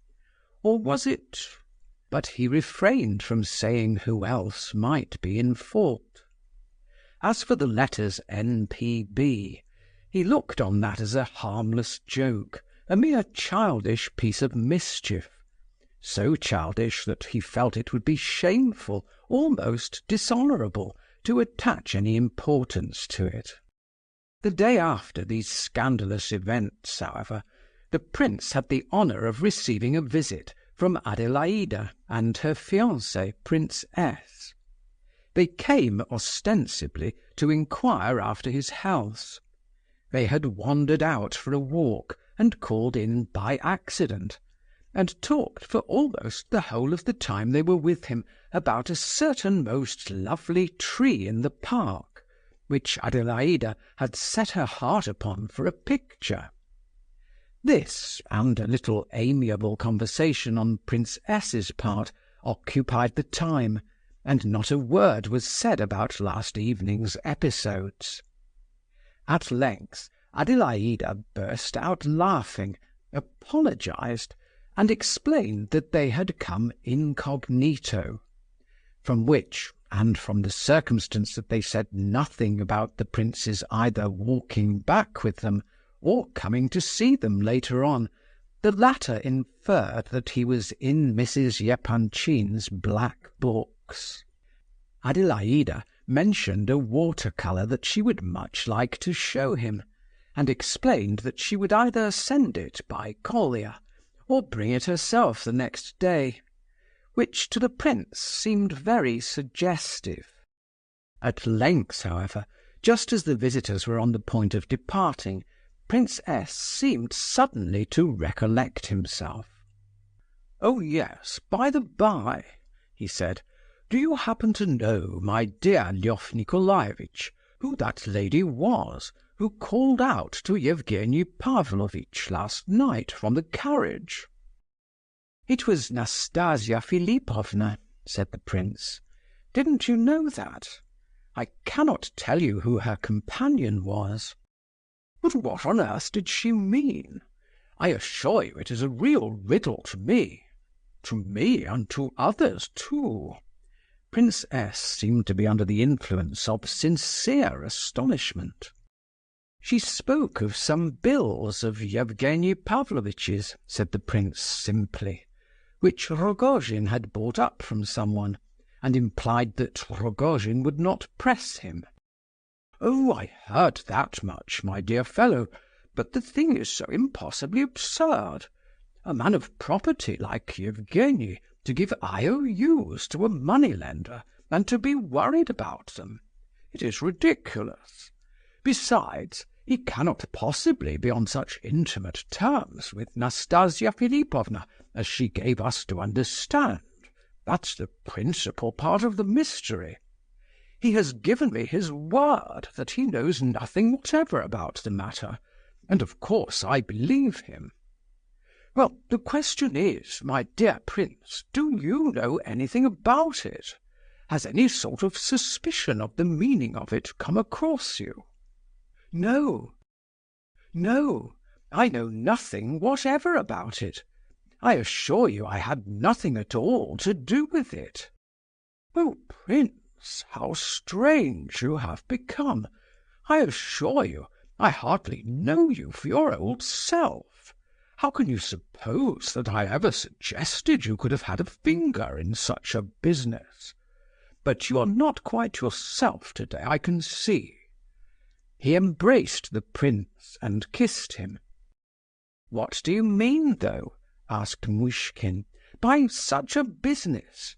or was it... But he refrained from saying who else might be in fault. As for the letters N.P.B., he looked on that as a harmless joke, a mere childish piece of mischief, so childish that he felt it would be shameful, almost dishonourable, to attach any importance to it. The day after these scandalous events, however, the prince had the honour of receiving a visit from Adelaida and her fiancé, Prince S. They came ostensibly to inquire after his health. They had wandered out for a walk and called in by accident, and talked for almost the whole of the time they were with him about a certain most lovely tree in the park, which Adelaida had set her heart upon for a picture. This, and a little amiable conversation on Prince S.'s part, occupied the time, and not a word was said about last evening's episodes. At length Adelaida burst out laughing, apologized, and explained that they had come incognito, from which, and from the circumstance that they said nothing about the prince's either walking back with them or coming to see them later on, The latter inferred that he was in Mrs. Epanchin's black books. Adelaida mentioned a water-colour that she would much like to show him, and explained that she would either send it by collier or bring it herself the next day, which to the prince seemed very suggestive. At length, however, just as the visitors were on the point of departing, Prince S. seemed suddenly to recollect himself. "Oh, yes, by the by," he said, "do you happen to know, my dear Lyof Nikolaevitch, who that lady was who called out to Evgenie Pavlovitch last night from the carriage?" "It was Nastasia Philipovna," said the prince. "Didn't you know that? I cannot tell you who her companion was." "But what on earth did she mean? I assure you it is a real riddle to me. To me, and to others too." Prince S. seemed to be under the influence of sincere astonishment. "She spoke of some bills of Evgenie Pavlovitch's," said the prince simply, "which Rogojin had bought up from someone, and implied that Rogojin would not press him." "Oh, I heard that much, my dear fellow, but the thing is so impossibly absurd. A man of property like Evgenie to give IOUs to a money-lender and to be worried about them. It is ridiculous. Besides, he cannot possibly be on such intimate terms with Nastasia Philipovna as she gave us to understand. That's the principal part of the mystery. He has given me his word that he knows nothing whatever about the matter, and of course I believe him. Well, the question is, my dear prince, do you know anything about it? Has any sort of suspicion of the meaning of it come across you?" No, I know nothing whatever about it. I assure you I had nothing at all to do with it." "Oh, prince, how strange you have become! I assure you I hardly know you for your old self. How can you suppose that I ever suggested you could have had a finger in such a business? But you are not quite yourself to-day, I can see." He embraced the prince and kissed him. "What do you mean, though," asked Muishkin, "by such a business?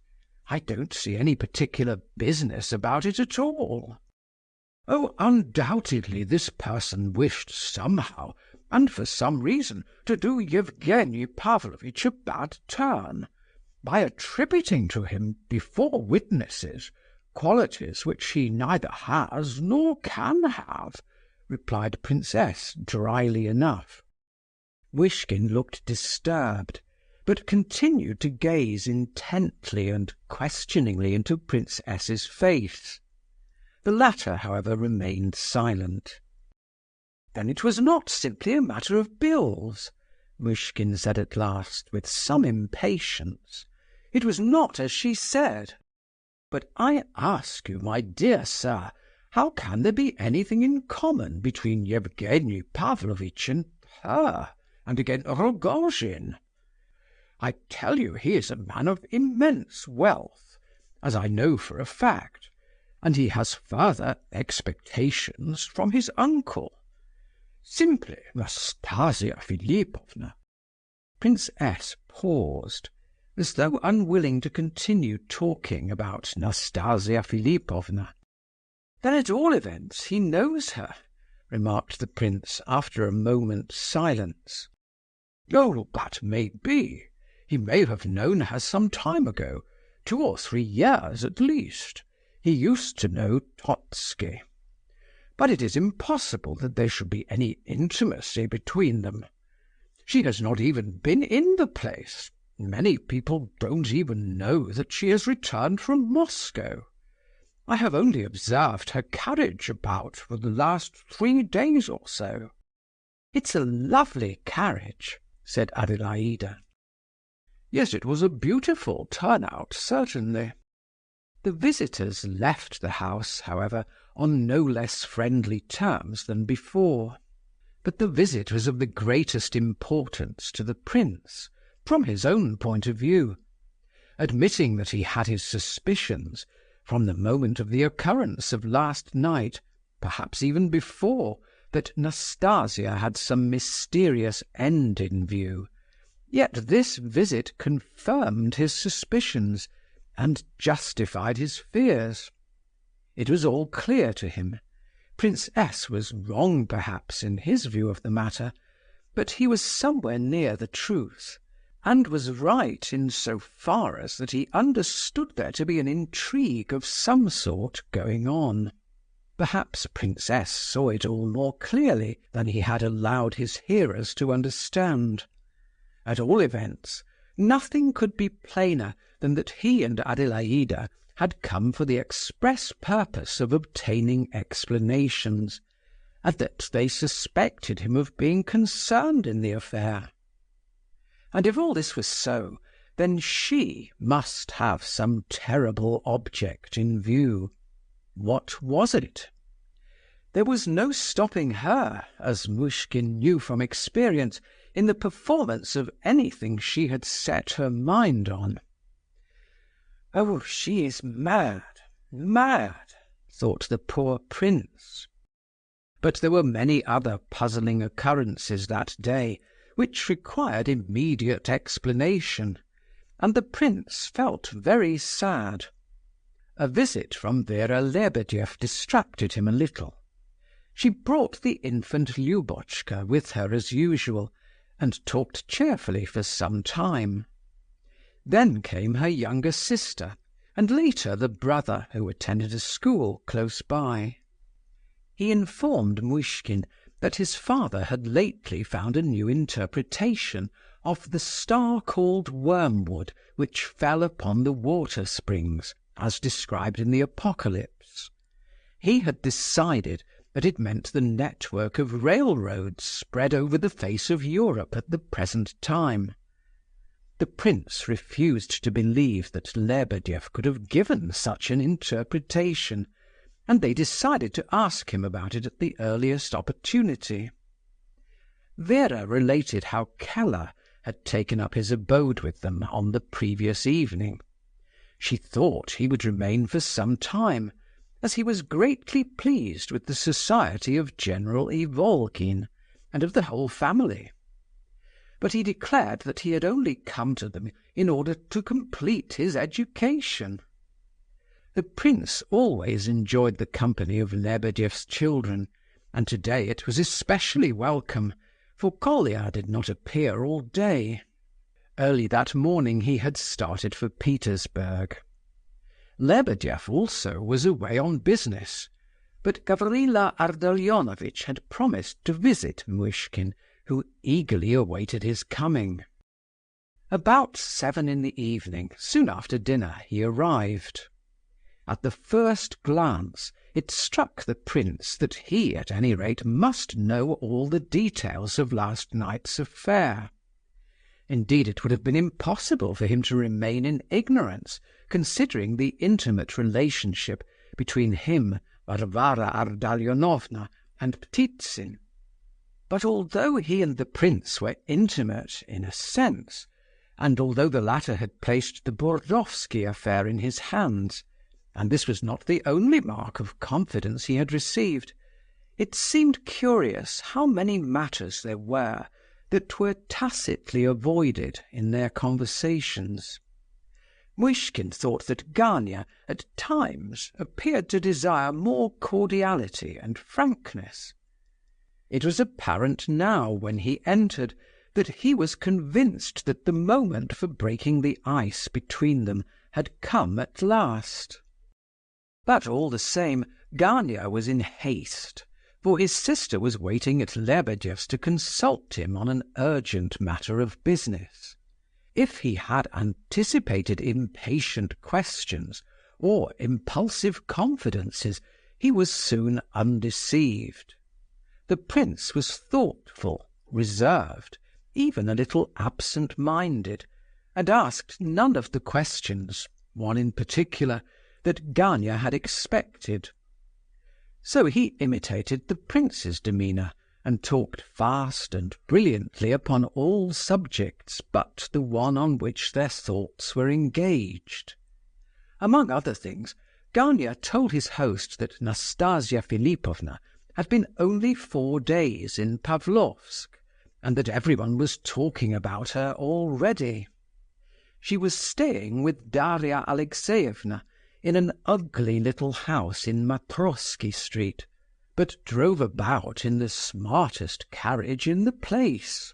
I don't see any particular business about it at all." "Oh, undoubtedly this person wished somehow, and for some reason, to do Evgenie Pavlovitch a bad turn, by attributing to him, before witnesses, qualities which he neither has nor can have," replied Princess dryly enough. Muishkin looked disturbed, but continued to gaze intently and questioningly into Prince S.'s face. The latter, however, remained silent. "Then it was not simply a matter of bills," Muishkin said at last, with some impatience. "It was not as she said. But I ask you, my dear sir, how can there be anything in common between Evgenie Pavlovitch and her, and again Rogojin? I tell you he is a man of immense wealth, as I know for a fact, and he has further expectations from his uncle. Simply Nastasia Philipovna." Prince S. paused, as though unwilling to continue talking about Nastasia Philipovna. "Then at all events he knows her," remarked the prince after a moment's silence. "Oh, that may be. He may have known her some time ago, 2 or 3 years at least. He used to know Totsky. But it is impossible that there should be any intimacy between them. She has not even been in the place. Many people don't even know that she has returned from Moscow. I have only observed her carriage about for the last 3 days or so." "It's a lovely carriage," said Adelaida. "Yes, it was a beautiful turnout, certainly." The visitors left the house, however, on no less friendly terms than before. but the visit was of the greatest importance to the prince, from his own point of view. Admitting that he had his suspicions, from the moment of the occurrence of last night, perhaps even before, that Nastasia had some mysterious end in view, yet this visit confirmed his suspicions and justified his fears. It was all clear to him. Prince S. was wrong, perhaps, in his view of the matter, but he was somewhere near the truth, and was right in so far as that he understood there to be an intrigue of some sort going on. Perhaps Prince S. saw it all more clearly than he had allowed his hearers to understand. At all events, nothing could be plainer than that he and Adelaida had come for the express purpose of obtaining explanations, and that they suspected him of being concerned in the affair. And if all this was so, then she must have some terrible object in view. What was it? There was no stopping her, as Muishkin knew from experience, in the performance of anything she had set her mind on. "Oh, she is mad, mad," thought the poor prince. But there were many other puzzling occurrences that day which required immediate explanation, and the prince felt very sad. A visit from Vera Lebedev distracted him a little. She brought the infant Lyubochka with her as usual, and talked cheerfully for some time. Then came her younger sister, and later the brother who attended a school close by. He informed Muishkin that his father had lately found a new interpretation of the star called wormwood which fell upon the water springs, as described in the Apocalypse. He had decided that it meant the network of railroads spread over the face of Europe at the present time. The prince refused to believe that Lebedev could have given such an interpretation, and they decided to ask him about it at the earliest opportunity. Vera related how Keller had taken up his abode with them on the previous evening. She thought he would remain for some time, as he was greatly pleased with the society of General Ivolgin and of the whole family. But he declared that he had only come to them in order to complete his education. The prince always enjoyed the company of Lebedev's children, and today it was especially welcome, for Kolya did not appear all day. Early that morning he had started for Petersburg. Lebedev also was away on business, but Gavrila Ardalionovitch had promised to visit Muishkin, who eagerly awaited his coming. About 7 in the evening, soon after dinner, he arrived. At the first glance it struck the prince that he, at any rate, must know all the details of last night's affair. Indeed, it would have been impossible for him to remain in ignorance, considering the intimate relationship between him, Varvara Ardalionovna, and Ptitsin. But although he and the prince were intimate in a sense, and although the latter had placed the Burdovsky affair in his hands, and this was not the only mark of confidence he had received, it seemed curious how many matters there were that were tacitly avoided in their conversations. Muishkin thought that Gania at times appeared to desire more cordiality and frankness. It was apparent now, when he entered, that he was convinced that the moment for breaking the ice between them had come at last. But all the same, Gania was in haste, for his sister was waiting at Lebedev's to consult him on an urgent matter of business. If he had anticipated impatient questions or impulsive confidences, he was soon undeceived. The prince was thoughtful, reserved, even a little absent-minded, and asked none of the questions, one in particular, that Gania had expected. So he imitated the prince's demeanour, and talked fast and brilliantly upon all subjects but the one on which their thoughts were engaged. Among other things, Gania told his host that Nastasia Philipovna had been only 4 days in Pavlovsk, and that everyone was talking about her already. She was staying with Darya Alexeyevna in an ugly little house in Matrosky Street, but drove about in the smartest carriage in the place.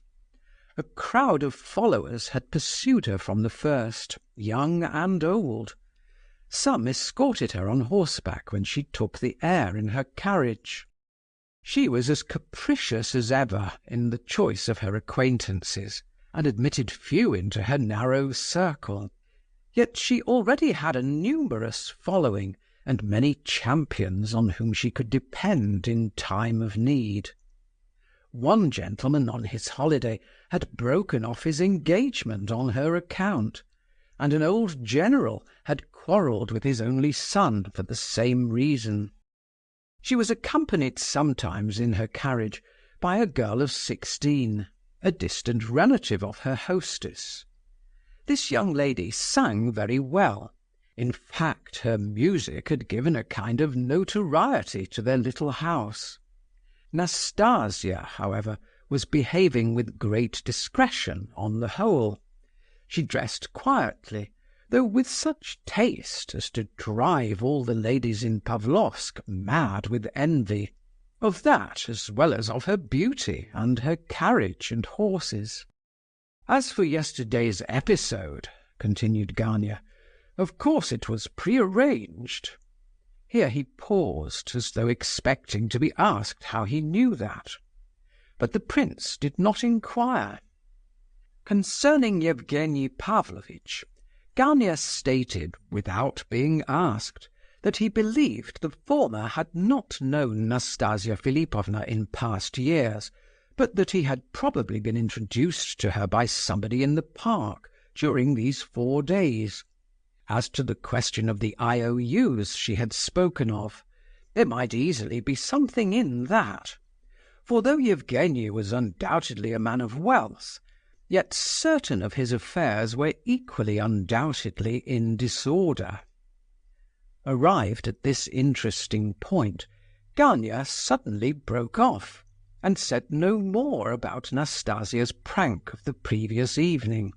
A crowd of followers had pursued her from the first, young and old. Some escorted her on horseback when she took the air in her carriage. She was as capricious as ever in the choice of her acquaintances, and admitted few into her narrow circle. Yet she already had a numerous following, and many champions on whom she could depend in time of need. One gentleman on his holiday had broken off his engagement on her account, and an old general had quarrelled with his only son for the same reason. She was accompanied sometimes in her carriage by a girl of 16, a distant relative of her hostess. This young lady sang very well. In fact, her music had given a kind of notoriety to their little house. Nastasia, however, was behaving with great discretion on the whole. She dressed quietly, though with such taste as to drive all the ladies in Pavlovsk mad with envy, of that as well as of her beauty and her carriage and horses. "As for yesterday's episode," continued Gania, "of course it was prearranged." Here he paused, as though expecting to be asked how he knew that. But the prince did not inquire. Concerning Yevgeny Pavlovitch, Gania stated, without being asked, that he believed the former had not known Nastasia Philipovna in past years, but that he had probably been introduced to her by somebody in the park during these 4 days. As to the question of the IOUs she had spoken of, there might easily be something in that, for though Yevgeny was undoubtedly a man of wealth, yet certain of his affairs were equally undoubtedly in disorder. Arrived at this interesting point, Gania suddenly broke off, and said no more about Nastasia's prank of the previous evening.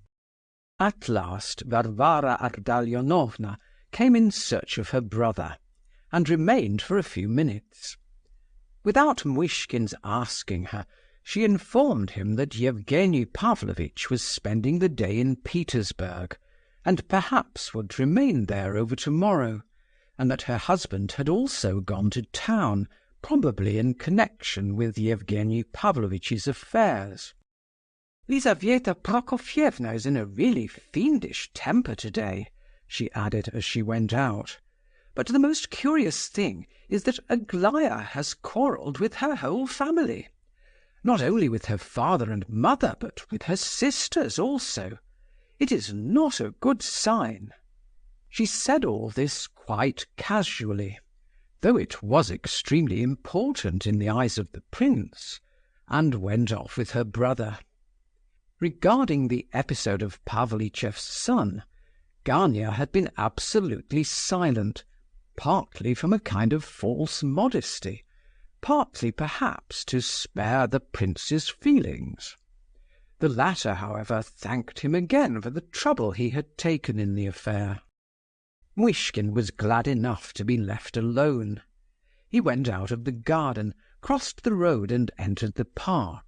At last Varvara Ardalionovna came in search of her brother, and remained for a few minutes. Without Muishkin's asking her, she informed him that Yevgeny Pavlovitch was spending the day in Petersburg, and perhaps would remain there over tomorrow, and that her husband had also gone to town, probably in connection with Yevgeny Pavlovitch's affairs. "Lizaveta Prokofievna is in a really fiendish temper to-day," she added as she went out. "But the most curious thing is that Aglaya has quarrelled with her whole family. Not only with her father and mother, but with her sisters also. It is not a good sign." She said all this quite casually, though it was extremely important in the eyes of the prince, and went off with her brother. Regarding the episode of Pavlicheff's son, Gania had been absolutely silent, partly from a kind of false modesty, partly perhaps to spare the prince's feelings. The latter, however, thanked him again for the trouble he had taken in the affair. Muishkin was glad enough to be left alone. He went out of the garden, crossed the road, and entered the park.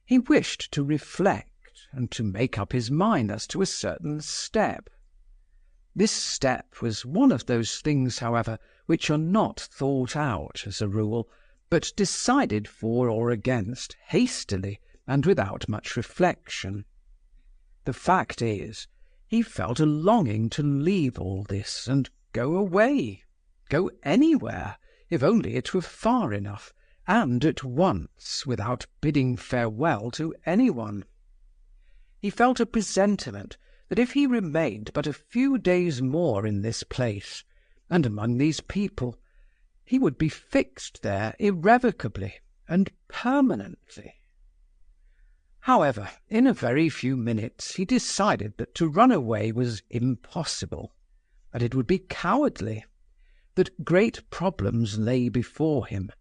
He wished to reflect and to make up his mind as to a certain step. This step was one of those things, however, which are not thought out as a rule, but decided for or against hastily and without much reflection. The fact is, he felt a longing to leave all this and go away, go anywhere, if only it were far enough, and at once, without bidding farewell to anyone. He felt a presentiment that if he remained but a few days more in this place, and among these people, he would be fixed there irrevocably, and permanently. However, in a very few minutes he decided that to run away was impossible, that it would be cowardly, that great problems lay before him,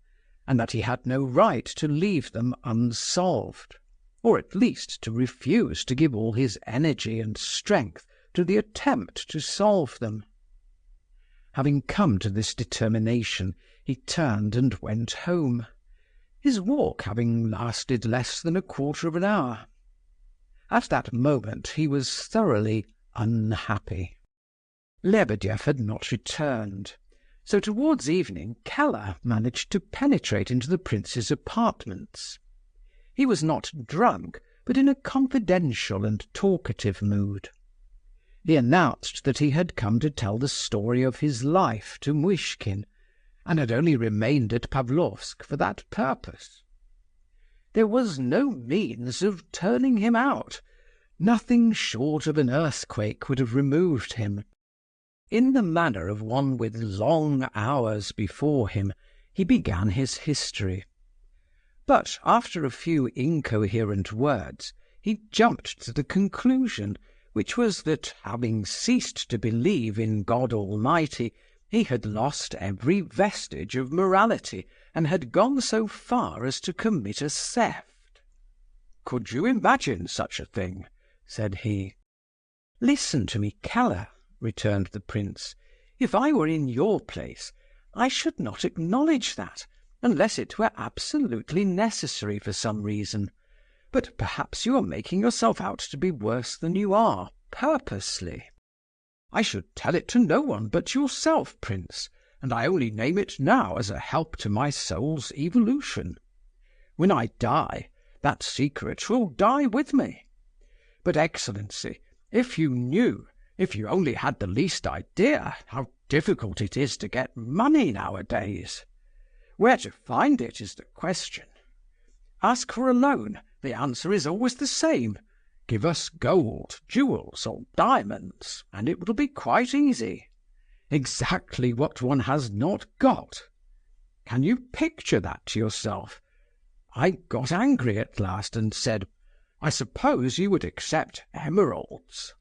and that he had no right to leave them unsolved, or at least to refuse to give all his energy and strength to the attempt to solve them. Having come to this determination, he turned and went home, his walk having lasted less than a quarter of an hour. At that moment he was thoroughly unhappy. Lebedev had not returned, so towards evening Keller managed to penetrate into the prince's apartments. He was not drunk, but in a confidential and talkative mood. He announced that he had come to tell the story of his life to Muishkin, and had only remained at Pavlovsk for that purpose. There was no means of turning him out. Nothing short of an earthquake would have removed him. In the manner of one with long hours before him, he began his history. But after a few incoherent words, he jumped to the conclusion, which was that, having ceased to believe in God Almighty, he had lost every vestige of morality, and had gone so far as to commit a theft. "Could you imagine such a thing?" said he. "Listen to me, Keller," returned the prince. "If I were in your place, I should not acknowledge that, unless it were absolutely necessary for some reason. But perhaps you are making yourself out to be worse than you are, purposely." "I should tell it to no one but yourself, prince, and I only name it now as a help to my soul's evolution. When I die, that secret will die with me. But, Excellency, if you knew, if you only had the least idea, how difficult it is to get money nowadays. Where to find it is the question. Ask for a loan, the answer is always the same. Give us gold, jewels, or diamonds, and it will be quite easy. Exactly what one has not got. Can you picture that to yourself? I got angry at last and said, 'I suppose you would accept emeralds.'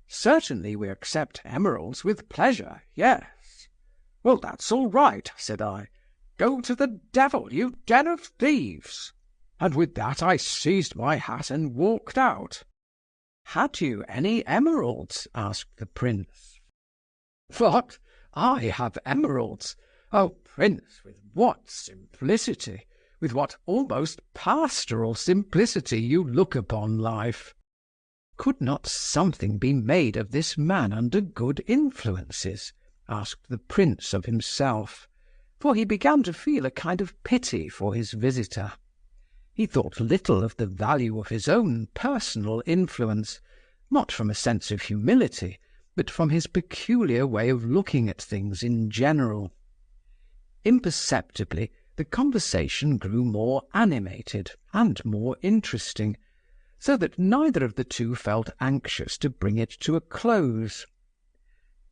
'Certainly we accept emeralds with pleasure, yes.' 'Well, that's all right,' said I. 'Go to the devil, you den of thieves.' And with that I seized my hat and walked out." "Had you any emeralds?" asked the prince. "What? I have emeralds? Oh, prince, with what simplicity, with what almost pastoral simplicity you look upon life! Could not something be made of this man under good influences?" asked the prince of himself, for he began to feel a kind of pity for his visitor. He thought little of the value of his own personal influence, not from a sense of humility, but from his peculiar way of looking at things in general. Imperceptibly, the conversation grew more animated and more interesting, so that neither of the two felt anxious to bring it to a close.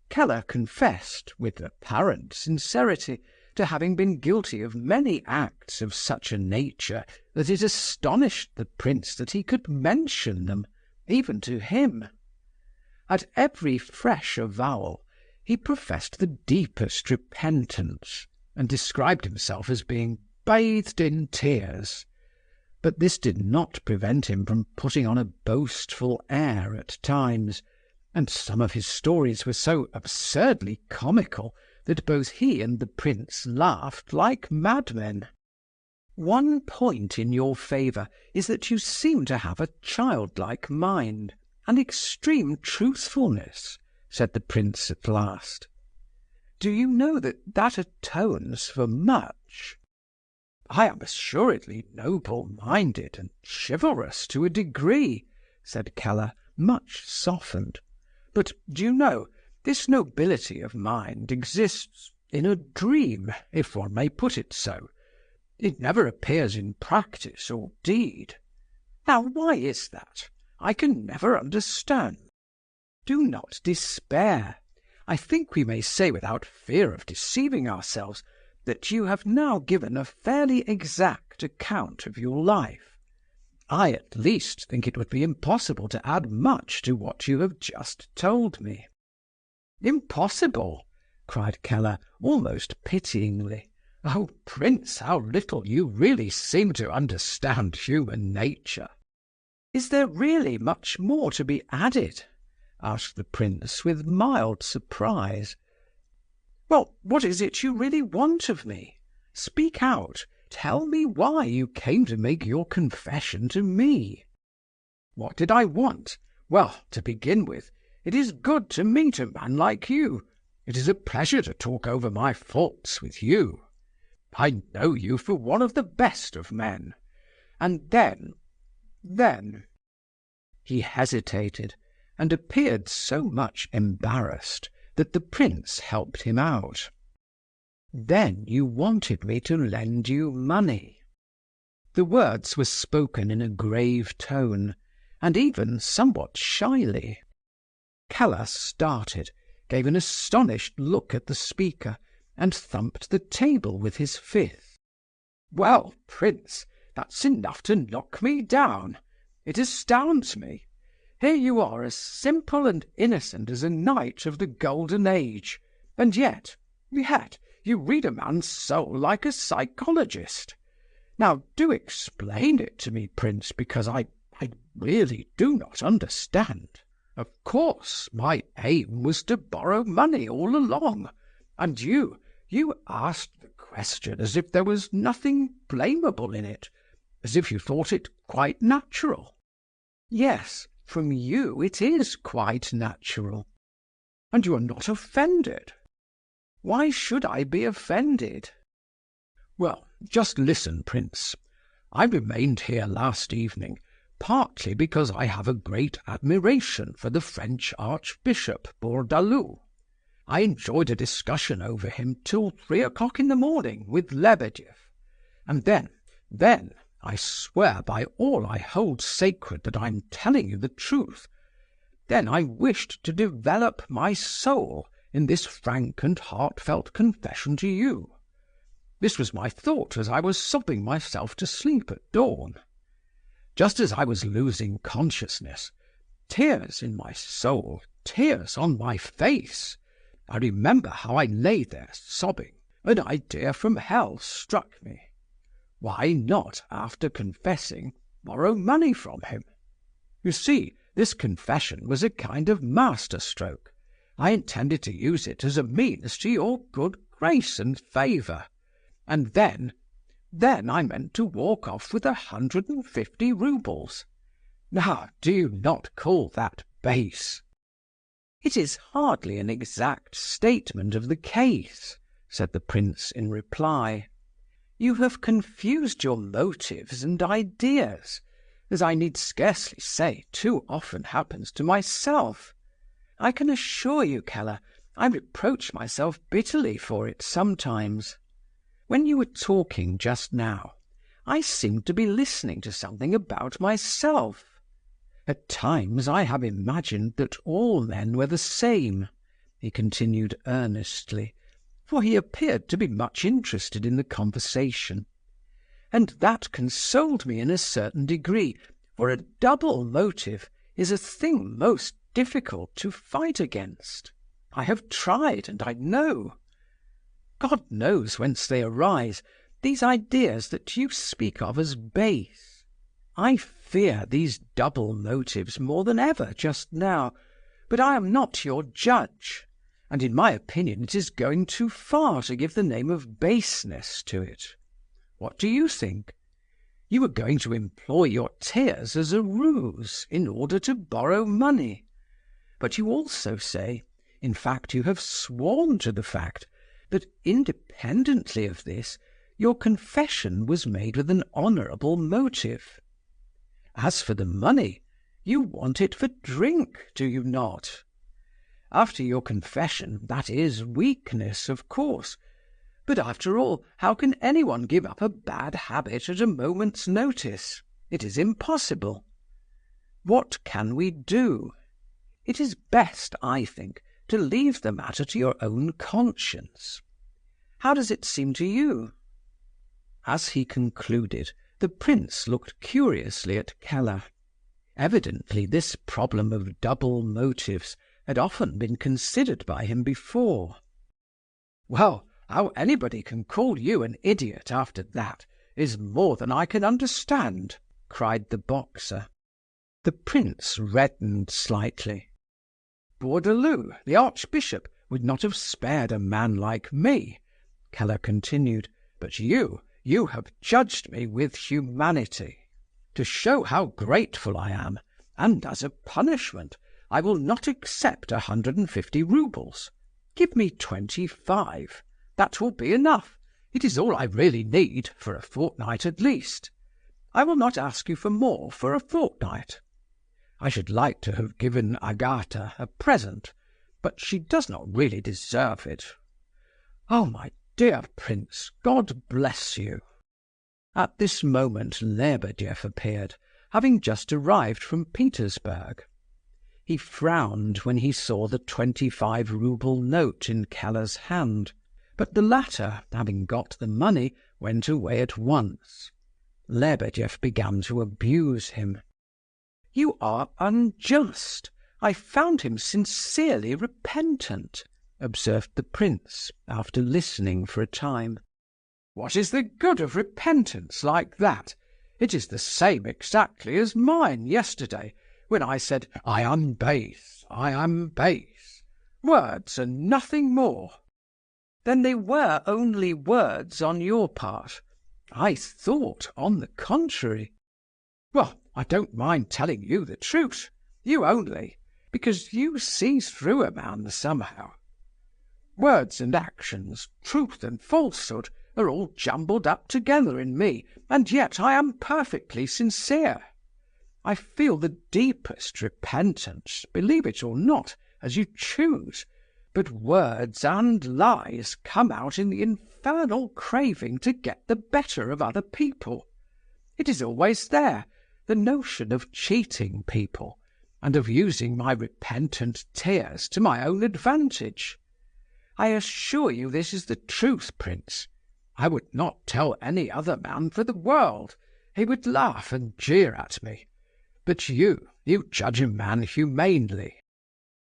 Keller confessed, with apparent sincerity, to having been guilty of many acts of such a nature that it astonished the prince that he could mention them, even to him. At every fresh avowal he professed the deepest repentance, and described himself as being bathed in tears. But this did not prevent him from putting on a boastful air at times, and some of his stories were so absurdly comical that both he and the prince laughed like madmen. "One point in your favour is that you seem to have a childlike mind, and extreme truthfulness," said the prince at last. "Do you know that that atones for much?" "I am assuredly noble-minded and chivalrous to a degree," said Keller, much softened. "But, do you know, this nobility of mind exists in a dream, if one may put it so. It never appears in practice or deed. Now, why is that? I can never understand. Do not despair. I think we may say without fear of deceiving ourselves that you have now given a fairly exact exact account of your life. I at least think it would be impossible to add much to what you have just told me." "Impossible!" cried Keller, almost pityingly. "Oh, Prince, how little you really seem to understand human nature!" "Is there really much more to be added?" asked the Prince, with mild surprise. "Well, what is it you really want of me? Speak out. Tell me why you came to make your confession to me." "What did I want? Well, to begin with, it is good to meet a man like you. It is a pleasure to talk over my faults with you. I know you for one of the best of men. And then... He hesitated, and appeared so much embarrassed that the Prince helped him out. "Then you wanted me to lend you money." The words were spoken in a grave tone, and even somewhat shyly. Keller started, gave an astonished look at the speaker, and thumped the table with his fist. "Well, Prince, that's enough to knock me down. It astounds me. Here you are, as simple and innocent as a knight of the Golden Age, and yet you read a man's soul like a psychologist. Now do explain it to me, Prince, because I really do not understand. Of course, my aim was to borrow money all along, and you asked the question as if there was nothing blamable in it, as if you thought it quite natural." "Yes, from you it is quite natural." "And you are not offended?" "Why should I be offended?" "Well, just listen, Prince. I remained here last evening partly because I have a great admiration for the French Archbishop Bourdaloue. I enjoyed a discussion over him till 3 o'clock in the morning with Lebedeff, and then, I swear by all I hold sacred that I'm telling you the truth, then I wished to develop my soul in this frank and heartfelt confession to you. This was my thought as I was sobbing myself to sleep at dawn. Just as I was losing consciousness, tears in my soul, tears on my face, I remember how I lay there sobbing. An idea from hell struck me. Why not, after confessing, borrow money from him? You see, this confession was a kind of masterstroke. I intended to use it as a means to your good grace and favour. And then I meant to walk off with 150 roubles. Now, do you not call that base?" "It is hardly an exact statement of the case," said the Prince in reply. "You have confused your motives and ideas, as I need scarcely say too often happens to myself. I can assure you, Keller, I reproach myself bitterly for it sometimes. When you were talking just now, I seemed to be listening to something about myself. At times I have imagined that all men were the same," he continued earnestly, for he appeared to be much interested in the conversation. "And that consoled me in a certain degree, for a double motive is a thing most difficult to fight against. I have tried, and I know. God knows whence they arise, these ideas that you speak of as base. I fear these double motives more than ever just now, but I am not your judge, and in my opinion it is going too far to give the name of baseness to it. What do you think? You were going to employ your tears as a ruse in order to borrow money. But you also say, in fact you have sworn to the fact, that independently of this, your confession was made with an honourable motive. As for the money, you want it for drink, do you not? After your confession, that is weakness, of course. But after all, how can anyone give up a bad habit at a moment's notice? It is impossible. What can we do? It is best, I think, to leave the matter to your own conscience. How does it seem to you?" As he concluded, the prince looked curiously at Keller. Evidently this problem of double motives had often been considered by him before. "Well, how anybody can call you an idiot after that is more than I can understand," cried the boxer. The prince reddened slightly. "Bourdaloue, the archbishop, would not have spared a man like me," Keller continued, "but you have judged me with humanity. To show how grateful I am, and as a punishment, I will not accept 150 roubles. Give me 25. That will be enough. It is all I really need, for a fortnight at least. I will not ask you for more for a fortnight. I should like to have given Agatha a present, but she does not really deserve it. Oh, my dear prince, God bless you." At this moment Lebedeff appeared, having just arrived from Petersburg. He frowned when he saw the 25-rouble note in Keller's hand, but the latter, having got the money, went away at once. Lebedeff began to abuse him. "You are unjust. I found him sincerely repentant," observed the prince, after listening for a time. "What is the good of repentance like that? It is the same exactly as mine yesterday, when I said, 'I am base, I am base.' Words and nothing more." "Then they were only words on your part. I thought, on the contrary." "Well, I don't mind telling you the truth. You only, because you see through a man somehow. Words and actions, truth and falsehood, are all jumbled up together in me, and yet I am perfectly sincere. I feel the deepest repentance, believe it or not, as you choose, but words and lies come out in the infernal craving to get the better of other people. It is always there, the notion of cheating people, and of using my repentant tears to my own advantage. I assure you this is the truth, prince. I would not tell any other man for the world. He would laugh and jeer at me. But you judge a man humanely."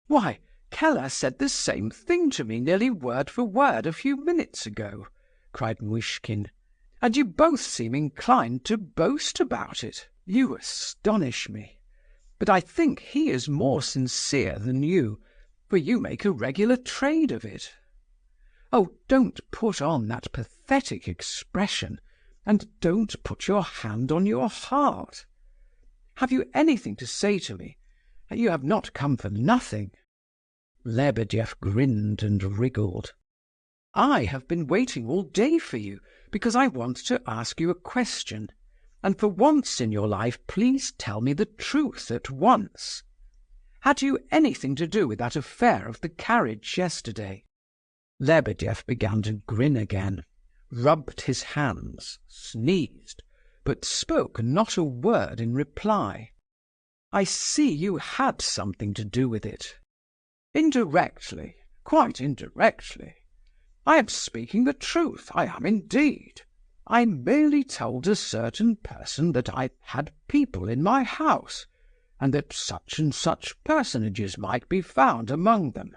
"Why, Keller said the same thing to me nearly word for word a few minutes ago," cried Muishkin, "and you both seem inclined to boast about it. You astonish me. But I think he is more sincere than you, for you make a regular trade of it. Oh, don't put on that pathetic expression, and don't put your hand on your heart. Have you anything to say to me? You have not come for nothing." Lebedeff grinned and wriggled. "I have been waiting all day for you, because I want to ask you a question, and for once in your life please tell me the truth at once. Had you anything to do with that affair of the carriage yesterday?" Lebedeff began to grin again, rubbed his hands, sneezed, but spoke not a word in reply. "I see you had something to do with it." "Indirectly, quite indirectly. I am speaking the truth, I am indeed. I merely told a certain person that I had people in my house, and that such and such personages might be found among them.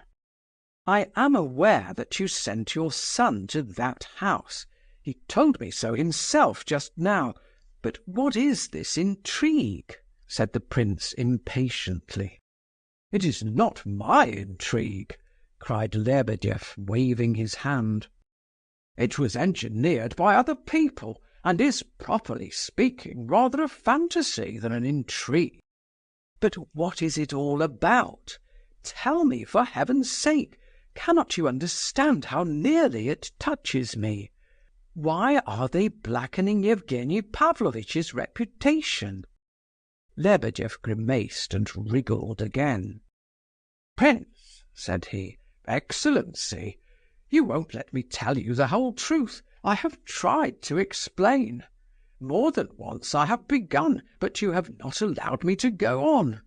I am aware that you sent your son to that house. He told me so himself just now. But what is this intrigue?" said the prince impatiently. "It is not my intrigue," cried Lebedeff, waving his hand. "It was engineered by other people, and is, properly speaking, rather a fantasy than an intrigue." "But what is it all about? Tell me, for heaven's sake. Cannot you understand how nearly it touches me? Why are they blackening Yevgeny Pavlovitch's reputation?" Lebedeff grimaced and wriggled again. "Prince," said he, "Excellency, you won't let me tell you the whole truth. I have tried to explain. More than once I have begun, but you have not allowed me to go on."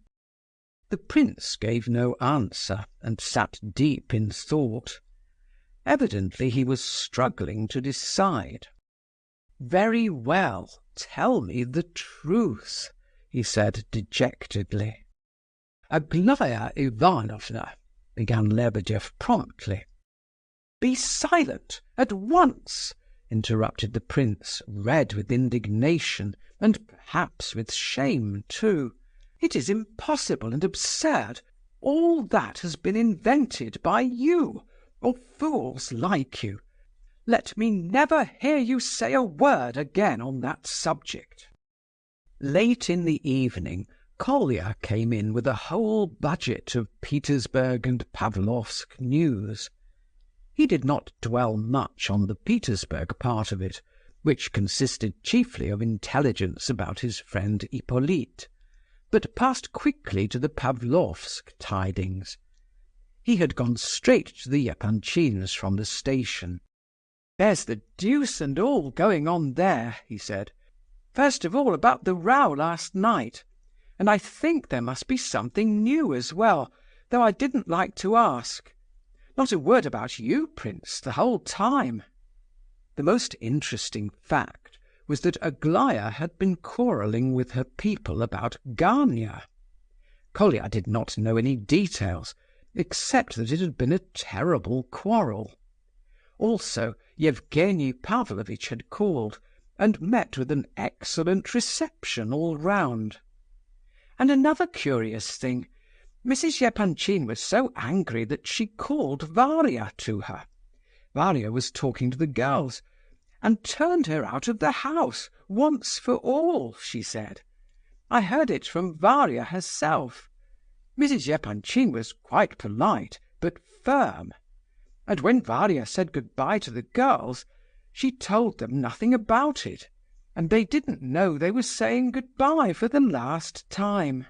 The prince gave no answer and sat deep in thought. Evidently he was struggling to decide. "Very well, tell me the truth," he said dejectedly. "Aglaya Ivanovna," began Lebedeff promptly. "Be silent at once," interrupted the prince, red with indignation, and perhaps with shame too. "It is impossible and absurd. All that has been invented by you, or fools like you. Let me never hear you say a word again on that subject." Late in the evening, Kolya came in with a whole budget of Petersburg and Pavlovsk news. He did not dwell much on the Petersburg part of it, which consisted chiefly of intelligence about his friend Hippolyte, but passed quickly to the Pavlovsk tidings. He had gone straight to the Epanchins from the station. "There's the deuce and all going on there," he said. "First of all about the row last night. And I think there must be something new as well, though I didn't like to ask. Not a word about you, Prince, the whole time." The most interesting fact was that Aglaya had been quarrelling with her people about Gania. Kolya did not know any details, except that it had been a terrible quarrel. Also, Yevgeny Pavlovitch had called, and met with an excellent reception all round. And another curious thing, Mrs. Epanchin was so angry that she called Varia to her. Varia was talking to the girls, and turned her out of the house, once for all, she said. I heard it from Varia herself. Mrs. Epanchin was quite polite, but firm. And when Varia said good-bye to the girls, she told them nothing about it, and they didn't know they were saying good-bye for the last time.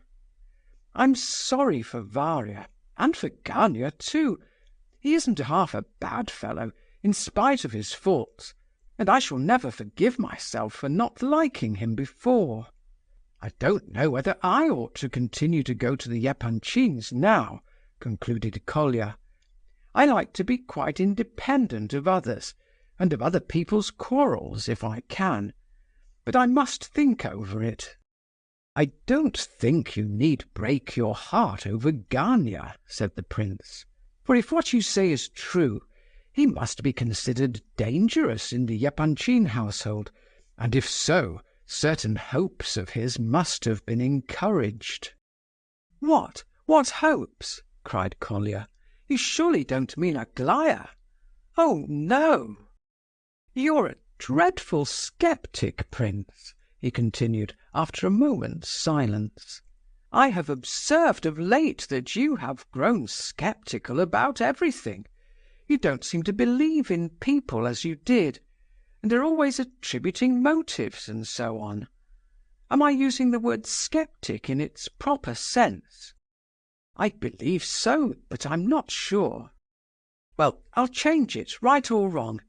I'm sorry for Varia, and for Gania too. He isn't half a bad fellow, in spite of his faults, and I shall never forgive myself for not liking him before. I don't know whether I ought to continue to go to the Epanchins now, concluded Kolya. I like to be quite independent of others, and of other people's quarrels, if I can. But I must think over it. I don't think you need break your heart over Gania, said the prince. For if what you say is true, he must be considered dangerous in the Epanchin household, and if so, certain hopes of his must have been encouraged. What? What hopes? Cried Kolya. You surely don't mean Aglaya? Oh, no! You're a dreadful sceptic, Prince, he continued, after a moment's silence. I have observed of late that you have grown sceptical about everything. You don't seem to believe in people as you did, and are always attributing motives and so on. Am I using the word sceptic in its proper sense? I believe so, but I'm not sure. Well, I'll change it, right or wrong.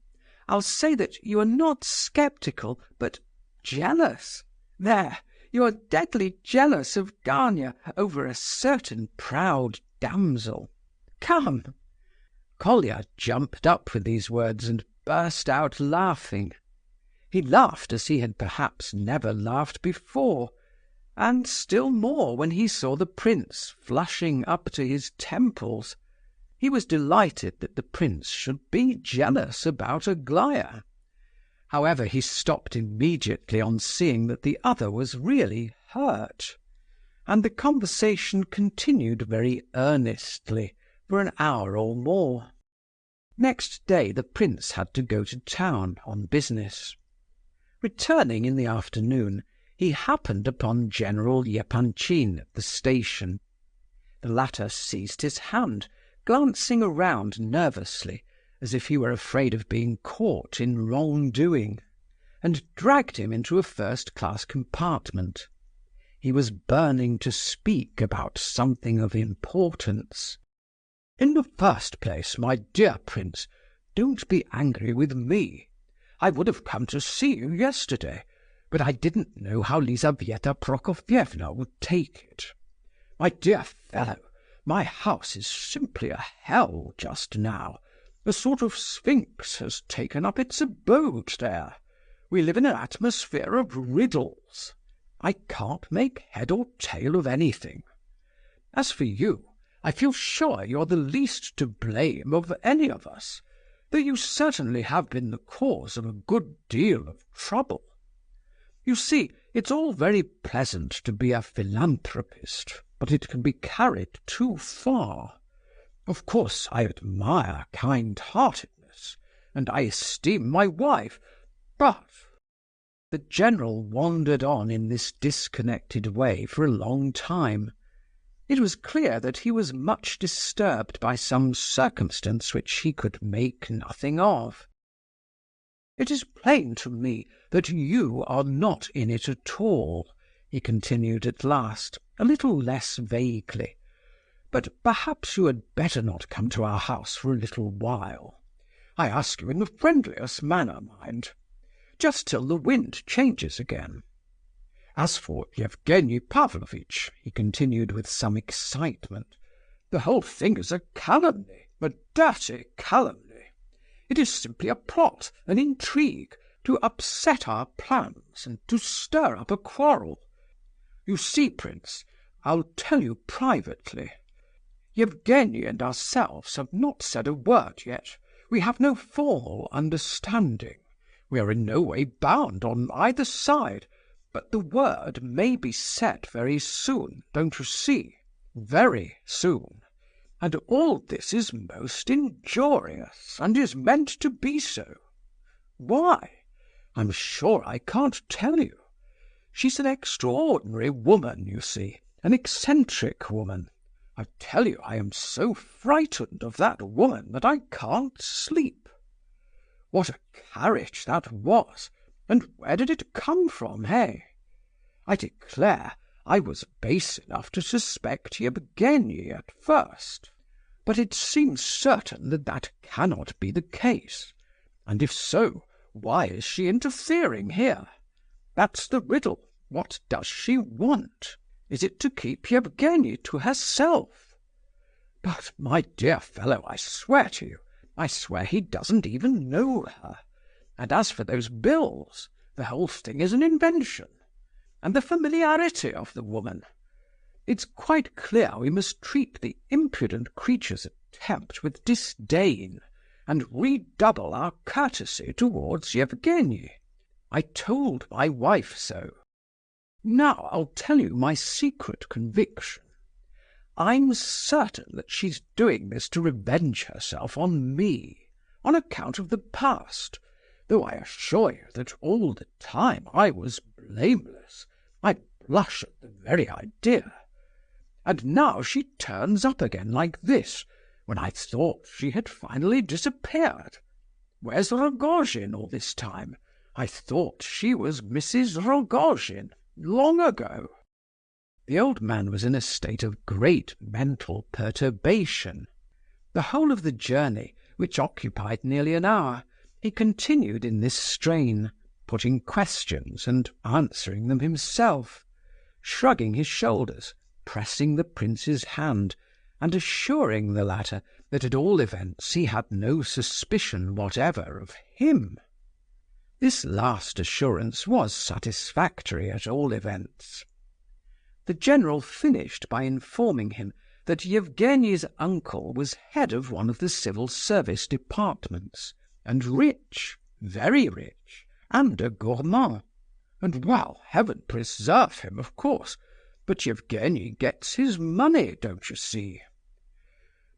I'll say that you are not sceptical, but jealous. There, you are deadly jealous of Gania over a certain proud damsel. Come! Kolya jumped up with these words and burst out laughing. He laughed as he had perhaps never laughed before, and still more when he saw the prince flushing up to his temples. He was delighted that the prince should be jealous about Aglaya. However, he stopped immediately on seeing that the other was really hurt, and the conversation continued very earnestly for an hour or more. Next day the prince had to go to town on business. Returning in the afternoon, he happened upon General Epanchin at the station. The latter seized his hand, glancing around nervously, as if he were afraid of being caught in wrong-doing, and dragged him into a first-class compartment. He was burning to speak about something of importance. In the first place, my dear prince, don't be angry with me. I would have come to see you yesterday, but I didn't know how Lizaveta Prokofievna would take it. My dear fellow, my house is simply a hell just now. A sort of sphinx has taken up its abode there. We live in an atmosphere of riddles. I can't make head or tail of anything. As for you, I feel sure you're the least to blame of any of us, though you certainly have been the cause of a good deal of trouble. You see, it's all very pleasant to be a philanthropist, but it can be carried too far. Of course, I admire kind-heartedness, and I esteem my wife, but—" The General wandered on in this disconnected way for a long time. It was clear that he was much disturbed by some circumstance which he could make nothing of. "It is plain to me that you are not in it at all," he continued at last, a little less vaguely. "But perhaps you had better not come to our house for a little while. I ask you in the friendliest manner, mind. Just till the wind changes again. As for Yevgeny Pavlovitch," he continued with some excitement, "the whole thing is a calumny, a dirty calumny. It is simply a plot, an intrigue, to upset our plans and to stir up a quarrel. You see, Prince, I'll tell you privately. Yevgeny and ourselves have not said a word yet. We have no formal understanding. We are in no way bound on either side, but the word may be said very soon, don't you see? Very soon. And all this is most injurious, and is meant to be so. Why? I'm sure I can't tell you. She's an extraordinary woman, you see, an eccentric woman. I tell you, I am so frightened of that woman that I can't sleep. What a carriage that was, and where did it come from, hey? I declare I was base enough to suspect Yevgeny at first, but it seems certain that that cannot be the case. And if so, why is she interfering here? That's the riddle. What does she want? Is it to keep Yevgeny to herself? But, my dear fellow, I swear to you, I swear he doesn't even know her. And as for those bills, the whole thing is an invention. And the familiarity of the woman. It's quite clear we must treat the impudent creature's attempt with disdain, and redouble our courtesy towards Yevgeny. I told my wife so. Now I'll tell you my secret conviction. I'm certain that she's doing this to revenge herself on me, on account of the past, though I assure you that all the time I was blameless. I blush at the very idea. And now she turns up again like this, when I thought she had finally disappeared. Where's Rogojin all this time? I thought she was Mrs. Rogojin long ago." The old man was in a state of great mental perturbation. The whole of the journey, which occupied nearly an hour, he continued in this strain, putting questions and answering them himself, shrugging his shoulders, pressing the prince's hand, and assuring the latter that at all events he had no suspicion whatever of him. This last assurance was satisfactory at all events. The general finished by informing him that Yevgeny's uncle was head of one of the civil service departments, and rich, very rich, and a gourmand. And, well, heaven preserve him, of course, but Yevgeny gets his money, don't you see?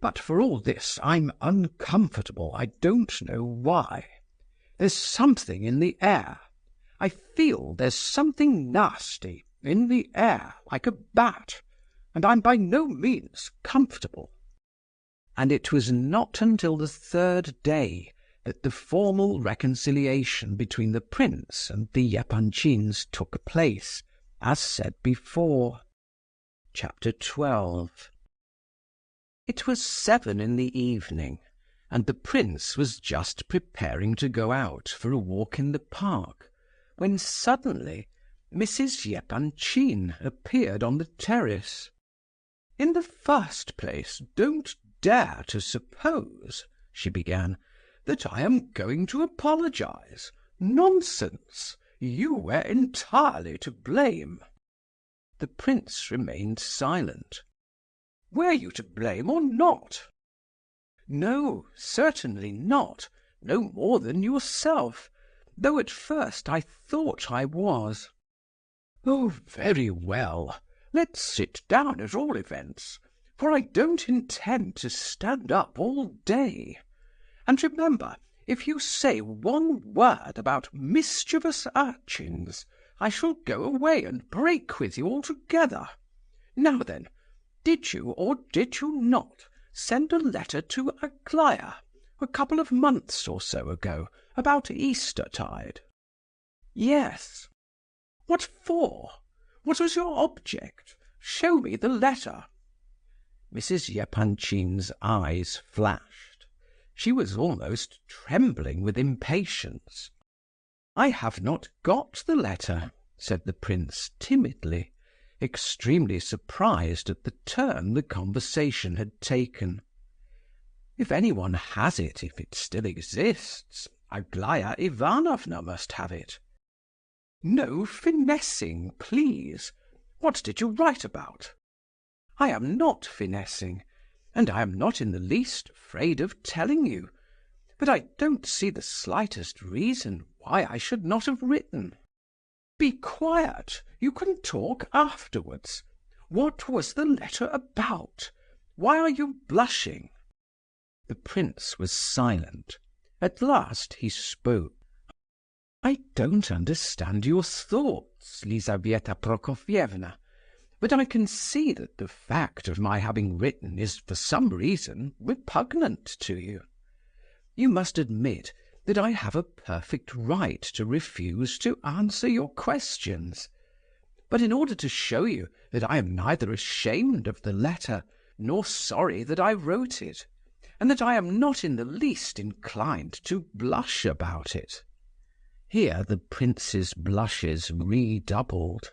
But for all this I'm uncomfortable, I don't know why. There's something in the air. I feel there's something nasty in the air, like a bat, and I'm by no means comfortable. And it was not until the third day that the formal reconciliation between the prince and the Epanchins took place, as said before. Chapter 12. It was 7 in the evening, and the prince was just preparing to go out for a walk in the park, when suddenly Mrs. Epanchin appeared on the terrace. "In the first place, don't dare to suppose," she began, "that I am going to apologize. Nonsense! You were entirely to blame." The prince remained silent. "Were you to blame or not?" "No, certainly not, no more than yourself, though at first I thought I was." "Oh, very well. Let's sit down at all events, for I don't intend to stand up all day. And remember, if you say one word about mischievous urchins, I shall go away and break with you altogether. Now then, did you or did you not send a letter to Aglaya a couple of months or so ago, about Eastertide?" "Yes." "What for? What was your object? Show me the letter." Mrs. Epanchin's eyes flashed. She was almost trembling with impatience. "I have not got the letter," said the prince timidly, extremely surprised at the turn the conversation had taken. "If anyone has it, if it still exists, Aglaya Ivanovna must have it." "No finessing, please. What did you write about?" "I am not finessing, and I am not in the least afraid of telling you. But I don't see the slightest reason why I should not have written." "Be quiet. You can talk afterwards. What was the letter about? Why are you blushing?" The prince was silent. At last he spoke. "I don't understand your thoughts, Lizaveta Prokofievna, but I can see that the fact of my having written is for some reason repugnant to you. You must admit that I have a perfect right to refuse to answer your questions. But in order to show you that I am neither ashamed of the letter nor sorry that I wrote it, and that I am not in the least inclined to blush about it." Here the prince's blushes redoubled.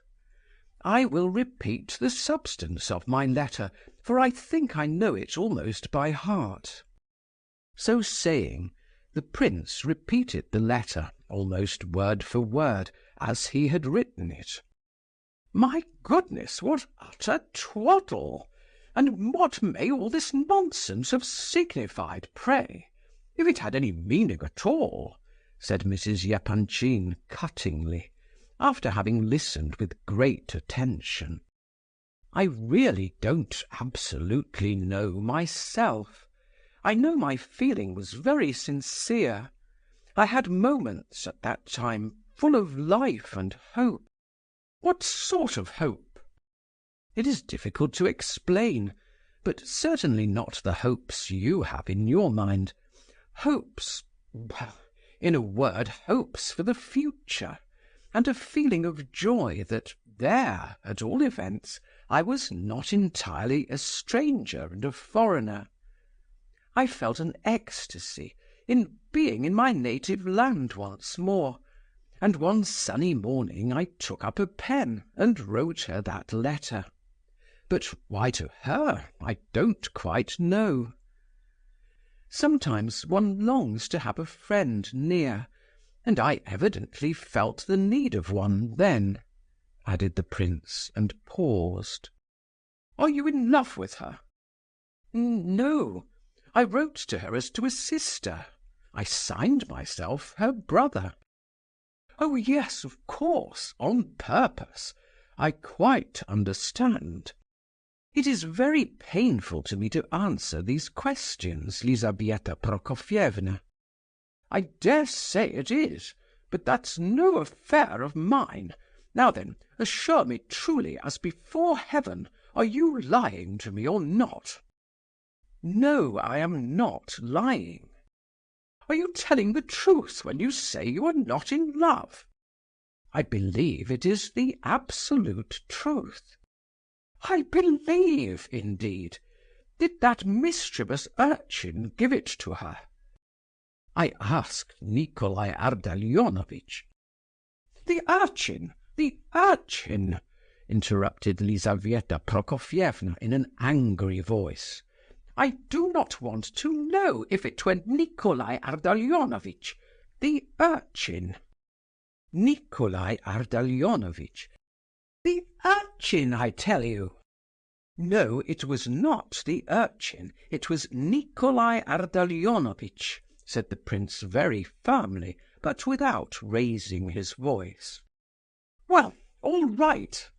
"I will repeat the substance of my letter, for I think I know it almost by heart." So saying, the prince repeated the letter, almost word for word, as he had written it. "My goodness, what utter twaddle! And what may all this nonsense have signified, pray, if it had any meaning at all?" said Mrs. Epanchin cuttingly, after having listened with great attention. "I really don't absolutely know myself. I know my feeling was very sincere. I had moments at that time full of life and hope." "What sort of hope?" "It is difficult to explain, but certainly not the hopes you have in your mind. Hopes, well, in a word, hopes for the future, and a feeling of joy that there, at all events, I was not entirely a stranger and a foreigner. I felt an ecstasy in being in my native land once more, and one sunny morning I took up a pen and wrote her that letter. But why to her, I don't quite know. Sometimes one longs to have a friend near, and I evidently felt the need of one then," added the prince, and paused. "Are you in love with her?" "No. I wrote to her as to a sister. I signed myself her brother." "Oh, yes, of course, on purpose. I quite understand." "It is very painful to me to answer these questions, Lizaveta Prokofievna." "I dare say it is, but that's no affair of mine. Now then, assure me truly as before heaven, are you lying to me or not?" "No, I am not lying." "Are you telling the truth when you say you are not in love?" "I believe it is the absolute truth." "I believe, indeed! Did that mischievous urchin give it to her?" "I asked Nikolai Ardalionovitch." "The urchin! The urchin!" interrupted Lizaveta Prokofievna in an angry voice. "I do not want to know if it were Nikolai Ardalionovitch. The urchin." Nikolai Ardalionovitch. The urchin, I tell you." "No, it was not the urchin, it was Nikolai Ardalionovitch," said the prince very firmly, but without raising his voice. "Well, all right,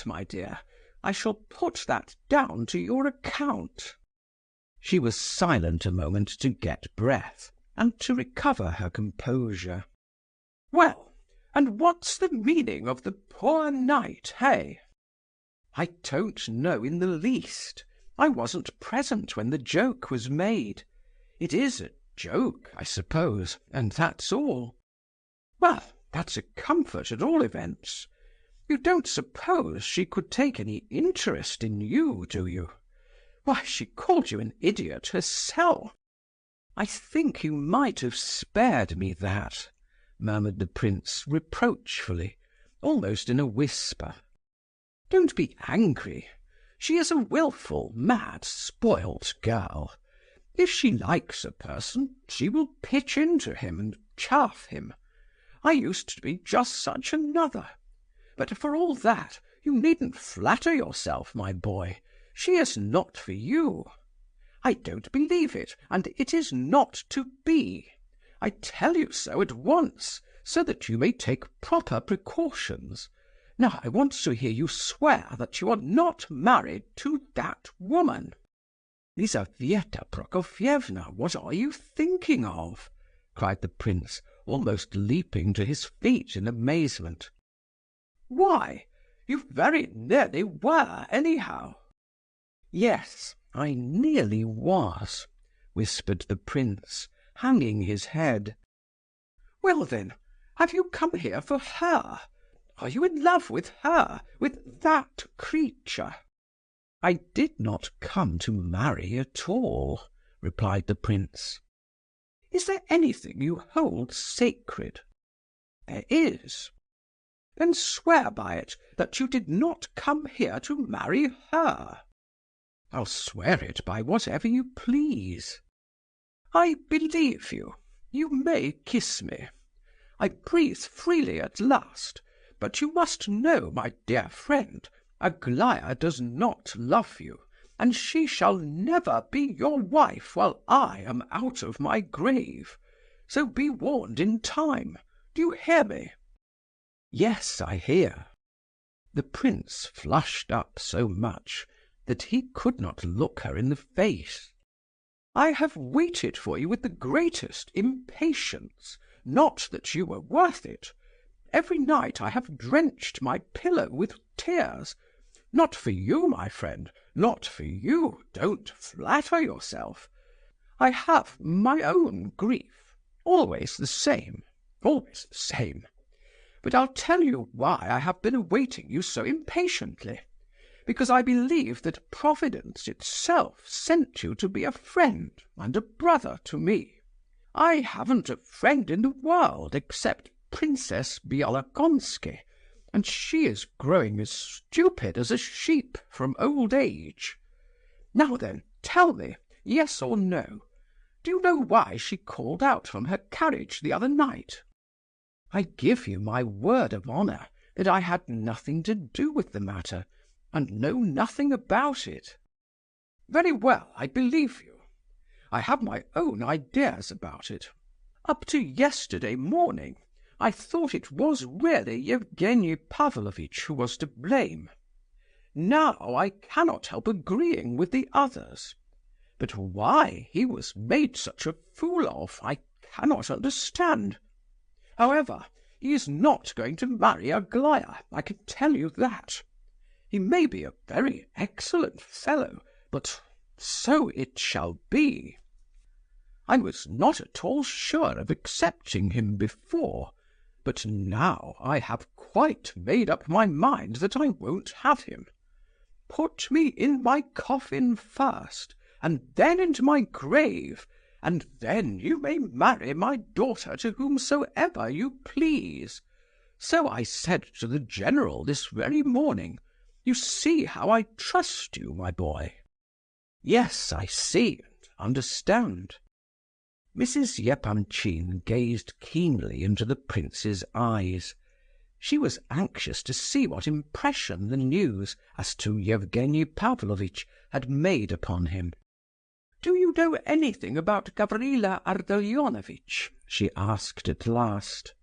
my dear. I shall put that down to your account." She was silent a moment to get breath, and to recover her composure. "Well, and what's the meaning of the poor knight, hey?" "I don't know in the least. I wasn't present when the joke was made. It is a joke, I suppose, and that's all." "Well, that's a comfort at all events. You don't suppose she could take any interest in you, do you? Why, she called you an idiot herself." "I think you might have spared me that," murmured the prince reproachfully, almost in a whisper. "Don't be angry. She is a wilful, mad, spoilt girl. If she likes a person, she will pitch into him and chaff him. I used to be just such another. But for all that, you needn't flatter yourself, my boy. She is not for you. I don't believe it, and it is not to be. I tell you so at once, so that you may take proper precautions. Now I want to hear you swear that you are not married to that woman." "Lizaveta Prokofievna, what are you thinking of?" cried the prince, almost leaping to his feet in amazement. "Why, you very nearly were, anyhow." "Yes, I nearly was," whispered the prince, hanging his head. "Well then, have you come here for her? Are you in love with her, with that creature?" "I did not come to marry at all," replied the prince. "Is there anything you hold sacred?" "There is." "Then swear by it that you did not come here to marry her." "I'll swear it by whatever you please." "I believe you. You may kiss me. I breathe freely at last, but you must know, my dear friend, Aglaya does not love you, and she shall never be your wife while I am out of my grave. So be warned in time. Do you hear me?" "Yes, I hear." The prince flushed up so much that he could not look her in the face. "I have waited for you with the greatest impatience, not that you were worth it. Every night I have drenched my pillow with tears. Not for you, my friend, not for you, don't flatter yourself. I have my own grief, always the same, always the same. But I'll tell you why I have been awaiting you so impatiently. Because I believe that Providence itself sent you to be a friend and a brother to me. I haven't a friend in the world except Princess Bielokonski, and she is growing as stupid as a sheep from old age. Now then, tell me, yes or no, do you know why she called out from her carriage the other night?" "I give you my word of honour that I had nothing to do with the matter, and know nothing about it." "Very well, I believe you. I have my own ideas about it. Up to yesterday morning I thought it was really Evgenie Pavlovitch who was to blame. Now I cannot help agreeing with the others. But why he was made such a fool of, I cannot understand. However, he is not going to marry Aglaya, I can tell you that. He may be a very excellent fellow, but so it shall be. I was not at all sure of accepting him before, but now I have quite made up my mind that I won't have him. Put me in my coffin first, and then into my grave, and then you may marry my daughter to whomsoever you please. So I said to the general this very morning. You see how I trust you, my boy." "Yes, I see and understand." Mrs. Epanchin gazed keenly into the prince's eyes. She was anxious to see what impression the news as to Yevgeny Pavlovitch had made upon him. "Do you know anything about Gavrila Ardalionovitch?" she asked at last.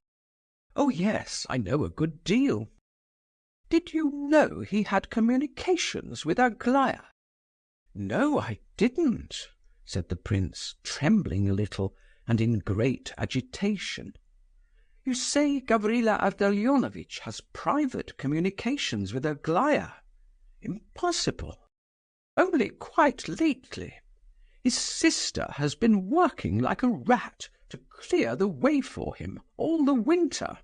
"Oh, yes, I know a good deal." "Did you know he had communications with Aglaya?" "No, I didn't," said the prince, trembling a little and in great agitation. "You say Gavrila Ardalionovitch has private communications with Aglaya? Impossible. Only quite lately. His sister has been working like a rat to clear the way for him all the winter."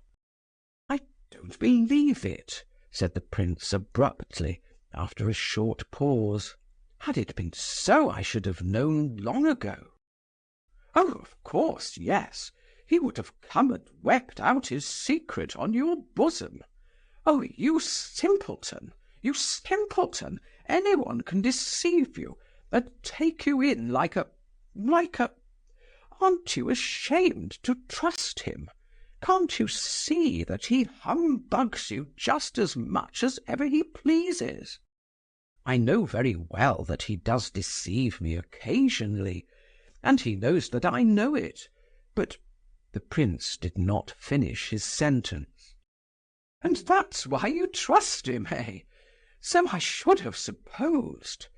"I don't believe it," said the prince abruptly, after a short pause. "Had it been so, I should have known long ago." "Oh, of course, yes. He would have come and wept out his secret on your bosom. Oh, you simpleton, you simpleton! Anyone can deceive you and take you in like a... Aren't you ashamed to trust him? Can't you see that he humbugs you just as much as ever he pleases?" "I know very well that he does deceive me occasionally, and he knows that I know it, but—" The prince did not finish his sentence. "And that's why you trust him, eh? So I should have supposed.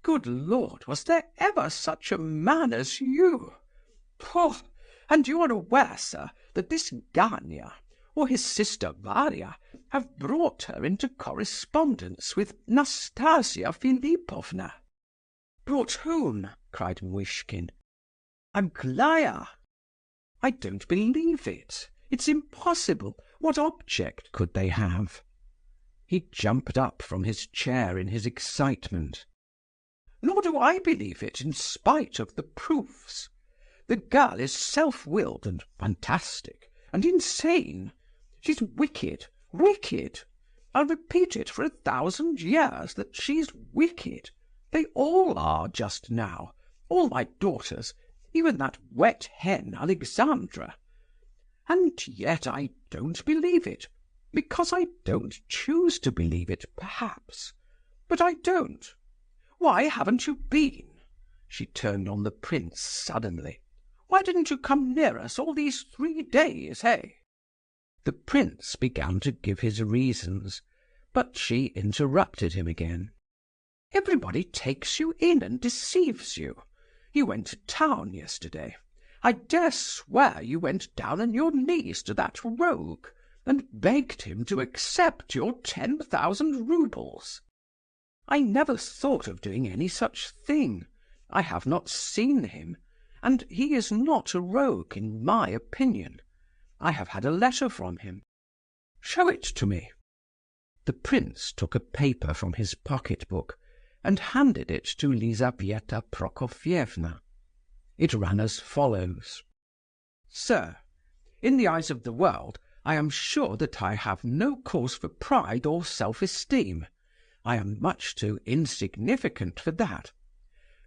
Good Lord, was there ever such a man as you? Poh! And you are aware, sir, that this Gania, or his sister Varia, have brought her into correspondence with Nastasia Philipovna." "Brought whom?" cried Muishkin. "Aglaya." "I don't believe it. It's impossible. What object could they have?" He jumped up from his chair in his excitement. "Nor do I believe it, in spite of the proofs. The girl is self-willed and fantastic and insane. She's wicked, wicked. I'll repeat it for 1,000 years that she's wicked. They all are just now, all my daughters, even that wet hen Alexandra. And yet I don't believe it, because I don't choose to believe it, perhaps. But I don't. Why haven't you been?" She turned on the prince suddenly. "Why didn't you come near us all these 3 days, eh?" The prince began to give his reasons, but she interrupted him again. "Everybody takes you in and deceives you. You went to town yesterday. I dare swear you went down on your knees to that rogue and begged him to accept your 10,000 roubles. I never thought of doing any such thing. I have not seen him, and he is not a rogue, in my opinion. I have had a letter from him. Show it to me." The prince took a paper from his pocket-book and handed it to Lizaveta Prokofievna. It ran as follows: "Sir, in the eyes of the world, I am sure that I have no cause for pride or self-esteem. I am much too insignificant for that.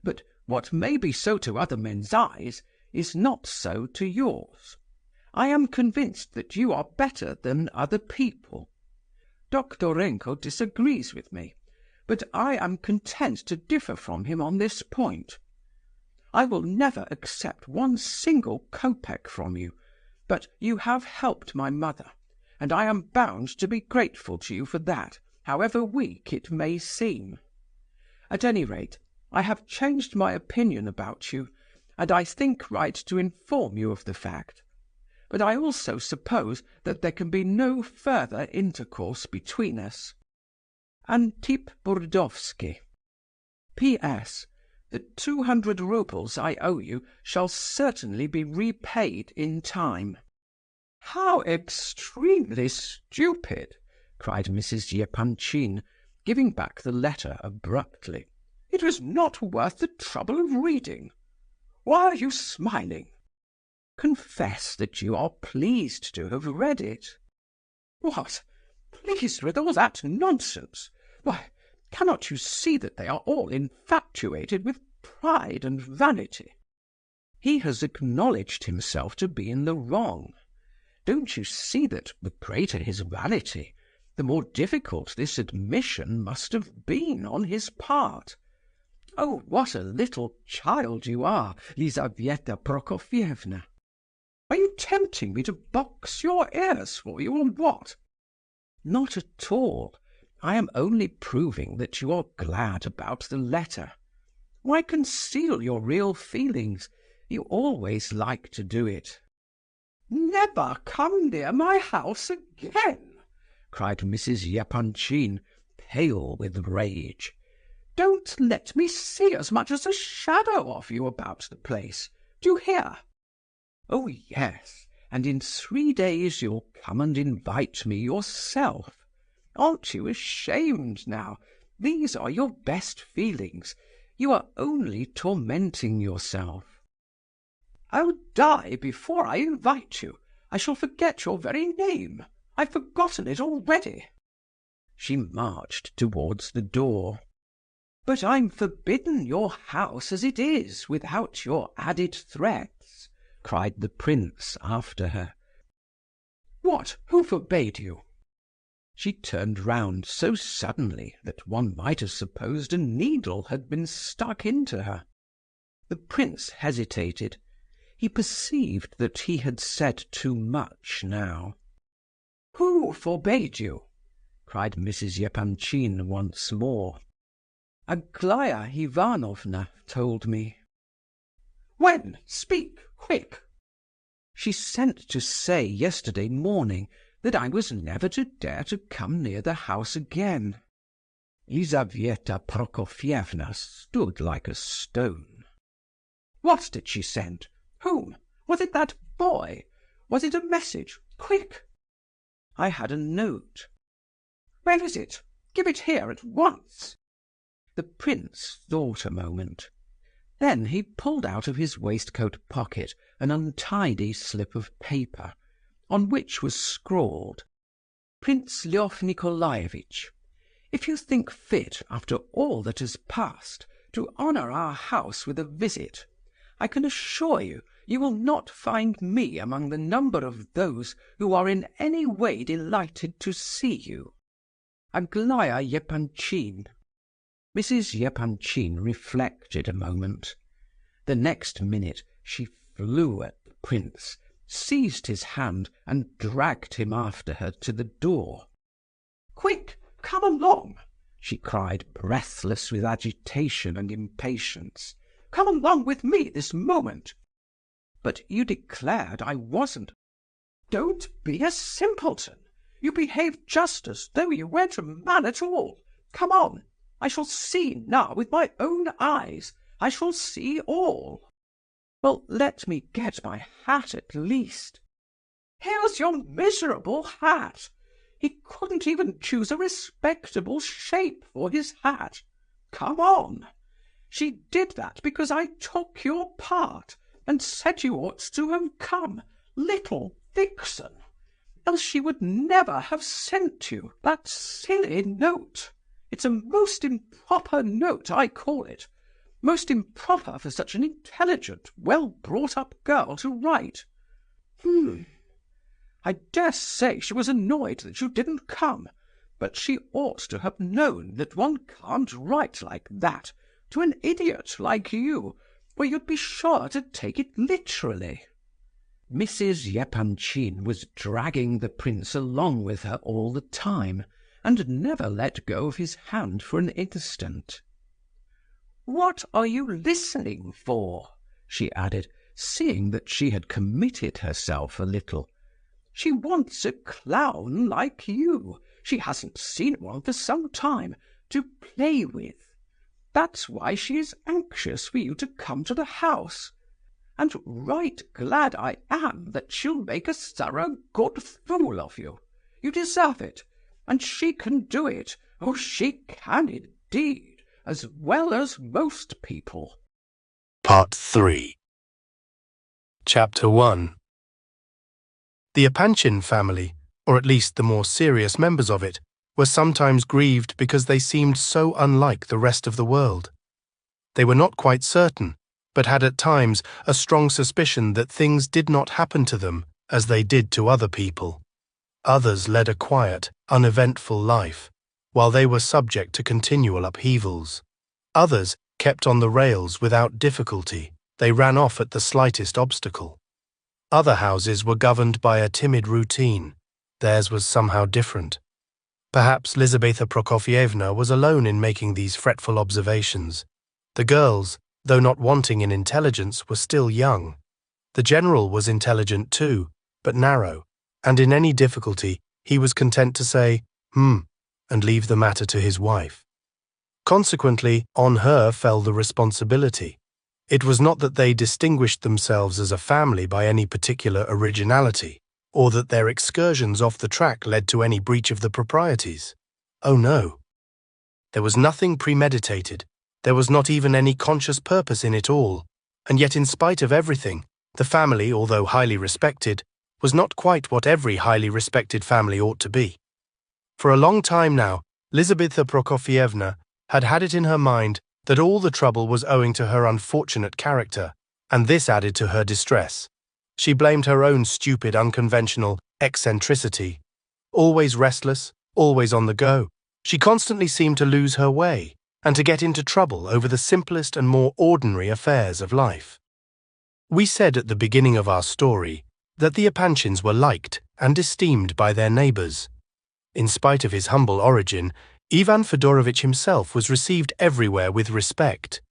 But what may be so to other men's eyes is not so to yours. I am convinced that you are better than other people. Doktorenko disagrees with me, but I am content to differ from him on this point. I will never accept 1 single kopeck from you, but you have helped my mother, and I am bound to be grateful to you for that, however weak it may seem. At any rate, I have changed my opinion about you, and I think right to inform you of the fact. But I also suppose that there can be no further intercourse between us. Antip Burdovsky. P.S. The 200 roubles I owe you shall certainly be repaid in time." "How extremely stupid!" cried Mrs. Epanchin, giving back the letter abruptly. "It was not worth the trouble of reading. Why are you smiling? Confess that you are pleased to have read it." "What? Pleased with all that nonsense? Why, cannot you see that they are all infatuated with pride and vanity?" He has acknowledged himself to be in the wrong. Don't you see that the greater his vanity, the more difficult this admission must have been on his part? Oh, what a little child you are, Lizaveta Prokofievna! Are you tempting me to box your ears for you, or what? Not at all. I am only proving that you are glad about the letter. Why conceal your real feelings? You always like to do it. "Never come near my house again!" cried Mrs. Epanchin, pale with rage. "Don't let me see as much as a shadow of you about the place. Do you hear? Oh, yes, and in 3 days you'll come and invite me yourself. Aren't you ashamed now? These are your best feelings. You are only tormenting yourself." "I'll die before I invite you. I shall forget your very name. I've forgotten it already." She marched towards the door. "But I'm forbidden your house as it is, without your added threats," cried the prince after her. "What? Who forbade you?" She turned round so suddenly that one might have supposed a needle had been stuck into her. The prince hesitated. He perceived that he had said too much now. "Who forbade you?" cried Mrs. Epanchin once more. "Aglaya Ivanovna told me." "When? Speak, quick!" "She sent to say yesterday morning that I was never to dare to come near the house again." Lizaveta Prokofievna stood like a stone. "What did she send? Whom? Was it that boy? Was it a message? Quick!" "I had a note." "Where is it? Give it here at once." The prince thought a moment. Then he pulled out of his waistcoat pocket an untidy slip of paper, on which was scrawled, "Prince Lef Nikolaevich, if you think fit, after all that has passed, to honour our house with a visit, I can assure you you will not find me among the number of those who are in any way delighted to see you. Aglaya Epanchin." Mrs. Epanchin reflected a moment. The next minute she flew at the prince, seized his hand, and dragged him after her to the door. "Quick, come along!" she cried, breathless with agitation and impatience. "Come along with me this moment." "But you declared I wasn't—" "Don't be a simpleton. You behave just as though you weren't a man at all. Come on. I shall see now with my own eyes. I shall see all." "Well, let me get my hat at least." "Here's your miserable hat. He couldn't even choose a respectable shape for his hat. Come on. She did that because I took your part and said you ought to have come, little vixen. Else she would never have sent you that silly note. It's a most improper note, I call it. Most improper for such an intelligent, well-brought-up girl to write. I dare say she was annoyed that you didn't come, but she ought to have known that one can't write like that to an idiot like you, for you'd be sure to take it literally." Mrs. Epanchin was dragging the prince along with her all the time, and never let go of his hand for an instant. "What are you listening for?" she added, seeing that she had committed herself a little. "She wants a clown like you. She hasn't seen one for some time, to play with. That's why she is anxious for you to come to the house. And right glad I am that she'll make a thorough good fool of you. You deserve it, and she can do it. Oh, she can indeed, as well as most people." Part 3. Chapter 1. The Epanchin family, or at least the more serious members of it, were sometimes grieved because they seemed so unlike the rest of the world. They were not quite certain but had at times a strong suspicion that things did not happen to them as they did to other people. Others led a quiet, uneventful life, while they were subject to continual upheavals. Others kept on the rails without difficulty. They ran off at the slightest obstacle. Other houses were governed by a timid routine. Theirs was somehow different. Perhaps Lizaveta Prokofyevna was alone in making these fretful observations. The girls, though not wanting in intelligence, were still young. The general was intelligent too, but narrow, and in any difficulty he was content to say, and leave the matter to his wife. Consequently, on her fell the responsibility. It was not that they distinguished themselves as a family by any particular originality, or that their excursions off the track led to any breach of the proprieties. Oh no. There was nothing premeditated. There was not even any conscious purpose in it all, and yet in spite of everything, the family, although highly respected, was not quite what every highly respected family ought to be. For a long time now, Lizaveta Prokofyevna had had it in her mind that all the trouble was owing to her unfortunate character, and this added to her distress. She blamed her own stupid, unconventional eccentricity. Always restless, always on the go, she constantly seemed to lose her way and to get into trouble over the simplest and more ordinary affairs of life. We said at the beginning of our story that the Epanchins were liked and esteemed by their neighbors. In spite of his humble origin, Ivan Fedorovitch himself was received everywhere with respect.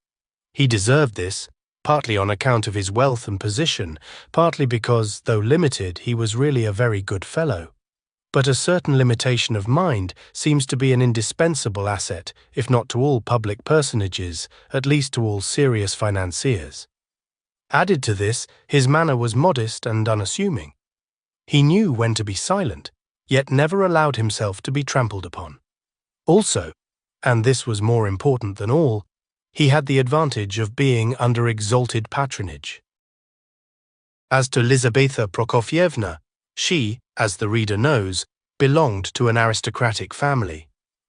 He deserved this, partly on account of his wealth and position, partly because, though limited, he was really a very good fellow. But a certain limitation of mind seems to be an indispensable asset, if not to all public personages, at least to all serious financiers. Added to this, his manner was modest and unassuming. He knew when to be silent, yet never allowed himself to be trampled upon. Also, and this was more important than all, he had the advantage of being under exalted patronage. As to Lizaveta Prokofyevna, she, as the reader knows, belonged to an aristocratic family.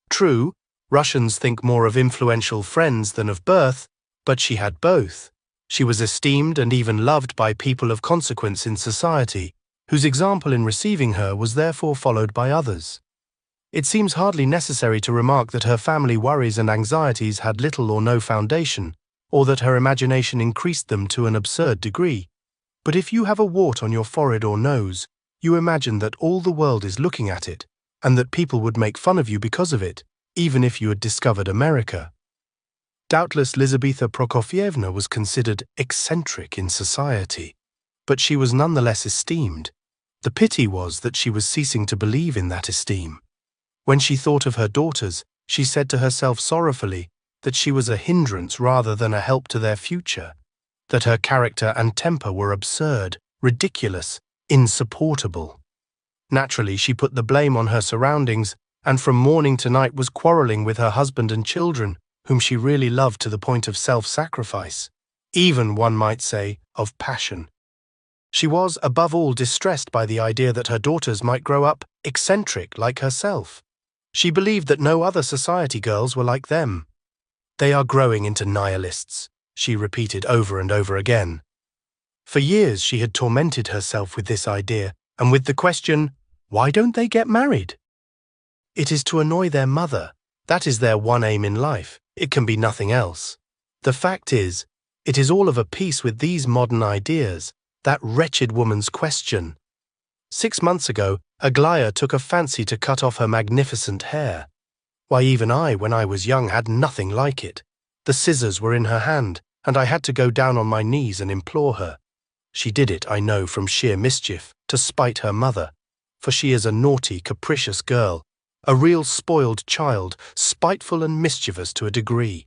True, Russians think more of influential friends than of birth, but she had both. She was esteemed and even loved by people of consequence in society, whose example in receiving her was therefore followed by others. It seems hardly necessary to remark that her family worries and anxieties had little or no foundation, or that her imagination increased them to an absurd degree. But if you have a wart on your forehead or nose, you imagine that all the world is looking at it, and that people would make fun of you because of it, even if you had discovered America. Doubtless Lizaveta Prokofyevna was considered eccentric in society, but she was nonetheless esteemed. The pity was that she was ceasing to believe in that esteem. When she thought of her daughters, she said to herself sorrowfully that she was a hindrance rather than a help to their future, that her character and temper were absurd, ridiculous, insupportable. Naturally, she put the blame on her surroundings, and from morning to night was quarrelling with her husband and children, whom she really loved to the point of self-sacrifice, even, one might say, of passion. She was, above all, distressed by the idea that her daughters might grow up eccentric like herself. She believed that no other society girls were like them. "They are growing into nihilists," she repeated over and over again. For years she had tormented herself with this idea, and with the question, why don't they get married? It is to annoy their mother. That is their one aim in life. It can be nothing else. The fact is, it is all of a piece with these modern ideas, that wretched woman's question. 6 months ago, Aglaya took a fancy to cut off her magnificent hair. Why, even I, when I was young, had nothing like it. The scissors were in her hand, and I had to go down on my knees and implore her. She did it, I know, from sheer mischief, to spite her mother, for she is a naughty, capricious girl, a real spoiled child, spiteful and mischievous to a degree.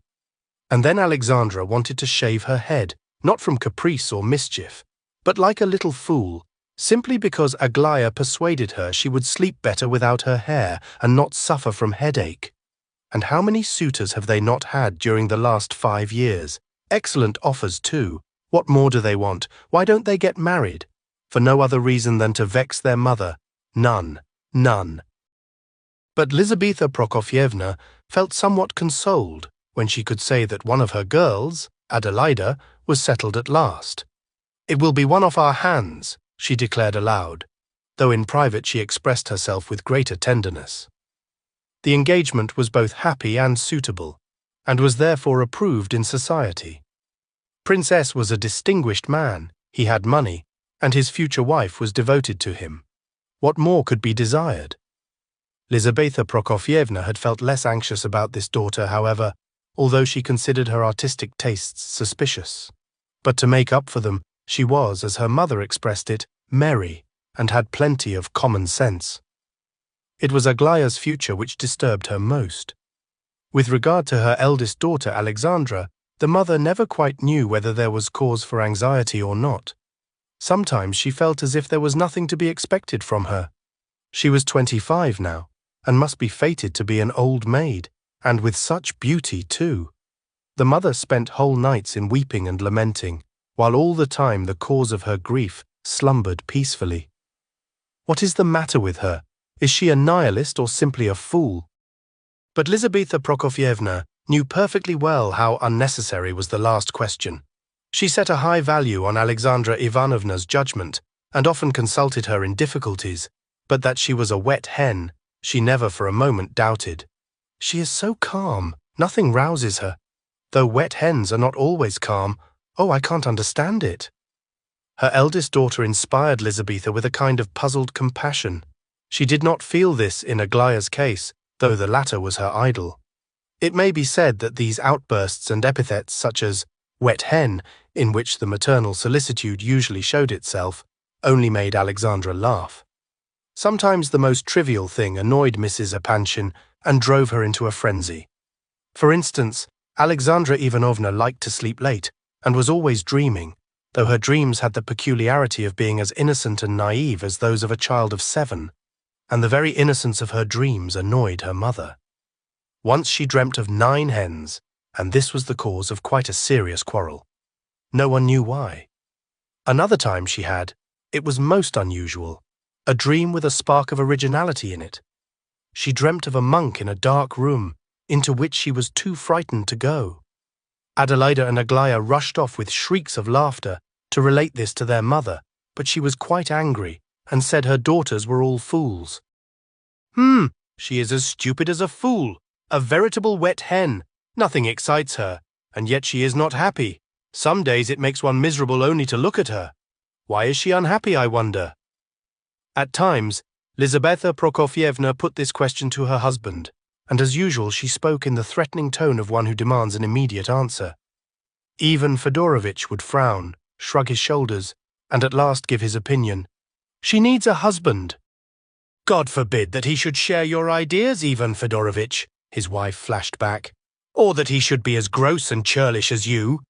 And then Alexandra wanted to shave her head, not from caprice or mischief, but like a little fool, simply because Aglaya persuaded her she would sleep better without her hair and not suffer from headache. And how many suitors have they not had during the last 5 years? Excellent offers too. What more do they want? Why don't they get married? For no other reason than to vex their mother. None. But Lizaveta Prokofyevna felt somewhat consoled when she could say that one of her girls, Adelaida was settled at last. "It will be one off our hands," she declared aloud, though in private she expressed herself with greater tenderness. The engagement was both happy and suitable, and was therefore approved in society. Prince S was a distinguished man, he had money, and his future wife was devoted to him. What more could be desired? Lizaveta Prokofievna had felt less anxious about this daughter, however, although she considered her artistic tastes suspicious. But to make up for them, she was, as her mother expressed it, merry, and had plenty of common sense. It was Aglaya's future which disturbed her most. With regard to her eldest daughter Alexandra, the mother never quite knew whether there was cause for anxiety or not. Sometimes she felt as if there was nothing to be expected from her. She was 25 now, and must be fated to be an old maid, and with such beauty too. The mother spent whole nights in weeping and lamenting, while all the time the cause of her grief slumbered peacefully. What is the matter with her? Is she a nihilist or simply a fool? But Lizaveta Prokofievna knew perfectly well how unnecessary was the last question. She set a high value on Alexandra Ivanovna's judgment, and often consulted her in difficulties, but that she was a wet hen, she never for a moment doubted. She is so calm, nothing rouses her. Though wet hens are not always calm, oh, I can't understand it. Her eldest daughter inspired Lizaveta with a kind of puzzled compassion. She did not feel this in Aglaya's case, though the latter was her idol. It may be said that these outbursts and epithets such as wet hen, in which the maternal solicitude usually showed itself, only made Alexandra laugh. Sometimes the most trivial thing annoyed Mrs. Epanchin and drove her into a frenzy. For instance, Alexandra Ivanovna liked to sleep late and was always dreaming, though her dreams had the peculiarity of being as innocent and naive as those of a child of 7, and the very innocence of her dreams annoyed her mother. Once she dreamt of 9 hens, and this was the cause of quite a serious quarrel. No one knew why. Another time she had, it was most unusual, a dream with a spark of originality in it. She dreamt of a monk in a dark room, into which she was too frightened to go. Adelaida and Aglaya rushed off with shrieks of laughter to relate this to their mother, but she was quite angry and said her daughters were all fools. She is as stupid as a fool, a veritable wet hen. Nothing excites her, and yet she is not happy. Some days it makes one miserable only to look at her. Why is she unhappy, I wonder? At times, Lizaveta Prokofievna put this question to her husband, and as usual she spoke in the threatening tone of one who demands an immediate answer. Ivan Fedorovitch would frown, shrug his shoulders, and at last give his opinion. She needs a husband. God forbid that he should share your ideas, Ivan Fedorovitch, his wife flashed back, or that he should be as gross and churlish as you.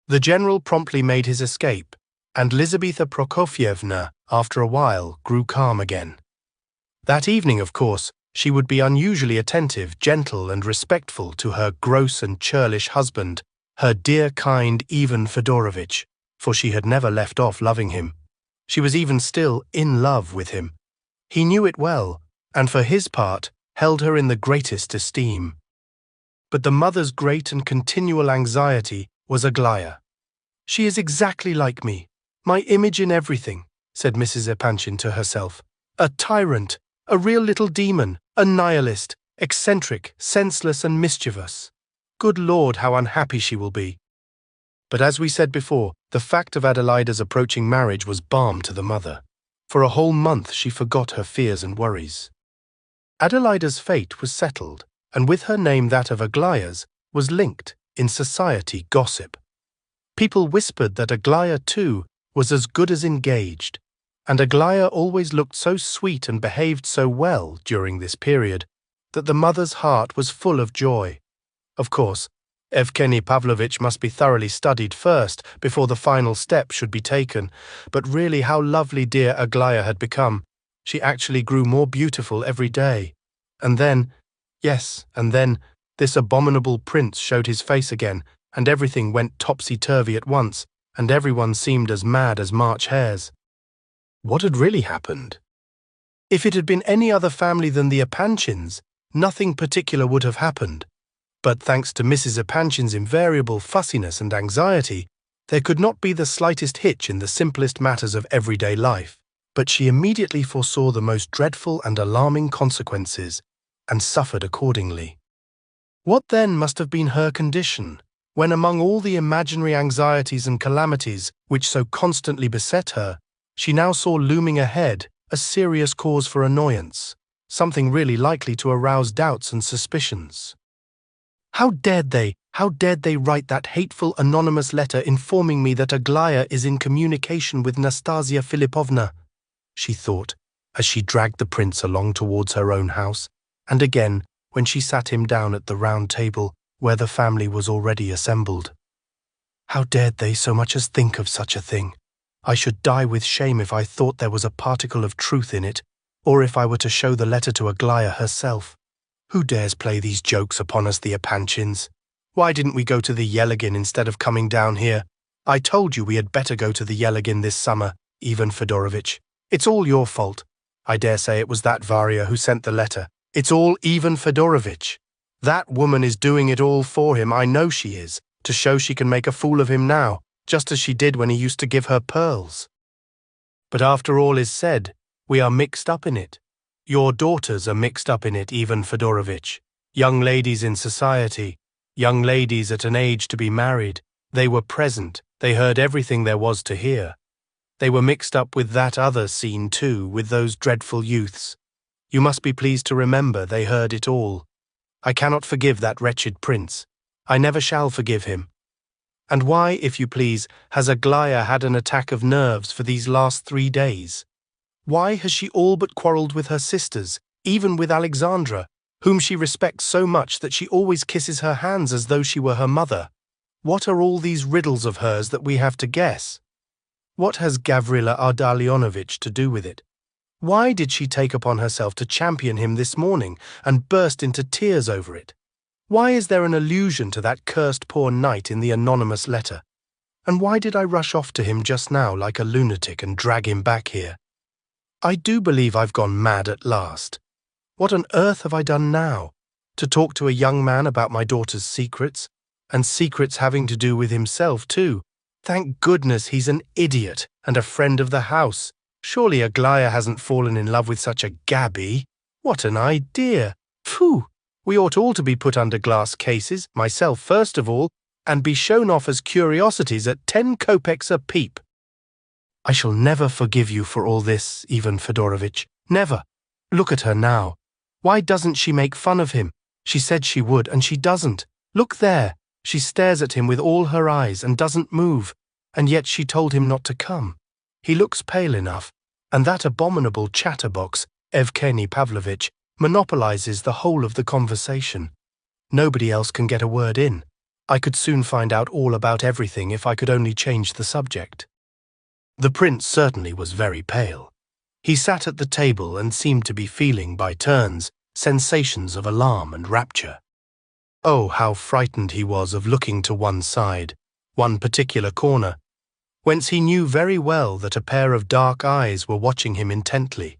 The general promptly made his escape, and Lizaveta Prokofievna, after a while, grew calm again. That evening, of course, she would be unusually attentive, gentle, and respectful to her gross and churlish husband, her dear, kind Ivan Fedorovitch, for she had never left off loving him. She was even still in love with him. He knew it well, and for his part, held her in the greatest esteem. But the mother's great and continual anxiety was Aglaya. She is exactly like me, my image in everything, said Mrs. Epanchin to herself. A tyrant, a real little demon, a nihilist, eccentric, senseless and mischievous. Good Lord, how unhappy she will be. But as we said before, the fact of Adelaida's approaching marriage was balm to the mother. For a whole month she forgot her fears and worries. Adelaida's fate was settled, and with her name that of Aglaya's was linked in society gossip. People whispered that Aglaya, too, was as good as engaged, and Aglaya always looked so sweet and behaved so well during this period that the mother's heart was full of joy. Of course, Evgeny Pavlovitch must be thoroughly studied first before the final step should be taken, but really how lovely dear Aglaya had become. She actually grew more beautiful every day. And then, this abominable prince showed his face again, and everything went topsy-turvy at once, and everyone seemed as mad as March hares. What had really happened? If it had been any other family than the Epanchins, nothing particular would have happened. But thanks to Mrs. Epanchin's invariable fussiness and anxiety, there could not be the slightest hitch in the simplest matters of everyday life. But she immediately foresaw the most dreadful and alarming consequences, and suffered accordingly. What then must have been her condition, when among all the imaginary anxieties and calamities which so constantly beset her, she now saw looming ahead a serious cause for annoyance, something really likely to arouse doubts and suspicions. How dared they write that hateful anonymous letter informing me that Aglaya is in communication with Nastasia Philipovna? She thought, as she dragged the prince along towards her own house, and again when she sat him down at the round table where the family was already assembled. How dared they so much as think of such a thing? I should die with shame if I thought there was a particle of truth in it, or if I were to show the letter to Aglaya herself. Who dares play these jokes upon us, the Epanchins? Why didn't we go to the Yeligin instead of coming down here? I told you we had better go to the Yeligin this summer, Ivan Fedorovitch. It's all your fault. I dare say it was that Varya who sent the letter. It's all Ivan Fedorovitch. That woman is doing it all for him, I know she is, to show she can make a fool of him now, just as she did when he used to give her pearls. But after all is said, we are mixed up in it. Your daughters are mixed up in it, Ivan Fedorovitch. Young ladies in society, young ladies at an age to be married. They were present, they heard everything there was to hear. They were mixed up with that other scene too, with those dreadful youths. You must be pleased to remember they heard it all. I cannot forgive that wretched prince. I never shall forgive him. And why, if you please, has Aglaya had an attack of nerves for these last 3 days? Why has she all but quarrelled with her sisters, even with Alexandra, whom she respects so much that she always kisses her hands as though she were her mother? What are all these riddles of hers that we have to guess? What has Gavrila Ardalionovitch to do with it? Why did she take upon herself to champion him this morning and burst into tears over it? Why is there an allusion to that cursed poor knight in the anonymous letter? And why did I rush off to him just now like a lunatic and drag him back here? I do believe I've gone mad at last. What on earth have I done now? To talk to a young man about my daughter's secrets, and secrets having to do with himself too. Thank goodness he's an idiot and a friend of the house. Surely Aglaya hasn't fallen in love with such a gaby. What an idea! Phew! We ought all to be put under glass cases, myself first of all, and be shown off as curiosities at 10 kopecks a peep. I shall never forgive you for all this, Ivan Fedorovitch. Never. Look at her now. Why doesn't she make fun of him? She said she would, and she doesn't. Look there. She stares at him with all her eyes and doesn't move, and yet she told him not to come. He looks pale enough, and that abominable chatterbox, Evgeny Pavlovitch, monopolizes the whole of the conversation. Nobody else can get a word in. I could soon find out all about everything if I could only change the subject. The prince certainly was very pale. He sat at the table and seemed to be feeling, by turns, sensations of alarm and rapture. Oh, how frightened he was of looking to one side, one particular corner, whence he knew very well that a pair of dark eyes were watching him intently,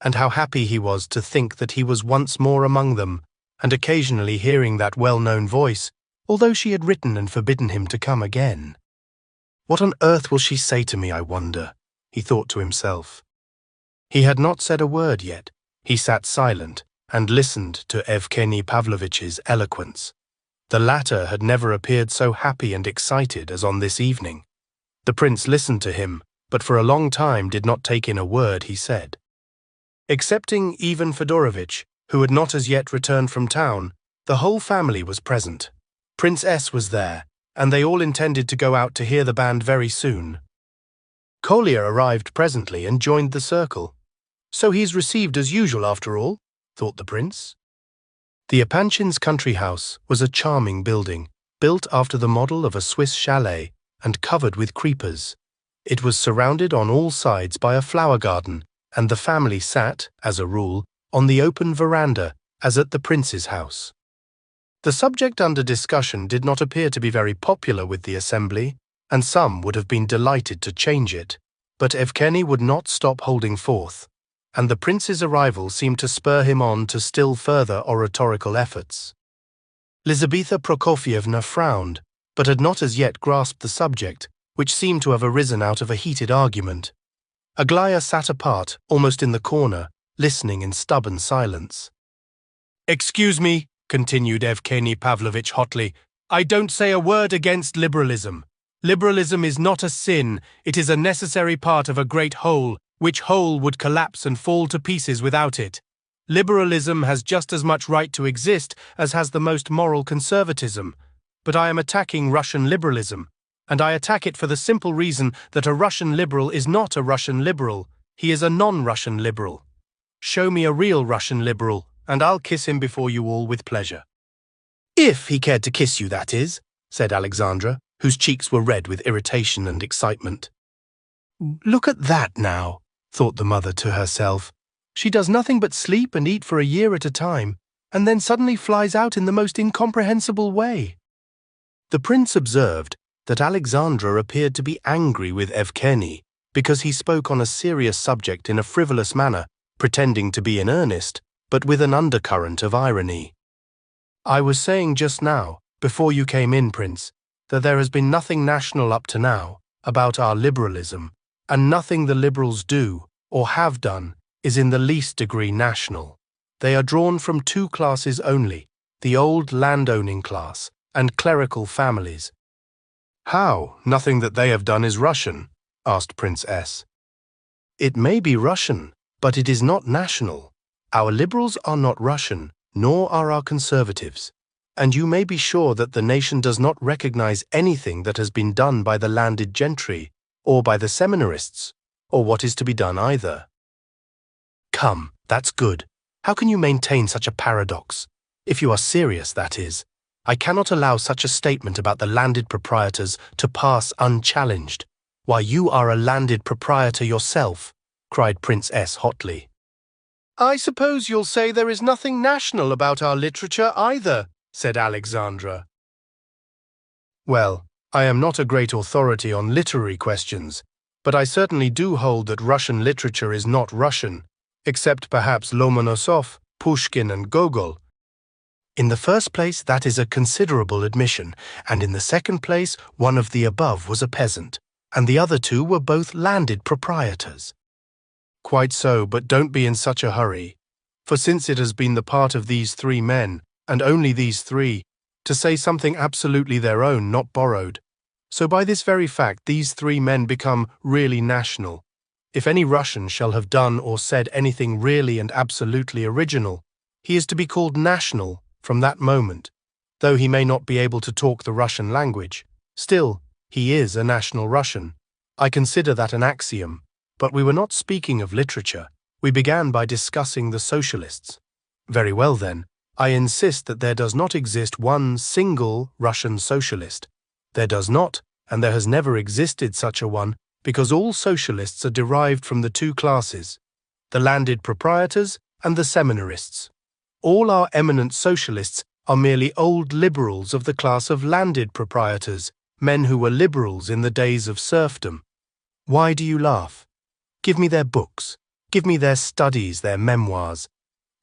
and how happy he was to think that he was once more among them, and occasionally hearing that well-known voice, although she had written and forbidden him to come again. What on earth will she say to me, I wonder? He thought to himself. He had not said a word yet. He sat silent and listened to Evgeny Pavlovitch's eloquence. The latter had never appeared so happy and excited as on this evening. The prince listened to him, but for a long time did not take in a word he said. Excepting Ivan Fedorovitch, who had not as yet returned from town, the whole family was present. Prince S. was there, and they all intended to go out to hear the band very soon. Kolya arrived presently and joined the circle. So he's received as usual after all, thought the prince. The Epanchins' country house was a charming building, built after the model of a Swiss chalet and covered with creepers. It was surrounded on all sides by a flower garden, and the family sat, as a rule, on the open veranda, as at the prince's house. The subject under discussion did not appear to be very popular with the assembly, and some would have been delighted to change it, but Evgeny would not stop holding forth, and the prince's arrival seemed to spur him on to still further oratorical efforts. Lizabetha Prokofievna frowned, but had not as yet grasped the subject, which seemed to have arisen out of a heated argument. Aglaya sat apart, almost in the corner, listening in stubborn silence. "Excuse me," continued Evgeny Pavlovitch hotly, "I don't say a word against liberalism. Liberalism is not a sin, it is a necessary part of a great whole, which whole would collapse and fall to pieces without it. Liberalism has just as much right to exist as has the most moral conservatism. But I am attacking Russian liberalism, and I attack it for the simple reason that a Russian liberal is not a Russian liberal, he is a non-Russian liberal. Show me a real Russian liberal, and I'll kiss him before you all with pleasure." "If he cared to kiss you, that is," said Alexandra, whose cheeks were red with irritation and excitement. "Look at that now," thought the mother to herself. "She does nothing but sleep and eat for a year at a time, and then suddenly flies out in the most incomprehensible way." The prince observed that Alexandra appeared to be angry with Evgeny because he spoke on a serious subject in a frivolous manner, pretending to be in earnest, but with an undercurrent of irony. "I was saying just now, before you came in, Prince, that there has been nothing national up to now about our liberalism, and nothing the liberals do, or have done, is in the least degree national. They are drawn from two classes only, the old landowning class and clerical families." "How? Nothing that they have done is Russian?" asked Prince S. "It may be Russian, but it is not national. Our liberals are not Russian, nor are our conservatives. And you may be sure that the nation does not recognize anything that has been done by the landed gentry, or by the seminarists, or what is to be done either." "Come, that's good. How can you maintain such a paradox? If you are serious, that is. I cannot allow such a statement about the landed proprietors to pass unchallenged. Why, you are a landed proprietor yourself," cried Prince S. hotly. "I suppose you'll say there is nothing national about our literature either," said Alexandra. "Well, I am not a great authority on literary questions, but I certainly do hold that Russian literature is not Russian, except perhaps Lomonosov, Pushkin and Gogol. In the first place, that is a considerable admission, and in the second place, one of the above was a peasant, and the other two were both landed proprietors." "Quite so, but don't be in such a hurry, for since it has been the part of these three men, and only these three, to say something absolutely their own, not borrowed, so by this very fact these three men become really national. If any Russian shall have done or said anything really and absolutely original, he is to be called national from that moment, though he may not be able to talk the Russian language. Still, he is a national Russian. I consider that an axiom, but we were not speaking of literature. We began by discussing the socialists. Very well then, I insist that there does not exist one single Russian socialist. There does not, and there has never existed such a one, because all socialists are derived from the two classes, the landed proprietors and the seminarists. All our eminent socialists are merely old liberals of the class of landed proprietors, men who were liberals in the days of serfdom. Why do you laugh? Give me their books, give me their studies, their memoirs.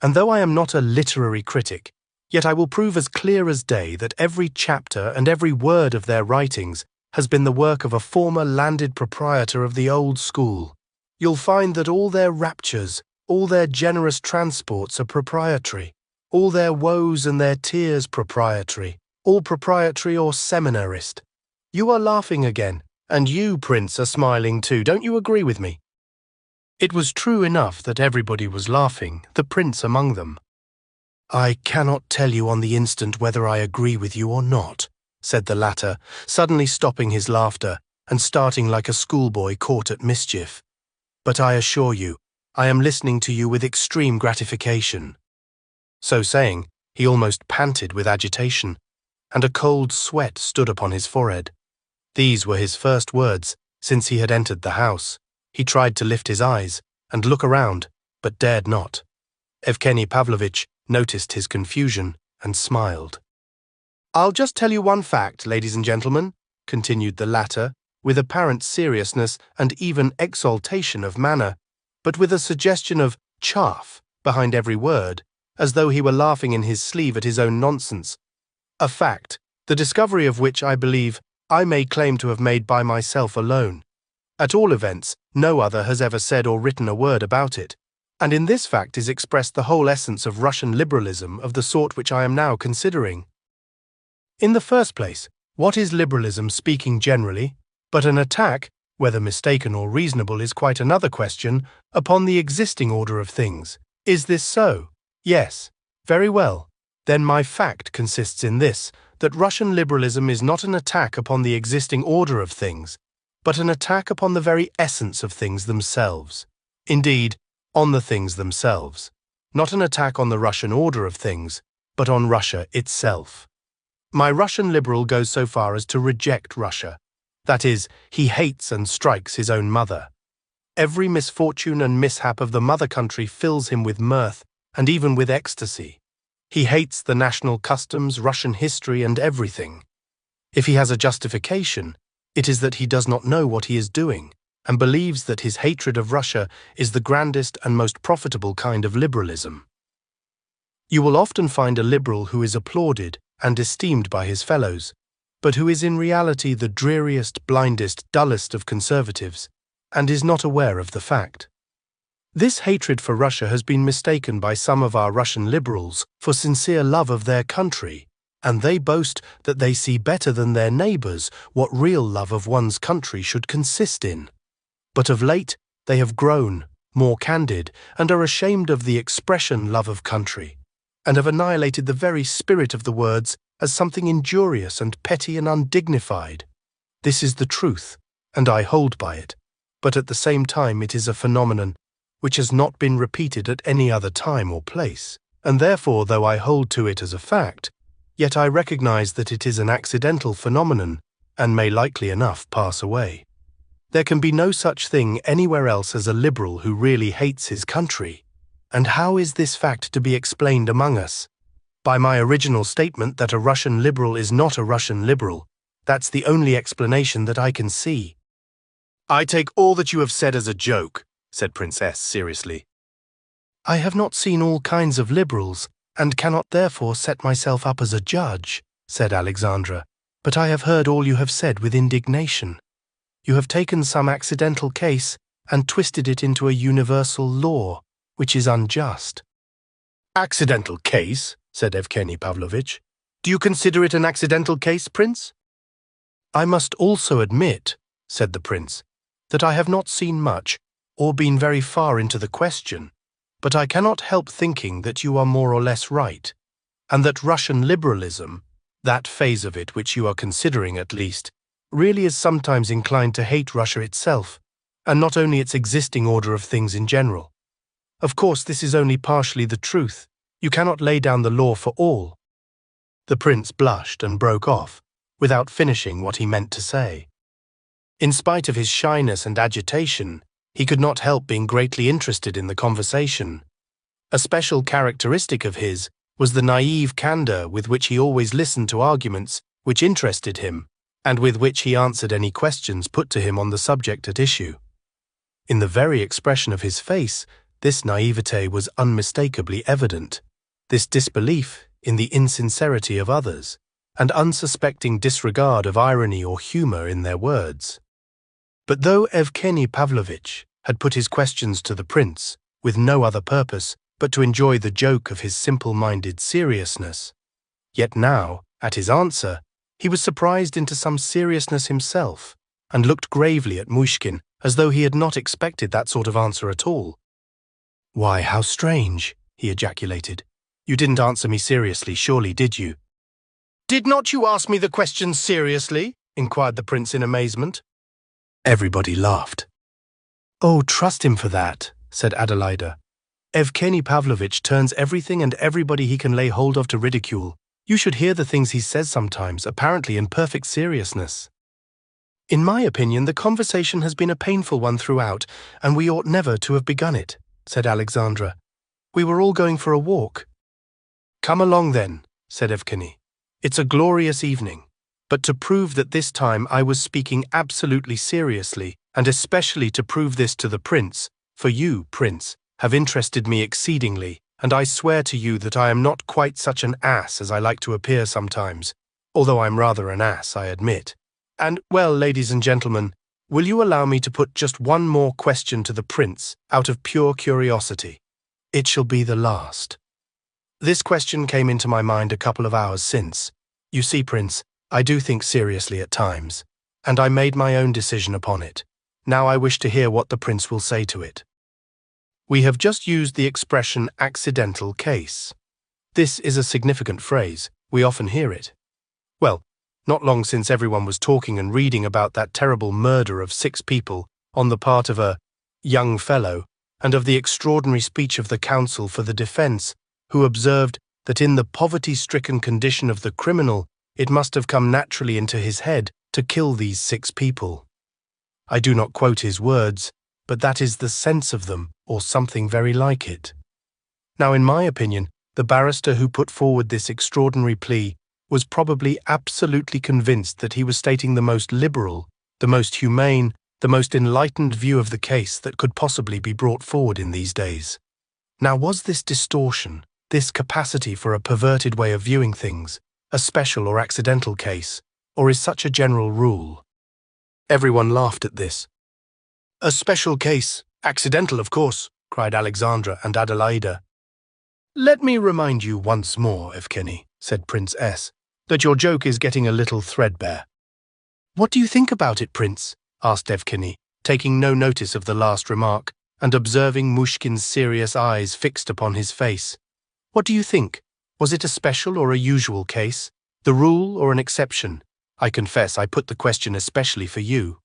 And though I am not a literary critic, yet I will prove as clear as day that every chapter and every word of their writings has been the work of a former landed proprietor of the old school. You'll find that all their raptures, all their generous transports are proprietary, all their woes and their tears proprietary, all proprietary or seminarist. You are laughing again, and you, Prince, are smiling too. Don't you agree with me?" It was true enough that everybody was laughing, the prince among them. "I cannot tell you on the instant whether I agree with you or not," said the latter, suddenly stopping his laughter and starting like a schoolboy caught at mischief. "But I assure you, I am listening to you with extreme gratification." So saying, he almost panted with agitation, and a cold sweat stood upon his forehead. These were his first words since he had entered the house. He tried to lift his eyes and look around, but dared not. Evgeny Pavlovitch noticed his confusion and smiled. "I'll just tell you one fact, ladies and gentlemen," continued the latter, with apparent seriousness and even exaltation of manner, but with a suggestion of chaff behind every word, as though he were laughing in his sleeve at his own nonsense. A fact, the discovery of which I believe I may claim to have made by myself alone. At all events, no other has ever said or written a word about it, and in this fact is expressed the whole essence of Russian liberalism of the sort which I am now considering. In the first place, what is liberalism speaking generally, but an attack, whether mistaken or reasonable is quite another question, upon the existing order of things? Is this so? Yes. Very well. Then my fact consists in this, that Russian liberalism is not an attack upon the existing order of things, but an attack upon the very essence of things themselves. Indeed, on the things themselves. Not an attack on the Russian order of things, but on Russia itself. My Russian liberal goes so far as to reject Russia. That is, he hates and strikes his own mother. Every misfortune and mishap of the mother country fills him with mirth and even with ecstasy. He hates the national customs, Russian history, and everything. If he has a justification, it is that he does not know what he is doing, and believes that his hatred of Russia is the grandest and most profitable kind of liberalism. You will often find a liberal who is applauded and esteemed by his fellows, but who is in reality the dreariest, blindest, dullest of conservatives, and is not aware of the fact. This hatred for Russia has been mistaken by some of our Russian liberals for sincere love of their country, and they boast that they see better than their neighbours what real love of one's country should consist in. But of late they have grown more candid and are ashamed of the expression love of country, and have annihilated the very spirit of the words as something injurious and petty and undignified. This is the truth, and I hold by it, but at the same time it is a phenomenon which has not been repeated at any other time or place, and therefore, though I hold to it as a fact, yet I recognize that it is an accidental phenomenon and may likely enough pass away. There can be no such thing anywhere else as a liberal who really hates his country. And how is this fact to be explained among us? By my original statement that a Russian liberal is not a Russian liberal. That's the only explanation that I can see. I take all that you have said as a joke, said Prince S. seriously. I have not seen all kinds of liberals, and cannot therefore set myself up as a judge, said Alexandra, but I have heard all you have said with indignation. You have taken some accidental case and twisted it into a universal law, which is unjust. Accidental case, said Evgeny Pavlovitch. Do you consider it an accidental case, Prince? I must also admit, said the Prince, that I have not seen much or been very far into the question, but I cannot help thinking that you are more or less right, and that Russian liberalism, that phase of it which you are considering at least, really is sometimes inclined to hate Russia itself, and not only its existing order of things in general. Of course, this is only partially the truth. You cannot lay down the law for all. The Prince blushed and broke off, without finishing what he meant to say. In spite of his shyness and agitation, he could not help being greatly interested in the conversation. A special characteristic of his was the naive candour with which he always listened to arguments which interested him, and with which he answered any questions put to him on the subject at issue. In the very expression of his face, this naivete was unmistakably evident, this disbelief in the insincerity of others, and unsuspecting disregard of irony or humour in their words. But though Evgeny Pavlovitch had put his questions to the Prince with no other purpose but to enjoy the joke of his simple-minded seriousness, yet now, at his answer, he was surprised into some seriousness himself, and looked gravely at Muishkin as though he had not expected that sort of answer at all. "Why, how strange," he ejaculated. "You didn't answer me seriously, surely, did you?" "Did not you ask me the question seriously?" inquired the Prince in amazement. Everybody laughed. "Oh, trust him for that," said Adelaida. "Evgeny Pavlovitch turns everything and everybody he can lay hold of to ridicule. You should hear the things he says sometimes, apparently in perfect seriousness." "In my opinion, the conversation has been a painful one throughout, and we ought never to have begun it," said Alexandra. "We were all going for a walk." "Come along then," said Evgeny. "It's a glorious evening. But to prove that this time I was speaking absolutely seriously, and especially to prove this to the Prince, for you, Prince, have interested me exceedingly, and I swear to you that I am not quite such an ass as I like to appear sometimes, although I'm rather an ass, I admit. And, well, ladies and gentlemen, will you allow me to put just one more question to the prince, out of pure curiosity? It shall be the last. This question came into my mind a couple of hours since. You see, Prince, I do think seriously at times, and I made my own decision upon it. Now I wish to hear what the prince will say to it. We have just used the expression accidental case. This is a significant phrase. We often hear it. Well, not long since everyone was talking and reading about that terrible murder of 6 people on the part of a young fellow, and of the extraordinary speech of the counsel for the defense, who observed that in the poverty-stricken condition of the criminal, it must have come naturally into his head to kill these 6 people. I do not quote his words, but that is the sense of them, or something very like it. Now, in my opinion, the barrister who put forward this extraordinary plea was probably absolutely convinced that he was stating the most liberal, the most humane, the most enlightened view of the case that could possibly be brought forward in these days. Now, was this distortion, this capacity for a perverted way of viewing things, a special or accidental case, or is such a general rule? Everyone laughed at this. A special case, accidental of course, cried Alexandra and Adelaida. Let me remind you once more, Evgeny, said Prince S., that your joke is getting a little threadbare. What do you think about it, Prince? Asked Evgeny, taking no notice of the last remark, and observing Muishkin's serious eyes fixed upon his face. What do you think? Was it a special or a usual case? The rule or an exception? I confess I put the question especially for you.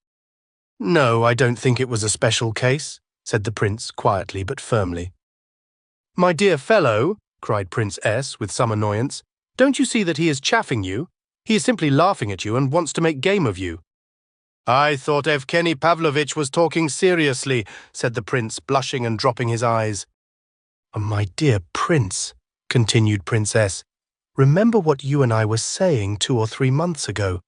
No, I don't think it was a special case, said the prince quietly but firmly. My dear fellow, cried Prince S. with some annoyance, don't you see that he is chaffing you? He is simply laughing at you and wants to make game of you. I thought Evgeny Pavlovitch was talking seriously, said the prince, blushing and dropping his eyes. My dear prince, continued Prince S., remember what you and I were saying 2 or 3 months ago.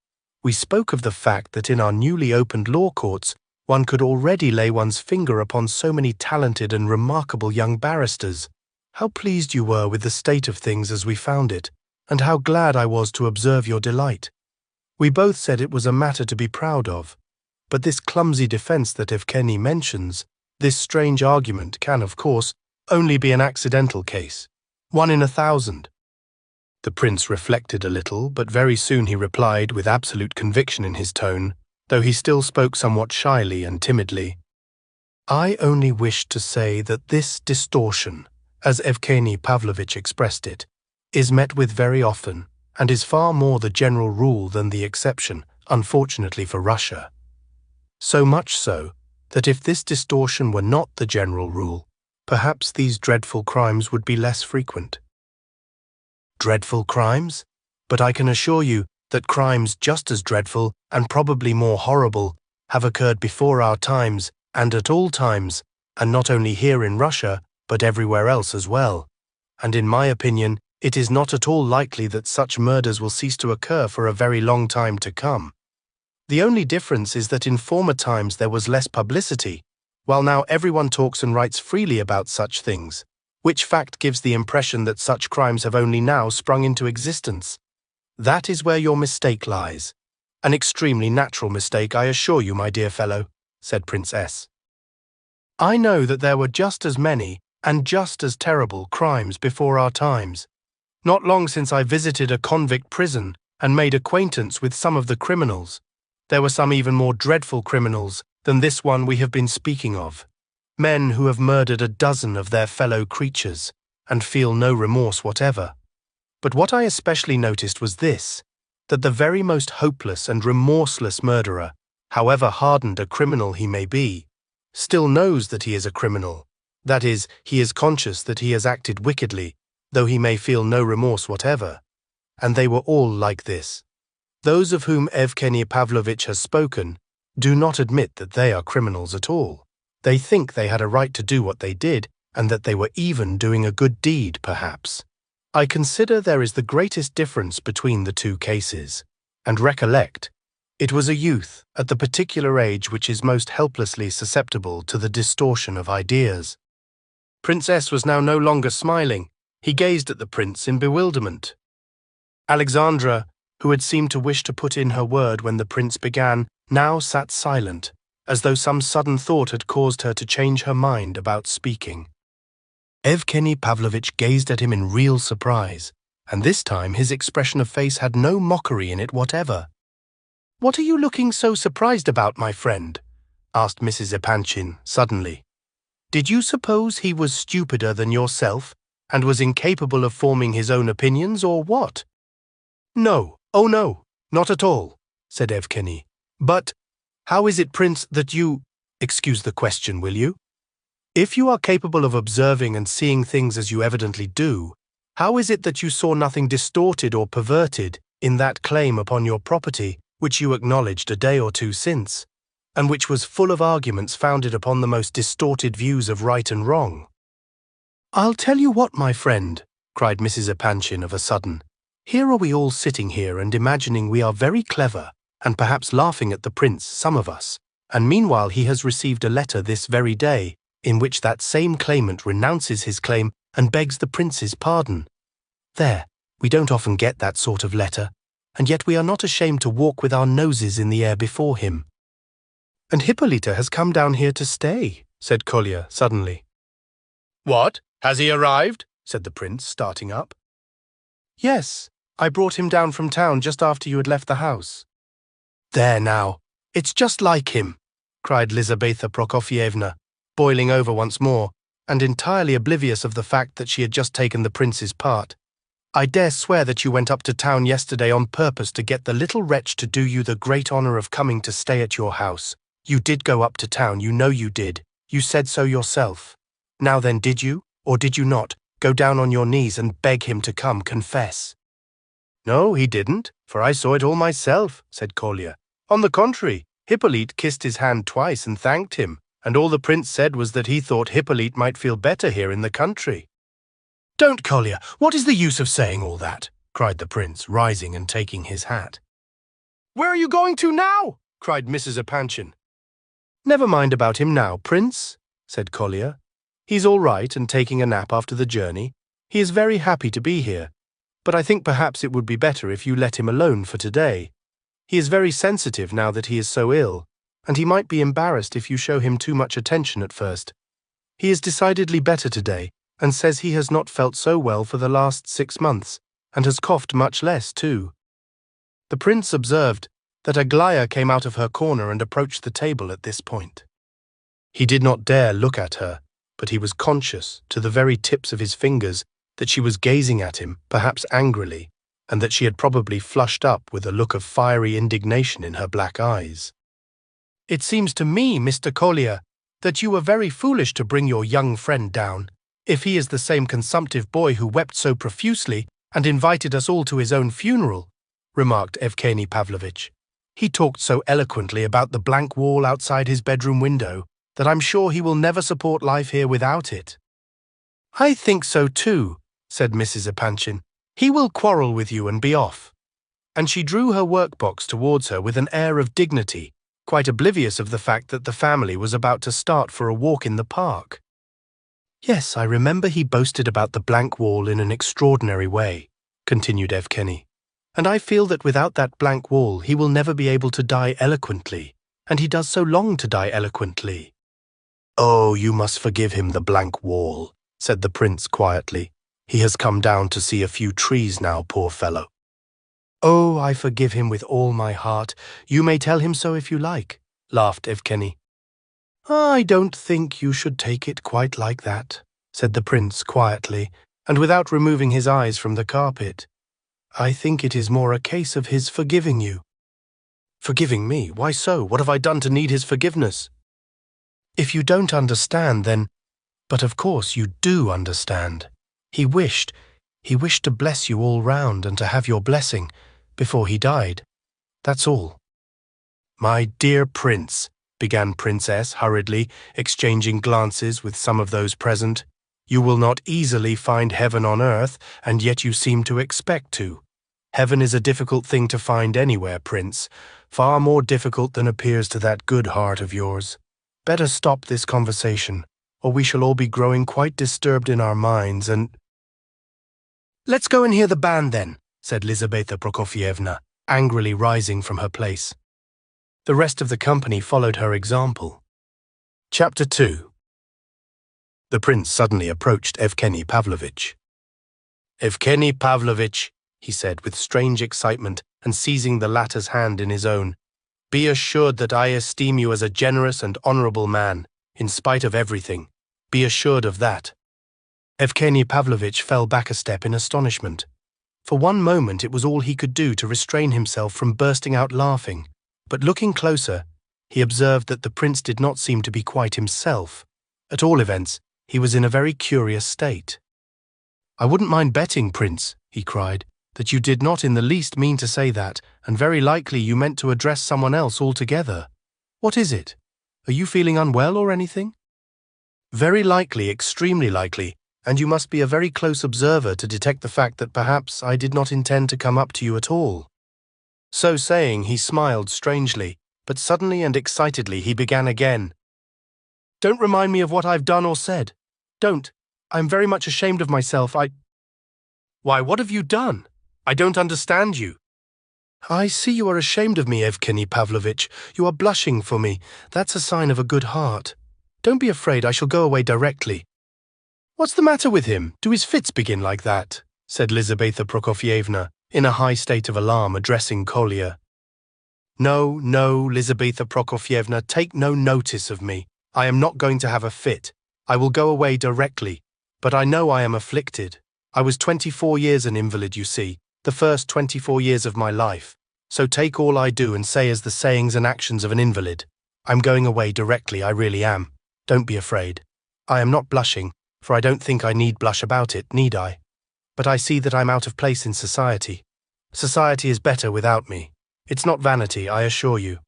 We spoke of the fact that in our newly opened law courts, one could already lay one's finger upon so many talented and remarkable young barristers. How pleased you were with the state of things as we found it, and how glad I was to observe your delight. We both said it was a matter to be proud of, but this clumsy defense that Evgeny mentions, this strange argument can, of course, only be an accidental case, 1 in 1,000. The prince reflected a little, but very soon he replied with absolute conviction in his tone, though he still spoke somewhat shyly and timidly. I only wished to say that this distortion, as Evgeny Pavlovitch expressed it, is met with very often, and is far more the general rule than the exception, unfortunately for Russia. So much so, that if this distortion were not the general rule, perhaps these dreadful crimes would be less frequent. Dreadful crimes? But I can assure you that crimes just as dreadful, and probably more horrible, have occurred before our times, and at all times, and not only here in Russia, but everywhere else as well. And in my opinion, it is not at all likely that such murders will cease to occur for a very long time to come. The only difference is that in former times there was less publicity, while now everyone talks and writes freely about such things, which fact gives the impression that such crimes have only now sprung into existence. That is where your mistake lies. An extremely natural mistake, I assure you, my dear fellow, said Prince S. I know that there were just as many and just as terrible crimes before our times. Not long since I visited a convict prison and made acquaintance with some of the criminals. There were some even more dreadful criminals than this one we have been speaking of. Men who have murdered a dozen of their fellow creatures and feel no remorse whatever. But what I especially noticed was this, that the very most hopeless and remorseless murderer, however hardened a criminal he may be, still knows that he is a criminal. That is, he is conscious that he has acted wickedly, though he may feel no remorse whatever. And they were all like this. Those of whom Evgeny Pavlovitch has spoken do not admit that they are criminals at all. They think they had a right to do what they did, and that they were even doing a good deed, perhaps. I consider there is the greatest difference between the two cases. And recollect, it was a youth at the particular age which is most helplessly susceptible to the distortion of ideas. Prince S was now no longer smiling. He gazed at the prince in bewilderment. Alexandra, who had seemed to wish to put in her word when the prince began, now sat silent, as though some sudden thought had caused her to change her mind about speaking. Evgeny Pavlovitch gazed at him in real surprise, and this time his expression of face had no mockery in it whatever. "What are you looking so surprised about, my friend?" asked Mrs. Epanchin suddenly. "Did you suppose he was stupider than yourself, and was incapable of forming his own opinions, or what?" "No, oh no, not at all," said Evgeny. "But how is it, Prince, that you— excuse the question, will you? If you are capable of observing and seeing things as you evidently do, how is it that you saw nothing distorted or perverted in that claim upon your property which you acknowledged a day or two since, and which was full of arguments founded upon the most distorted views of right and wrong?" "I'll tell you what, my friend," cried Mrs. Epanchin of a sudden. "Here are we all sitting here and imagining we are very clever, and perhaps laughing at the prince, some of us, and meanwhile he has received a letter this very day in which that same claimant renounces his claim and begs the prince's pardon. There, we don't often get that sort of letter, and yet we are not ashamed to walk with our noses in the air before him." "And Hippolyta has come down here to stay," said Kolya suddenly. "What? Has he arrived?" said the prince, starting up. "Yes, I brought him down from town just after you had left the house." "There now, it's just like him," cried Lizaveta Prokofyevna, boiling over once more, and entirely oblivious of the fact that she had just taken the prince's part. "I dare swear that you went up to town yesterday on purpose to get the little wretch to do you the great honor of coming to stay at your house. You did go up to town, you know you did. You said so yourself. Now then, did you, or did you not, go down on your knees and beg him to come, confess?" "No, he didn't, for I saw it all myself," said Kolya. "On the contrary, Hippolyte kissed his hand twice and thanked him, and all the prince said was that he thought Hippolyte might feel better here in the country." "Don't, Kolya, what is the use of saying all that?" cried the prince, rising and taking his hat. "Where are you going to now?" cried Mrs. Epanchin. "Never mind about him now, prince," said Kolya. "He's all right and taking a nap after the journey. He is very happy to be here, but I think perhaps it would be better if you let him alone for today. He is very sensitive now that he is so ill, and he might be embarrassed if you show him too much attention at first. He is decidedly better today, and says he has not felt so well for the last 6 months, and has coughed much less too." The prince observed that Aglaya came out of her corner and approached the table at this point. He did not dare look at her, but he was conscious, to the very tips of his fingers, that she was gazing at him, perhaps angrily, and that she had probably flushed up with a look of fiery indignation in her black eyes. "It seems to me, Mr. Kolya, that you were very foolish to bring your young friend down, if he is the same consumptive boy who wept so profusely and invited us all to his own funeral," remarked Evgeny Pavlovitch. "He talked so eloquently about the blank wall outside his bedroom window that I'm sure he will never support life here without it." "I think so too," said Mrs. Epanchin. "He will quarrel with you and be off." And she drew her workbox towards her with an air of dignity, quite oblivious of the fact that the family was about to start for a walk in the park. "Yes, I remember he boasted about the blank wall in an extraordinary way," continued Evgeny. "And I feel that without that blank wall he will never be able to die eloquently, and he does so long to die eloquently." "Oh, you must forgive him the blank wall," said the prince quietly. "He has come down to see a few trees now, poor fellow." "Oh, I forgive him with all my heart. You may tell him so if you like," laughed Evgeny. "I don't think you should take it quite like that," said the prince quietly, and without removing his eyes from the carpet. "I think it is more a case of his forgiving you." "Forgiving me? Why so? What have I done to need his forgiveness?" "If you don't understand, then— but of course you do understand. He wished to bless you all round and to have your blessing before he died. That's all." "My dear prince," began Princess hurriedly, exchanging glances with some of those present, "you will not easily find heaven on earth, and yet you seem to expect to. Heaven is a difficult thing to find anywhere, Prince, far more difficult than appears to that good heart of yours. Better stop this conversation, or we shall all be growing quite disturbed in our minds and— "Let's go and hear the band then," said Lizaveta Prokofievna, angrily rising from her place. The rest of the company followed her example. Chapter 2. The prince suddenly approached Evgeny Pavlovitch. "Evgeny Pavlovitch," he said with strange excitement and seizing the latter's hand in his own, "be assured that I esteem you as a generous and honourable man, in spite of everything. Be assured of that." Evgeny Pavlovitch fell back a step in astonishment. For one moment it was all he could do to restrain himself from bursting out laughing, but looking closer, he observed that the prince did not seem to be quite himself. At all events, he was in a very curious state. "I wouldn't mind betting, Prince," he cried, "that you did not in the least mean to say that, and very likely you meant to address someone else altogether. What is it? Are you feeling unwell or anything?" "Very likely, extremely likely, and you must be a very close observer to detect the fact that perhaps I did not intend to come up to you at all." So saying, he smiled strangely, but suddenly and excitedly he began again. "Don't remind me of what I've done or said. Don't. I'm very much ashamed of myself. Why, what have you done? I don't understand you." "I see you are ashamed of me, Evgeny Pavlovitch. You are blushing for me. That's a sign of a good heart. Don't be afraid, I shall go away directly." "What's the matter with him? Do his fits begin like that?" said Lizaveta Prokofievna, in a high state of alarm, addressing Kolya. No, Lizaveta Prokofievna, take no notice of me. I am not going to have a fit. I will go away directly. But I know I am afflicted. I was 24 years an invalid, you see, the first 24 years of my life. So take all I do and say as the sayings and actions of an invalid. I'm going away directly, I really am. Don't be afraid. I am not blushing, for I don't think I need blush about it, need I? But I see that I'm out of place in society. Society is better without me. It's not vanity, I assure you.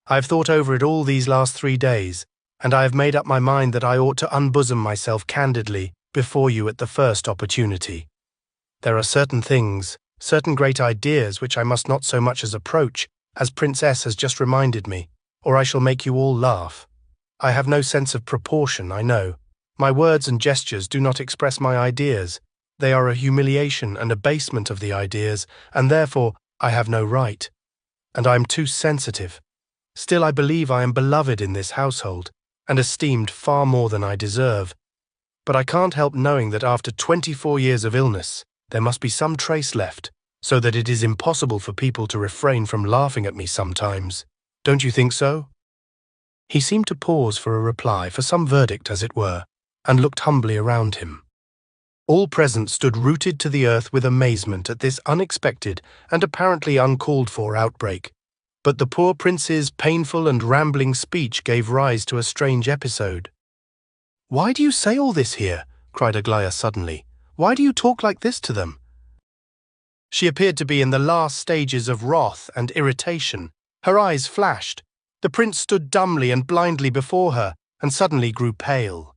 I have thought over it all these last 3 days, and I have made up my mind that I ought to unbosom myself candidly before you at the first opportunity. There are certain things, certain great ideas which I must not so much as approach, as Prince S. has just reminded me, or I shall make you all laugh. I have no sense of proportion, I know. My words and gestures do not express my ideas. They are a humiliation and abasement of the ideas, and therefore I have no right. And I am too sensitive. Still I believe I am beloved in this household, and esteemed far more than I deserve. But I can't help knowing that after 24 years of illness, there must be some trace left, so that it is impossible for people to refrain from laughing at me sometimes. Don't you think so?" He seemed to pause for a reply, for some verdict as it were, and looked humbly around him. All present stood rooted to the earth with amazement at this unexpected and apparently uncalled-for outbreak. But the poor prince's painful and rambling speech gave rise to a strange episode. "Why do you say all this here?" cried Aglaya suddenly. "Why do you talk like this to them?" She appeared to be in the last stages of wrath and irritation. Her eyes flashed. The prince stood dumbly and blindly before her, and suddenly grew pale.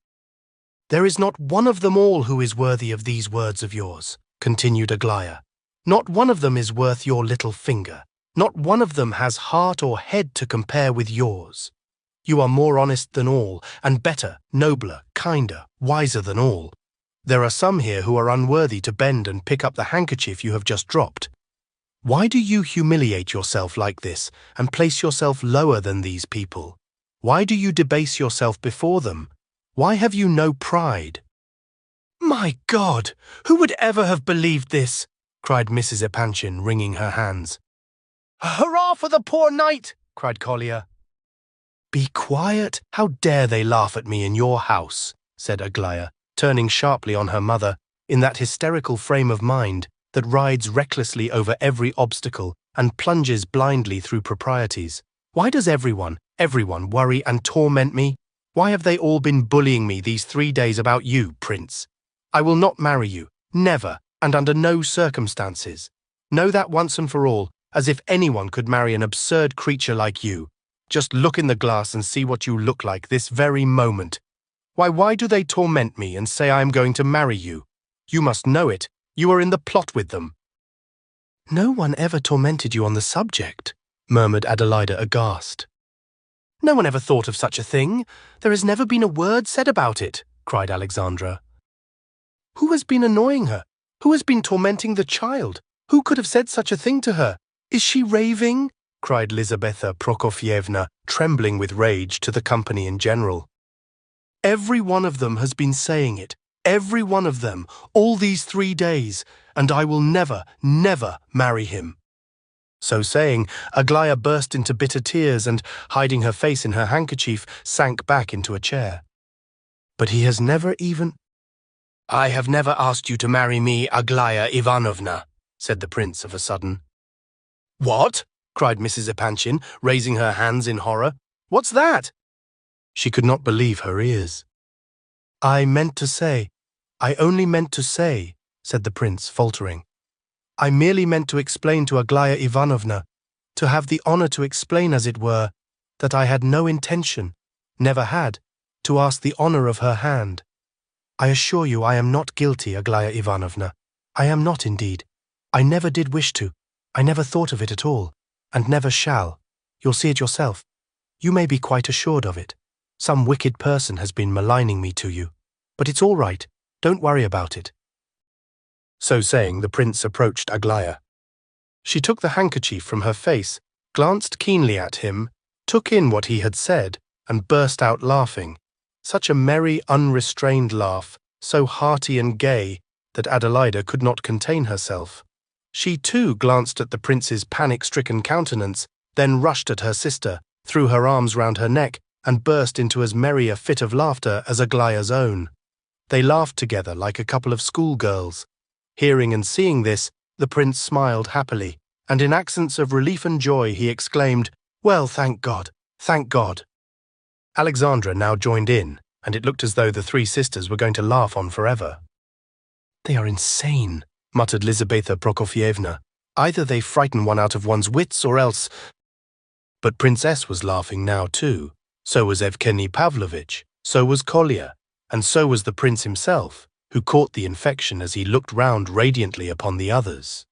"There is not one of them all who is worthy of these words of yours," continued Aglaya. "Not one of them is worth your little finger. Not one of them has heart or head to compare with yours. You are more honest than all, and better, nobler, kinder, wiser than all. There are some here who are unworthy to bend and pick up the handkerchief you have just dropped. Why do you humiliate yourself like this, and place yourself lower than these people? Why do you debase yourself before them? Why have you no pride?" "My God! Who would ever have believed this?" cried Mrs. Epanchin, wringing her hands. "Hurrah for the poor knight!" cried Kolya. "Be quiet! How dare they laugh at me in your house?" said Aglaya, turning sharply on her mother, in that hysterical frame of mind that rides recklessly over every obstacle and plunges blindly through proprieties. "Why does everyone worry and torment me? Why have they all been bullying me these 3 days about you, Prince? I will not marry you, never, and under no circumstances. Know that once and for all, as if anyone could marry an absurd creature like you. Just look in the glass and see what you look like this very moment. Why do they torment me and say I am going to marry you? You must know it. You are in the plot with them." "No one ever tormented you on the subject," murmured Adelaida aghast. "No one ever thought of such a thing. There has never been a word said about it," cried Alexandra. "Who has been annoying her? Who has been tormenting the child? Who could have said such a thing to her? Is she raving?" cried Lizabetha Prokofievna, trembling with rage, to the company in general. "Every one of them has been saying it, every one of them, all these 3 days, and I will never, never marry him." So saying, Aglaya burst into bitter tears and, hiding her face in her handkerchief, sank back into a chair. "But he has never even—" "I have never asked you to marry me, Aglaya Ivanovna," said the prince of a sudden. "What?" cried Mrs. Epanchin, raising her hands in horror. "What's that?" She could not believe her ears. "I only meant to say," said the prince, faltering. "I merely meant to explain to Aglaya Ivanovna, to have the honor to explain, as it were, that I had no intention, never had, to ask the honor of her hand. I assure you I am not guilty, Aglaya Ivanovna. I am not indeed. I never did wish to. I never thought of it at all, and never shall. You'll see it yourself. You may be quite assured of it. Some wicked person has been maligning me to you. But it's all right. Don't worry about it." So saying, the prince approached Aglaya. She took the handkerchief from her face, glanced keenly at him, took in what he had said, and burst out laughing. Such a merry, unrestrained laugh, so hearty and gay, that Adelaida could not contain herself. She too glanced at the prince's panic-stricken countenance, then rushed at her sister, threw her arms round her neck, and burst into as merry a fit of laughter as Aglaya's own. They laughed together like a couple of schoolgirls. Hearing and seeing this, the prince smiled happily, and in accents of relief and joy he exclaimed, "Well, thank God, thank God." Alexandra now joined in, and it looked as though the 3 sisters were going to laugh on forever. "They are insane," muttered Lizabetha Prokofievna. "Either they frighten one out of one's wits, or else—" But Princess was laughing now too. So was Evgeny Pavlovitch, so was Kolya, and so was the prince himself, who caught the infection as he looked round radiantly upon the others.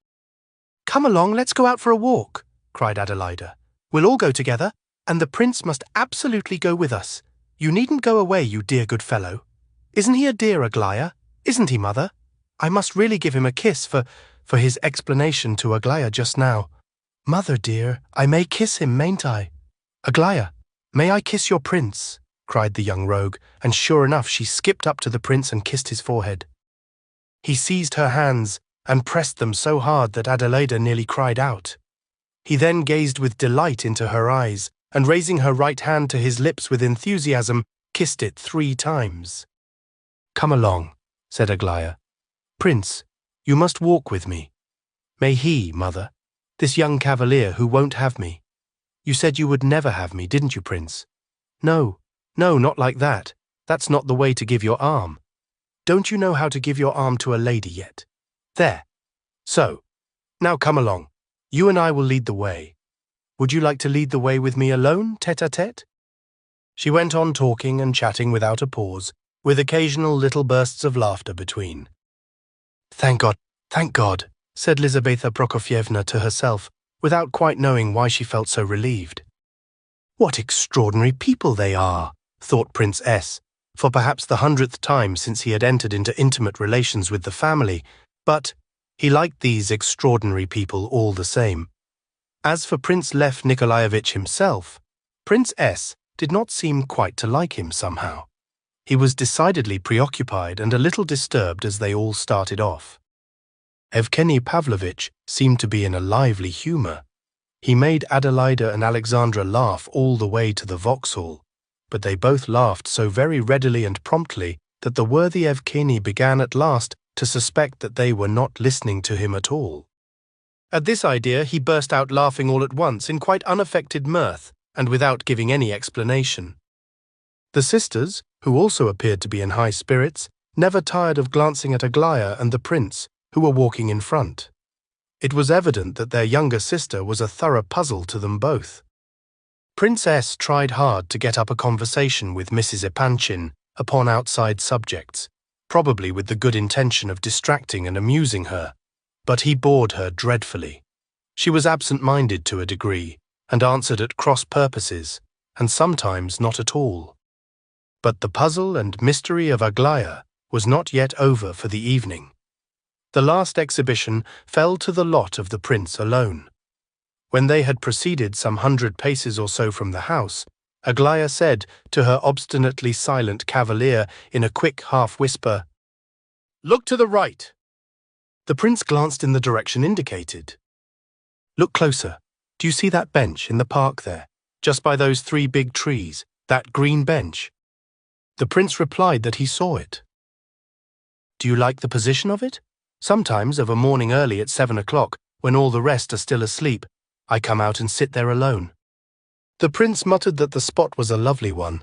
"Come along, let's go out for a walk," cried Adelaida. "We'll all go together, and the prince must absolutely go with us. You needn't go away, you dear good fellow. Isn't he a dear, Aglaya? Isn't he, mother? I must really give him a kiss for his explanation to Aglaya just now. Mother dear, I may kiss him, mayn't I? Aglaya, may I kiss your prince?" cried the young rogue, and sure enough she skipped up to the prince and kissed his forehead. He seized her hands and pressed them so hard that Adelaida nearly cried out. He then gazed with delight into her eyes, and raising her right hand to his lips with enthusiasm, kissed it 3 times. "Come along," said Aglaya. "Prince, you must walk with me. May he, mother, this young cavalier who won't have me. You said you would never have me, didn't you, Prince? No, not like that. That's not the way to give your arm. Don't you know how to give your arm to a lady yet? There. So. Now come along. You and I will lead the way. Would you like to lead the way with me alone, tête-à-tête?" She went on talking and chatting without a pause, with occasional little bursts of laughter between. Thank God," said Lizabetha Prokofievna to herself, without quite knowing why she felt so relieved. "What extraordinary people they are," thought Prince S., for perhaps the 100th time since he had entered into intimate relations with the family, but he liked these extraordinary people all the same. As for Prince Lev Nikolaevich himself, Prince S. did not seem quite to like him somehow. He was decidedly preoccupied and a little disturbed as they all started off. Evgeny Pavlovitch seemed to be in a lively humour. He made Adelaida and Alexandra laugh all the way to the Vauxhall, but they both laughed so very readily and promptly that the worthy Evgeny began at last to suspect that they were not listening to him at all. At this idea he burst out laughing all at once in quite unaffected mirth and without giving any explanation. The sisters, who also appeared to be in high spirits, never tired of glancing at Aglaya and the prince, who were walking in front. It was evident that their younger sister was a thorough puzzle to them both. Princess tried hard to get up a conversation with Mrs. Epanchin upon outside subjects, probably with the good intention of distracting and amusing her, but he bored her dreadfully. She was absent-minded to a degree, and answered at cross purposes, and sometimes not at all. But the puzzle and mystery of Aglaya was not yet over for the evening. The last exhibition fell to the lot of the prince alone. When they had proceeded some 100 paces or so from the house, Aglaya said to her obstinately silent cavalier in a quick half-whisper, "Look to the right." The prince glanced in the direction indicated. "Look closer. Do you see that bench in the park there, just by those 3 big trees, that green bench?" The prince replied that he saw it. "Do you like the position of it? Sometimes, of a morning early at 7 o'clock, when all the rest are still asleep, I come out and sit there alone." The prince muttered that the spot was a lovely one.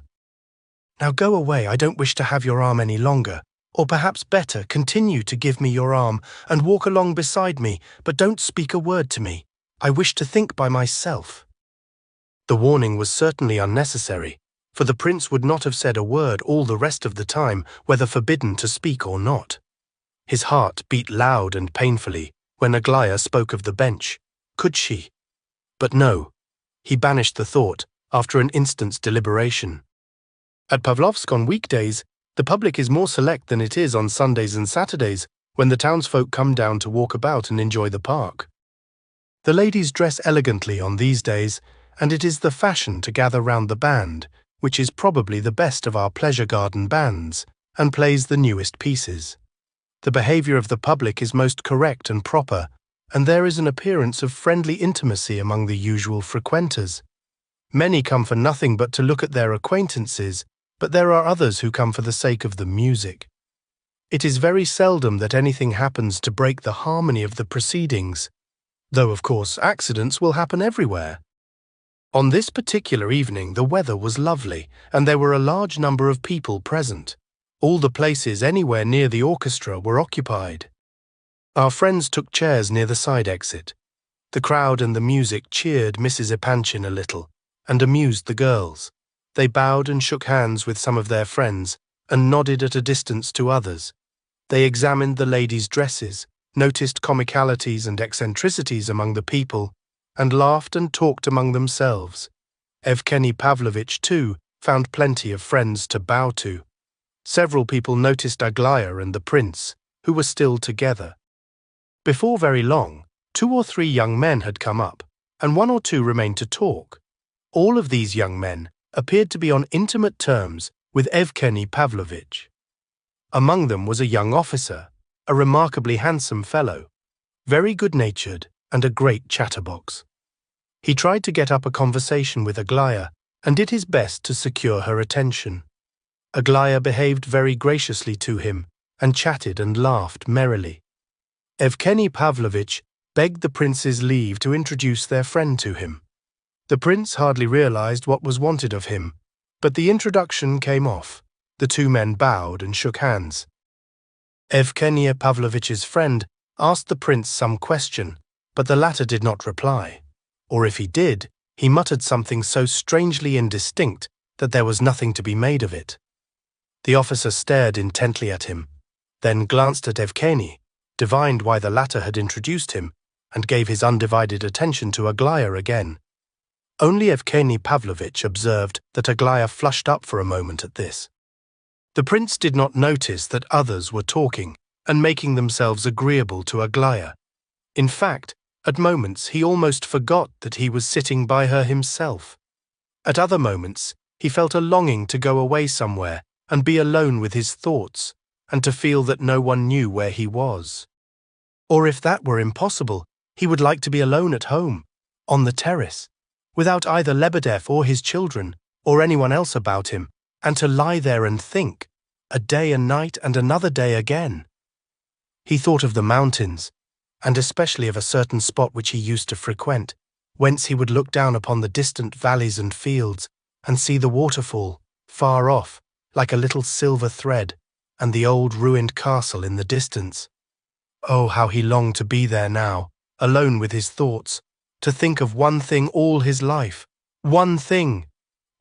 "Now go away, I don't wish to have your arm any longer. Or perhaps better, continue to give me your arm and walk along beside me, but don't speak a word to me. I wish to think by myself." The warning was certainly unnecessary, for the prince would not have said a word all the rest of the time, whether forbidden to speak or not. His heart beat loud and painfully when Aglaya spoke of the bench. Could she? But no. He banished the thought after an instant's deliberation. At Pavlovsk on weekdays, the public is more select than it is on Sundays and Saturdays, when the townsfolk come down to walk about and enjoy the park. The ladies dress elegantly on these days, and it is the fashion to gather round the band, which is probably the best of our pleasure garden bands, and plays the newest pieces. The behaviour of the public is most correct and proper, and there is an appearance of friendly intimacy among the usual frequenters. Many come for nothing but to look at their acquaintances, but there are others who come for the sake of the music. It is very seldom that anything happens to break the harmony of the proceedings, though of course accidents will happen everywhere. On this particular evening the weather was lovely, and there were a large number of people present. All the places anywhere near the orchestra were occupied. Our friends took chairs near the side exit. The crowd and the music cheered Mrs. Epanchin a little, and amused the girls. They bowed and shook hands with some of their friends, and nodded at a distance to others. They examined the ladies' dresses, noticed comicalities and eccentricities among the people, and laughed and talked among themselves. Evgeny Pavlovitch, too, found plenty of friends to bow to. Several people noticed Aglaya and the prince, who were still together. Before very long, 2 or 3 young men had come up, and 1 or 2 remained to talk. All of these young men appeared to be on intimate terms with Evgeny Pavlovitch. Among them was a young officer, a remarkably handsome fellow, very good-natured and a great chatterbox. He tried to get up a conversation with Aglaya and did his best to secure her attention. Aglaya behaved very graciously to him and chatted and laughed merrily. Evgeny Pavlovitch begged the prince's leave to introduce their friend to him. The prince hardly realized what was wanted of him, but the introduction came off. The 2 men bowed and shook hands. Evgeny Pavlovitch's friend asked the prince some question, but the latter did not reply, or if he did, he muttered something so strangely indistinct that there was nothing to be made of it. The officer stared intently at him, then glanced at Evgeny, divined why the latter had introduced him, and gave his undivided attention to Aglaya again. Only Evgeny Pavlovitch observed that Aglaya flushed up for a moment at this. The prince did not notice that others were talking and making themselves agreeable to Aglaya. In fact, at moments he almost forgot that he was sitting by her himself. At other moments, he felt a longing to go away somewhere and be alone with his thoughts, and to feel that no one knew where he was. Or if that were impossible, he would like to be alone at home, on the terrace, without either Lebedev or his children, or anyone else about him, and to lie there and think, a day and night and another day again. He thought of the mountains, and especially of a certain spot which he used to frequent, whence he would look down upon the distant valleys and fields, and see the waterfall, far off, like a little silver thread, and the old ruined castle in the distance. Oh, how he longed to be there now, alone with his thoughts, to think of one thing all his life. One thing!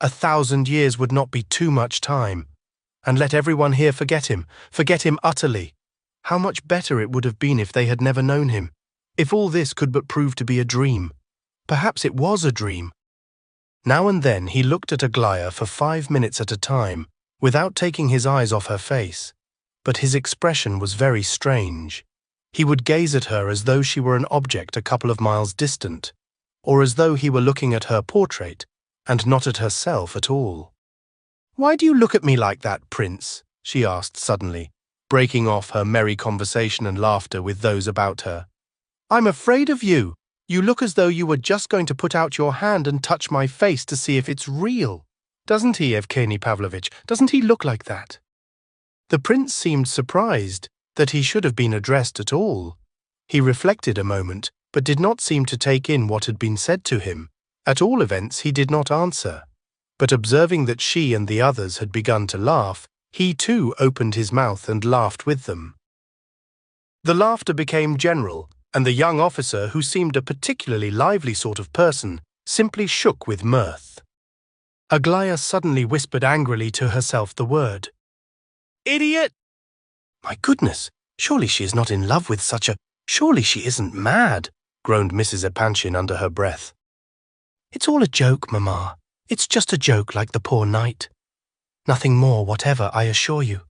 1,000 years would not be too much time. And let everyone here forget him utterly. How much better it would have been if they had never known him, if all this could but prove to be a dream. Perhaps it was a dream. Now and then he looked at Aglaya for 5 minutes at a time, without taking his eyes off her face, but his expression was very strange. He would gaze at her as though she were an object a couple of miles distant, or as though he were looking at her portrait, and not at herself at all. "Why do you look at me like that, Prince?" she asked suddenly, breaking off her merry conversation and laughter with those about her. "I'm afraid of you. You look as though you were just going to put out your hand and touch my face to see if it's real. Doesn't he, Evgeny Pavlovitch? Doesn't he look like that?" The prince seemed surprised that he should have been addressed at all. He reflected a moment, but did not seem to take in what had been said to him. At all events, he did not answer. But observing that she and the others had begun to laugh, he too opened his mouth and laughed with them. The laughter became general, and the young officer, who seemed a particularly lively sort of person, simply shook with mirth. Aglaya suddenly whispered angrily to herself the word, "Idiot!" "My goodness, surely she is not in love with such a— surely she isn't mad," groaned Mrs. Epanchin under her breath. "It's all a joke, Mamma. It's just a joke like the poor knight. Nothing more whatever, I assure you,"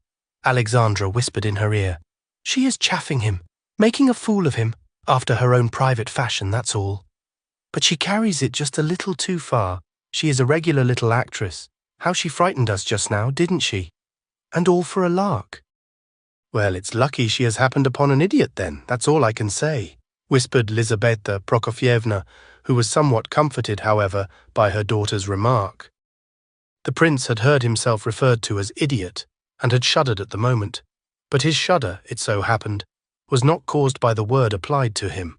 Alexandra whispered in her ear. "She is chaffing him, making a fool of him, after her own private fashion, that's all. But she carries it just a little too far. She is a regular little actress. How she frightened us just now, didn't she? And all for a lark." "Well, it's lucky she has happened upon an idiot then, that's all I can say," whispered Lizaveta Prokofyevna, who was somewhat comforted, however, by her daughter's remark. The prince had heard himself referred to as idiot, and had shuddered at the moment, but his shudder, it so happened, was not caused by the word applied to him.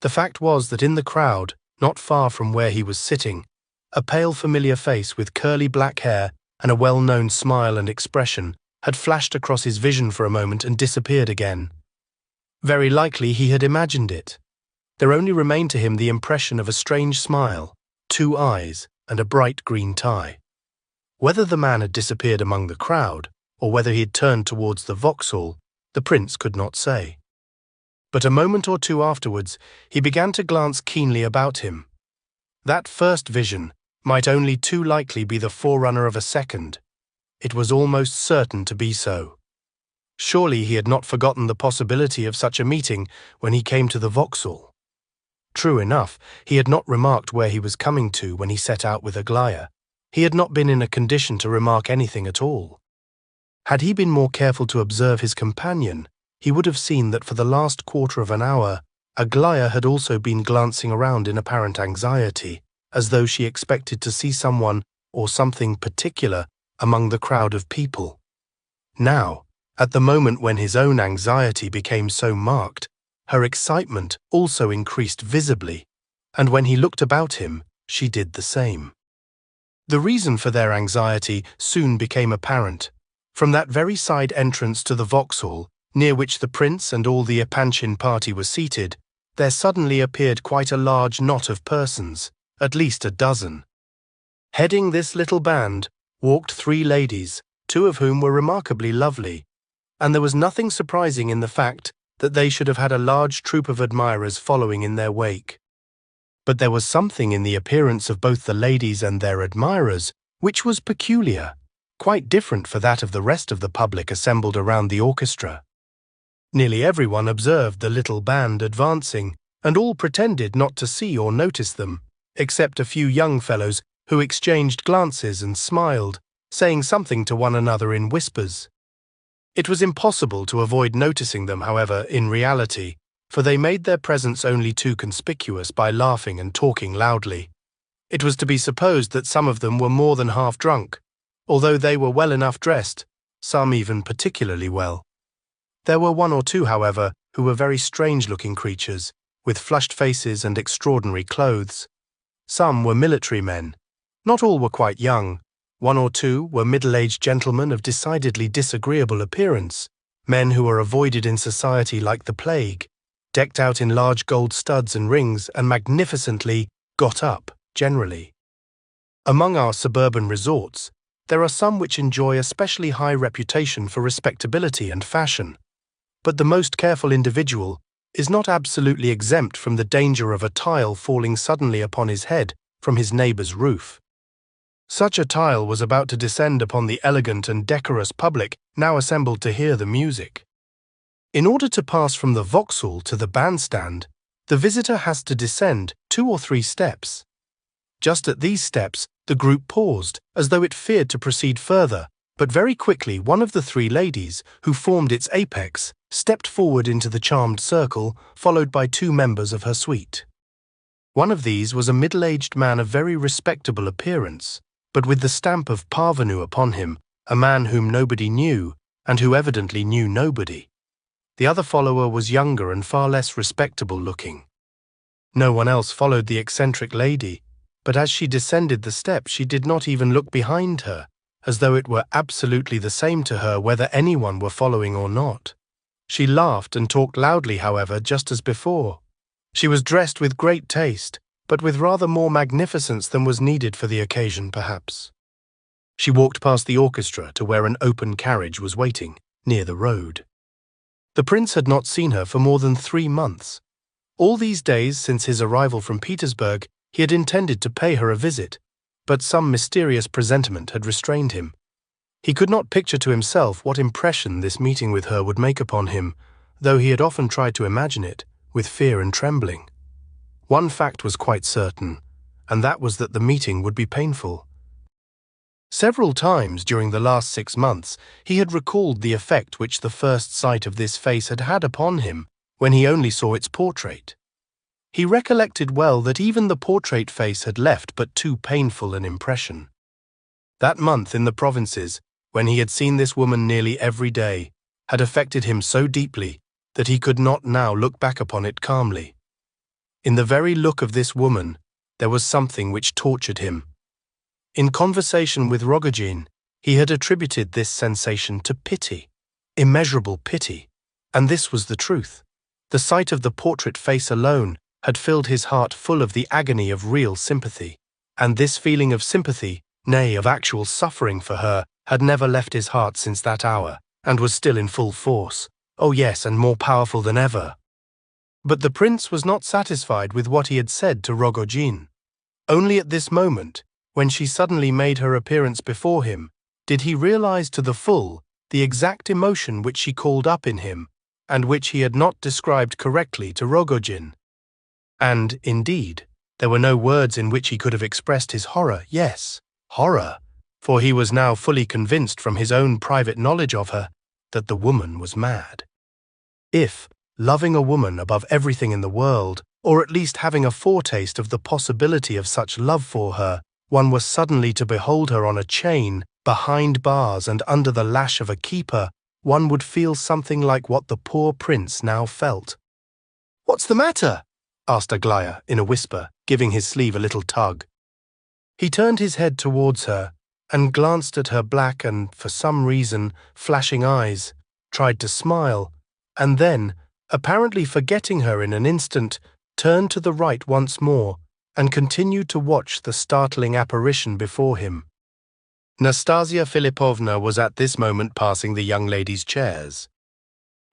The fact was that in the crowd, not far from where he was sitting, a pale familiar face with curly black hair and a well-known smile and expression had flashed across his vision for a moment and disappeared again. Very likely he had imagined it. There only remained to him the impression of a strange smile, 2 eyes, and a bright green tie. Whether the man had disappeared among the crowd, or whether he had turned towards the Vauxhall, the prince could not say. But a moment or two afterwards, he began to glance keenly about him. That first vision might only too likely be the forerunner of a second. It was almost certain to be so. Surely he had not forgotten the possibility of such a meeting when he came to the Vauxhall. True enough, he had not remarked where he was coming to when he set out with Aglaya. He had not been in a condition to remark anything at all. Had he been more careful to observe his companion, he would have seen that for the last quarter of an hour, Aglaya had also been glancing around in apparent anxiety, as though she expected to see someone or something particular among the crowd of people. Now, at the moment when his own anxiety became so marked, her excitement also increased visibly, and when he looked about him, she did the same. The reason for their anxiety soon became apparent. From that very side entrance to the Vauxhall, near which the prince and all the Epanchin party were seated, there suddenly appeared quite a large knot of persons, at least a dozen. Heading this little band walked 3 ladies, 2 of whom were remarkably lovely, and there was nothing surprising in the fact that they should have had a large troop of admirers following in their wake. But there was something in the appearance of both the ladies and their admirers which was peculiar, quite different from that of the rest of the public assembled around the orchestra. Nearly everyone observed the little band advancing, and all pretended not to see or notice them, except a few young fellows who exchanged glances and smiled, saying something to one another in whispers. It was impossible to avoid noticing them, however, in reality, for they made their presence only too conspicuous by laughing and talking loudly. It was to be supposed that some of them were more than half drunk, although they were well enough dressed, some even particularly well. There were 1 or 2, however, who were very strange-looking creatures, with flushed faces and extraordinary clothes. Some were military men. Not all were quite young. 1 or 2 were middle-aged gentlemen of decidedly disagreeable appearance, men who are avoided in society like the plague, decked out in large gold studs and rings and magnificently got up, generally. Among our suburban resorts, there are some which enjoy a specially high reputation for respectability and fashion, but the most careful individual is not absolutely exempt from the danger of a tile falling suddenly upon his head from his neighbour's roof. Such a tile was about to descend upon the elegant and decorous public now assembled to hear the music. In order to pass from the Vauxhall to the bandstand, the visitor has to descend 2 or 3 steps. Just at these steps, the group paused, as though it feared to proceed further, but very quickly one of the 3 ladies, who formed its apex, stepped forward into the charmed circle, followed by 2 members of her suite. One of these was a middle-aged man of very respectable appearance, but with the stamp of parvenu upon him, a man whom nobody knew, and who evidently knew nobody. The other follower was younger and far less respectable-looking. No one else followed the eccentric lady, but as she descended the steps she did not even look behind her, as though it were absolutely the same to her whether anyone were following or not. She laughed and talked loudly, however, just as before. She was dressed with great taste, but with rather more magnificence than was needed for the occasion, perhaps. She walked past the orchestra to where an open carriage was waiting, near the road. The prince had not seen her for more than 3 months. All these days since his arrival from Petersburg, he had intended to pay her a visit, but some mysterious presentiment had restrained him. He could not picture to himself what impression this meeting with her would make upon him, though he had often tried to imagine it, with fear and trembling. One fact was quite certain, and that was that the meeting would be painful. Several times during the last 6 months he had recalled the effect which the first sight of this face had had upon him when he only saw its portrait. He recollected well that even the portrait face had left but too painful an impression. That month in the provinces, when he had seen this woman nearly every day, had affected him so deeply that he could not now look back upon it calmly. In the very look of this woman, there was something which tortured him. In conversation with Rogojin, he had attributed this sensation to pity, immeasurable pity, and this was the truth. The sight of the portrait face alone had filled his heart full of the agony of real sympathy, and this feeling of sympathy, nay, of actual suffering for her, had never left his heart since that hour, and was still in full force. Oh yes, and more powerful than ever. But the prince was not satisfied with what he had said to Rogojin. Only at this moment, when she suddenly made her appearance before him, did he realize to the full the exact emotion which she called up in him, and which he had not described correctly to Rogojin. And, indeed, there were no words in which he could have expressed his horror, yes, horror, for he was now fully convinced from his own private knowledge of her that the woman was mad. If, loving a woman above everything in the world, or at least having a foretaste of the possibility of such love for her, one was suddenly to behold her on a chain, behind bars and under the lash of a keeper, one would feel something like what the poor prince now felt. "What's the matter?" asked Aglaya in a whisper, giving his sleeve a little tug. He turned his head towards her and glanced at her black and, for some reason, flashing eyes, tried to smile, and then, apparently forgetting her in an instant, turned to the right once more and continued to watch the startling apparition before him. Nastasia Philipovna was at this moment passing the young ladies' chairs.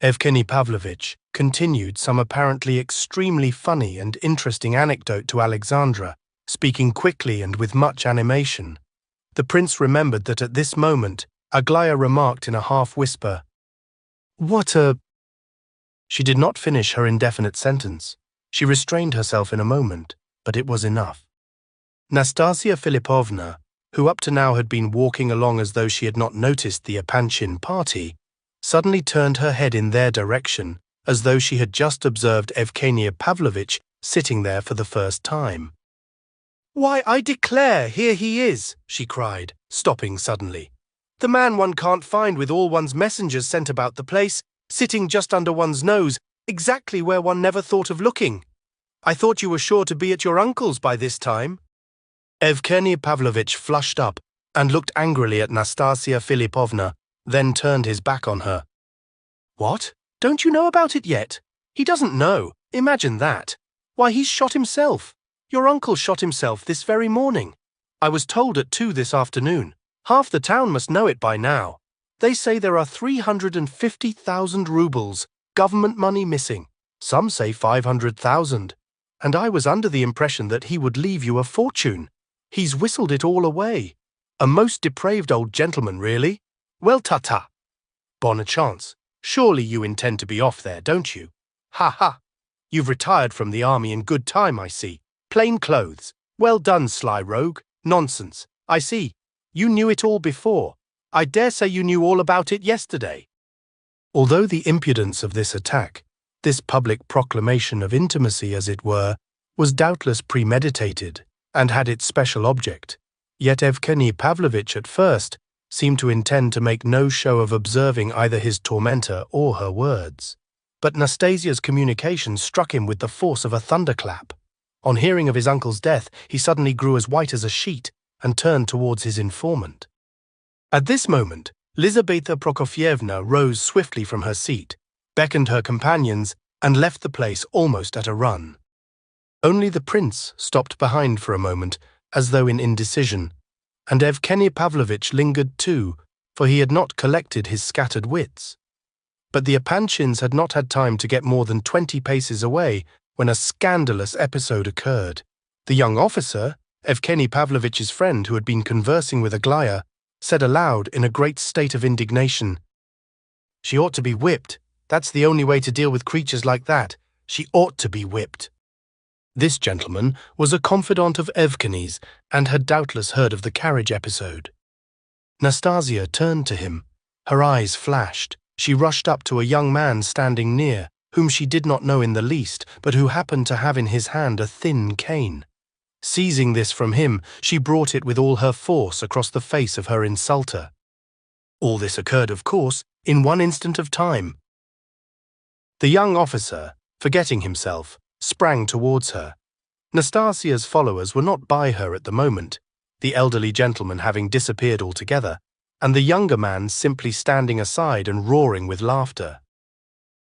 Evgeny Pavlovitch continued some apparently extremely funny and interesting anecdote to Alexandra, speaking quickly and with much animation. The prince remembered that at this moment Aglaya remarked in a half-whisper, "What a—" She did not finish her indefinite sentence. She restrained herself in a moment, but it was enough. Nastasia Philipovna, who up to now had been walking along as though she had not noticed the Epanchin party, suddenly turned her head in their direction, as though she had just observed Evgeny Pavlovitch sitting there for the first time. "Why, I declare, here he is," she cried, stopping suddenly. "The man one can't find with all one's messengers sent about the place, sitting just under one's nose, exactly where one never thought of looking. I thought you were sure to be at your uncle's by this time." Evgeny Pavlovitch flushed up and looked angrily at Nastasia Philipovna, then turned his back on her. "What? Don't you know about it yet? He doesn't know. Imagine that. Why, he's shot himself. Your uncle shot himself this very morning. I was told at 2 this afternoon. Half the town must know it by now. They say there are 350,000 rubles, government money missing. Some say 500,000. And I was under the impression that he would leave you a fortune. He's whistled it all away. A most depraved old gentleman, really. Well, ta-ta. Bonne chance. Surely you intend to be off there, don't you? Ha ha. You've retired from the army in good time, I see. Plain clothes. Well done, sly rogue. Nonsense. I see. You knew it all before. I dare say you knew all about it yesterday. Although the impudence of this attack, this public proclamation of intimacy, as it were, was doubtless premeditated and had its special object, yet Evgeny Pavlovitch at first seemed to intend to make no show of observing either his tormentor or her words. But Nastasia's communication struck him with the force of a thunderclap. On hearing of his uncle's death, he suddenly grew as white as a sheet and turned towards his informant. At this moment, Lizaveta Prokofyevna rose swiftly from her seat, beckoned her companions, and left the place almost at a run. Only the prince stopped behind for a moment, as though in indecision, and Evgeny Pavlovitch lingered too, for he had not collected his scattered wits. But the Epanchins had not had time to get more than 20 paces away when a scandalous episode occurred. The young officer, Evgeny Pavlovitch's friend who had been conversing with Aglaya, said aloud in a great state of indignation, "She ought to be whipped. That's the only way to deal with creatures like that. She ought to be whipped." This gentleman was a confidant of Evgeny's and had doubtless heard of the carriage episode. Nastasia turned to him. Her eyes flashed. She rushed up to a young man standing near, whom she did not know in the least, but who happened to have in his hand a thin cane. Seizing this from him, she brought it with all her force across the face of her insulter. All this occurred, of course, in one instant of time. The young officer, forgetting himself, sprang towards her. Nastasia's followers were not by her at the moment, the elderly gentleman having disappeared altogether, and the younger man simply standing aside and roaring with laughter.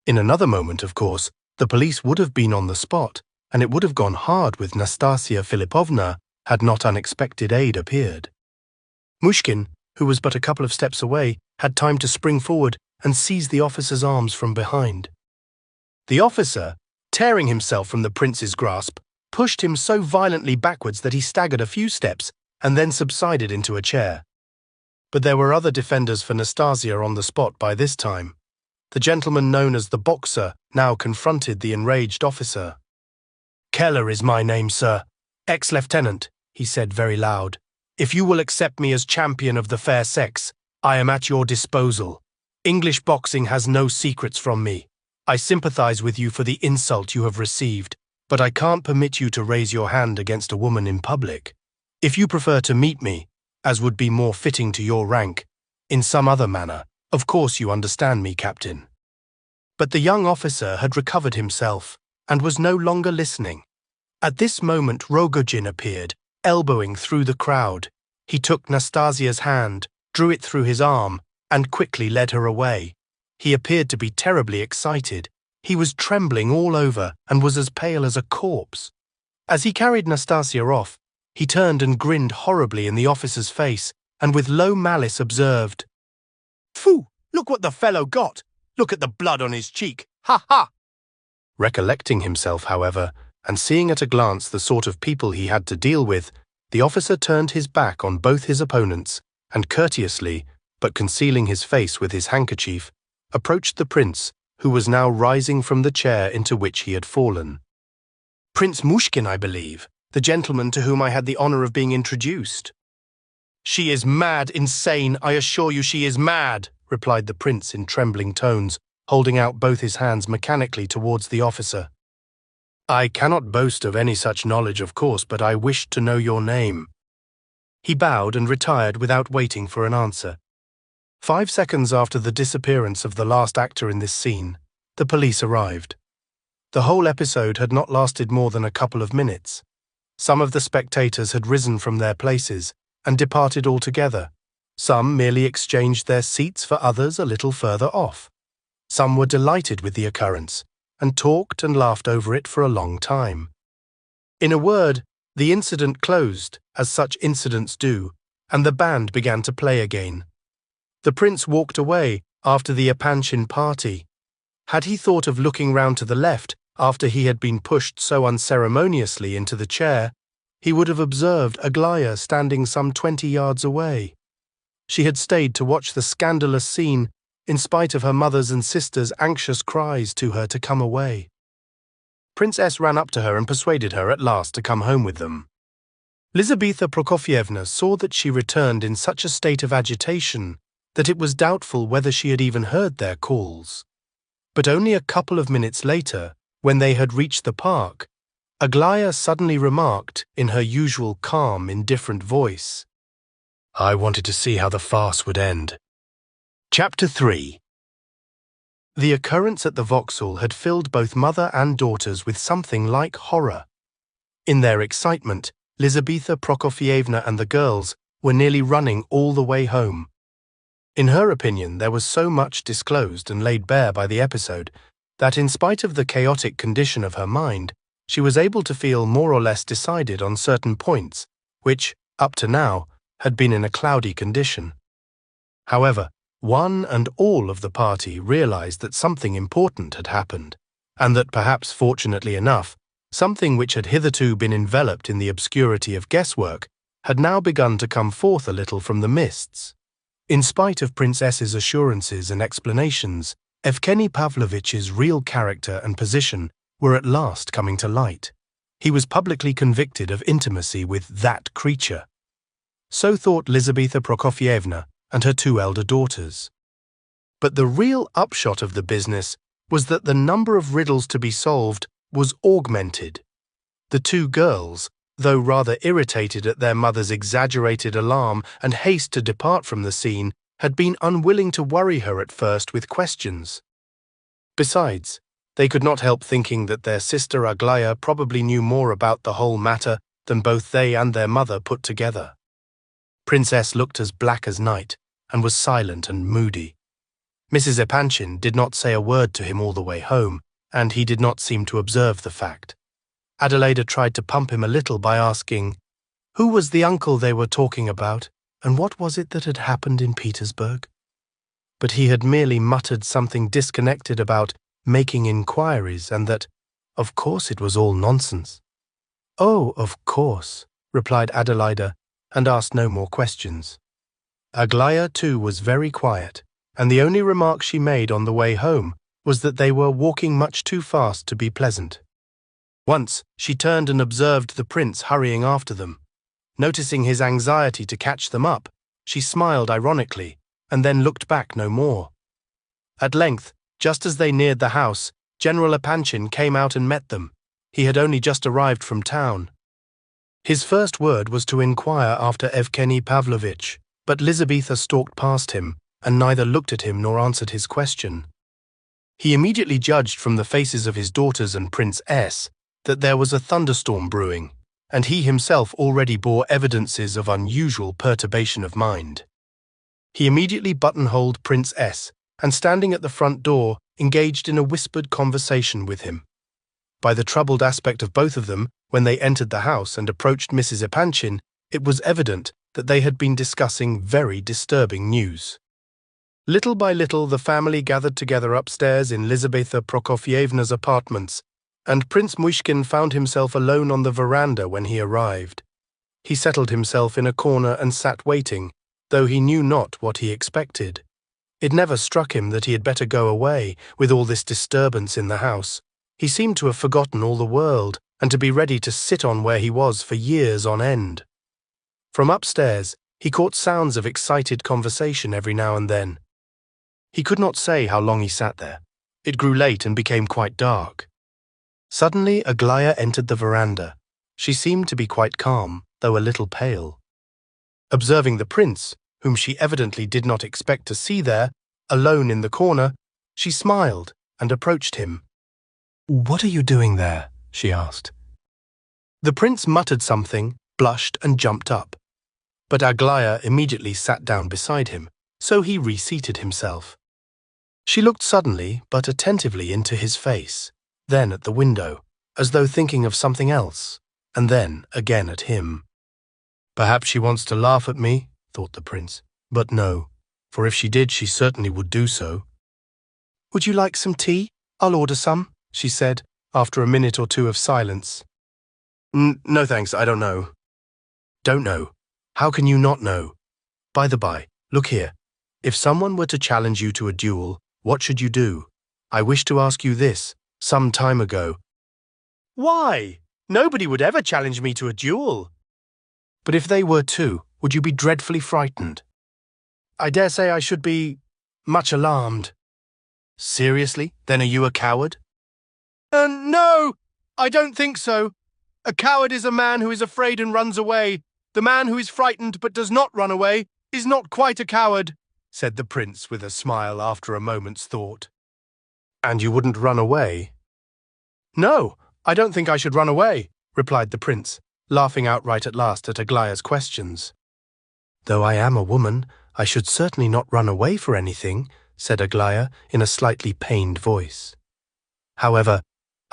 In another moment, of course, the police would have been on the spot, and it would have gone hard with Nastasia Philipovna had not unexpected aid appeared. Muishkin, who was but a couple of steps away, had time to spring forward and seize the officer's arms from behind. The officer, tearing himself from the prince's grasp, pushed him so violently backwards that he staggered a few steps and then subsided into a chair. But there were other defenders for Nastasia on the spot by this time. The gentleman known as the boxer now confronted the enraged officer. "Keller is my name, sir. Ex-lieutenant," he said very loud. "If you will accept me as champion of the fair sex, I am at your disposal. English boxing has no secrets from me. I sympathize with you for the insult you have received, but I can't permit you to raise your hand against a woman in public. If you prefer to meet me, as would be more fitting to your rank, in some other manner, of course you understand me, Captain." But the young officer had recovered himself and was no longer listening. At this moment Rogojin appeared, elbowing through the crowd. He took Nastasia's hand, drew it through his arm, and quickly led her away. He appeared to be terribly excited. He was trembling all over and was as pale as a corpse. As he carried Nastasia off, he turned and grinned horribly in the officer's face, and with low malice observed, "Phew! Look what the fellow got! Look at the blood on his cheek! Ha ha!" Recollecting himself, however, and seeing at a glance the sort of people he had to deal with, the officer turned his back on both his opponents, and courteously, but concealing his face with his handkerchief, approached the prince, who was now rising from the chair into which he had fallen. "Prince Muishkin, I believe, the gentleman to whom I had the honor of being introduced." "She is mad, insane, I assure you she is mad," replied the prince in trembling tones, holding out both his hands mechanically towards the officer. "I cannot boast of any such knowledge, of course, but I wished to know your name." He bowed and retired without waiting for an answer. 5 seconds after the disappearance of the last actor in this scene, the police arrived. The whole episode had not lasted more than a couple of minutes. Some of the spectators had risen from their places and departed altogether. Some merely exchanged their seats for others a little further off. Some were delighted with the occurrence and talked and laughed over it for a long time. In a word, the incident closed, as such incidents do, and the band began to play again. The prince walked away after the Epanchin party. Had he thought of looking round to the left after he had been pushed so unceremoniously into the chair, he would have observed Aglaya standing some 20 yards away. She had stayed to watch the scandalous scene, in spite of her mother's and sister's anxious cries to her to come away. Prince S. ran up to her and persuaded her at last to come home with them. Lizaveta Prokofievna saw that she returned in such a state of agitation that it was doubtful whether she had even heard their calls. But only a couple of minutes later, when they had reached the park, Aglaya suddenly remarked, in her usual calm, indifferent voice, "I wanted to see how the farce would end." Chapter 3. The occurrence at the Vauxhall had filled both mother and daughters with something like horror. In their excitement, Lizaveta Prokofievna and the girls were nearly running all the way home. In her opinion, there was so much disclosed and laid bare by the episode that, in spite of the chaotic condition of her mind, she was able to feel more or less decided on certain points, which, up to now, had been in a cloudy condition. However, one and all of the party realized that something important had happened, and that perhaps fortunately enough, something which had hitherto been enveloped in the obscurity of guesswork had now begun to come forth a little from the mists. In spite of Prince S.'s assurances and explanations, Evgeny Pavlovitch's real character and position were at last coming to light. He was publicly convicted of intimacy with that creature. So thought Lizaveta Prokofievna and her two elder daughters. But the real upshot of the business was that the number of riddles to be solved was augmented. The two girls, though rather irritated at their mother's exaggerated alarm and haste to depart from the scene, had been unwilling to worry her at first with questions. Besides, they could not help thinking that their sister Aglaya probably knew more about the whole matter than both they and their mother put together. Princess looked as black as night and was silent and moody. Mrs. Epanchin did not say a word to him all the way home, and he did not seem to observe the fact. Adelaida tried to pump him a little by asking, who was the uncle they were talking about, and what was it that had happened in Petersburg? But he had merely muttered something disconnected about making inquiries, and that, of course, it was all nonsense. "Oh, of course," replied Adelaida, and asked no more questions. Aglaya, too, was very quiet, and the only remark she made on the way home was that they were walking much too fast to be pleasant. Once she turned and observed the prince hurrying after them. Noticing his anxiety to catch them up, she smiled ironically, and then looked back no more. At length, just as they neared the house, General Epanchin came out and met them. He had only just arrived from town. His first word was to inquire after Evgeny Pavlovitch, but Lizaveta stalked past him, and neither looked at him nor answered his question. He immediately judged from the faces of his daughters and Prince S. that there was a thunderstorm brewing, and he himself already bore evidences of unusual perturbation of mind. He immediately buttonholed Prince S., and standing at the front door, engaged in a whispered conversation with him. By the troubled aspect of both of them, when they entered the house and approached Mrs. Epanchin, it was evident that they had been discussing very disturbing news. Little by little the family gathered together upstairs in Lizaveta Prokofievna's apartments, and Prince Muishkin found himself alone on the veranda when he arrived. He settled himself in a corner and sat waiting, though he knew not what he expected. It never struck him that he had better go away, with all this disturbance in the house. He seemed to have forgotten all the world, and to be ready to sit on where he was for years on end. From upstairs, he caught sounds of excited conversation every now and then. He could not say how long he sat there. It grew late and became quite dark. Suddenly, Aglaya entered the veranda. She seemed to be quite calm, though a little pale. Observing the prince, whom she evidently did not expect to see there, alone in the corner, she smiled and approached him. "What are you doing there?" she asked. The prince muttered something, blushed and jumped up. But Aglaya immediately sat down beside him, so he reseated himself. She looked suddenly but attentively into his face, then at the window, as though thinking of something else, and then again at him. "Perhaps she wants to laugh at me," thought the prince, but no, for if she did, she certainly would do so. "Would you like some tea? I'll order some," she said, after a minute or two of silence. No thanks, I don't know. Don't know? How can you not know? By the by, look here. If someone were to challenge you to a duel, what should you do? I wish to ask you this, some time ago. Why? Nobody would ever challenge me to a duel. But if they were to, would you be dreadfully frightened? I dare say I should be much alarmed. Seriously? Then are you a coward? No, I don't think so. A coward is a man who is afraid and runs away. The man who is frightened but does not run away is not quite a coward, said the prince with a smile after a moment's thought. And you wouldn't run away? No, I don't think I should run away, replied the prince, laughing outright at last at Aglaya's questions. Though I am a woman, I should certainly not run away for anything, said Aglaya in a slightly pained voice. However,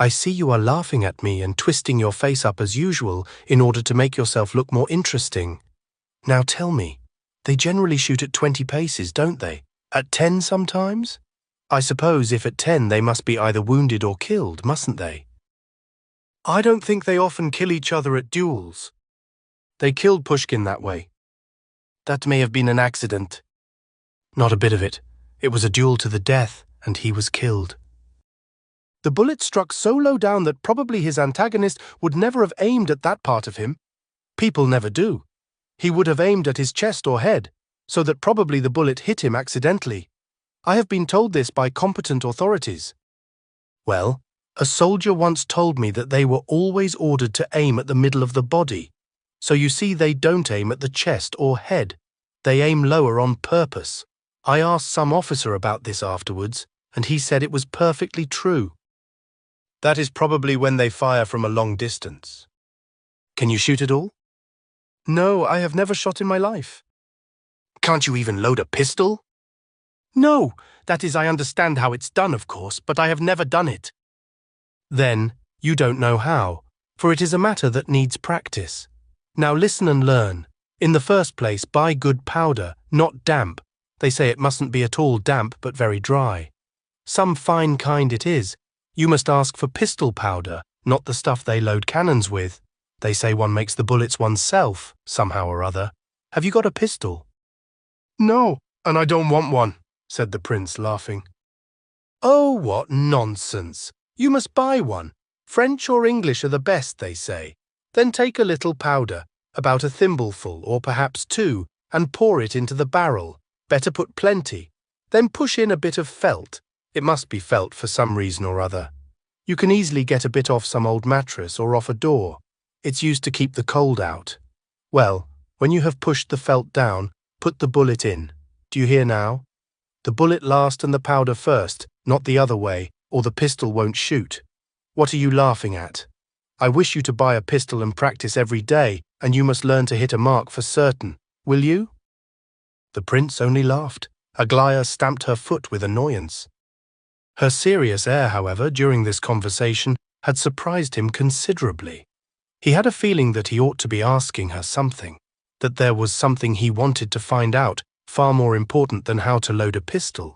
I see you are laughing at me and twisting your face up as usual in order to make yourself look more interesting. Now tell me, they generally shoot at 20 paces, don't they? At 10 sometimes? I suppose if at 10 they must be either wounded or killed, mustn't they? I don't think they often kill each other at duels. They killed Muishkin that way. That may have been an accident. Not a bit of it. It was a duel to the death, and he was killed. The bullet struck so low down that probably his antagonist would never have aimed at that part of him. People never do. He would have aimed at his chest or head, so that probably the bullet hit him accidentally. I have been told this by competent authorities. Well, a soldier once told me that they were always ordered to aim at the middle of the body. So you see, they don't aim at the chest or head. They aim lower on purpose. I asked some officer about this afterwards, and he said it was perfectly true. That is probably when they fire from a long distance. Can you shoot at all? No, I have never shot in my life. Can't you even load a pistol? No, that is, I understand how it's done, of course, but I have never done it. Then, you don't know how, for it is a matter that needs practice. Now listen and learn. In the first place, buy good powder, not damp. They say it mustn't be at all damp, but very dry. Some fine kind it is. You must ask for pistol powder, not the stuff they load cannons with. They say one makes the bullets oneself, somehow or other. Have you got a pistol? No, and I don't want one, said the prince, laughing. Oh, what nonsense. You must buy one. French or English are the best, they say. Then take a little powder, about a thimbleful or perhaps 2, and pour it into the barrel. Better put plenty. Then push in a bit of felt. It must be felt for some reason or other. You can easily get a bit off some old mattress or off a door. It's used to keep the cold out. Well, when you have pushed the felt down, put the bullet in. Do you hear now? The bullet last and the powder first, not the other way, or the pistol won't shoot. What are you laughing at? I wish you to buy a pistol and practice every day, and you must learn to hit a mark for certain. Will you? The prince only laughed. Aglaya stamped her foot with annoyance. Her serious air, however, during this conversation had surprised him considerably. He had a feeling that he ought to be asking her something, that there was something he wanted to find out, far more important than how to load a pistol.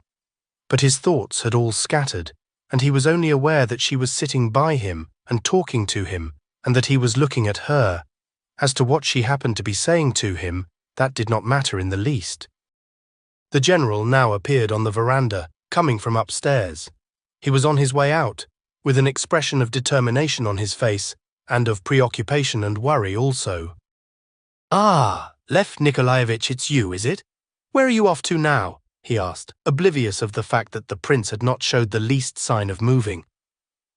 But his thoughts had all scattered, and he was only aware that she was sitting by him and talking to him, and that he was looking at her. As to what she happened to be saying to him, that did not matter in the least. The general now appeared on the veranda, coming from upstairs. He was on his way out, with an expression of determination on his face, and of preoccupation and worry also. Ah, Lev Nikolaevich, it's you, is it? Where are you off to now? He asked, oblivious of the fact that the prince had not showed the least sign of moving.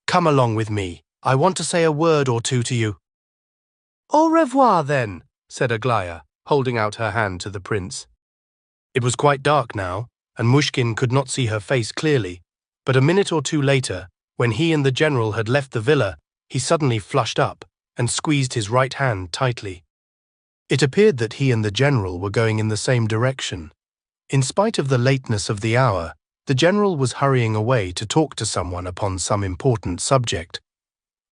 Come along with me. I want to say a word or two to you. Au revoir, then, said Aglaya, holding out her hand to the prince. It was quite dark now, and Muishkin could not see her face clearly, but a minute or two later, when he and the general had left the villa, he suddenly flushed up and squeezed his right hand tightly. It appeared that he and the general were going in the same direction. In spite of the lateness of the hour, the general was hurrying away to talk to someone upon some important subject.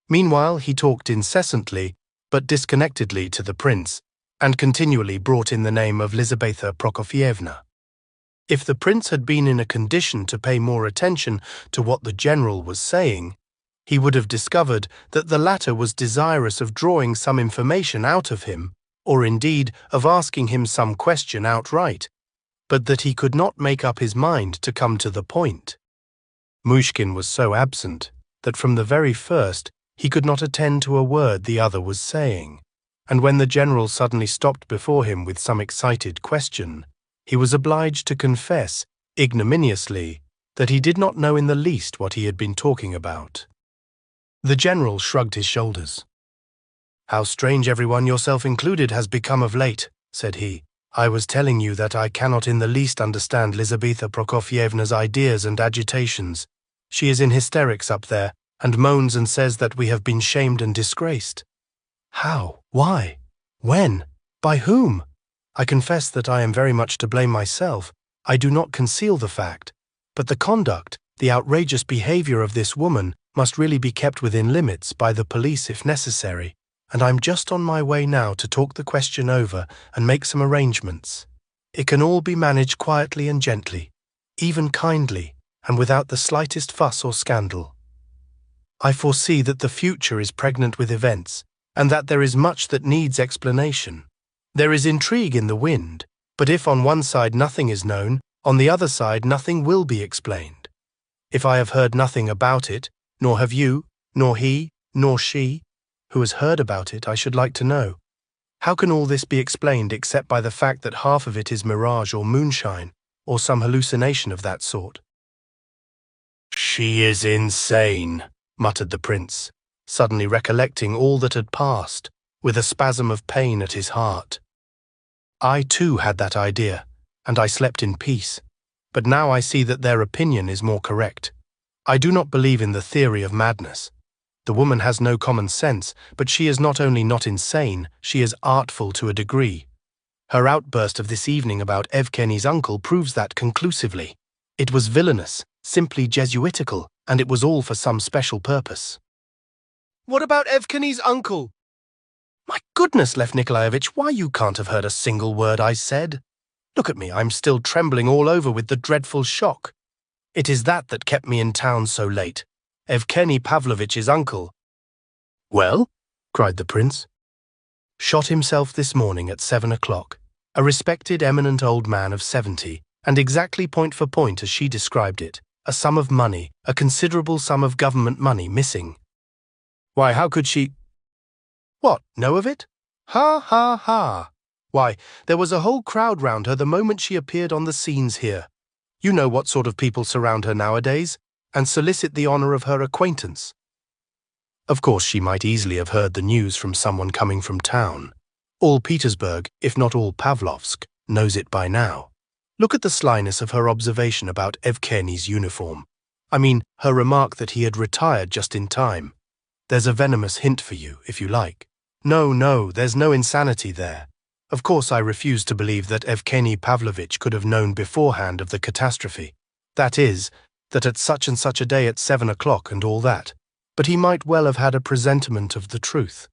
Meanwhile, he talked incessantly, but disconnectedly to the prince, and continually brought in the name of Lizaveta Prokofievna. If the prince had been in a condition to pay more attention to what the general was saying, he would have discovered that the latter was desirous of drawing some information out of him, or indeed of asking him some question outright, but that he could not make up his mind to come to the point. Muishkin was so absent that from the very first he could not attend to a word the other was saying, and when the general suddenly stopped before him with some excited question, he was obliged to confess, ignominiously, that he did not know in the least what he had been talking about. The general shrugged his shoulders. "How strange everyone, yourself included, has become of late," said he. "I was telling you that I cannot in the least understand Lizaveta Prokofievna's ideas and agitations. She is in hysterics up there, and moans and says that we have been shamed and disgraced. How? Why? When? By whom? I confess that I am very much to blame myself. I do not conceal the fact. But the conduct, the outrageous behavior of this woman must really be kept within limits by the police if necessary, and I'm just on my way now to talk the question over and make some arrangements. It can all be managed quietly and gently, even kindly, and without the slightest fuss or scandal. I foresee that the future is pregnant with events, and that there is much that needs explanation. There is intrigue in the wind, but if on one side nothing is known, on the other side nothing will be explained. If I have heard nothing about it, nor have you, nor he, nor she, who has heard about it, I should like to know. How can all this be explained except by the fact that half of it is mirage or moonshine, or some hallucination of that sort?" "She is insane," muttered the prince, suddenly recollecting all that had passed, with a spasm of pain at his heart. "I too had that idea, and I slept in peace, but now I see that their opinion is more correct. I do not believe in the theory of madness. The woman has no common sense, but she is not only not insane, she is artful to a degree. Her outburst of this evening about Evgeny's uncle proves that conclusively. It was villainous, simply Jesuitical, and it was all for some special purpose." "What about Evgeny's uncle?" "My goodness, Lev Nikolaevich, why you can't have heard a single word I said? Look at me, I'm still trembling all over with the dreadful shock. It is that kept me in town so late. Evgeny Pavlovitch's uncle." "Well?" cried the prince. "Shot himself this morning at 7 o'clock. A respected, eminent old man of 70, and exactly point for point as she described it. A sum of money, a considerable sum of government money, missing." "Why, how could she—" "What, know of it? Ha, ha, ha! Why, there was a whole crowd round her the moment she appeared on the scenes here. You know what sort of people surround her nowadays, and solicit the honor of her acquaintance. Of course, she might easily have heard the news from someone coming from town. All Petersburg, if not all Pavlovsk, knows it by now. Look at the slyness of her observation about Evgeny's uniform. I mean, her remark that he had retired just in time. There's a venomous hint for you, if you like. No, there's no insanity there. Of course, I refuse to believe that Evgeny Pavlovitch could have known beforehand of the catastrophe. That is, that at such and such a day at 7 o'clock and all that. But he might well have had a presentiment of the truth.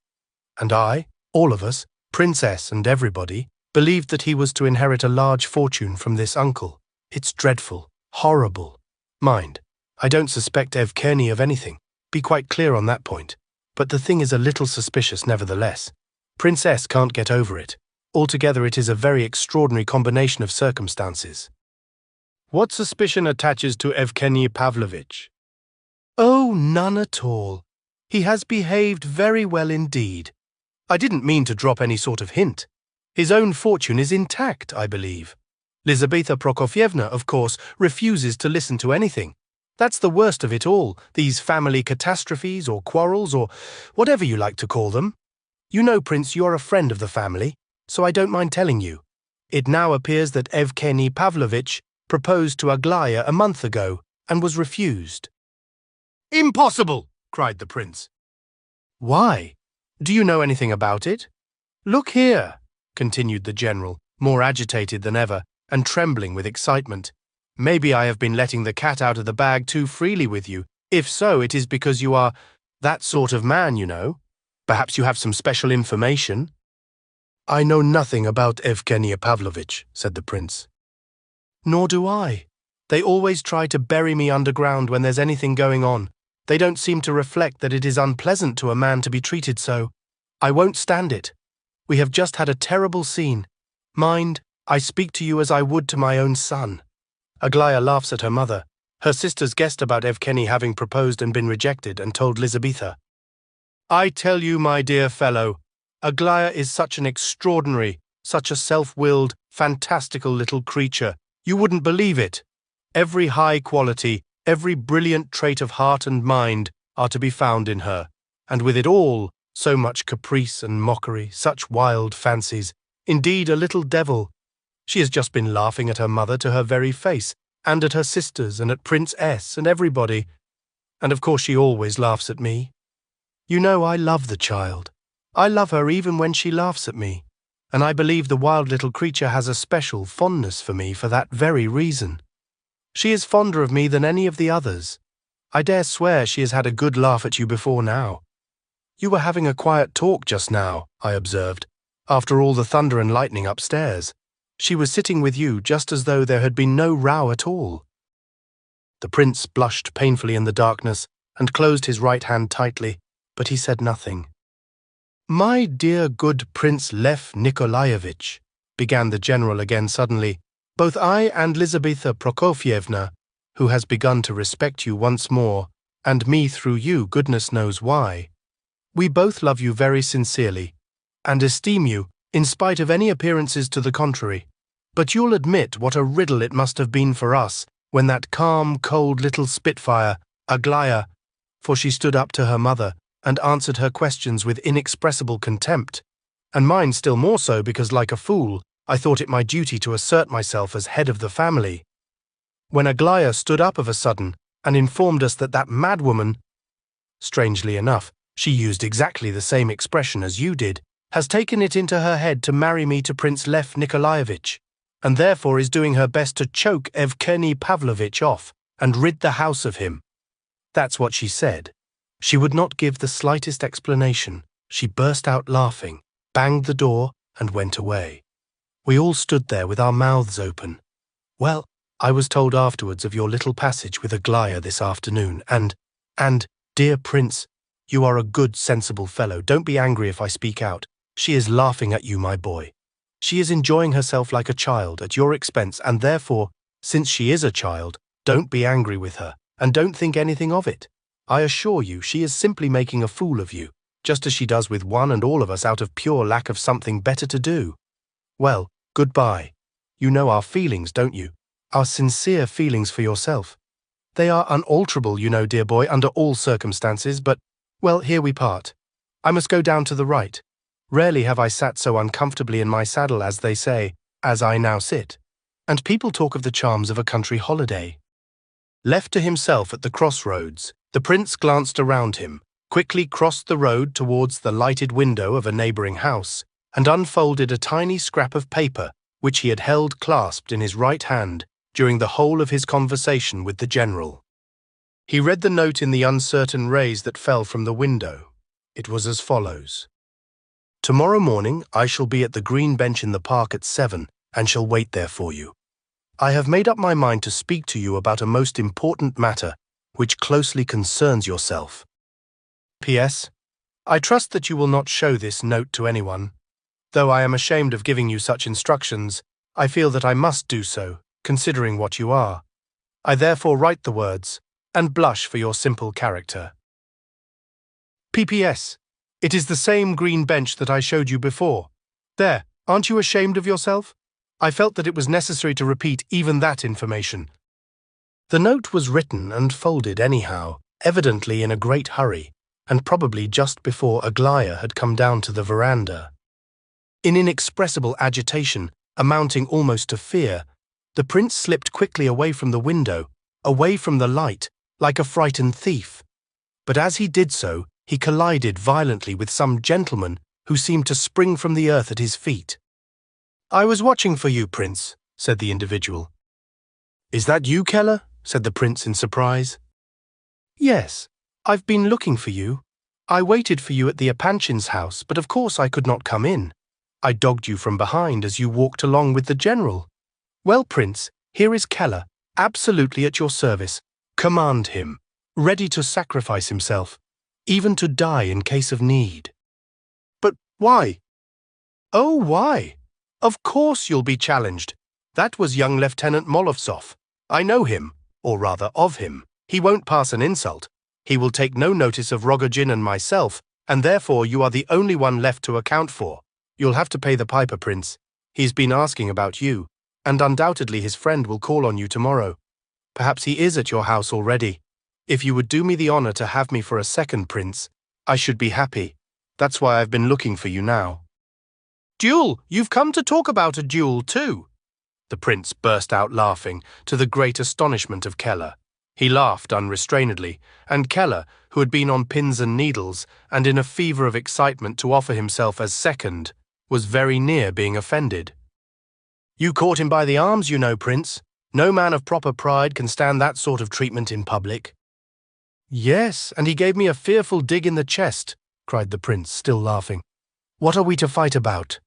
And I, all of us, Princess and everybody, believed that he was to inherit a large fortune from this uncle. It's dreadful, horrible. Mind, I don't suspect Evgeny of anything. Be quite clear on that point. But the thing is a little suspicious nevertheless. Princess can't get over it. Altogether, it is a very extraordinary combination of circumstances." "What suspicion attaches to Evgeny Pavlovitch?" "Oh, none at all. He has behaved very well indeed. I didn't mean to drop any sort of hint. His own fortune is intact, I believe. Lizaveta Prokofievna, of course, refuses to listen to anything. That's the worst of it all, these family catastrophes or quarrels or whatever you like to call them. You know, Prince, you're a friend of the family, so I don't mind telling you. It now appears that Evgeny Pavlovitch proposed to Aglaya a month ago and was refused." "Impossible!" cried the prince. "Why? Do you know anything about it? Look here," continued the general, more agitated than ever and trembling with excitement. "Maybe I have been letting the cat out of the bag too freely with you. If so, it is because you are that sort of man, you know. Perhaps you have some special information." "I know nothing about Evgeny Pavlovitch," said the prince. "Nor do I. They always try to bury me underground when there's anything going on. They don't seem to reflect that it is unpleasant to a man to be treated so. I won't stand it. We have just had a terrible scene. Mind, I speak to you as I would to my own son." Aglaya laughs at her mother. Her sisters guessed about Evgeny having proposed and been rejected and told Lizabetha. "I tell you, my dear fellow, Aglaya is such an extraordinary, such a self-willed, fantastical little creature. You wouldn't believe it. Every high quality, every brilliant trait of heart and mind are to be found in her, and with it all, so much caprice and mockery, such wild fancies. Indeed, a little devil. She has just been laughing at her mother to her very face, and at her sisters, and at Prince S, and everybody. And of course she always laughs at me. You know, I love the child. I love her even when she laughs at me, and I believe the wild little creature has a special fondness for me for that very reason. She is fonder of me than any of the others. I dare swear she has had a good laugh at you before now. You were having a quiet talk just now, I observed, after all the thunder and lightning upstairs. She was sitting with you just as though there had been no row at all." The prince blushed painfully in the darkness and closed his right hand tightly, but he said nothing. "My dear good Prince Lev Nikolaevich," began the general again suddenly, "both I and Lizabetha Prokofievna, who has begun to respect you once more, and me through you, goodness knows why, we both love you very sincerely, and esteem you, in spite of any appearances to the contrary. But you'll admit what a riddle it must have been for us when that calm, cold little spitfire, Aglaya, for she stood up to her mother and answered her questions with inexpressible contempt, and mine still more so because, like a fool, I thought it my duty to assert myself as head of the family. When Aglaya stood up of a sudden and informed us that that madwoman, strangely enough, she used exactly the same expression as you did, has taken it into her head to marry me to Prince Lev Nikolaevich, and therefore is doing her best to choke Evgeny Pavlovich off and rid the house of him. That's what she said. She would not give the slightest explanation. She burst out laughing, banged the door, and went away. We all stood there with our mouths open. Well, I was told afterwards of your little passage with Aglaya this afternoon, and, dear Prince, you are a good, sensible fellow. Don't be angry if I speak out. She is laughing at you, my boy. She is enjoying herself like a child at your expense, and therefore, since she is a child, don't be angry with her, and don't think anything of it. I assure you she is simply making a fool of you, just as she does with one and all of us out of pure lack of something better to do. Well, goodbye. You know our feelings, don't you? Our sincere feelings for yourself. They are unalterable, you know, dear boy, under all circumstances, but, well, here we part. I must go down to the right. Rarely have I sat so uncomfortably in my saddle, as they say, as I now sit, and people talk of the charms of a country holiday. Left to himself at the crossroads, the prince glanced around him, quickly crossed the road towards the lighted window of a neighbouring house, and unfolded a tiny scrap of paper which he had held clasped in his right hand during the whole of his conversation with the general. He read the note in the uncertain rays that fell from the window. It was as follows. "Tomorrow morning I shall be at the green bench in the park at 7 and shall wait there for you. I have made up my mind to speak to you about a most important matter which closely concerns yourself. P.S. I trust that you will not show this note to anyone. Though I am ashamed of giving you such instructions, I feel that I must do so, considering what you are. I therefore write the words, and blush for your simple character. P.P.S. It is the same green bench that I showed you before. There, aren't you ashamed of yourself? I felt that it was necessary to repeat even that information." The note was written and folded anyhow, evidently in a great hurry, and probably just before Aglaya had come down to the veranda. In inexpressible agitation, amounting almost to fear, the prince slipped quickly away from the window, away from the light, like a frightened thief. But as he did so, he collided violently with some gentleman who seemed to spring from the earth at his feet. "I was watching for you, Prince," said the individual. "Is that you, Keller?" said the prince in surprise. "Yes, I've been looking for you. I waited for you at the Apanchin's house, but of course I could not come in. I dogged you from behind as you walked along with the general. Well, Prince, here is Keller, absolutely at your service. Command him." ready to sacrifice himself, even to die in case of need. But why? Oh, why? Of course you'll be challenged. That was young Lieutenant Molovtsov. I know him, or rather of him. He won't pass an insult. He will take no notice of Rogojin and myself, and therefore you are the only one left to account for. You'll have to pay the piper, Prince. He's been asking about you, and undoubtedly his friend will call on you tomorrow. Perhaps he is at your house already. If you would do me the honor to have me for a second, Prince, I should be happy. That's why I've been looking for you now. Duel! You've come to talk about a duel too! The prince burst out laughing, to the great astonishment of Keller. He laughed unrestrainedly, and Keller, who had been on pins and needles, and in a fever of excitement to offer himself as second, was very near being offended. You caught him by the arms, you know, Prince. No man of proper pride can stand that sort of treatment in public. Yes, and he gave me a fearful dig in the chest, cried the prince, still laughing. What are we to fight about?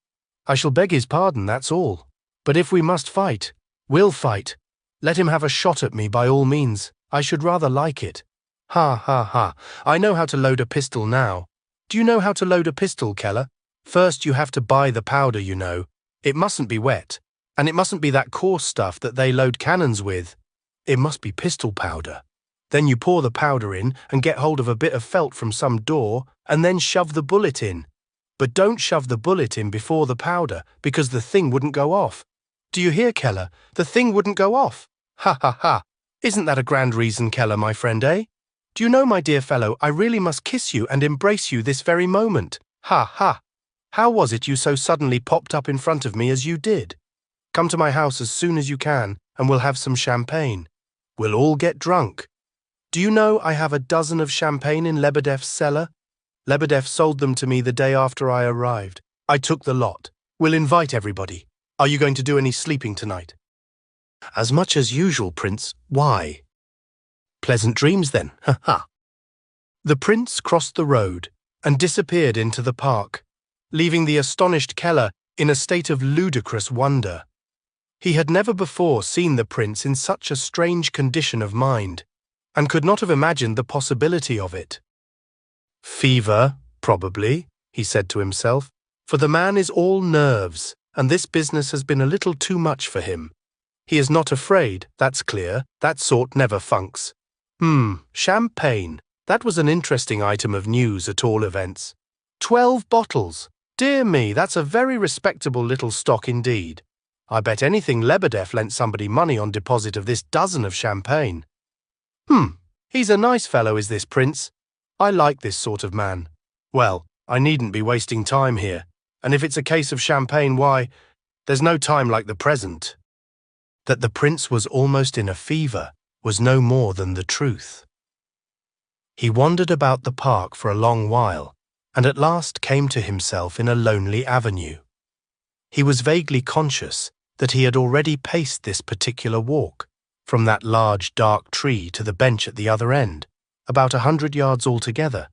I shall beg his pardon, that's all. But if we must fight, we'll fight. Let him have a shot at me by all means. I should rather like it. Ha, ha, ha. I know how to load a pistol now. Do you know how to load a pistol, Keller? First you have to buy the powder, you know. It mustn't be wet, and it mustn't be that coarse stuff that they load cannons with. It must be pistol powder. Then you pour the powder in and get hold of a bit of felt from some door and then shove the bullet in. But don't shove the bullet in before the powder, because the thing wouldn't go off. Do you hear, Keller? The thing wouldn't go off. Ha, ha, ha. Isn't that a grand reason, Keller, my friend, eh? Do you know, my dear fellow, I really must kiss you and embrace you this very moment. Ha, ha. How was it you so suddenly popped up in front of me as you did? Come to my house as soon as you can, and we'll have some champagne. We'll all get drunk. Do you know I have a dozen of champagne in Lebedev's cellar? Lebedev sold them to me the day after I arrived. I took the lot. We'll invite everybody. Are you going to do any sleeping tonight? As much as usual, Prince. Why? Pleasant dreams, then. Ha ha. The prince crossed the road and disappeared into the park, leaving the astonished Keller in a state of ludicrous wonder. He had never before seen the prince in such a strange condition of mind, and could not have imagined the possibility of it. Fever, probably, he said to himself, for the man is all nerves, and this business has been a little too much for him. He is not afraid, that's clear, that sort never funks. Champagne, that was an interesting item of news at all events. 12 bottles, dear me, that's a very respectable little stock indeed. I bet anything Lebedev lent somebody money on deposit of this dozen of champagne. He's a nice fellow, is this prince. I like this sort of man. Well, I needn't be wasting time here, and if it's a case of champagne, why, there's no time like the present. That the prince was almost in a fever was no more than the truth. He wandered about the park for a long while, and at last came to himself in a lonely avenue. He was vaguely conscious that he had already paced this particular walk, from that large dark tree to the bench at the other end, about 100 yards altogether,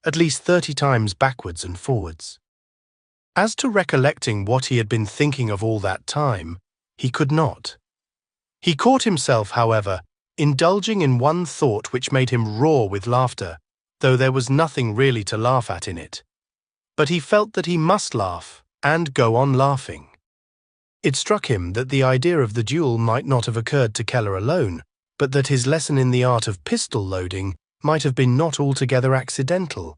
at least 30 times backwards and forwards. As to recollecting what he had been thinking of all that time, he could not. He caught himself, however, indulging in one thought which made him roar with laughter, though there was nothing really to laugh at in it. But he felt that he must laugh, and go on laughing. It struck him that the idea of the duel might not have occurred to Keller alone, but that his lesson in the art of pistol loading might have been not altogether accidental.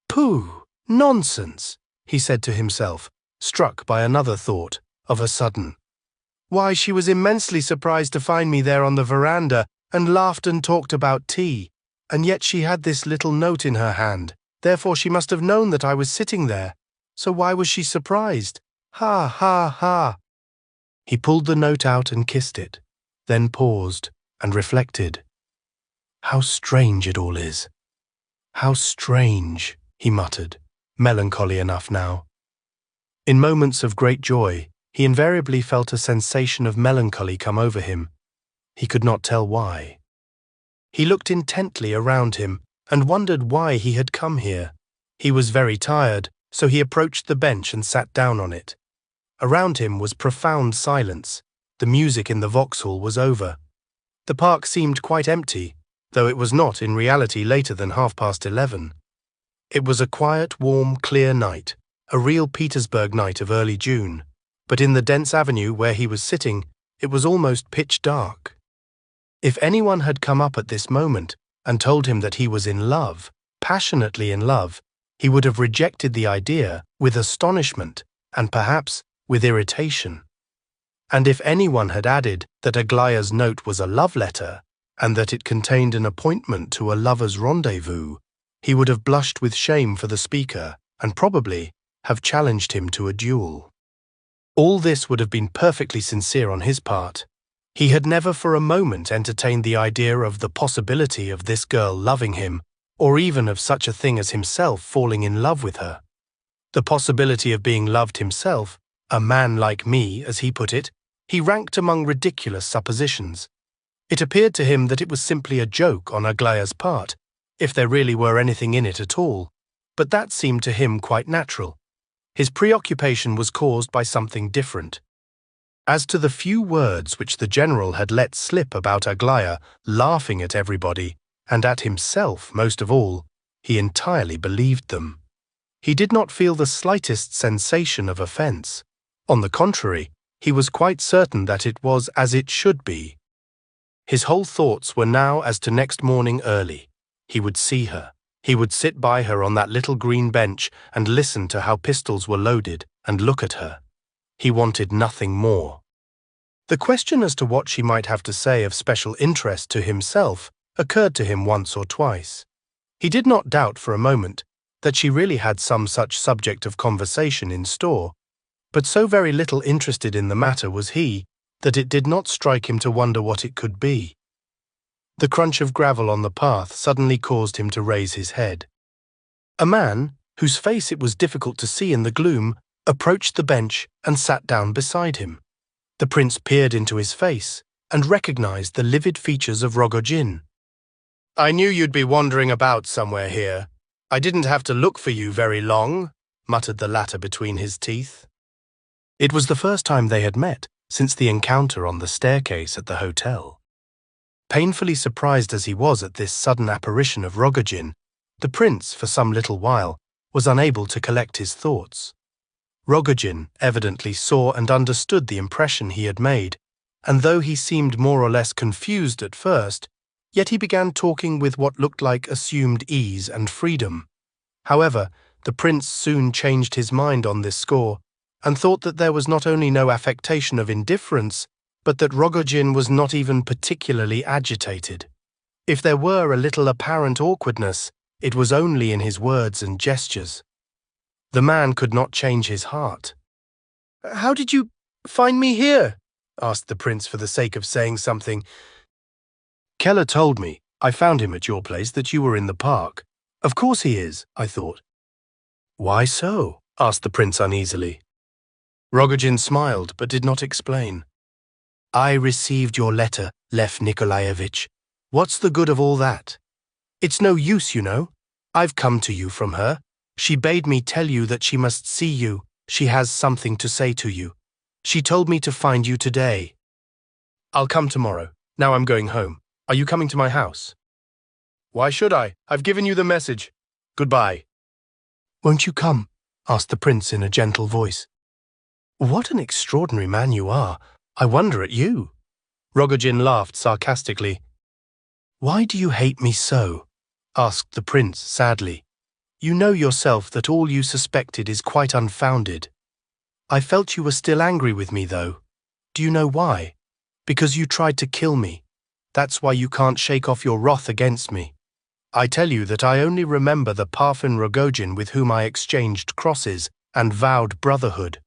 Pooh! Nonsense! He said to himself, struck by another thought, of a sudden. Why, she was immensely surprised to find me there on the veranda, and laughed and talked about tea, and yet she had this little note in her hand, therefore she must have known that I was sitting there. So why was she surprised? Ha, ha, ha! He pulled the note out and kissed it, then paused and reflected. How strange it all is. How strange, he muttered, melancholy enough now. In moments of great joy, he invariably felt a sensation of melancholy come over him. He could not tell why. He looked intently around him and wondered why he had come here. He was very tired, so he approached the bench and sat down on it. Around him was profound silence. The music in the Vauxhall was over. The park seemed quite empty, though it was not in reality later than 11:30. It was a quiet, warm, clear night, a real Petersburg night of early June, but in the dense avenue where he was sitting, it was almost pitch dark. If anyone had come up at this moment and told him that he was in love, passionately in love, he would have rejected the idea with astonishment and perhaps with irritation. And if anyone had added that Aglaya's note was a love letter and that it contained an appointment to a lover's rendezvous, he would have blushed with shame for the speaker and probably have challenged him to a duel. All this would have been perfectly sincere on his part. He had never for a moment entertained the idea of the possibility of this girl loving him, or even of such a thing as himself falling in love with her. The possibility of being loved himself, a man like me, as he put it, he ranked among ridiculous suppositions. It appeared to him that it was simply a joke on Aglaya's part, if there really were anything in it at all, but that seemed to him quite natural. His preoccupation was caused by something different. As to the few words which the general had let slip about Aglaya laughing at everybody, and at himself most of all, he entirely believed them. He did not feel the slightest sensation of offence. On the contrary, he was quite certain that it was as it should be. His whole thoughts were now as to next morning early. He would see her. He would sit by her on that little green bench and listen to how pistols were loaded and look at her. He wanted nothing more. The question as to what she might have to say of special interest to himself occurred to him once or twice. He did not doubt for a moment that she really had some such subject of conversation in store, but so very little interested in the matter was he that it did not strike him to wonder what it could be. The crunch of gravel on the path suddenly caused him to raise his head. A man, whose face it was difficult to see in the gloom, approached the bench and sat down beside him. The prince peered into his face and recognized the livid features of Rogojin. "I knew you'd be wandering about somewhere here. I didn't have to look for you very long," muttered the latter between his teeth. It was the first time they had met since the encounter on the staircase at the hotel. Painfully surprised as he was at this sudden apparition of Rogojin, the prince, for some little while, was unable to collect his thoughts. Rogojin evidently saw and understood the impression he had made, and though he seemed more or less confused at first, yet he began talking with what looked like assumed ease and freedom. However, the prince soon changed his mind on this score, and thought that there was not only no affectation of indifference, but that Rogojin was not even particularly agitated. If there were a little apparent awkwardness, it was only in his words and gestures. The man could not change his heart. "How did you find me here?" asked the prince for the sake of saying something. "Keller told me, I found him at your place, that you were in the park. Of course he is, I thought." "Why so?" asked the prince uneasily. Rogojin smiled, but did not explain. "I received your letter, Lev Nikolaevich. What's the good of all that? It's no use, you know. I've come to you from her. She bade me tell you that she must see you. She has something to say to you. She told me to find you today." "I'll come tomorrow. Now I'm going home. Are you coming to my house?" "Why should I? I've given you the message. Goodbye." "Won't you come?" asked the prince in a gentle voice. "What an extraordinary man you are. I wonder at you." Rogojin laughed sarcastically. "Why do you hate me so?" asked the prince sadly. "You know yourself that all you suspected is quite unfounded. I felt you were still angry with me, though. Do you know why? Because you tried to kill me. That's why you can't shake off your wrath against me. I tell you that I only remember the Parfen Rogojin with whom I exchanged crosses and vowed brotherhood.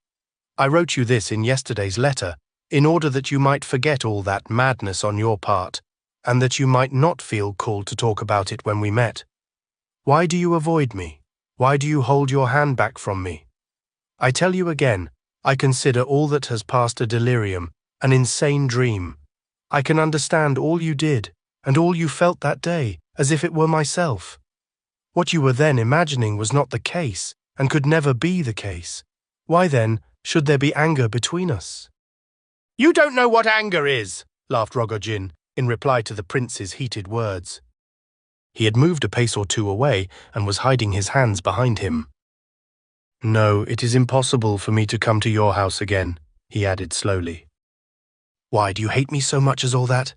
I wrote you this in yesterday's letter, in order that you might forget all that madness on your part, and that you might not feel called to talk about it when we met. Why do you avoid me? Why do you hold your hand back from me? I tell you again, I consider all that has passed a delirium, an insane dream. I can understand all you did, and all you felt that day, as if it were myself. What you were then imagining was not the case, and could never be the case. Why then should there be anger between us?" "You don't know what anger is," laughed Rogojin, in reply to the prince's heated words. He had moved a pace or two away and was hiding his hands behind him. "No, it is impossible for me to come to your house again," he added slowly. "Why, do you hate me so much as all that?"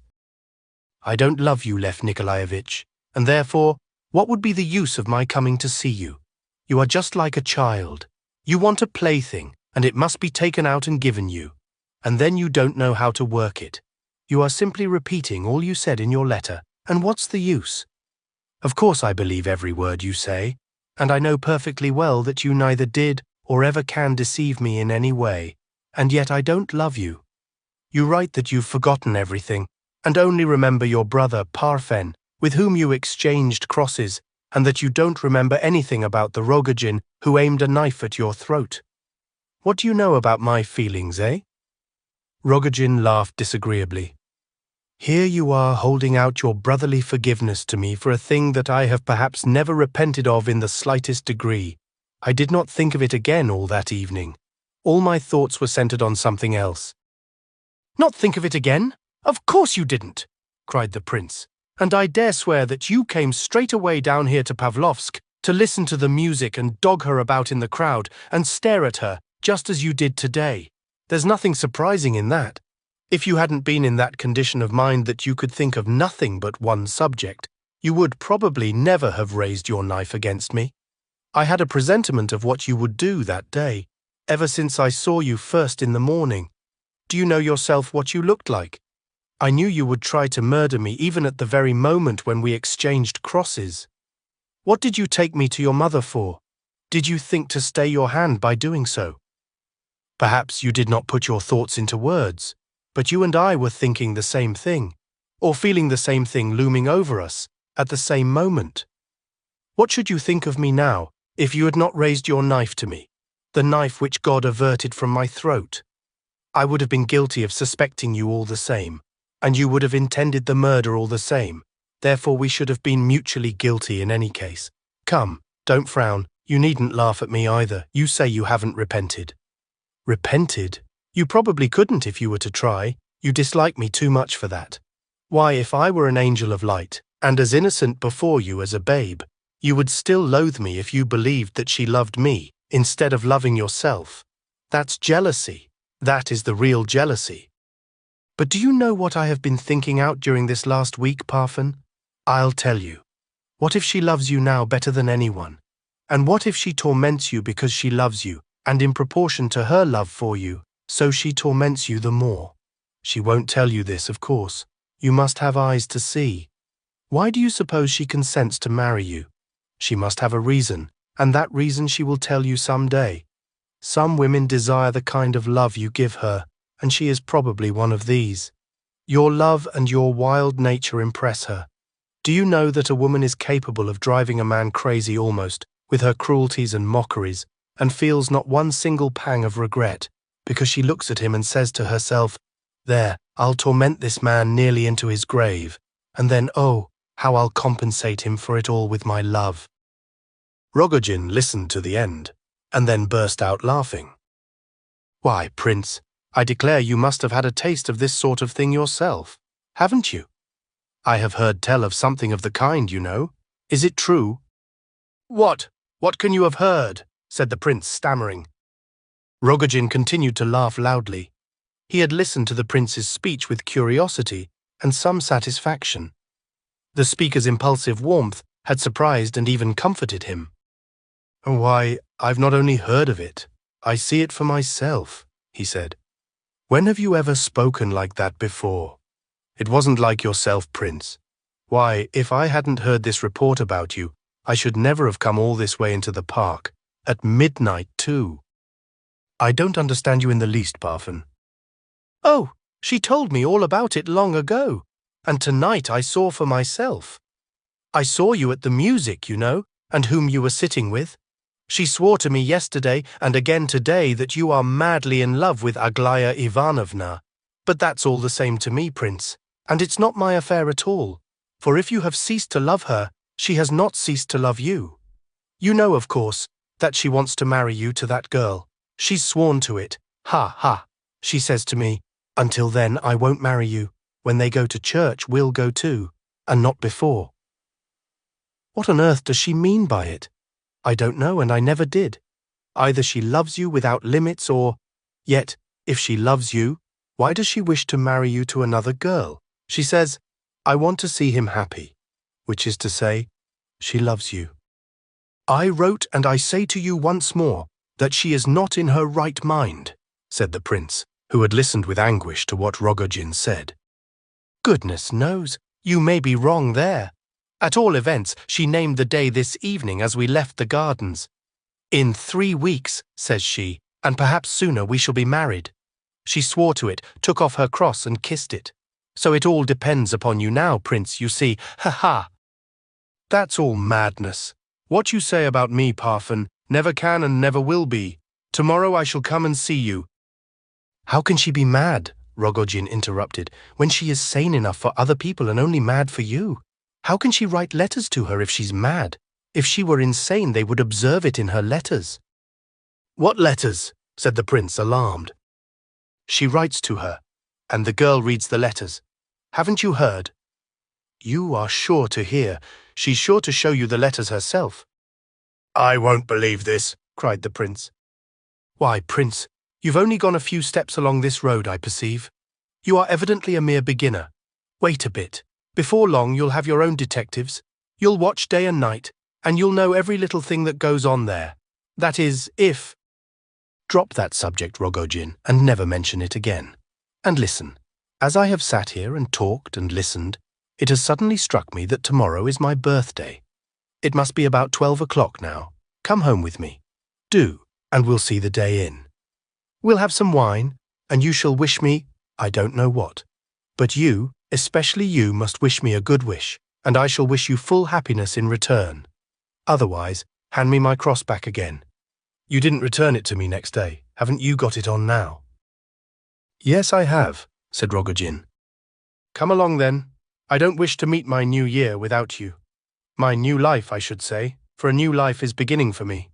"I don't love you, Lev Nikolaevich, and therefore, what would be the use of my coming to see you? You are just like a child. You want a plaything, and it must be taken out and given you, and then you don't know how to work it. You are simply repeating all you said in your letter, and what's the use? Of course I believe every word you say, and I know perfectly well that you neither did or ever can deceive me in any way, and yet I don't love you. You write that you've forgotten everything, and only remember your brother Parfen, with whom you exchanged crosses, and that you don't remember anything about the Rogojin who aimed a knife at your throat. What do you know about my feelings, eh?" Rogojin laughed disagreeably. "Here you are holding out your brotherly forgiveness to me for a thing that I have perhaps never repented of in the slightest degree. I did not think of it again all that evening. All my thoughts were centered on something else." "Not think of it again? Of course you didn't!" cried the prince. "And I dare swear that you came straight away down here to Pavlovsk to listen to the music and dog her about in the crowd and stare at her, just as you did today. There's nothing surprising in that. If you hadn't been in that condition of mind that you could think of nothing but one subject, you would probably never have raised your knife against me. I had a presentiment of what you would do that day, ever since I saw you first in the morning. Do you know yourself what you looked like? I knew you would try to murder me even at the very moment when we exchanged crosses. What did you take me to your mother for? Did you think to stay your hand by doing so? Perhaps you did not put your thoughts into words, but you and I were thinking the same thing, or feeling the same thing looming over us at the same moment. What should you think of me now if you had not raised your knife to me, the knife which God averted from my throat? I would have been guilty of suspecting you all the same, and you would have intended the murder all the same. Therefore we should have been mutually guilty in any case. Come, don't frown. You needn't laugh at me either. You say you haven't repented." "Repented? You probably couldn't if you were to try. You dislike me too much for that. Why, if I were an angel of light, and as innocent before you as a babe, you would still loathe me if you believed that she loved me instead of loving yourself. That's jealousy. That is the real jealousy. But do you know what I have been thinking out during this last week, Parfen? I'll tell you. What if she loves you now better than anyone? And what if she torments you because she loves you, and in proportion to her love for you, so she torments you the more? She won't tell you this, of course. You must have eyes to see. Why do you suppose she consents to marry you? She must have a reason, and that reason she will tell you some day. Some women desire the kind of love you give her, and she is probably one of these. Your love and your wild nature impress her. Do you know that a woman is capable of driving a man crazy almost, with her cruelties and mockeries, and feels not one single pang of regret, because she looks at him and says to herself, "There, I'll torment this man nearly into his grave, and then, oh, how I'll compensate him for it all with my love." Rogojin listened to the end, and then burst out laughing. "Why, Prince, I declare you must have had a taste of this sort of thing yourself, haven't you? I have heard tell of something of the kind, you know. Is it true?" "What? What can you have heard?" said the prince, stammering. Rogojin continued to laugh loudly. He had listened to the prince's speech with curiosity and some satisfaction. The speaker's impulsive warmth had surprised and even comforted him. "Why, I've not only heard of it, I see it for myself," he said. "When have you ever spoken like that before? It wasn't like yourself, Prince. Why, if I hadn't heard this report about you, I should never have come all this way into the park, at midnight too." "I don't understand you in the least, Parfen." "Oh, she told me all about it long ago, and tonight I saw for myself. I saw you at the music, you know, and whom you were sitting with. She swore to me yesterday and again today that you are madly in love with Aglaya Ivanovna. But that's all the same to me, Prince, and it's not my affair at all, for if you have ceased to love her, she has not ceased to love you. You know, of course, that she wants to marry you to that girl. She's sworn to it. Ha, ha. She says to me, 'Until then I won't marry you. When they go to church, we'll go too, and not before.'" What on earth does she mean by it? I don't know, and I never did. Either she loves you without limits or… Yet, if she loves you, why does she wish to marry you to another girl? She says, I want to see him happy, which is to say, she loves you. I wrote, and I say to you once more, that she is not in her right mind, said the prince, who had listened with anguish to what Rogojin said. Goodness knows, you may be wrong there. At all events, she named the day this evening as we left the gardens. In 3 weeks, says she, and perhaps sooner we shall be married. She swore to it, took off her cross and kissed it. So it all depends upon you now, Prince, you see. Ha ha! That's all madness. What you say about me, Parfen, never can and never will be. Tomorrow I shall come and see you. How can she be mad, Rogojin interrupted, when she is sane enough for other people and only mad for you? How can she write letters to her if she's mad? If she were insane, they would observe it in her letters. What letters? Said the prince, alarmed. She writes to her, and the girl reads the letters. Haven't you heard? You are sure to hear. She's sure to show you the letters herself. I won't believe this, cried the prince. Why, Prince, you've only gone a few steps along this road, I perceive. You are evidently a mere beginner. Wait a bit. Before long you'll have your own detectives. You'll watch day and night, and you'll know every little thing that goes on there. That is, if… Drop that subject, Rogojin, and never mention it again. And listen, as I have sat here and talked and listened, it has suddenly struck me that tomorrow is my birthday. It must be about 12 o'clock now. Come home with me. Do, and we'll see the day in. We'll have some wine, and you shall wish me, I don't know what. But you, especially you, must wish me a good wish, and I shall wish you full happiness in return. Otherwise, hand me my cross back again. You didn't return it to me next day. Haven't you got it on now? Yes, I have, said Rogojin. Come along then. I don't wish to meet my new year without you. My new life, I should say, for a new life is beginning for me.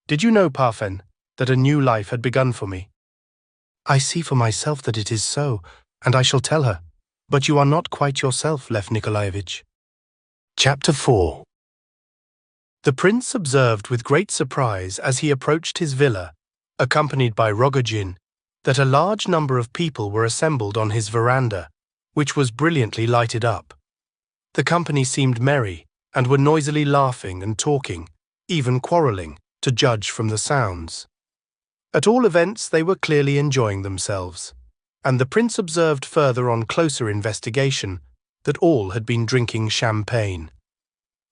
Did you know, Parfen, that a new life had begun for me? I see for myself that it is so, and I shall tell her. But you are not quite yourself, Lev Nikolaevich. Chapter 4. The prince observed with great surprise as he approached his villa, accompanied by Rogojin, that a large number of people were assembled on his veranda, which was brilliantly lighted up. The company seemed merry, and were noisily laughing and talking, even quarrelling, to judge from the sounds. At all events, they were clearly enjoying themselves, and the prince observed further on closer investigation that all had been drinking champagne.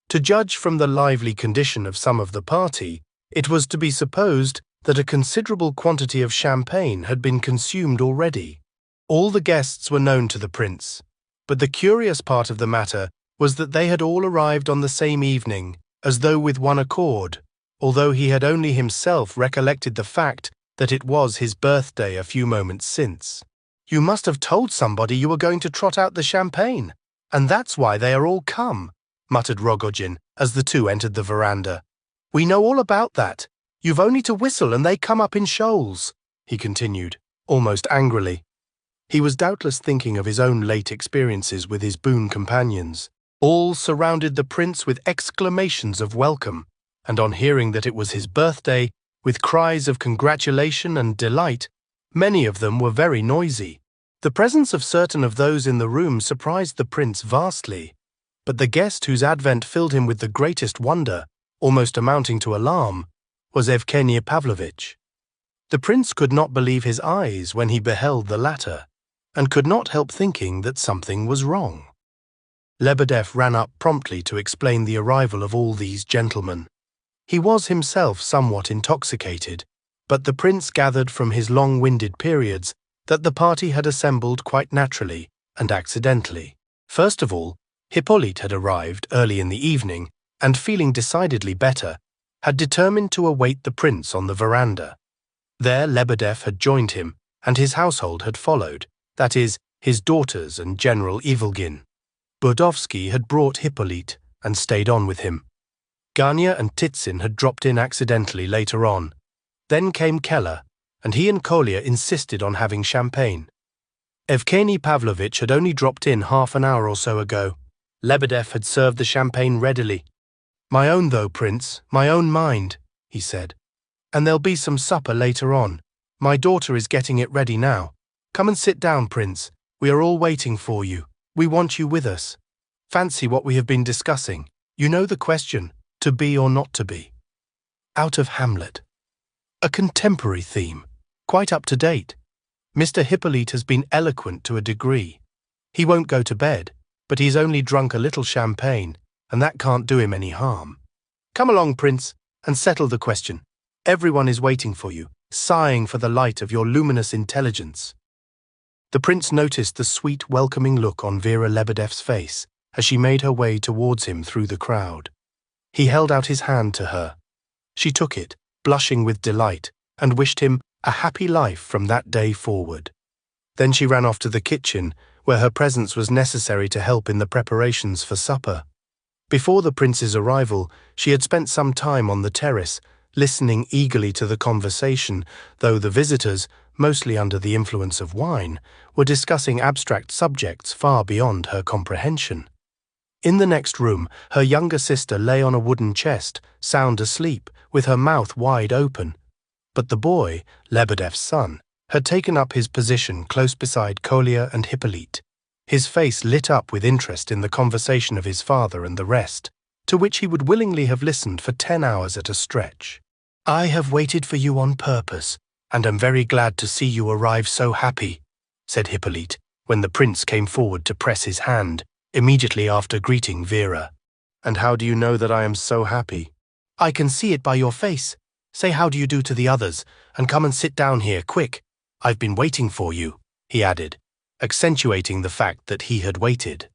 To judge from the lively condition of some of the party, it was to be supposed that a considerable quantity of champagne had been consumed already. All the guests were known to the prince, but the curious part of the matter was that they had all arrived on the same evening, as though with one accord, although he had only himself recollected the fact that it was his birthday a few moments since. You must have told somebody you were going to trot out the champagne, and that's why they are all come, muttered Rogojin as the two entered the veranda. We know all about that. You've only to whistle and they come up in shoals, he continued, almost angrily. He was doubtless thinking of his own late experiences with his boon companions. All surrounded the prince with exclamations of welcome, and on hearing that it was his birthday, with cries of congratulation and delight, many of them were very noisy. The presence of certain of those in the room surprised the prince vastly, but the guest whose advent filled him with the greatest wonder, almost amounting to alarm, was Evgeny Pavlovitch. The prince could not believe his eyes when he beheld the latter, and could not help thinking that something was wrong. Lebedev ran up promptly to explain the arrival of all these gentlemen. He was himself somewhat intoxicated, but the prince gathered from his long-winded periods that the party had assembled quite naturally and accidentally. First of all, Hippolyte had arrived early in the evening, and feeling decidedly better, had determined to await the prince on the veranda. There Lebedev had joined him, and his household had followed, that is, his daughters and General Ivolgin. Burdovsky had brought Hippolyte and stayed on with him. Gania and Titsin had dropped in accidentally later on. Then came Keller, and he and Kolya insisted on having champagne. Evgeny Pavlovitch had only dropped in half an hour or so ago. Lebedev had served the champagne readily, My own though, Prince, my own mind, he said. And there'll be some supper later on. My daughter is getting it ready now. Come and sit down, Prince. We are all waiting for you. We want you with us. Fancy what we have been discussing. You know the question, to be or not to be. Out of Hamlet. A contemporary theme, quite up to date. Mr. Hippolyte has been eloquent to a degree. He won't go to bed, but he's only drunk a little champagne, and that can't do him any harm. Come along, Prince, and settle the question. Everyone is waiting for you, sighing for the light of your luminous intelligence. The prince noticed the sweet, welcoming look on Vera Lebedev's face as she made her way towards him through the crowd. He held out his hand to her. She took it, blushing with delight, and wished him a happy life from that day forward. Then she ran off to the kitchen, where her presence was necessary to help in the preparations for supper. Before the prince's arrival, she had spent some time on the terrace, listening eagerly to the conversation, though the visitors, mostly under the influence of wine, were discussing abstract subjects far beyond her comprehension. In the next room, her younger sister lay on a wooden chest, sound asleep, with her mouth wide open. But the boy, Lebedev's son, had taken up his position close beside Kolya and Hippolyte, his face lit up with interest in the conversation of his father and the rest, to which he would willingly have listened for 10 hours at a stretch. I have waited for you on purpose, and am very glad to see you arrive so happy, said Hippolyte, when the prince came forward to press his hand, immediately after greeting Vera. And how do you know that I am so happy? I can see it by your face. Say how do you do to the others, and come and sit down here, quick. I've been waiting for you, he added, accentuating the fact that he had waited.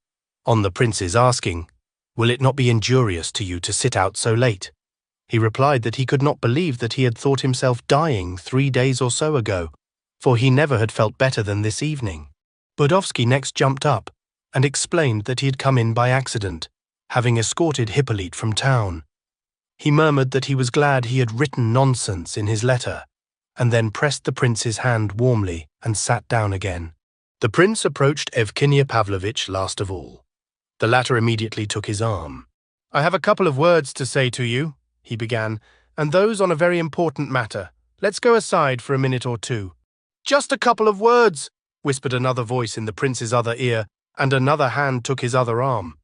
On the prince's asking, will it not be injurious to you to sit out so late? He replied that he could not believe that he had thought himself dying 3 days or so ago, for he never had felt better than this evening. Budovsky next jumped up and explained that he had come in by accident, having escorted Hippolyte from town. He murmured that he was glad he had written nonsense in his letter, and then pressed the prince's hand warmly and sat down again. The prince approached Evgenia Pavlovitch last of all. The latter immediately took his arm. I have a couple of words to say to you, he began, and those on a very important matter. Let's go aside for a minute or two. Just a couple of words, whispered another voice in the prince's other ear, and another hand took his other arm.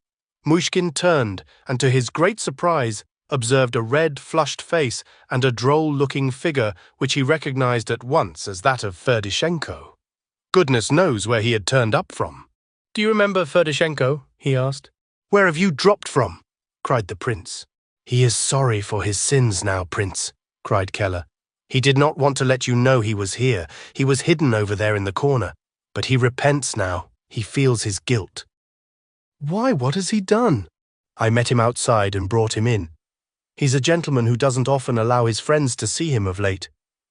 Muishkin turned, and to his great surprise, observed a red, flushed face and a droll-looking figure which he recognized at once as that of Ferdishenko. Goodness knows where he had turned up from. Do you remember Ferdishenko? He asked. Where have you dropped from? Cried the prince. He is sorry for his sins now, Prince, cried Keller. He did not want to let you know he was here. He was hidden over there in the corner. But he repents now. He feels his guilt. Why, what has he done? I met him outside and brought him in. He's a gentleman who doesn't often allow his friends to see him of late.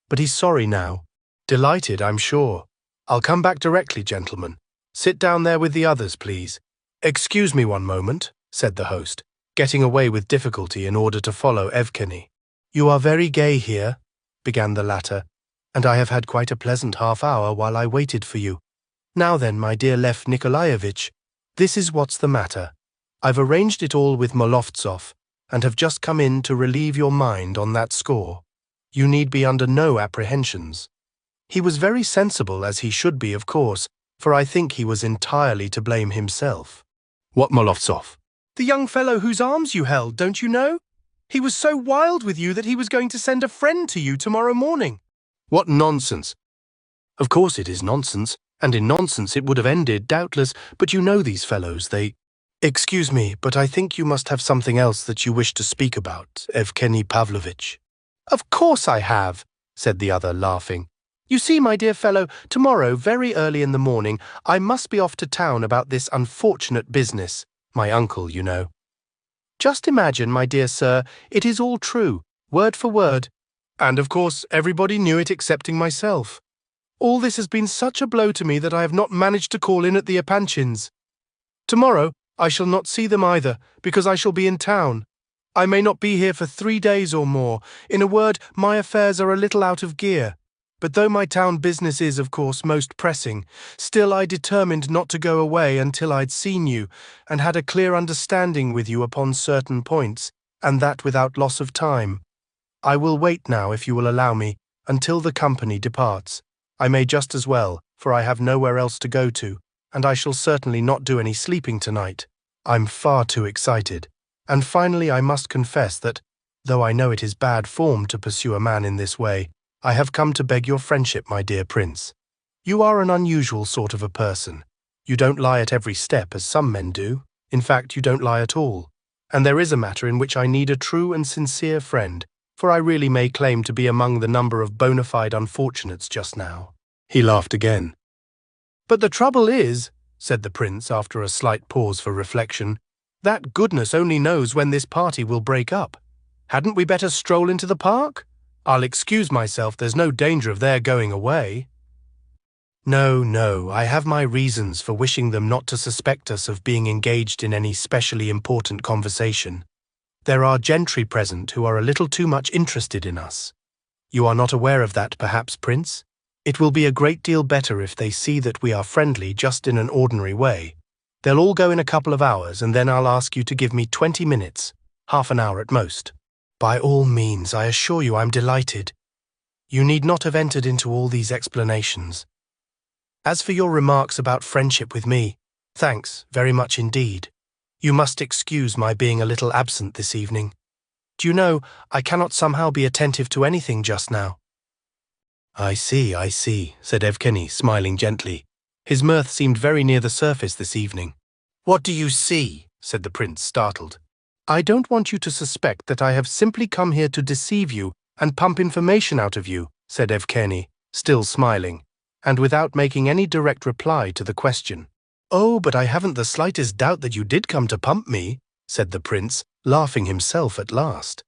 But he's sorry now. Delighted, I'm sure. I'll come back directly, gentlemen. Sit down there with the others, please. Excuse me one moment, said the host, getting away with difficulty in order to follow Evgeny. You are very gay here, began the latter, and I have had quite a pleasant half-hour while I waited for you. Now then, my dear Lev Nikolaevich, this is what's the matter. I've arranged it all with Molovtsov, and have just come in to relieve your mind on that score. You need be under no apprehensions. He was very sensible, as he should be, of course, for I think he was entirely to blame himself. What Molovtsov? The young fellow whose arms you held, don't you know? He was so wild with you that he was going to send a friend to you tomorrow morning. What nonsense! Of course it is nonsense, and in nonsense it would have ended, doubtless, but you know these fellows, they... Excuse me, but I think you must have something else that you wish to speak about, Evgeny Pavlovitch. Of course I have, said the other, laughing. You see, my dear fellow, tomorrow, very early in the morning, I must be off to town about this unfortunate business. My uncle, you know. Just imagine, my dear sir, it is all true, word for word. And, of course, everybody knew it excepting myself. All this has been such a blow to me that I have not managed to call in at the Epanchins. Tomorrow, I shall not see them either, because I shall be in town. I may not be here for 3 days or more. In a word, my affairs are a little out of gear. But though my town business is, of course, most pressing, still I determined not to go away until I'd seen you, and had a clear understanding with you upon certain points, and that without loss of time. I will wait now, if you will allow me, until the company departs. I may just as well, for I have nowhere else to go to, and I shall certainly not do any sleeping tonight. I'm far too excited. And finally I must confess that, though I know it is bad form to pursue a man in this way, I have come to beg your friendship, my dear Prince. You are an unusual sort of a person. You don't lie at every step as some men do. In fact, you don't lie at all. And there is a matter in which I need a true and sincere friend, for I really may claim to be among the number of bona fide unfortunates just now. He laughed again. But the trouble is, said the Prince after a slight pause for reflection, that goodness only knows when this party will break up. Hadn't we better stroll into the park? I'll excuse myself, there's no danger of their going away. No, I have my reasons for wishing them not to suspect us of being engaged in any specially important conversation. There are gentry present who are a little too much interested in us. You are not aware of that, perhaps, Prince? It will be a great deal better if they see that we are friendly just in an ordinary way. They'll all go in a couple of hours, and then I'll ask you to give me 20 minutes, half an hour at most. By all means, I assure you I'm delighted. You need not have entered into all these explanations. As for your remarks about friendship with me, thanks, very much indeed. You must excuse my being a little absent this evening. Do you know, I cannot somehow be attentive to anything just now. I see, said Evgeny, smiling gently. His mirth seemed very near the surface this evening. What do you see? Said the Prince, startled. I don't want you to suspect that I have simply come here to deceive you and pump information out of you, said Evgeny, still smiling, and without making any direct reply to the question. Oh, but I haven't the slightest doubt that you did come to pump me, said the Prince, laughing himself at last.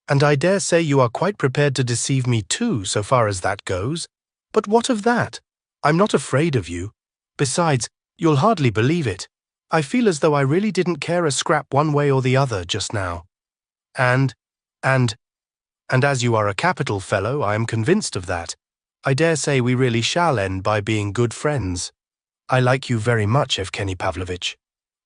And I dare say you are quite prepared to deceive me too, so far as that goes. But what of that? I'm not afraid of you. Besides, you'll hardly believe it. I feel as though I really didn't care a scrap one way or the other just now. And as you are a capital fellow, I am convinced of that. I dare say we really shall end by being good friends. I like you very much, Evgeny Pavlovitch.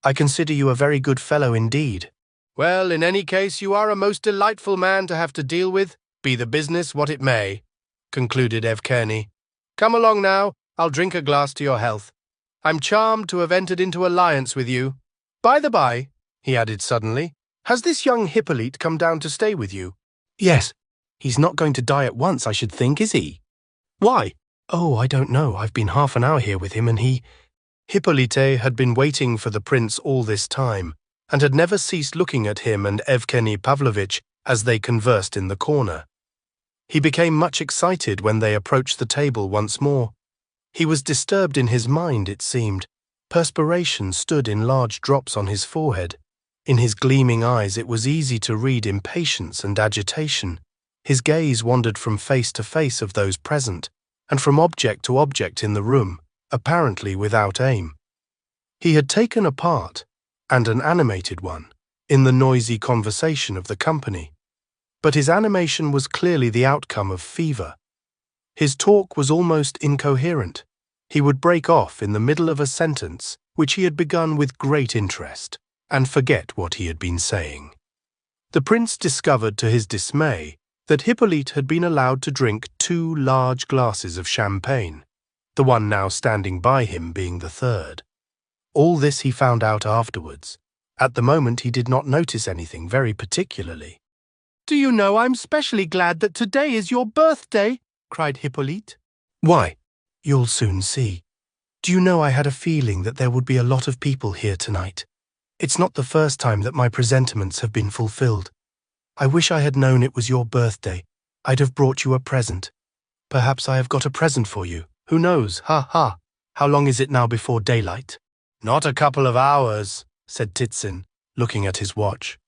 I consider you a very good fellow indeed. Well, in any case, you are a most delightful man to have to deal with, be the business what it may, concluded Evgeny. Come along now, I'll drink a glass to your health. I'm charmed to have entered into alliance with you. By the by, he added suddenly, has this young Hippolyte come down to stay with you? Yes. He's not going to die at once, I should think, is he? Why? Oh, I don't know. I've been half an hour here with him, and Hippolyte had been waiting for the Prince all this time, and had never ceased looking at him and Evgeny Pavlovitch as they conversed in the corner. He became much excited when they approached the table once more. He was disturbed in his mind, it seemed. Perspiration stood in large drops on his forehead. In his gleaming eyes it was easy to read impatience and agitation. His gaze wandered from face to face of those present, and from object to object in the room, apparently without aim. He had taken a part, and an animated one, in the noisy conversation of the company. But his animation was clearly the outcome of fever. His talk was almost incoherent. He would break off in the middle of a sentence which he had begun with great interest, and forget what he had been saying. The Prince discovered to his dismay that Hippolyte had been allowed to drink 2 large glasses of champagne, the one now standing by him being the third. All this he found out afterwards. At the moment he did not notice anything very particularly. "Do you know, I'm specially glad that today is your birthday," cried Hippolyte. "Why? You'll soon see. Do you know, I had a feeling that there would be a lot of people here tonight. It's not the first time that my presentiments have been fulfilled. I wish I had known it was your birthday. I'd have brought you a present. Perhaps I have got a present for you. Who knows? Ha ha! How long is it now before daylight?" "Not a couple of hours," said Titsin, looking at his watch.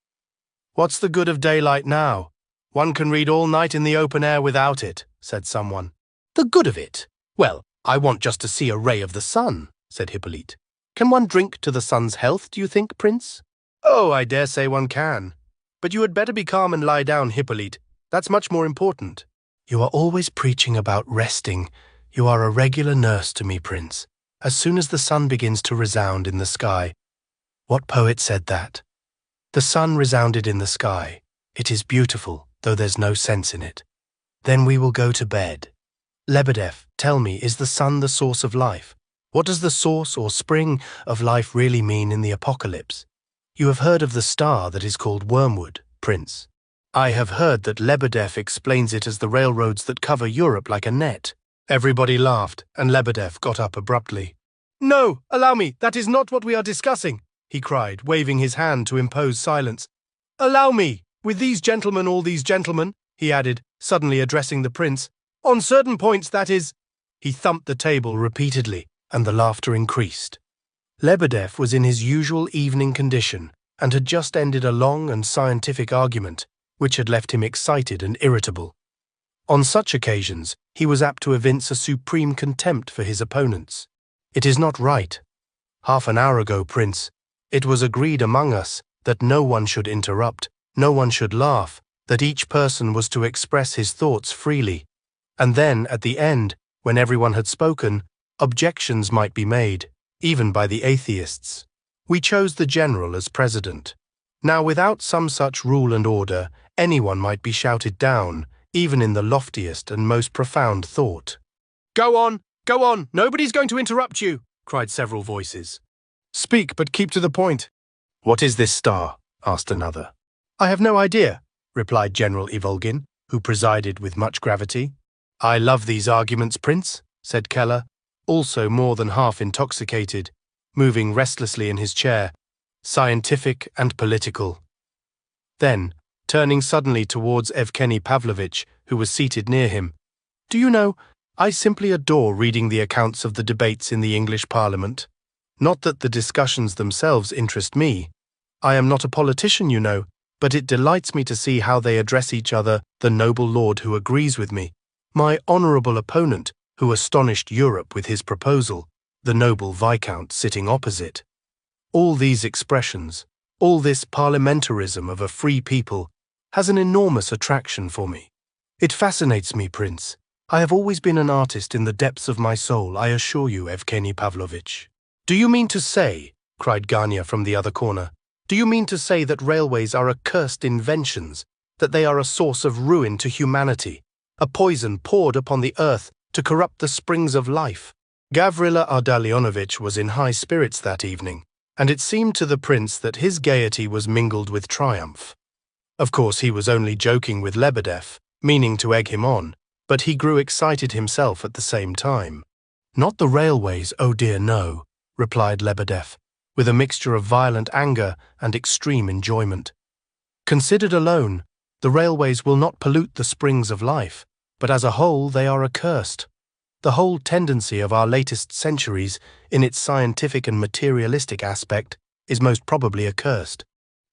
"What's the good of daylight now? One can read all night in the open air without it," said someone. "The good of it? Well, I want just to see a ray of the sun," said Hippolyte. "Can one drink to the sun's health, do you think, Prince?" "Oh, I dare say one can. But you had better be calm and lie down, Hippolyte. That's much more important." "You are always preaching about resting. You are a regular nurse to me, Prince. As soon as the sun begins to resound in the sky." What poet said that? The sun resounded in the sky. It is beautiful, though there's no sense in it. Then we will go to bed. Lebedev, tell me, is the sun the source of life? What does the source or spring of life really mean in the apocalypse? You have heard of the star that is called wormwood, Prince. I have heard that Lebedev explains it as the railroads that cover Europe like a net. Everybody laughed, and Lebedev got up abruptly. No, allow me, that is not what we are discussing, he cried, waving his hand to impose silence. Allow me, with these gentlemen, all these gentlemen, he added, suddenly addressing the prince, on certain points, that is. He thumped the table repeatedly, and the laughter increased. Lebedev was in his usual evening condition, and had just ended a long and scientific argument, which had left him excited and irritable. On such occasions, he was apt to evince a supreme contempt for his opponents. It is not right. Half an hour ago, Prince, it was agreed among us that no one should interrupt, no one should laugh, that each person was to express his thoughts freely. And then, at the end, when everyone had spoken, objections might be made, even by the atheists. We chose the general as president. Now, without some such rule and order, anyone might be shouted down, even in the loftiest and most profound thought. Go on, nobody's going to interrupt you, cried several voices. Speak, but keep to the point. What is this star? Asked another. I have no idea, replied General Ivolgin, who presided with much gravity. I love these arguments, Prince, said Keller, also more than half intoxicated, moving restlessly in his chair, scientific and political. Then, turning suddenly towards Evgeny Pavlovitch, who was seated near him, do you know, I simply adore reading the accounts of the debates in the English Parliament. Not that the discussions themselves interest me. I am not a politician, you know, but it delights me to see how they address each other, the noble lord who agrees with me, my honourable opponent who astonished Europe with his proposal, the noble Viscount sitting opposite. All these expressions, all this parliamentarism of a free people, has an enormous attraction for me. It fascinates me, Prince. I have always been an artist in the depths of my soul, I assure you, Evgeny Pavlovitch. Do you mean to say, cried Gania from the other corner, do you mean to say that railways are accursed inventions, that they are a source of ruin to humanity, a poison poured upon the earth to corrupt the springs of life? Gavrila Ardalionovitch was in high spirits that evening, and it seemed to the prince that his gaiety was mingled with triumph. Of course, he was only joking with Lebedev, meaning to egg him on, but he grew excited himself at the same time. Not the railways, oh dear no, replied Lebedev, with a mixture of violent anger and extreme enjoyment. Considered alone, the railways will not pollute the springs of life, but as a whole they are accursed. The whole tendency of our latest centuries, in its scientific and materialistic aspect, is most probably accursed.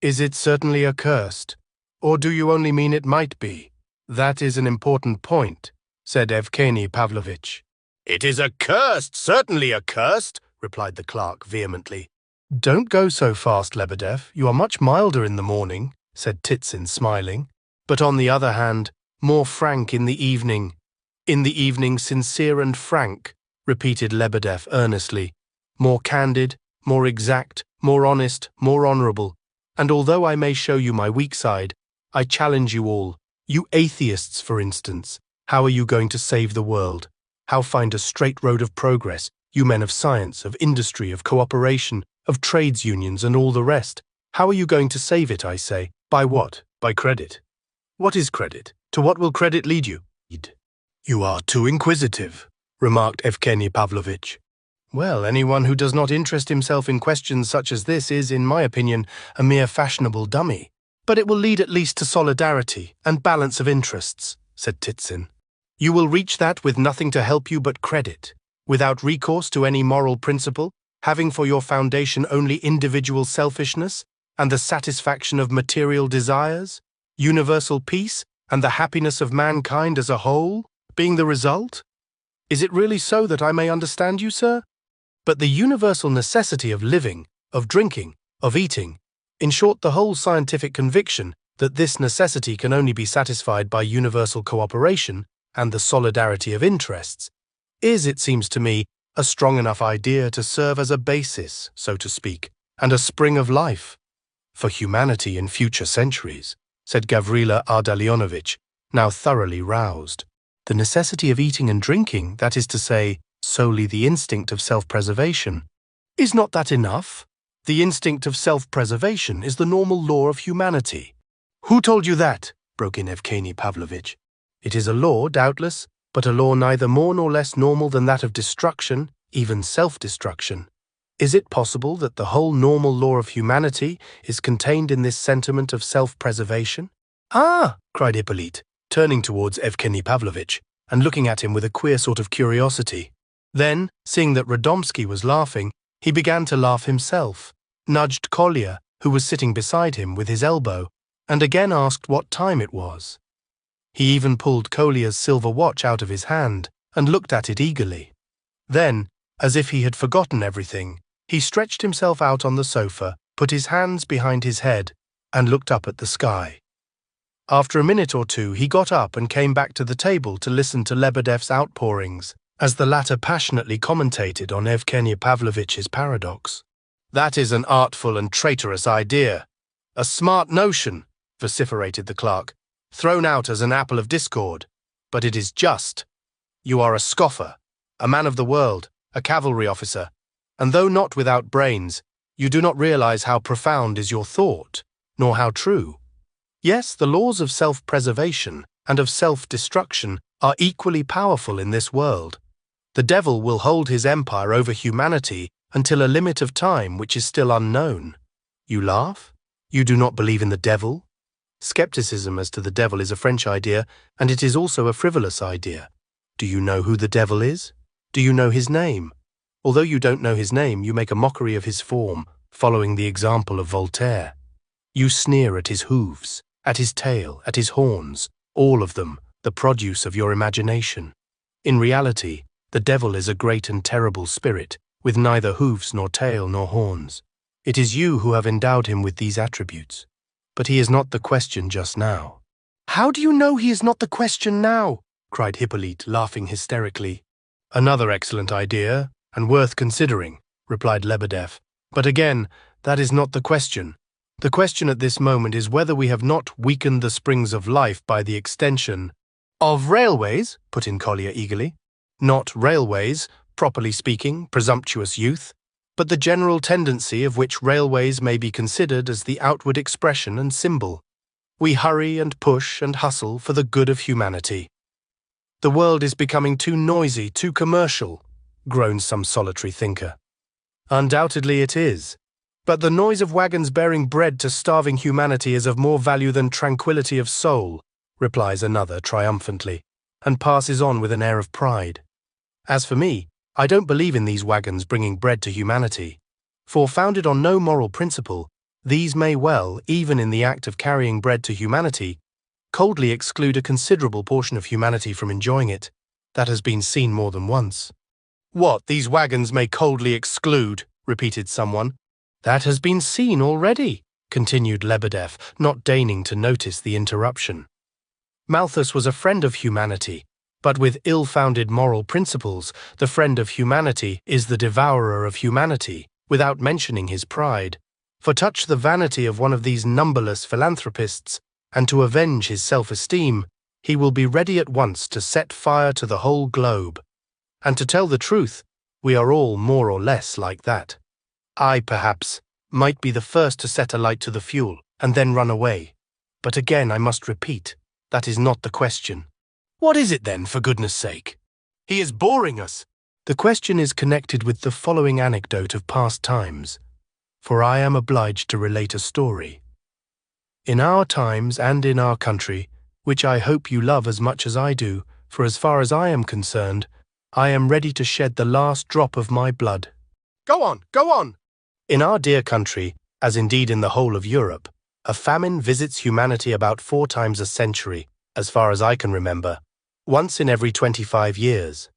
Is it certainly accursed? Or do you only mean it might be? That is an important point, said Evgeny Pavlovitch. It is accursed, certainly accursed, replied the clerk vehemently. Don't go so fast, Lebedev. You are much milder in the morning, said Titsin, smiling. But on the other hand, more frank in the evening. In the evening, sincere and frank, repeated Lebedev earnestly. More candid, more exact, more honest, more honourable. And although I may show you my weak side, I challenge you all. You atheists, for instance, how are you going to save the world? How find a straight road of progress, you men of science, of industry, of cooperation, of trades unions and all the rest? How are you going to save it, I say? By what? By credit. What is credit? To what will credit lead you? You are too inquisitive, remarked Evgeny Pavlovitch. Well, anyone who does not interest himself in questions such as this is, in my opinion, a mere fashionable dummy. But it will lead at least to solidarity and balance of interests, said Titsin. You will reach that with nothing to help you but credit, without recourse to any moral principle, having for your foundation only individual selfishness and the satisfaction of material desires, universal peace and the happiness of mankind as a whole being the result? Is it really so that I may understand you, sir? But the universal necessity of living, of drinking, of eating, in short, the whole scientific conviction that this necessity can only be satisfied by universal cooperation and the solidarity of interests, is, it seems to me, a strong enough idea to serve as a basis, so to speak, and a spring of life for humanity in future centuries, said Gavrila Ardalionovitch, now thoroughly roused. The necessity of eating and drinking, that is to say, solely the instinct of self-preservation. Is not that enough? The instinct of self-preservation is the normal law of humanity. Who told you that? Broke in Evgeny Pavlovitch. It is a law, doubtless, but a law neither more nor less normal than that of destruction, even self-destruction. Is it possible that the whole normal law of humanity is contained in this sentiment of self-preservation? Ah, cried Hippolyte, turning towards Evgeny Pavlovitch and looking at him with a queer sort of curiosity. Then, seeing that Radomski was laughing, he began to laugh himself, nudged Kolya, who was sitting beside him, with his elbow, and again asked what time it was. He even pulled Kolya's silver watch out of his hand and looked at it eagerly. Then, as if he had forgotten everything, he stretched himself out on the sofa, put his hands behind his head, and looked up at the sky. After a minute or two, he got up and came back to the table to listen to Lebedev's outpourings, as the latter passionately commentated on Evgeny Pavlovitch's paradox. "That is an artful and traitorous idea. A smart notion," vociferated the clerk, "thrown out as an apple of discord. But it is just. You are a scoffer, a man of the world, a cavalry officer, and though not without brains, you do not realize how profound is your thought, nor how true. Yes, the laws of self-preservation and of self-destruction are equally powerful in this world. The devil will hold his empire over humanity until a limit of time which is still unknown. You laugh? You do not believe in the devil? Skepticism as to the devil is a French idea, and it is also a frivolous idea. Do you know who the devil is? Do you know his name? Although you don't know his name, you make a mockery of his form, following the example of Voltaire. You sneer at his hooves, at his tail, at his horns, all of them the produce of your imagination. In reality, the devil is a great and terrible spirit, with neither hoofs nor tail nor horns. It is you who have endowed him with these attributes. But he is not the question just now." "How do you know he is not the question now?" cried Hippolyte, laughing hysterically. "Another excellent idea, and worth considering," replied Lebedev. "But again, that is not the question. The question at this moment is whether we have not weakened the springs of life by the extension—" "Of railways," put in Kolya eagerly. "Not railways, properly speaking, presumptuous youth, but the general tendency of which railways may be considered as the outward expression and symbol. We hurry and push and hustle for the good of humanity. The world is becoming too noisy, too commercial," groans some solitary thinker. "Undoubtedly it is. But the noise of wagons bearing bread to starving humanity is of more value than tranquility of soul," replies another triumphantly, and passes on with an air of pride. "As for me, I don't believe in these wagons bringing bread to humanity, for founded on no moral principle, these may well, even in the act of carrying bread to humanity, coldly exclude a considerable portion of humanity from enjoying it. That has been seen more than once." "What, these wagons may coldly exclude?" repeated someone. "That has been seen already," continued Lebedev, not deigning to notice the interruption. "Malthus was a friend of humanity, but with ill-founded moral principles. The friend of humanity is the devourer of humanity, without mentioning his pride. For touch the vanity of one of these numberless philanthropists, and to avenge his self-esteem, he will be ready at once to set fire to the whole globe. And to tell the truth, we are all more or less like that. I, perhaps, might be the first to set alight to the fuel, and then run away. But again I must repeat, that is not the question." "What is it then, for goodness sake? He is boring us." "The question is connected with the following anecdote of past times, for I am obliged to relate a story. In our times and in our country, which I hope you love as much as I do, for as far as I am concerned, I am ready to shed the last drop of my blood." "Go on, go on." "In our dear country, as indeed in the whole of Europe, a famine visits humanity about 4 times a century, as far as I can remember, once in every 25 years.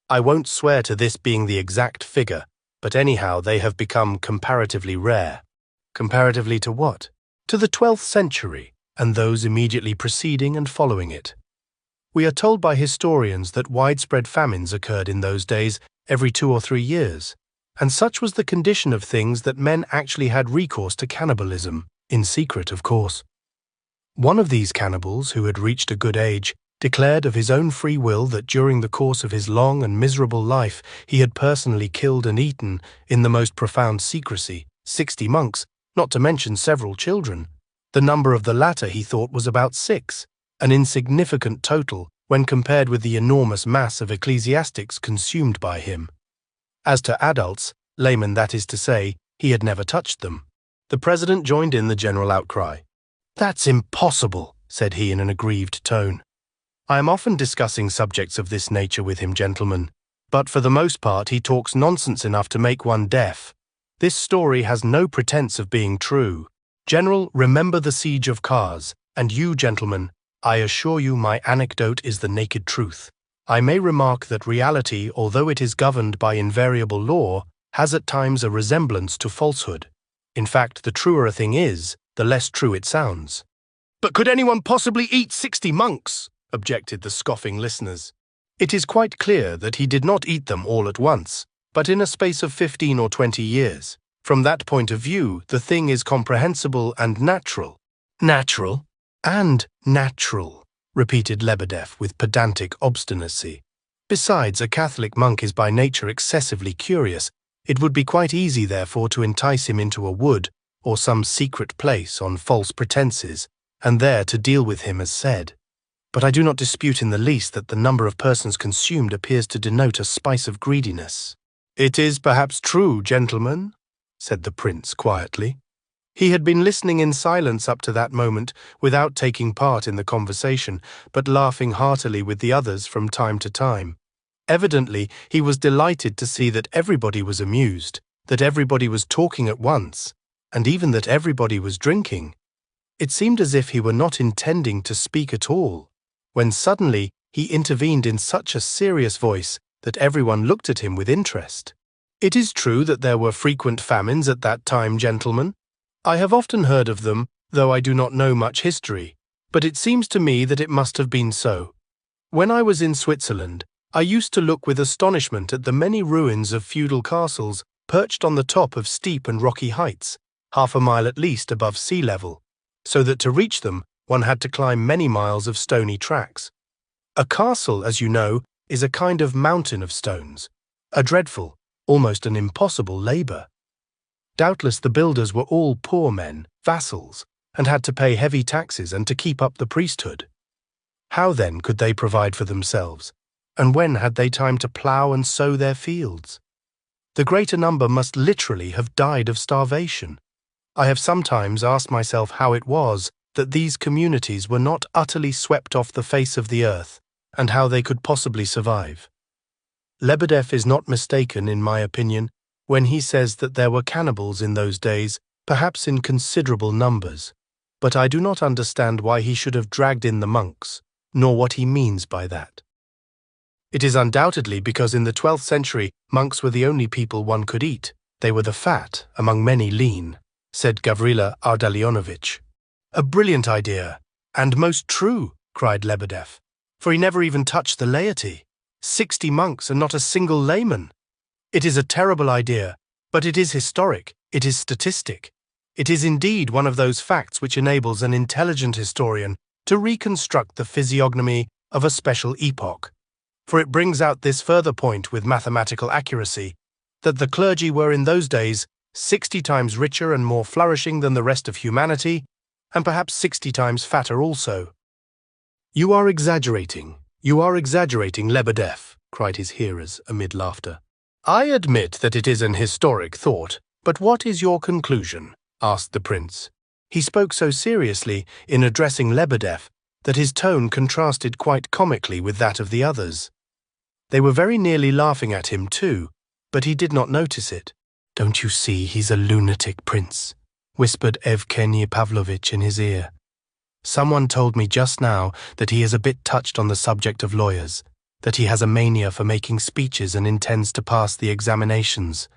I won't swear to this being the exact figure, but anyhow they have become comparatively rare." "Comparatively to what?" "To the 12th century, and those immediately preceding and following it. We are told by historians that widespread famines occurred in those days every 2 or 3 years. And such was the condition of things that men actually had recourse to cannibalism, in secret, of course. One of these cannibals, who had reached a good age, declared of his own free will that during the course of his long and miserable life he had personally killed and eaten, in the most profound secrecy, 60 monks, not to mention several children. The number of the latter he thought was about 6, an insignificant total when compared with the enormous mass of ecclesiastics consumed by him. As to adults, laymen that is to say, he had never touched them. The president joined in the general outcry. "That's impossible," said he in an aggrieved tone. "I am often discussing subjects of this nature with him, gentlemen, but for the most part he talks nonsense enough to make one deaf. This story has no pretense of being true. General, remember the siege of Kars, and you, gentlemen, I assure you my anecdote is the naked truth. I may remark that reality, although it is governed by invariable law, has at times a resemblance to falsehood. In fact, the truer a thing is, the less true it sounds." "But could anyone possibly eat 60 monks?" objected the scoffing listeners. "It is quite clear that he did not eat them all at once, but in a space of 15 or 20 years. From that point of view, the thing is comprehensible and natural." "Natural and natural," repeated Lebedeff with pedantic obstinacy. "Besides, a Catholic monk is by nature excessively curious. It would be quite easy, therefore, to entice him into a wood or some secret place on false pretenses, and there to deal with him as said. But I do not dispute in the least that the number of persons consumed appears to denote a spice of greediness." "It is perhaps true, gentlemen," said the prince quietly. He had been listening in silence up to that moment, without taking part in the conversation, but laughing heartily with the others from time to time. Evidently, he was delighted to see that everybody was amused, that everybody was talking at once, and even that everybody was drinking. It seemed as if he were not intending to speak at all, when suddenly he intervened in such a serious voice that everyone looked at him with interest. "It is true that there were frequent famines at that time, gentlemen. I have often heard of them, though I do not know much history, but it seems to me that it must have been so. When I was in Switzerland, I used to look with astonishment at the many ruins of feudal castles perched on the top of steep and rocky heights, half a mile at least above sea level, so that to reach them one had to climb many miles of stony tracks. A castle, as you know, is a kind of mountain of stones, a dreadful, almost an impossible labor. Doubtless the builders were all poor men, vassals, and had to pay heavy taxes and to keep up the priesthood. How then could they provide for themselves, and when had they time to plough and sow their fields? The greater number must literally have died of starvation. I have sometimes asked myself how it was that these communities were not utterly swept off the face of the earth, and how they could possibly survive. Lebedeff is not mistaken, in my opinion, when he says that there were cannibals in those days, perhaps in considerable numbers, but I do not understand why he should have dragged in the monks, nor what he means by that. It is undoubtedly because in the 12th century monks were the only people one could eat. They were the fat, among many lean, said Gavrila Ardalionovitch. "A brilliant idea, and most true," cried Lebedeff, "for he never even touched the laity. 60 monks and not a single layman. It is a terrible idea, but it is historic, it is statistic. It is indeed one of those facts which enables an intelligent historian to reconstruct the physiognomy of a special epoch. For it brings out this further point with mathematical accuracy, that the clergy were in those days 60 times richer and more flourishing than the rest of humanity, and perhaps 60 times fatter also." You are exaggerating, Lebedeff," cried his hearers amid laughter. "I admit that it is an historic thought, but what is your conclusion?" asked the prince. He spoke so seriously in addressing Lebedeff that his tone contrasted quite comically with that of the others. They were very nearly laughing at him too, but he did not notice it. "Don't you see he's a lunatic, prince?" whispered Evgeny Pavlovitch in his ear. "Someone told me just now that he is a bit touched on the subject of lawyers, that he has a mania for making speeches and intends to pass the examinations.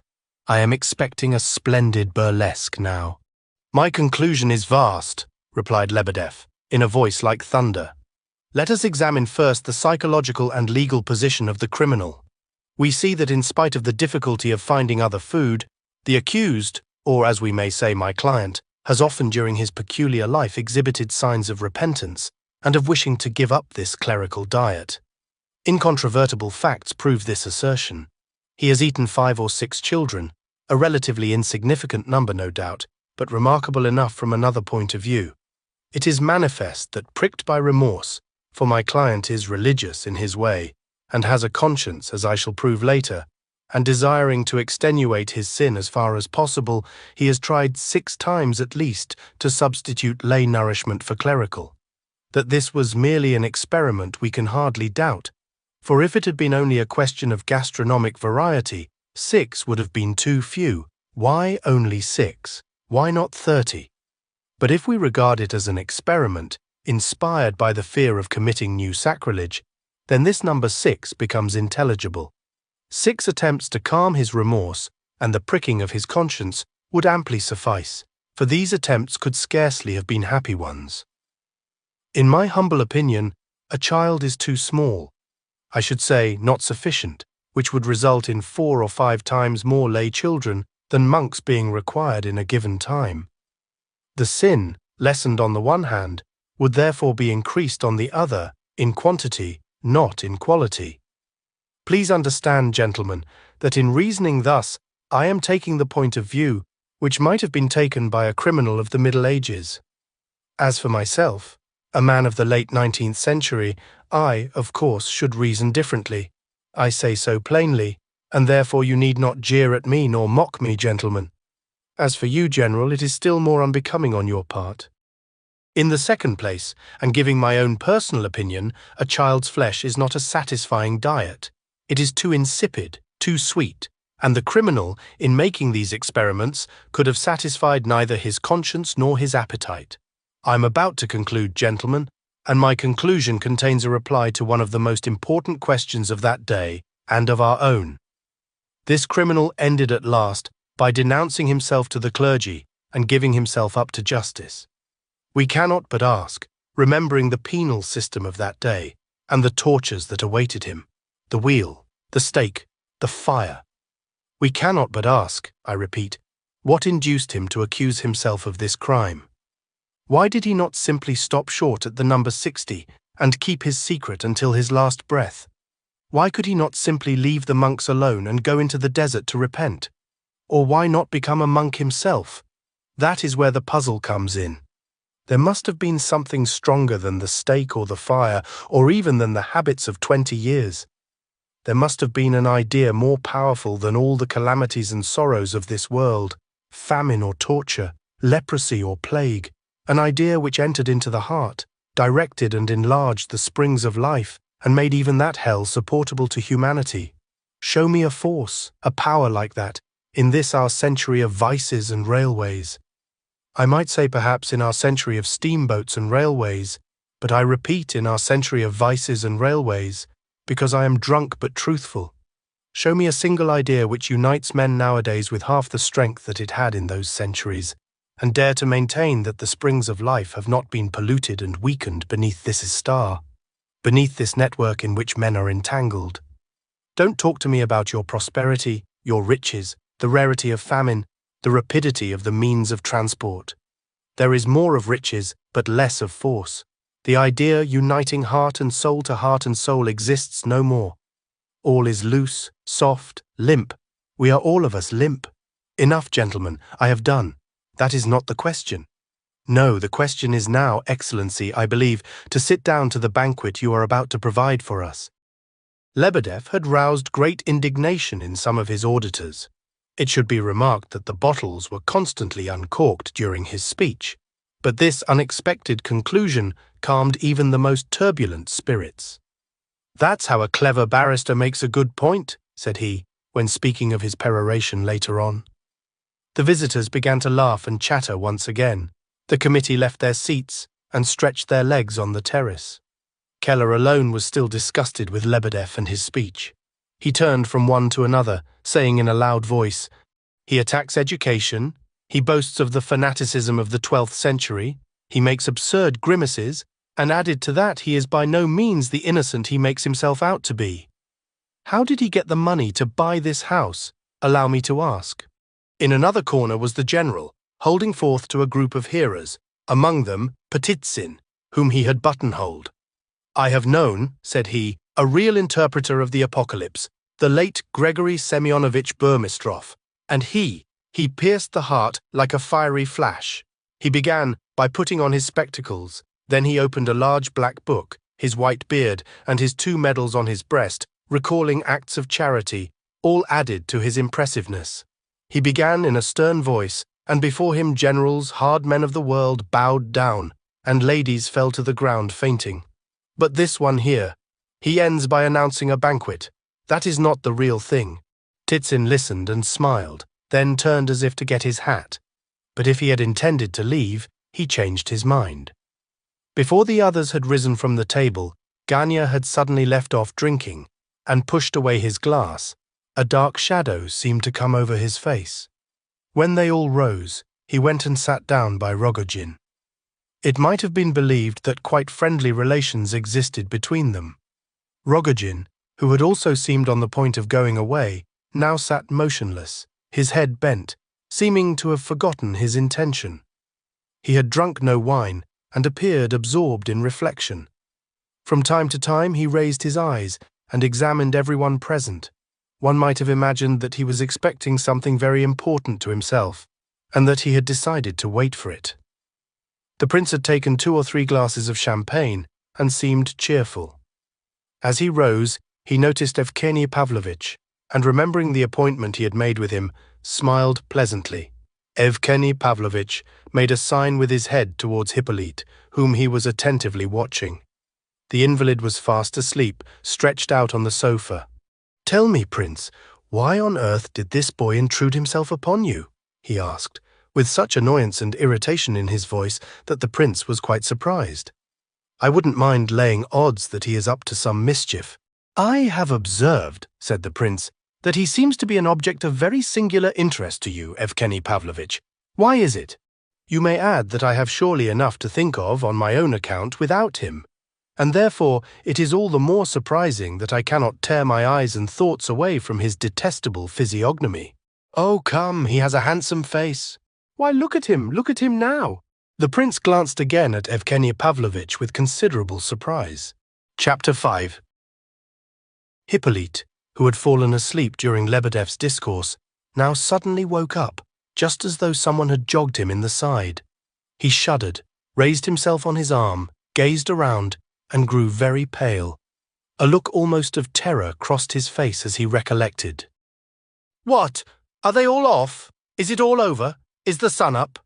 I am expecting a splendid burlesque now." "My conclusion is vast," replied Lebedeff, in a voice like thunder. "Let us examine first the psychological and legal position of the criminal. We see that in spite of the difficulty of finding other food, the accused, or as we may say my client, has often during his peculiar life exhibited signs of repentance and of wishing to give up this clerical diet. Incontrovertible facts prove this assertion. He has eaten 5 or 6 children, a relatively insignificant number no doubt, but remarkable enough from another point of view. It is manifest that pricked by remorse, for my client is religious in his way, and has a conscience, as I shall prove later, and desiring to extenuate his sin as far as possible, he has tried 6 times at least to substitute lay nourishment for clerical. That this was merely an experiment we can hardly doubt, for if it had been only a question of gastronomic variety, 6 would have been too few. Why only 6? Why not 30? But if we regard it as an experiment, inspired by the fear of committing new sacrilege, then this number 6 becomes intelligible. 6 attempts to calm his remorse and the pricking of his conscience would amply suffice, for these attempts could scarcely have been happy ones. In my humble opinion, a child is too small. I should say not sufficient, which would result in 4 or 5 times more lay children than monks being required in a given time. The sin, lessened on the one hand, would therefore be increased on the other, in quantity, not in quality. Please understand, gentlemen, that in reasoning thus, I am taking the point of view which might have been taken by a criminal of the Middle Ages. As for myself, a man of the late 19th century, I, of course, should reason differently. I say so plainly, and therefore you need not jeer at me nor mock me, gentlemen. As for you, General, it is still more unbecoming on your part. In the second place, and giving my own personal opinion, a child's flesh is not a satisfying diet. It is too insipid, too sweet, and the criminal, in making these experiments, could have satisfied neither his conscience nor his appetite. I am about to conclude, gentlemen, and my conclusion contains a reply to one of the most important questions of that day and of our own. This criminal ended at last by denouncing himself to the clergy and giving himself up to justice. We cannot but ask, remembering the penal system of that day and the tortures that awaited him, the wheel, the stake, the fire. We cannot but ask, I repeat, what induced him to accuse himself of this crime? Why did he not simply stop short at the number 60 and keep his secret until his last breath? Why could he not simply leave the monks alone and go into the desert to repent? Or why not become a monk himself? That is where the puzzle comes in. There must have been something stronger than the stake or the fire, or even than the habits of 20 years. There must have been an idea more powerful than all the calamities and sorrows of this world, famine or torture, leprosy or plague, an idea which entered into the heart, directed and enlarged the springs of life, and made even that hell supportable to humanity. Show me a force, a power like that, in this our century of vices and railways. I might say perhaps in our century of steamboats and railways, but I repeat in our century of vices and railways, because I am drunk but truthful. Show me a single idea which unites men nowadays with half the strength that it had in those centuries, and dare to maintain that the springs of life have not been polluted and weakened beneath this star, beneath this network in which men are entangled. Don't talk to me about your prosperity, your riches, the rarity of famine, the rapidity of the means of transport. There is more of riches, but less of force. The idea uniting heart and soul exists no more. All is loose, soft, limp. We are all of us limp. Enough, gentlemen, I have done. That is not the question. No, the question is now, Excellency, I believe, to sit down to the banquet you are about to provide for us. Lebedeff had roused great indignation in some of his auditors. It should be remarked that the bottles were constantly uncorked during his speech, but this unexpected conclusion calmed even the most turbulent spirits. "That's how a clever barrister makes a good point," said he, when speaking of his peroration later on. The visitors began to laugh and chatter once again. The committee left their seats and stretched their legs on the terrace. Keller alone was still disgusted with Lebedeff and his speech. He turned from one to another, saying in a loud voice, "He attacks education, he boasts of the fanaticism of the 12th century, he makes absurd grimaces, and added to that he is by no means the innocent he makes himself out to be. How did he get the money to buy this house, allow me to ask?" In another corner was the general, holding forth to a group of hearers, among them Petitsin, whom he had buttonholed. "I have known," said he, "a real interpreter of the apocalypse, the late Gregory Semyonovich Burmistrov, and he pierced the heart like a fiery flash. He began by putting on his spectacles, then he opened a large black book, his white beard and his 2 medals on his breast, recalling acts of charity, all added to his impressiveness. He began in a stern voice, and before him generals, hard men of the world, bowed down, and ladies fell to the ground fainting. But this one here, he ends by announcing a banquet. That is not the real thing." Titsin listened and smiled, then turned as if to get his hat. But if he had intended to leave, he changed his mind. Before the others had risen from the table, Gania had suddenly left off drinking and pushed away his glass. A dark shadow seemed to come over his face. When they all rose, he went and sat down by Rogojin. It might have been believed that quite friendly relations existed between them. Rogojin, who had also seemed on the point of going away, now sat motionless, his head bent, seeming to have forgotten his intention. He had drunk no wine and appeared absorbed in reflection. From time to time he raised his eyes and examined everyone present. One might have imagined that he was expecting something very important to himself, and that he had decided to wait for it. The prince had taken 2 or 3 glasses of champagne and seemed cheerful. As he rose, he noticed Evgeny Pavlovitch, and remembering the appointment he had made with him, smiled pleasantly. Evgeny Pavlovitch made a sign with his head towards Hippolyte, whom he was attentively watching. The invalid was fast asleep, stretched out on the sofa. "Tell me, Prince, why on earth did this boy intrude himself upon you?" he asked, with such annoyance and irritation in his voice that the prince was quite surprised. "I wouldn't mind laying odds that he is up to some mischief." "I have observed," said the prince, "that he seems to be an object of very singular interest to you, Evgeny Pavlovitch. Why is it? You may add that I have surely enough to think of on my own account without him, and therefore it is all the more surprising that I cannot tear my eyes and thoughts away from his detestable physiognomy. Oh, come, he has a handsome face. Why, look at him now." The prince glanced again at Evgeny Pavlovitch with considerable surprise. Chapter 5. Hippolyte, who had fallen asleep during Lebedev's discourse, now suddenly woke up, just as though someone had jogged him in the side. He shuddered, raised himself on his arm, gazed around, and grew very pale. A look almost of terror crossed his face as he recollected. "What? Are they all off? Is it all over? Is the sun up?"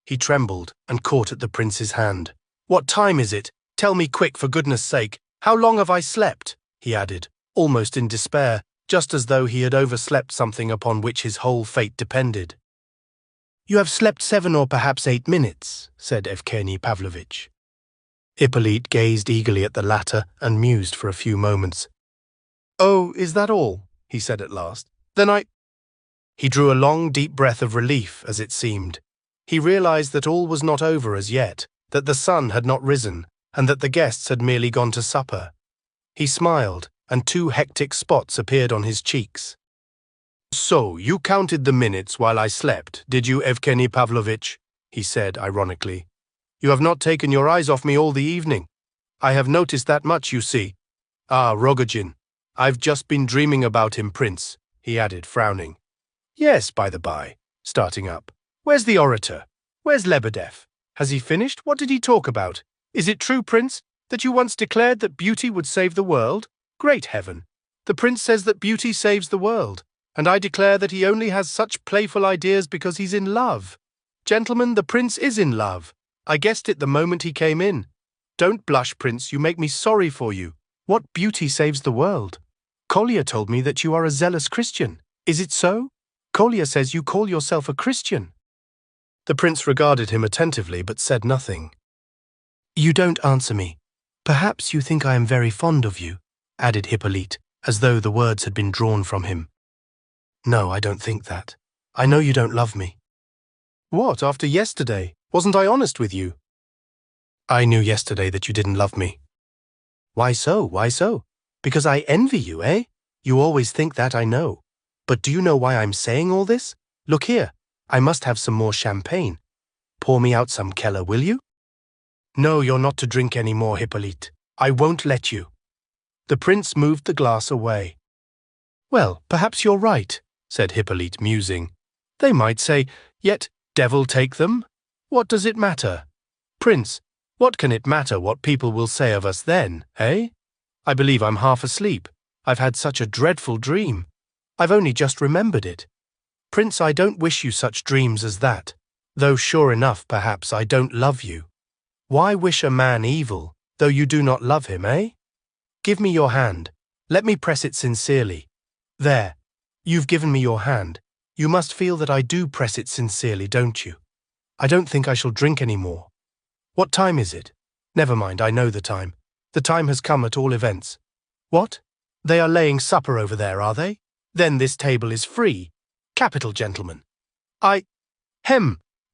He trembled and caught at the prince's hand. "What time is it? Tell me quick, for goodness' sake. How long have I slept?" he added, almost in despair, just as though he had overslept something upon which his whole fate depended. "You have slept 7 or perhaps 8 minutes, said Evgeny Pavlovitch. Hippolyte gazed eagerly at the latter and mused for a few moments. "Oh, is that all?" he said at last. "Then I—" He drew a long, deep breath of relief, as it seemed. He realized that all was not over as yet, that the sun had not risen, and that the guests had merely gone to supper. He smiled, and 2 hectic spots appeared on his cheeks. "So, you counted the minutes while I slept, did you, Evgeny Pavlovitch?" he said ironically. "You have not taken your eyes off me all the evening. I have noticed that much, you see. Ah, Rogojin, I've just been dreaming about him, Prince," he added, frowning. "Yes, by the by," starting up. "Where's the orator? Where's Lebedev? Has he finished? What did he talk about? Is it true, Prince, that you once declared that beauty would save the world? Great heaven! The prince says that beauty saves the world, and I declare that he only has such playful ideas because he's in love. Gentlemen, the prince is in love. I guessed it the moment he came in. Don't blush, Prince, you make me sorry for you. What beauty saves the world? Kolya told me that you are a zealous Christian. Is it so? Kolya says you call yourself a Christian." The prince regarded him attentively but said nothing. "You don't answer me. Perhaps you think I am very fond of you," added Hippolyte, as though the words had been drawn from him. "No, I don't think that. I know you don't love me." "What, after yesterday? Wasn't I honest with you?" "I knew yesterday that you didn't love me." "Why so? Why so? Because I envy you, eh? You always think that, I know. But do you know why I'm saying all this? Look here, I must have some more champagne. Pour me out some, Keller, will you? No, you're not to drink any more, Hippolyte. I won't let you. The prince moved the glass away. Well, perhaps you're right, said Hippolyte, musing. They might say, yet, devil take them. What does it matter? Prince, what can it matter what people will say of us then, eh? I believe I'm half asleep. I've had such a dreadful dream. I've only just remembered it. Prince, I don't wish you such dreams as that, though sure enough, perhaps, I don't love you. Why wish a man evil, though you do not love him, eh? Give me your hand. Let me press it sincerely. There. You've given me your hand. You must feel that I do press it sincerely, don't you? I don't think I shall drink any more. What time is it? Never mind, I know the time. The time has come at all events. What? They are laying supper over there, are they? Then this table is free. Capital, gentlemen.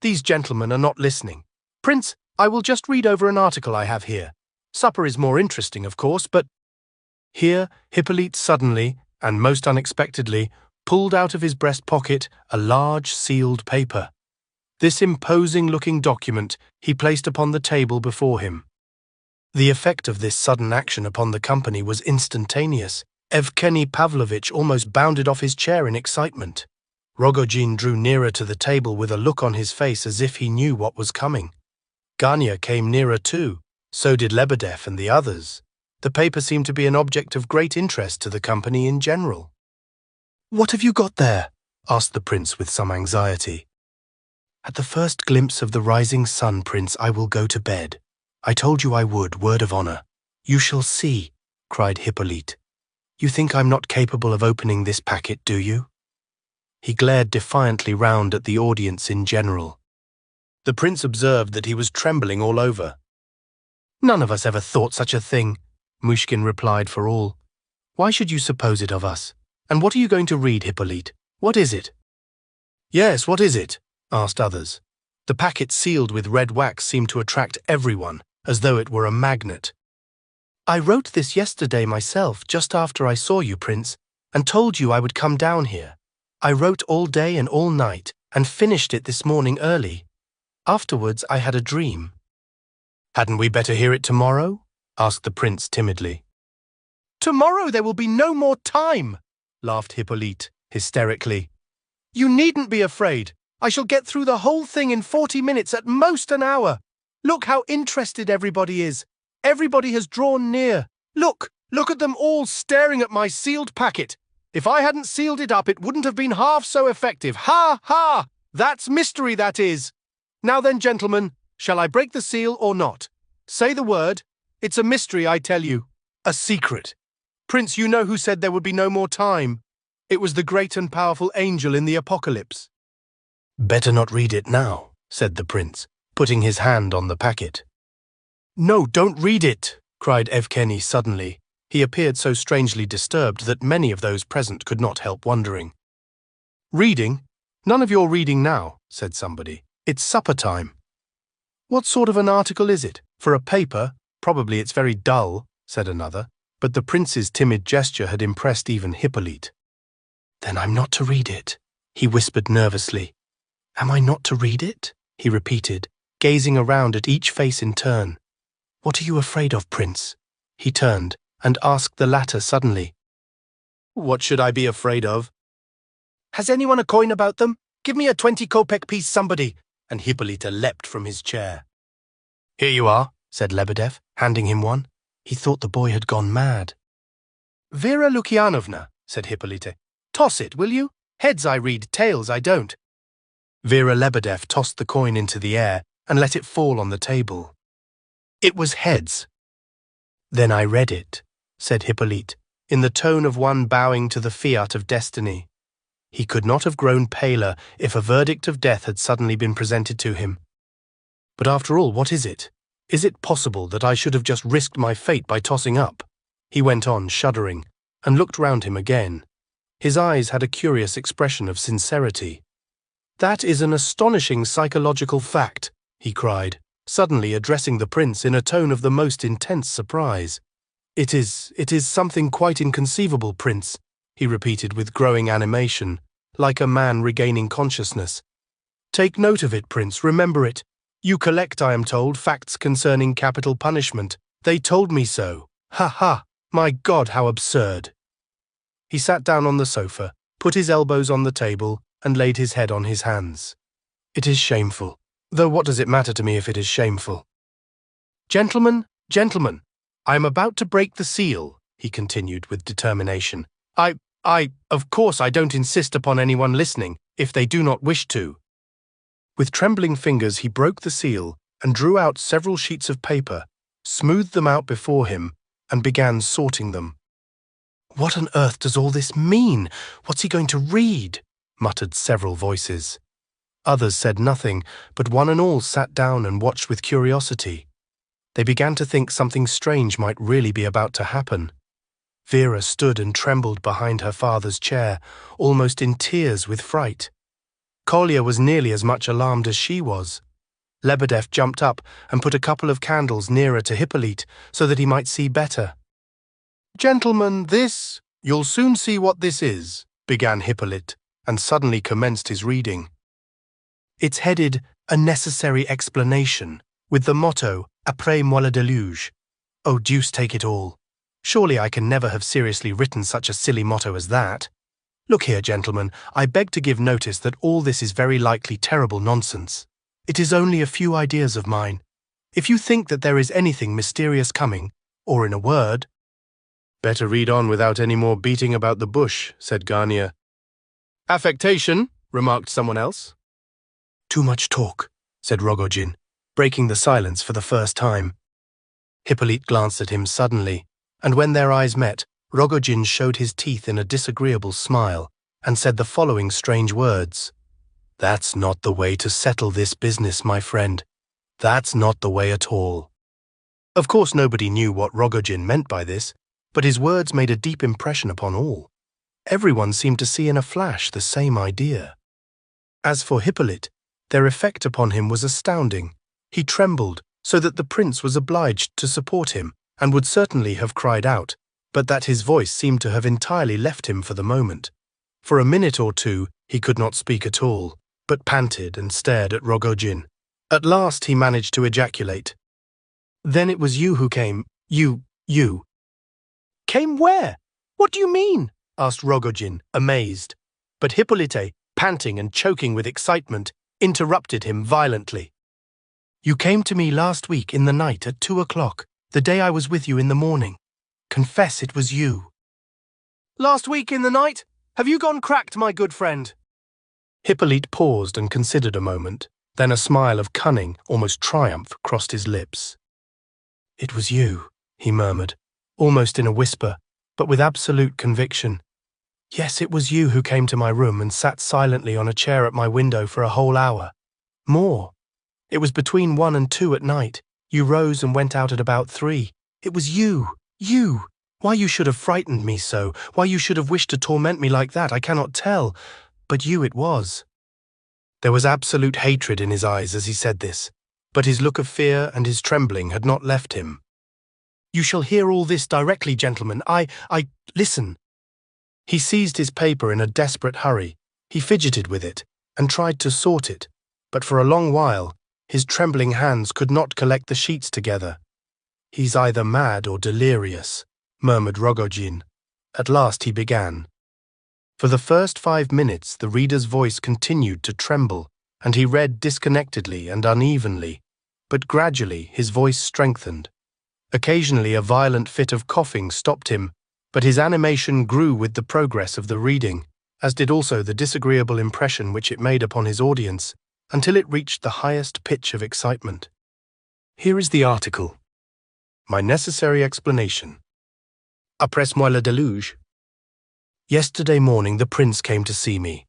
These gentlemen are not listening. Prince, I will just read over an article I have here. Supper is more interesting, of course, but... Here, Hippolyte suddenly, and most unexpectedly, pulled out of his breast pocket a large sealed paper. This imposing-looking document he placed upon the table before him. The effect of this sudden action upon the company was instantaneous. Evgeny Pavlovitch almost bounded off his chair in excitement. Rogojin drew nearer to the table with a look on his face as if he knew what was coming. Gania came nearer too, so did Lebedev and the others. The paper seemed to be an object of great interest to the company in general. "What have you got there?" asked the prince with some anxiety. "At the first glimpse of the rising sun, Prince, I will go to bed. I told you I would, word of honor." "You shall see," cried Hippolyte. "You think I'm not capable of opening this packet, do you?" He glared defiantly round at the audience in general. The prince observed that he was trembling all over. "None of us ever thought such a thing," Muishkin replied for all. "Why should you suppose it of us? And what are you going to read, Hippolyte? What is it?" "Yes, what is it?" asked others. The packet sealed with red wax seemed to attract everyone, as though it were a magnet. "I wrote this yesterday myself, just after I saw you, Prince, and told you I would come down here. I wrote all day and all night, and finished it this morning early. Afterwards I had a dream." "Hadn't we better hear it tomorrow?" asked the prince timidly. "Tomorrow there will be no more time," laughed Hippolyte, hysterically. "You needn't be afraid. I shall get through the whole thing in 40 minutes, at most an hour. Look how interested everybody is. Everybody has drawn near. Look at them all staring at my sealed packet. If I hadn't sealed it up, it wouldn't have been half so effective. Ha, ha! That's mystery, that is. Now then, gentlemen, shall I break the seal or not? Say the word. It's a mystery, I tell you. A secret. Prince, you know who said there would be no more time. It was the great and powerful angel in the Apocalypse." "Better not read it now," said the prince, putting his hand on the packet. "No, don't read it," cried Evgeny suddenly. He appeared so strangely disturbed that many of those present could not help wondering. "Reading? None of your reading now," said somebody. "It's supper time." "What sort of an article is it? For a paper? Probably it's very dull," said another, but the prince's timid gesture had impressed even Hippolyte. "Then I'm not to read it," he whispered nervously. "Am I not to read it?" he repeated, gazing around at each face in turn. "What are you afraid of, Prince?" He turned and asked the latter suddenly. "What should I be afraid of?" "Has anyone a coin about them? Give me a 20-kopeck piece, somebody!" And Hippolyte leapt from his chair. "Here you are," said Lebedev, handing him one. He thought the boy had gone mad. "Vera Lukianovna," said Hippolyte, "toss it, will you? Heads I read, tails I don't." Vera Lebedev tossed the coin into the air and let it fall on the table. It was heads. "Then I read it," said Hippolyte, in the tone of one bowing to the fiat of destiny. He could not have grown paler if a verdict of death had suddenly been presented to him. "But after all, what is it? Is it possible that I should have just risked my fate by tossing up?" He went on, shuddering, and looked round him again. His eyes had a curious expression of sincerity. "That is an astonishing psychological fact," he cried, suddenly addressing the prince in a tone of the most intense surprise. It is something quite inconceivable, Prince," he repeated with growing animation, like a man regaining consciousness. "Take note of it, Prince, remember it. You collect, I am told, facts concerning capital punishment. They told me so. Ha ha! My God, how absurd! He sat down on the sofa, put his elbows on the table, and laid his head on his hands. It is shameful. Though what does it matter to me if it is shameful? Gentlemen, gentlemen, I am about to break the seal, he continued with determination. Of course I don't insist upon anyone listening, if they do not wish to. With trembling fingers he broke the seal and drew out several sheets of paper, smoothed them out before him, and began sorting them. What on earth does all this mean? What's he going to read? Muttered several voices. Others said nothing, but one and all sat down and watched with curiosity. They began to think something strange might really be about to happen. Vera stood and trembled behind her father's chair, almost in tears with fright. Kolya was nearly as much alarmed as she was. Lebedev jumped up and put a couple of candles nearer to Hippolyte so that he might see better. Gentlemen, you'll soon see what this is, began Hippolyte, and suddenly commenced his reading. It's headed, A Necessary Explanation, with the motto, Après moi le déluge. Oh, deuce take it all. Surely I can never have seriously written such a silly motto as that. Look here, gentlemen, I beg to give notice that all this is very likely terrible nonsense. It is only a few ideas of mine. If you think that there is anything mysterious coming, or in a word— Better read on without any more beating about the bush, said Garnier. Affectation, remarked someone else. Too much talk, said Rogojin, breaking the silence for the first time. Hippolyte glanced at him suddenly, and when their eyes met, Rogojin showed his teeth in a disagreeable smile and said the following strange words. That's not the way to settle this business, my friend. That's not the way at all. Of course nobody knew what Rogojin meant by this, but his words made a deep impression upon all. Everyone seemed to see in a flash the same idea. As for Hippolyte, their effect upon him was astounding. He trembled, so that the prince was obliged to support him, and would certainly have cried out, but that his voice seemed to have entirely left him for the moment. For a minute or two he could not speak at all, but panted and stared at Rogojin. At last he managed to ejaculate. Then it was you who came, you. Came where? What do you mean? Asked Rogojin, amazed. But Hippolyte, panting and choking with excitement, interrupted him violently. You came to me last week in the night at 2 o'clock, the day I was with you in the morning. Confess it was you. Last week in the night? Have you gone cracked, my good friend? Hippolyte paused and considered a moment. Then a smile of cunning, almost triumph, crossed his lips. It was you, he murmured, almost in a whisper, but with absolute conviction. Yes, it was you who came to my room and sat silently on a chair at my window for a whole hour. More. It was between 1 and 2 at night. You rose and went out at about 3. It was you. You. Why you should have frightened me so, why you should have wished to torment me like that, I cannot tell. But you it was. There was absolute hatred in his eyes as he said this, but his look of fear and his trembling had not left him. You shall hear all this directly, gentlemen. Listen. He seized his paper in a desperate hurry. He fidgeted with it and tried to sort it, but for a long while his trembling hands could not collect the sheets together. He's either mad or delirious, murmured Rogojin. At last he began. For the first 5 minutes the reader's voice continued to tremble, and he read disconnectedly and unevenly, but gradually his voice strengthened. Occasionally a violent fit of coughing stopped him, but his animation grew with the progress of the reading, as did also the disagreeable impression which it made upon his audience, until it reached the highest pitch of excitement. Here is the article. My necessary explanation. Après moi le déluge. Yesterday morning the prince came to see me.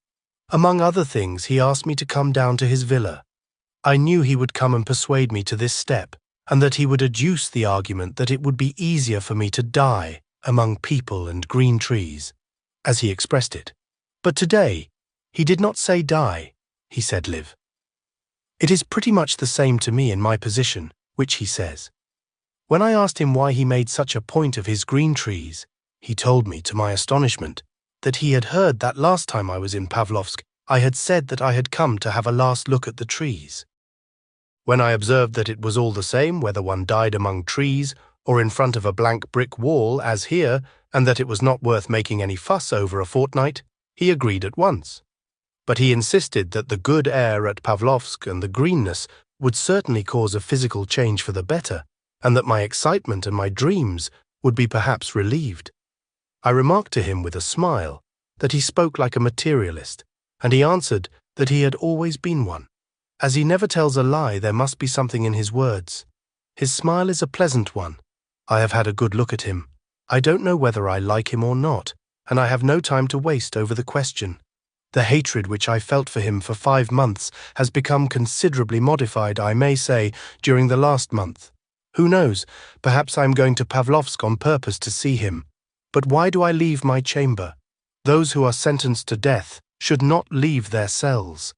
Among other things, he asked me to come down to his villa. I knew he would come and persuade me to this step, and that he would adduce the argument that it would be easier for me to die among people and green trees, as he expressed it. But today, he did not say die, he said live. It is pretty much the same to me in my position, which he says. When I asked him why he made such a point of his green trees, he told me, to my astonishment, that he had heard that last time I was in Pavlovsk I had said that I had come to have a last look at the trees. When I observed that it was all the same whether one died among trees or in front of a blank brick wall, as here, and that it was not worth making any fuss over a fortnight, he agreed at once. But he insisted that the good air at Pavlovsk and the greenness would certainly cause a physical change for the better, and that my excitement and my dreams would be perhaps relieved. I remarked to him with a smile that he spoke like a materialist, and he answered that he had always been one. As he never tells a lie, there must be something in his words. His smile is a pleasant one. I have had a good look at him. I don't know whether I like him or not, and I have no time to waste over the question. The hatred which I felt for him for 5 months has become considerably modified, I may say, during the last month. Who knows, perhaps I am going to Pavlovsk on purpose to see him. But why do I leave my chamber? Those who are sentenced to death should not leave their cells.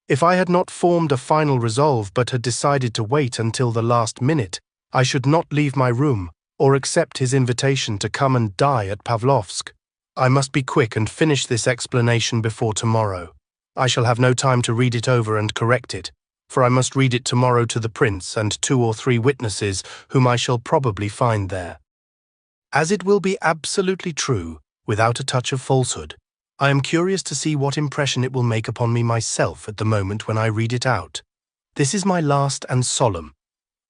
If I had not formed a final resolve but had decided to wait until the last minute, I should not leave my room or accept his invitation to come and die at Pavlovsk. I must be quick and finish this explanation before tomorrow. I shall have no time to read it over and correct it, for I must read it tomorrow to the prince and 2 or 3 witnesses whom I shall probably find there. As it will be absolutely true, without a touch of falsehood, I am curious to see what impression it will make upon me myself at the moment when I read it out. This is my last and solemn.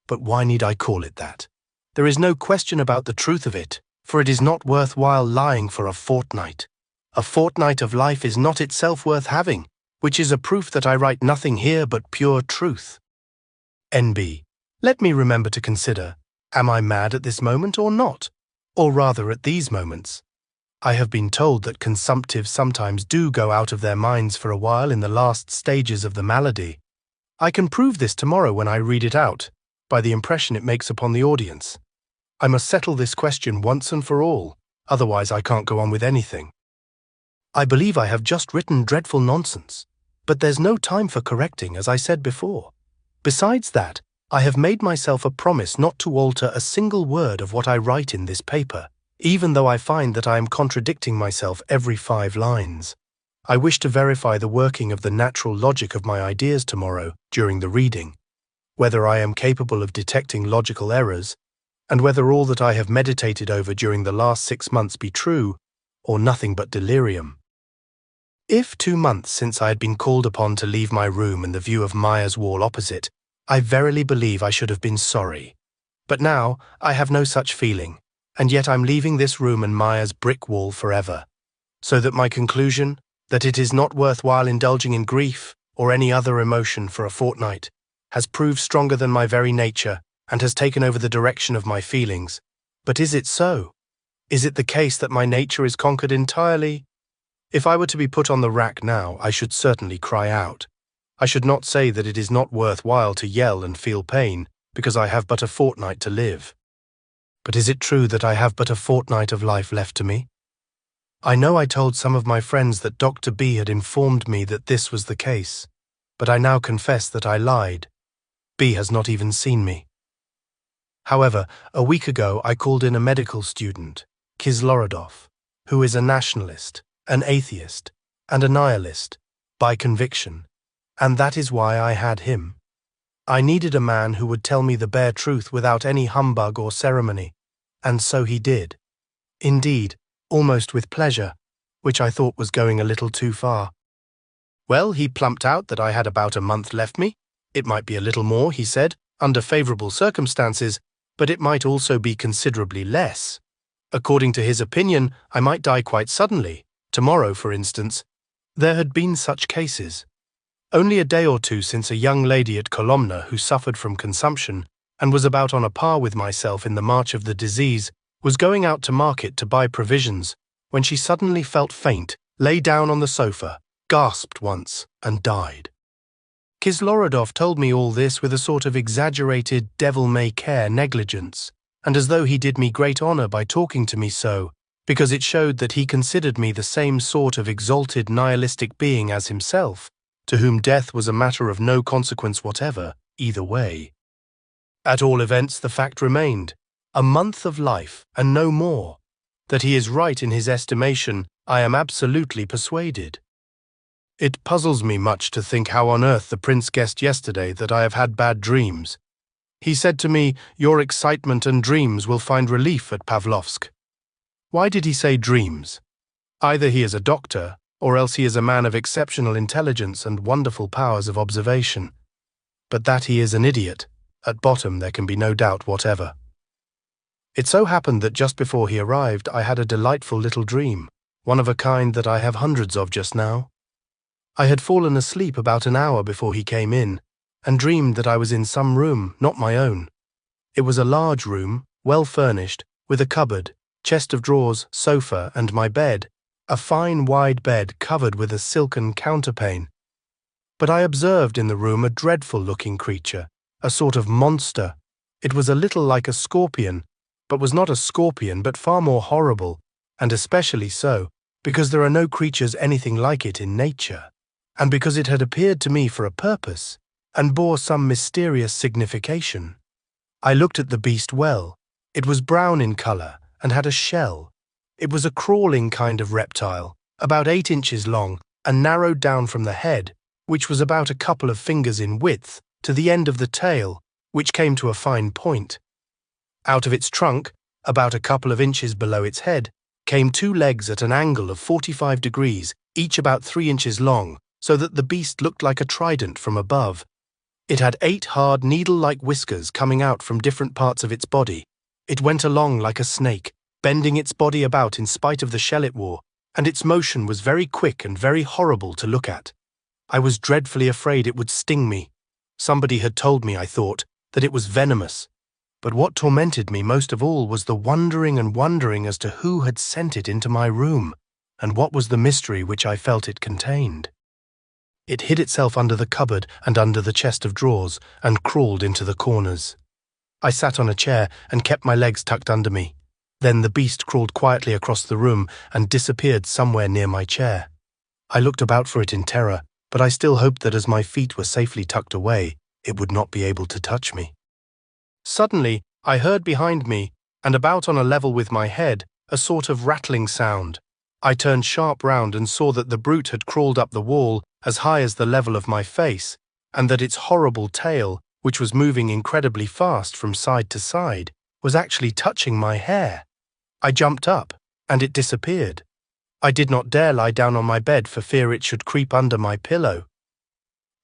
But why need I call it that? There is no question about the truth of it, for it is not worth while lying for a fortnight. A fortnight of life is not itself worth having, which is a proof that I write nothing here but pure truth. N.B. Let me remember to consider, am I mad at this moment or not? Or rather at these moments. I have been told that consumptives sometimes do go out of their minds for a while in the last stages of the malady. I can prove this tomorrow when I read it out, by the impression it makes upon the audience. I must settle this question once and for all, otherwise I can't go on with anything. I believe I have just written dreadful nonsense, but there's no time for correcting, as I said before. Besides that, I have made myself a promise not to alter a single word of what I write in this paper, even though I find that I am contradicting myself every 5 lines. I wish to verify the working of the natural logic of my ideas tomorrow during the reading, whether I am capable of detecting logical errors, and whether all that I have meditated over during the last 6 months be true, or nothing but delirium. If 2 months since I had been called upon to leave my room in the view of Meyer's wall opposite, I verily believe I should have been sorry. But now I have no such feeling, and yet I'm leaving this room and Meyer's brick wall forever, so that my conclusion, that it is not worthwhile indulging in grief or any other emotion for a fortnight, has proved stronger than my very nature and has taken over the direction of my feelings. But is it so? Is it the case that my nature is conquered entirely? If I were to be put on the rack now, I should certainly cry out. I should not say that it is not worthwhile to yell and feel pain, because I have but a fortnight to live. But is it true that I have but a fortnight of life left to me? I know I told some of my friends that Dr. B had informed me that this was the case, but I now confess that I lied. B has not even seen me. However, a week ago I called in a medical student, Kislorodov, who is a nationalist, an atheist, and a nihilist, by conviction, and that is why I had him. I needed a man who would tell me the bare truth without any humbug or ceremony, and so he did. Indeed, almost with pleasure, which I thought was going a little too far. Well, he plumped out that I had about a month left me. It might be a little more, he said, under favourable circumstances, but it might also be considerably less. According to his opinion, I might die quite suddenly, tomorrow, for instance. There had been such cases. Only a day or two since a young lady at Kolomna who suffered from consumption and was about on a par with myself in the march of the disease was going out to market to buy provisions when she suddenly felt faint, lay down on the sofa, gasped once, and died. Kislorodov told me all this with a sort of exaggerated devil-may-care negligence, and as though he did me great honour by talking to me so, because it showed that he considered me the same sort of exalted nihilistic being as himself, to whom death was a matter of no consequence whatever, either way. At all events, the fact remained, a month of life, and no more. That he is right in his estimation, I am absolutely persuaded. It puzzles me much to think how on earth the prince guessed yesterday that I have had bad dreams. He said to me, "Your excitement and dreams will find relief at Pavlovsk." Why did he say dreams? Either he is a doctor, or else he is a man of exceptional intelligence and wonderful powers of observation. But that he is an idiot, at bottom there can be no doubt whatever. It so happened that just before he arrived, I had a delightful little dream, one of a kind that I have hundreds of just now. I had fallen asleep about an hour before he came in, and dreamed that I was in some room, not my own. It was a large room, well furnished, with a cupboard, chest of drawers, sofa, and my bed, a fine wide bed covered with a silken counterpane. But I observed in the room a dreadful-looking creature, a sort of monster. It was a little like a scorpion, but was not a scorpion, but far more horrible, and especially so, because there are no creatures anything like it in nature, and because it had appeared to me for a purpose, and bore some mysterious signification. I looked at the beast well. It was brown in colour, and had a shell. It was a crawling kind of reptile, about 8 inches long, and narrowed down from the head, which was about a couple of fingers in width, to the end of the tail, which came to a fine point. Out of its trunk, about a couple of inches below its head, came 2 legs at an angle of 45 degrees, each about 3 inches long, so that the beast looked like a trident from above. It had 8 hard needle-like whiskers coming out from different parts of its body. It went along like a snake, bending its body about in spite of the shell it wore, and its motion was very quick and very horrible to look at. I was dreadfully afraid it would sting me. Somebody had told me, I thought, that it was venomous. But what tormented me most of all was the wondering and wondering as to who had sent it into my room, and what was the mystery which I felt it contained. It hid itself under the cupboard and under the chest of drawers, and crawled into the corners. I sat on a chair and kept my legs tucked under me. Then the beast crawled quietly across the room and disappeared somewhere near my chair. I looked about for it in terror, but I still hoped that as my feet were safely tucked away, it would not be able to touch me. Suddenly, I heard behind me, and about on a level with my head, a sort of rattling sound. I turned sharp round and saw that the brute had crawled up the wall as high as the level of my face, and that its horrible tail, which was moving incredibly fast from side to side, was actually touching my hair. I jumped up, and it disappeared. I did not dare lie down on my bed for fear it should creep under my pillow.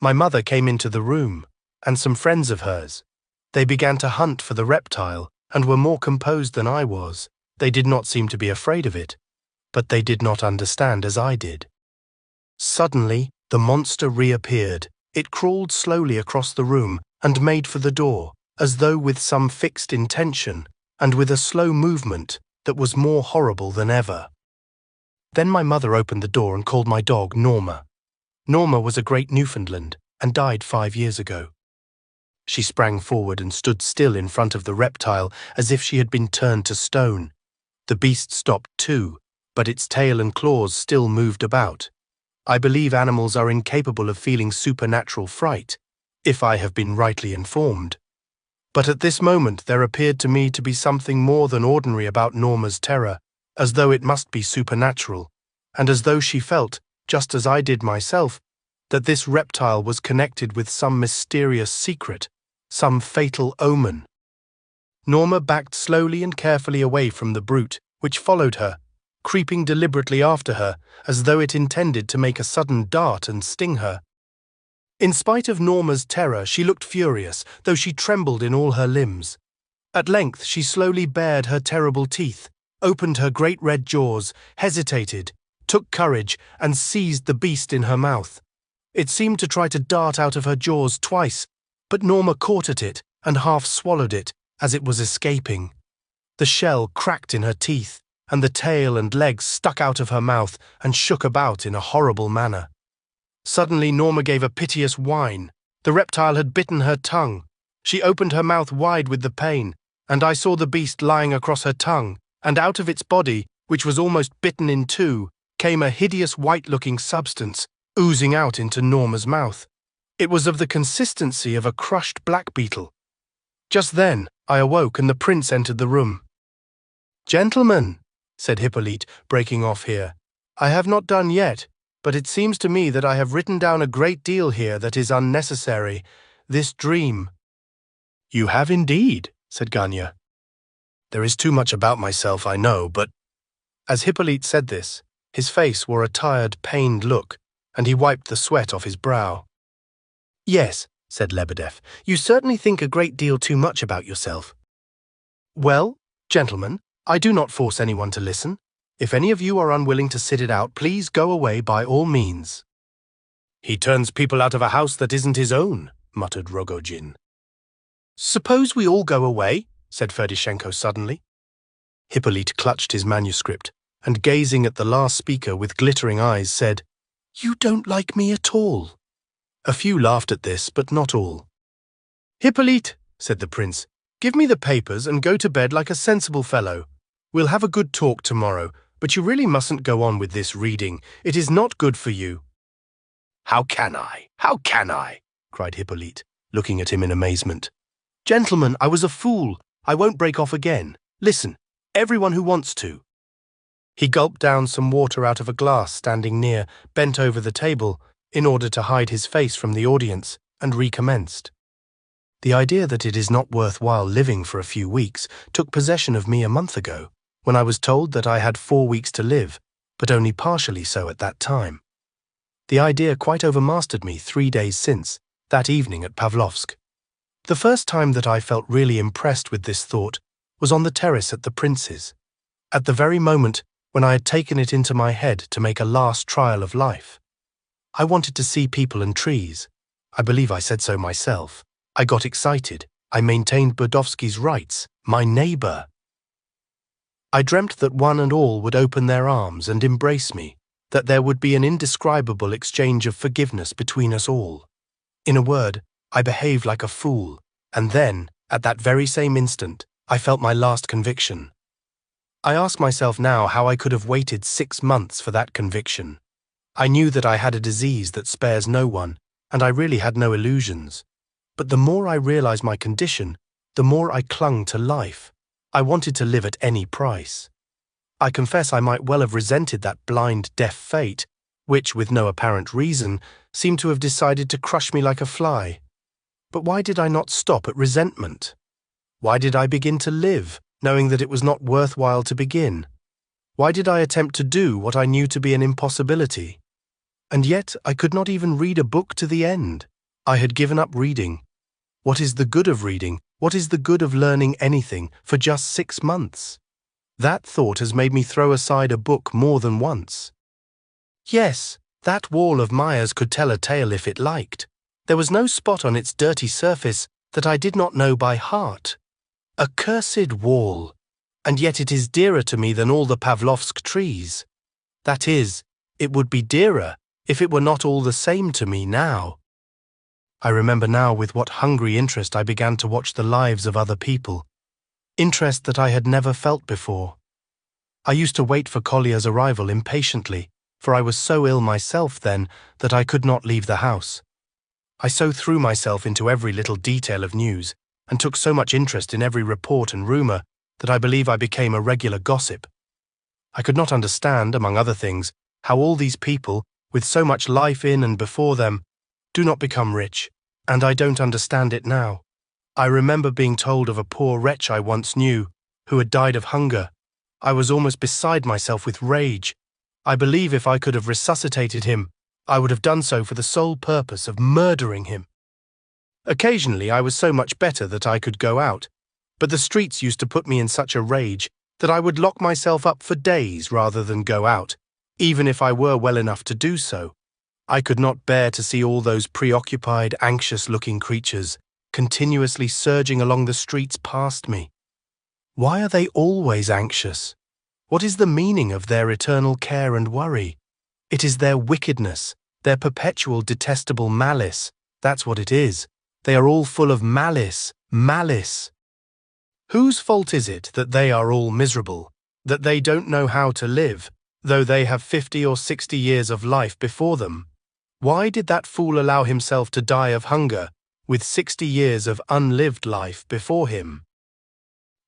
My mother came into the room, and some friends of hers. They began to hunt for the reptile, and were more composed than I was. They did not seem to be afraid of it, but they did not understand as I did. Suddenly, the monster reappeared. It crawled slowly across the room and made for the door, as though with some fixed intention, and with a slow movement that was more horrible than ever. Then my mother opened the door and called my dog Norma. Norma was a great Newfoundland and died 5 years ago. She sprang forward and stood still in front of the reptile as if she had been turned to stone. The beast stopped too, but its tail and claws still moved about. I believe animals are incapable of feeling supernatural fright, if I have been rightly informed. But at this moment there appeared to me to be something more than ordinary about Norma's terror, as though it must be supernatural, and as though she felt, just as I did myself, that this reptile was connected with some mysterious secret, some fatal omen. Norma backed slowly and carefully away from the brute, which followed her, creeping deliberately after her, as though it intended to make a sudden dart and sting her. In spite of Norma's terror, she looked furious, though she trembled in all her limbs. At length she slowly bared her terrible teeth, opened her great red jaws, hesitated, took courage, and seized the beast in her mouth. It seemed to try to dart out of her jaws twice, but Norma caught at it and half swallowed it as it was escaping. The shell cracked in her teeth, and the tail and legs stuck out of her mouth and shook about in a horrible manner. Suddenly Norma gave a piteous whine. The reptile had bitten her tongue. She opened her mouth wide with the pain, and I saw the beast lying across her tongue, and out of its body, which was almost bitten in two, came a hideous white-looking substance, oozing out into Norma's mouth. It was of the consistency of a crushed black beetle. Just then I awoke and the prince entered the room. "Gentlemen," said Hippolyte, breaking off here, "I have not done yet. but it seems to me that I have written down a great deal here that is unnecessary. This dream." "You have indeed," said Ganya. "There is too much about myself, I know, but—" As Hippolyte said this, his face wore a tired, pained look, and he wiped the sweat off his brow. "Yes," said Lebedev, "you certainly think a great deal too much about yourself." "Well, gentlemen, I do not force anyone to listen. If any of you are unwilling to sit it out, please go away by all means." "He turns people out of a house that isn't his own," muttered Rogojin. "Suppose we all go away," said Ferdishenko suddenly. Hippolyte clutched his manuscript, and gazing at the last speaker with glittering eyes said, "You don't like me at all." A few laughed at this, but not all. "Hippolyte," said the prince, "give me the papers and go to bed like a sensible fellow. We'll have a good talk tomorrow, but you really mustn't go on with this reading. It is not good for you." "How can I? How can I?" cried Hippolyte, looking at him in amazement. "Gentlemen, I was a fool. I won't break off again. Listen, everyone who wants to." He gulped down some water out of a glass standing near, bent over the table, in order to hide his face from the audience, and recommenced. "The idea that it is not worthwhile living for a few weeks took possession of me a month ago, when I was told that I had 4 weeks to live, but only partially so at that time. The idea quite overmastered me 3 days since, that evening at Pavlovsk. The first time that I felt really impressed with this thought was on the terrace at the prince's, at the very moment when I had taken it into my head to make a last trial of life. I wanted to see people and trees. I believe I said so myself. I got excited. I maintained Burdovsky's rights, my neighbor. I dreamt that one and all would open their arms and embrace me, that there would be an indescribable exchange of forgiveness between us all. In a word, I behaved like a fool, and then, at that very same instant, I felt my last conviction. I ask myself now how I could have waited 6 months for that conviction. I knew that I had a disease that spares no one, and I really had no illusions. But the more I realized my condition, the more I clung to life. I wanted to live at any price. I confess I might well have resented that blind, deaf fate, which, with no apparent reason, seemed to have decided to crush me like a fly. But why did I not stop at resentment? Why did I begin to live, knowing that it was not worthwhile to begin? Why did I attempt to do what I knew to be an impossibility? And yet I could not even read a book to the end. I had given up reading. What is the good of reading? What is the good of learning anything for just 6 months? That thought has made me throw aside a book more than once. Yes, that wall of Myers could tell a tale if it liked. There was no spot on its dirty surface that I did not know by heart. A cursed wall, and yet it is dearer to me than all the Pavlovsk trees. That is, it would be dearer if it were not all the same to me now. I remember now with what hungry interest I began to watch the lives of other people, interest that I had never felt before. I used to wait for Kolya's arrival impatiently, for I was so ill myself then that I could not leave the house. I so threw myself into every little detail of news, and took so much interest in every report and rumor, that I believe I became a regular gossip. I could not understand, among other things, how all these people, with so much life in and before them, do not become rich, and I don't understand it now. I remember being told of a poor wretch I once knew, who had died of hunger. I was almost beside myself with rage. I believe if I could have resuscitated him, I would have done so for the sole purpose of murdering him. Occasionally I was so much better that I could go out, but the streets used to put me in such a rage that I would lock myself up for days rather than go out, even if I were well enough to do so. I could not bear to see all those preoccupied, anxious-looking creatures continuously surging along the streets past me. Why are they always anxious? What is the meaning of their eternal care and worry? It is their wickedness, their perpetual detestable malice. That's what it is. They are all full of malice, malice. Whose fault is it that they are all miserable, that they don't know how to live, though they have 50 or 60 years of life before them? Why did that fool allow himself to die of hunger, with 60 years of unlived life before him?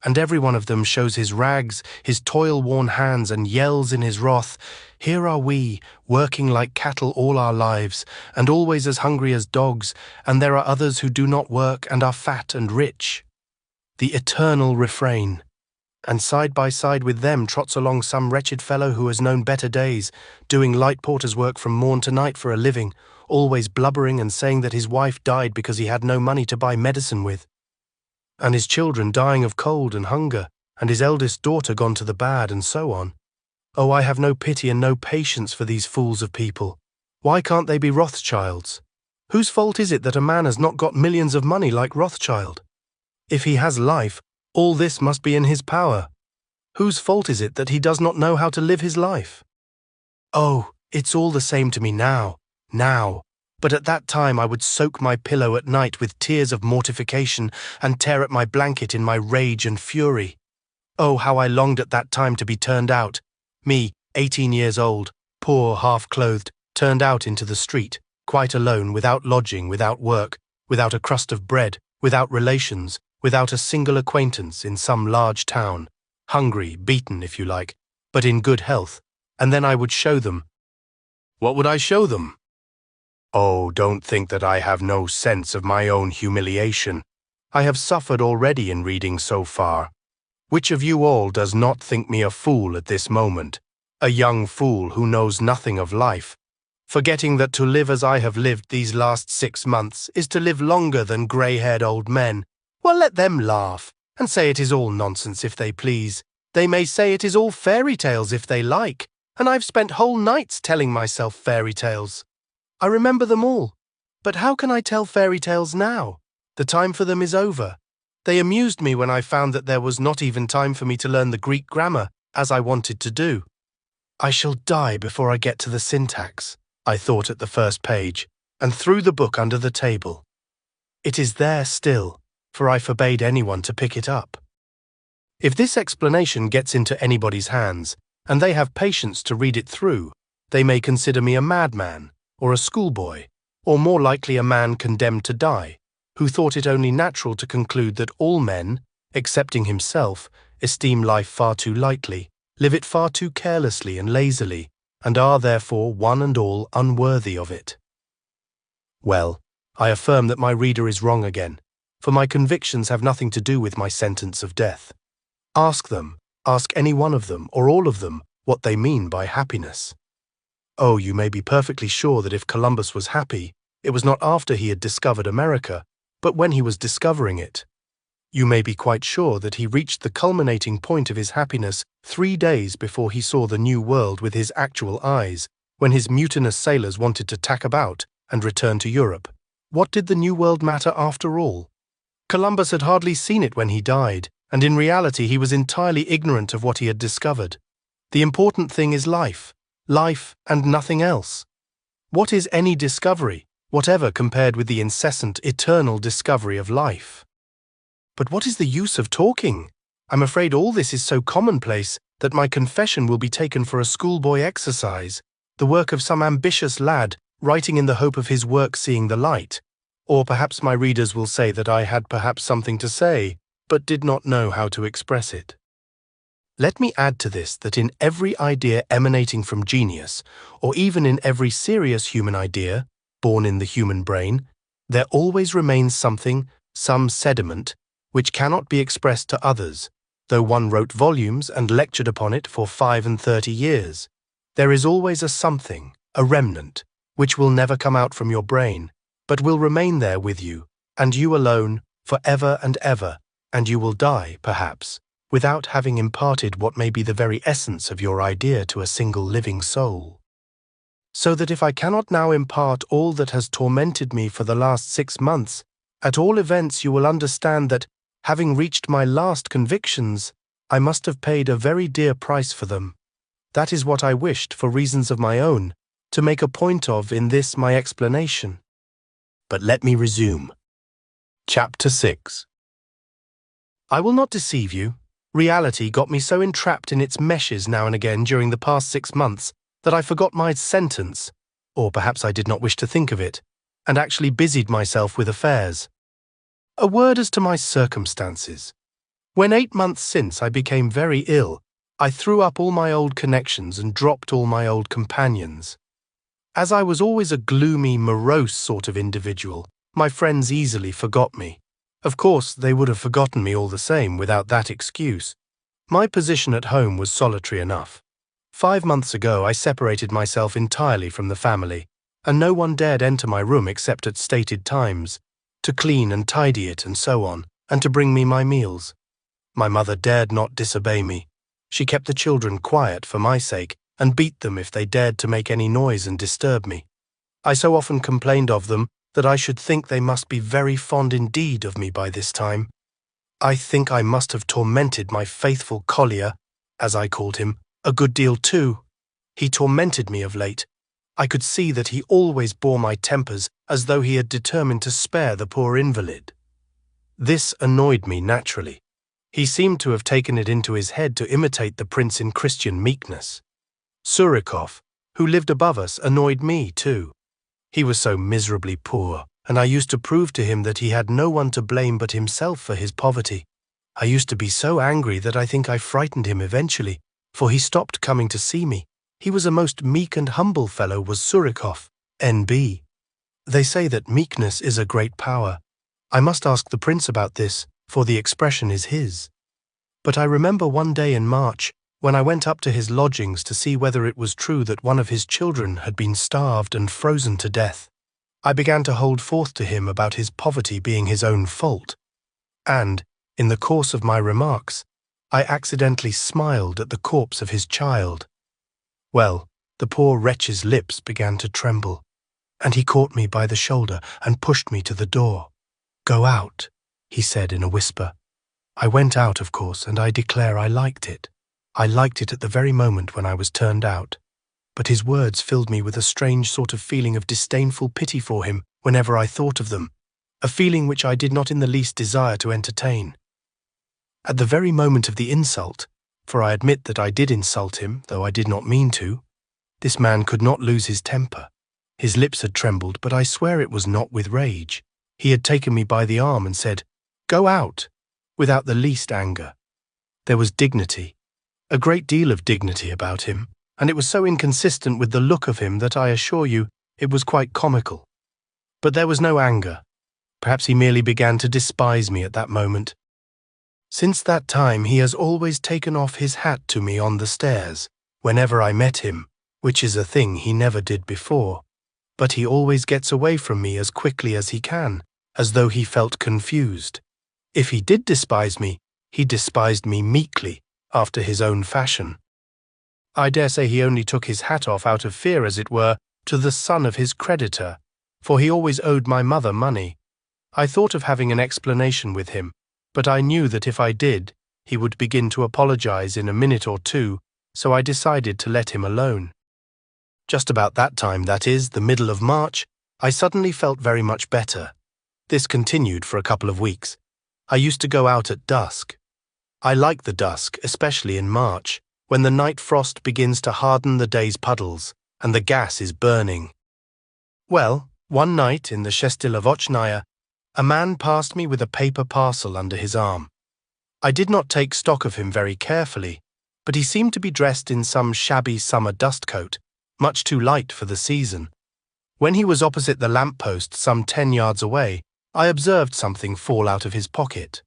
and every one of them shows his rags, his toil-worn hands, and yells in his wrath, "Here are we, working like cattle all our lives, and always as hungry as dogs, and there are others who do not work and are fat and rich." The eternal refrain. And side by side with them trots along some wretched fellow who has known better days, doing light porter's work from morn to night for a living, always blubbering and saying that his wife died because he had no money to buy medicine with, and his children dying of cold and hunger, and his eldest daughter gone to the bad, and so on. Oh, I have no pity and no patience for these fools of people. Why can't they be Rothschilds? Whose fault is it that a man has not got millions of money like Rothschild? If he has life, all this must be in his power. Whose fault is it that he does not know how to live his life? Oh, it's all the same to me now. But at that time I would soak my pillow at night with tears of mortification and tear at my blanket in my rage and fury. Oh, how I longed at that time to be turned out. Me, 18 years old, poor, half-clothed, turned out into the street, quite alone, without lodging, without work, without a crust of bread, without relations, without a single acquaintance, in some large town, hungry, beaten, if you like, but in good health, and then I would show them. What would I show them? Oh, don't think that I have no sense of my own humiliation. I have suffered already in reading so far. Which of you all does not think me a fool at this moment, a young fool who knows nothing of life, forgetting that to live as I have lived these last 6 months is to live longer than grey-haired old men? Well, let them laugh, and say it is all nonsense if they please. They may say it is all fairy tales if they like, and I've spent whole nights telling myself fairy tales. I remember them all. But how can I tell fairy tales now? The time for them is over. They amused me when I found that there was not even time for me to learn the Greek grammar, as I wanted to do. I shall die before I get to the syntax, I thought at the first page, and threw the book under the table. It is there still, for I forbade anyone to pick it up. If this explanation gets into anybody's hands, and they have patience to read it through, they may consider me a madman, or a schoolboy, or more likely a man condemned to die, who thought it only natural to conclude that all men, excepting himself, esteem life far too lightly, live it far too carelessly and lazily, and are therefore one and all unworthy of it. Well, I affirm that my reader is wrong again, for my convictions have nothing to do with my sentence of death. Ask them, ask any one of them, or all of them, what they mean by happiness. Oh, you may be perfectly sure that if Columbus was happy, it was not after he had discovered America, but when he was discovering it. You may be quite sure that he reached the culminating point of his happiness 3 days before he saw the New World with his actual eyes, when his mutinous sailors wanted to tack about and return to Europe. What did the New World matter after all? Columbus had hardly seen it when he died, and in reality he was entirely ignorant of what he had discovered. The important thing is life and nothing else. What is any discovery, whatever, compared with the incessant, eternal discovery of life? But what is the use of talking? I'm afraid all this is so commonplace that my confession will be taken for a schoolboy exercise, the work of some ambitious lad writing in the hope of his work seeing the light. Or perhaps my readers will say that I had perhaps something to say, but did not know how to express it. Let me add to this that in every idea emanating from genius, or even in every serious human idea, born in the human brain, there always remains something, some sediment, which cannot be expressed to others, though one wrote volumes and lectured upon it for 35 years. There is always a something, a remnant, which will never come out from your brain, but will remain there with you, and you alone, for ever and ever, and you will die, perhaps, without having imparted what may be the very essence of your idea to a single living soul. So that if I cannot now impart all that has tormented me for the last 6 months, at all events you will understand that, having reached my last convictions, I must have paid a very dear price for them. That is what I wished, for reasons of my own, to make a point of in this my explanation. But let me resume. Chapter 6. I will not deceive you. Reality got me so entrapped in its meshes now and again during the past 6 months that I forgot my sentence, or perhaps I did not wish to think of it, and actually busied myself with affairs. A word as to my circumstances. When 8 months since I became very ill, I threw up all my old connections and dropped all my old companions. As I was always a gloomy, morose sort of individual, my friends easily forgot me. Of course, they would have forgotten me all the same without that excuse. My position at home was solitary enough. 5 months ago I separated myself entirely from the family, and no one dared enter my room except at stated times, to clean and tidy it and so on, and to bring me my meals. My mother dared not disobey me. She kept the children quiet for my sake, and beat them if they dared to make any noise and disturb me. I so often complained of them that I should think they must be very fond indeed of me by this time. I think I must have tormented my faithful collier, as I called him, a good deal too. He tormented me of late. I could see that he always bore my tempers as though he had determined to spare the poor invalid. This annoyed me naturally. He seemed to have taken it into his head to imitate the prince in Christian meekness. Surikov, who lived above us, annoyed me too. He was so miserably poor, and I used to prove to him that he had no one to blame but himself for his poverty. I used to be so angry that I think I frightened him eventually, for he stopped coming to see me. He was a most meek and humble fellow, was Surikov, N.B. They say that meekness is a great power. I must ask the prince about this, for the expression is his. But I remember one day in March, when I went up to his lodgings to see whether it was true that one of his children had been starved and frozen to death, I began to hold forth to him about his poverty being his own fault, and, in the course of my remarks, I accidentally smiled at the corpse of his child. Well, the poor wretch's lips began to tremble, and he caught me by the shoulder and pushed me to the door. "Go out," he said in a whisper. I went out, of course, and I declare I liked it. I liked it at the very moment when I was turned out. But his words filled me with a strange sort of feeling of disdainful pity for him whenever I thought of them, a feeling which I did not in the least desire to entertain. At the very moment of the insult, for I admit that I did insult him, though I did not mean to, this man could not lose his temper. His lips had trembled, but I swear it was not with rage. He had taken me by the arm and said, "Go out," without the least anger. There was dignity, a great deal of dignity about him, and it was so inconsistent with the look of him that I assure you it was quite comical. But there was no anger. Perhaps he merely began to despise me at that moment. Since that time he has always taken off his hat to me on the stairs, whenever I met him, which is a thing he never did before. But he always gets away from me as quickly as he can, as though he felt confused. If he did despise me, he despised me meekly, after his own fashion. I dare say he only took his hat off out of fear, as it were, to the son of his creditor, for he always owed my mother money. I thought of having an explanation with him, but I knew that if I did, he would begin to apologize in a minute or two, so I decided to let him alone. Just about that time, that is, the middle of March, I suddenly felt very much better. This continued for a couple of weeks. I used to go out at dusk. I like the dusk, especially in March, when the night frost begins to harden the day's puddles, and the gas is burning. Well, one night in the Shestilovochnaia, a man passed me with a paper parcel under his arm. I did not take stock of him very carefully, but he seemed to be dressed in some shabby summer dust coat, much too light for the season. When he was opposite the lamp-post some 10 yards away, I observed something fall out of his pocket.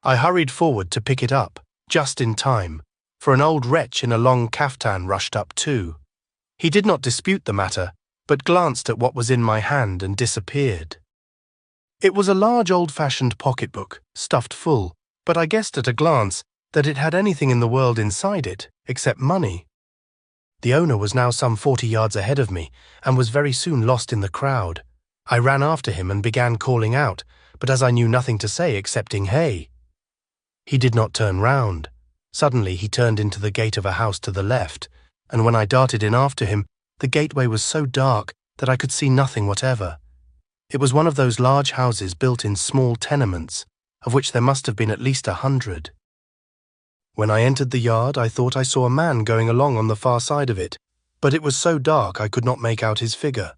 I hurried forward to pick it up, just in time, for an old wretch in a long kaftan rushed up too. He did not dispute the matter, but glanced at what was in my hand and disappeared. It was a large old-fashioned pocketbook, stuffed full, but I guessed at a glance that it had anything in the world inside it, except money. The owner was now some 40 yards ahead of me, and was very soon lost in the crowd. I ran after him and began calling out, but as I knew nothing to say excepting "Hey!" He did not turn round. Suddenly he turned into the gate of a house to the left, and when I darted in after him, the gateway was so dark that I could see nothing whatever. It was one of those large houses built in small tenements, of which there must have been at least 100. When I entered the yard, I thought I saw a man going along on the far side of it, but it was so dark I could not make out his figure.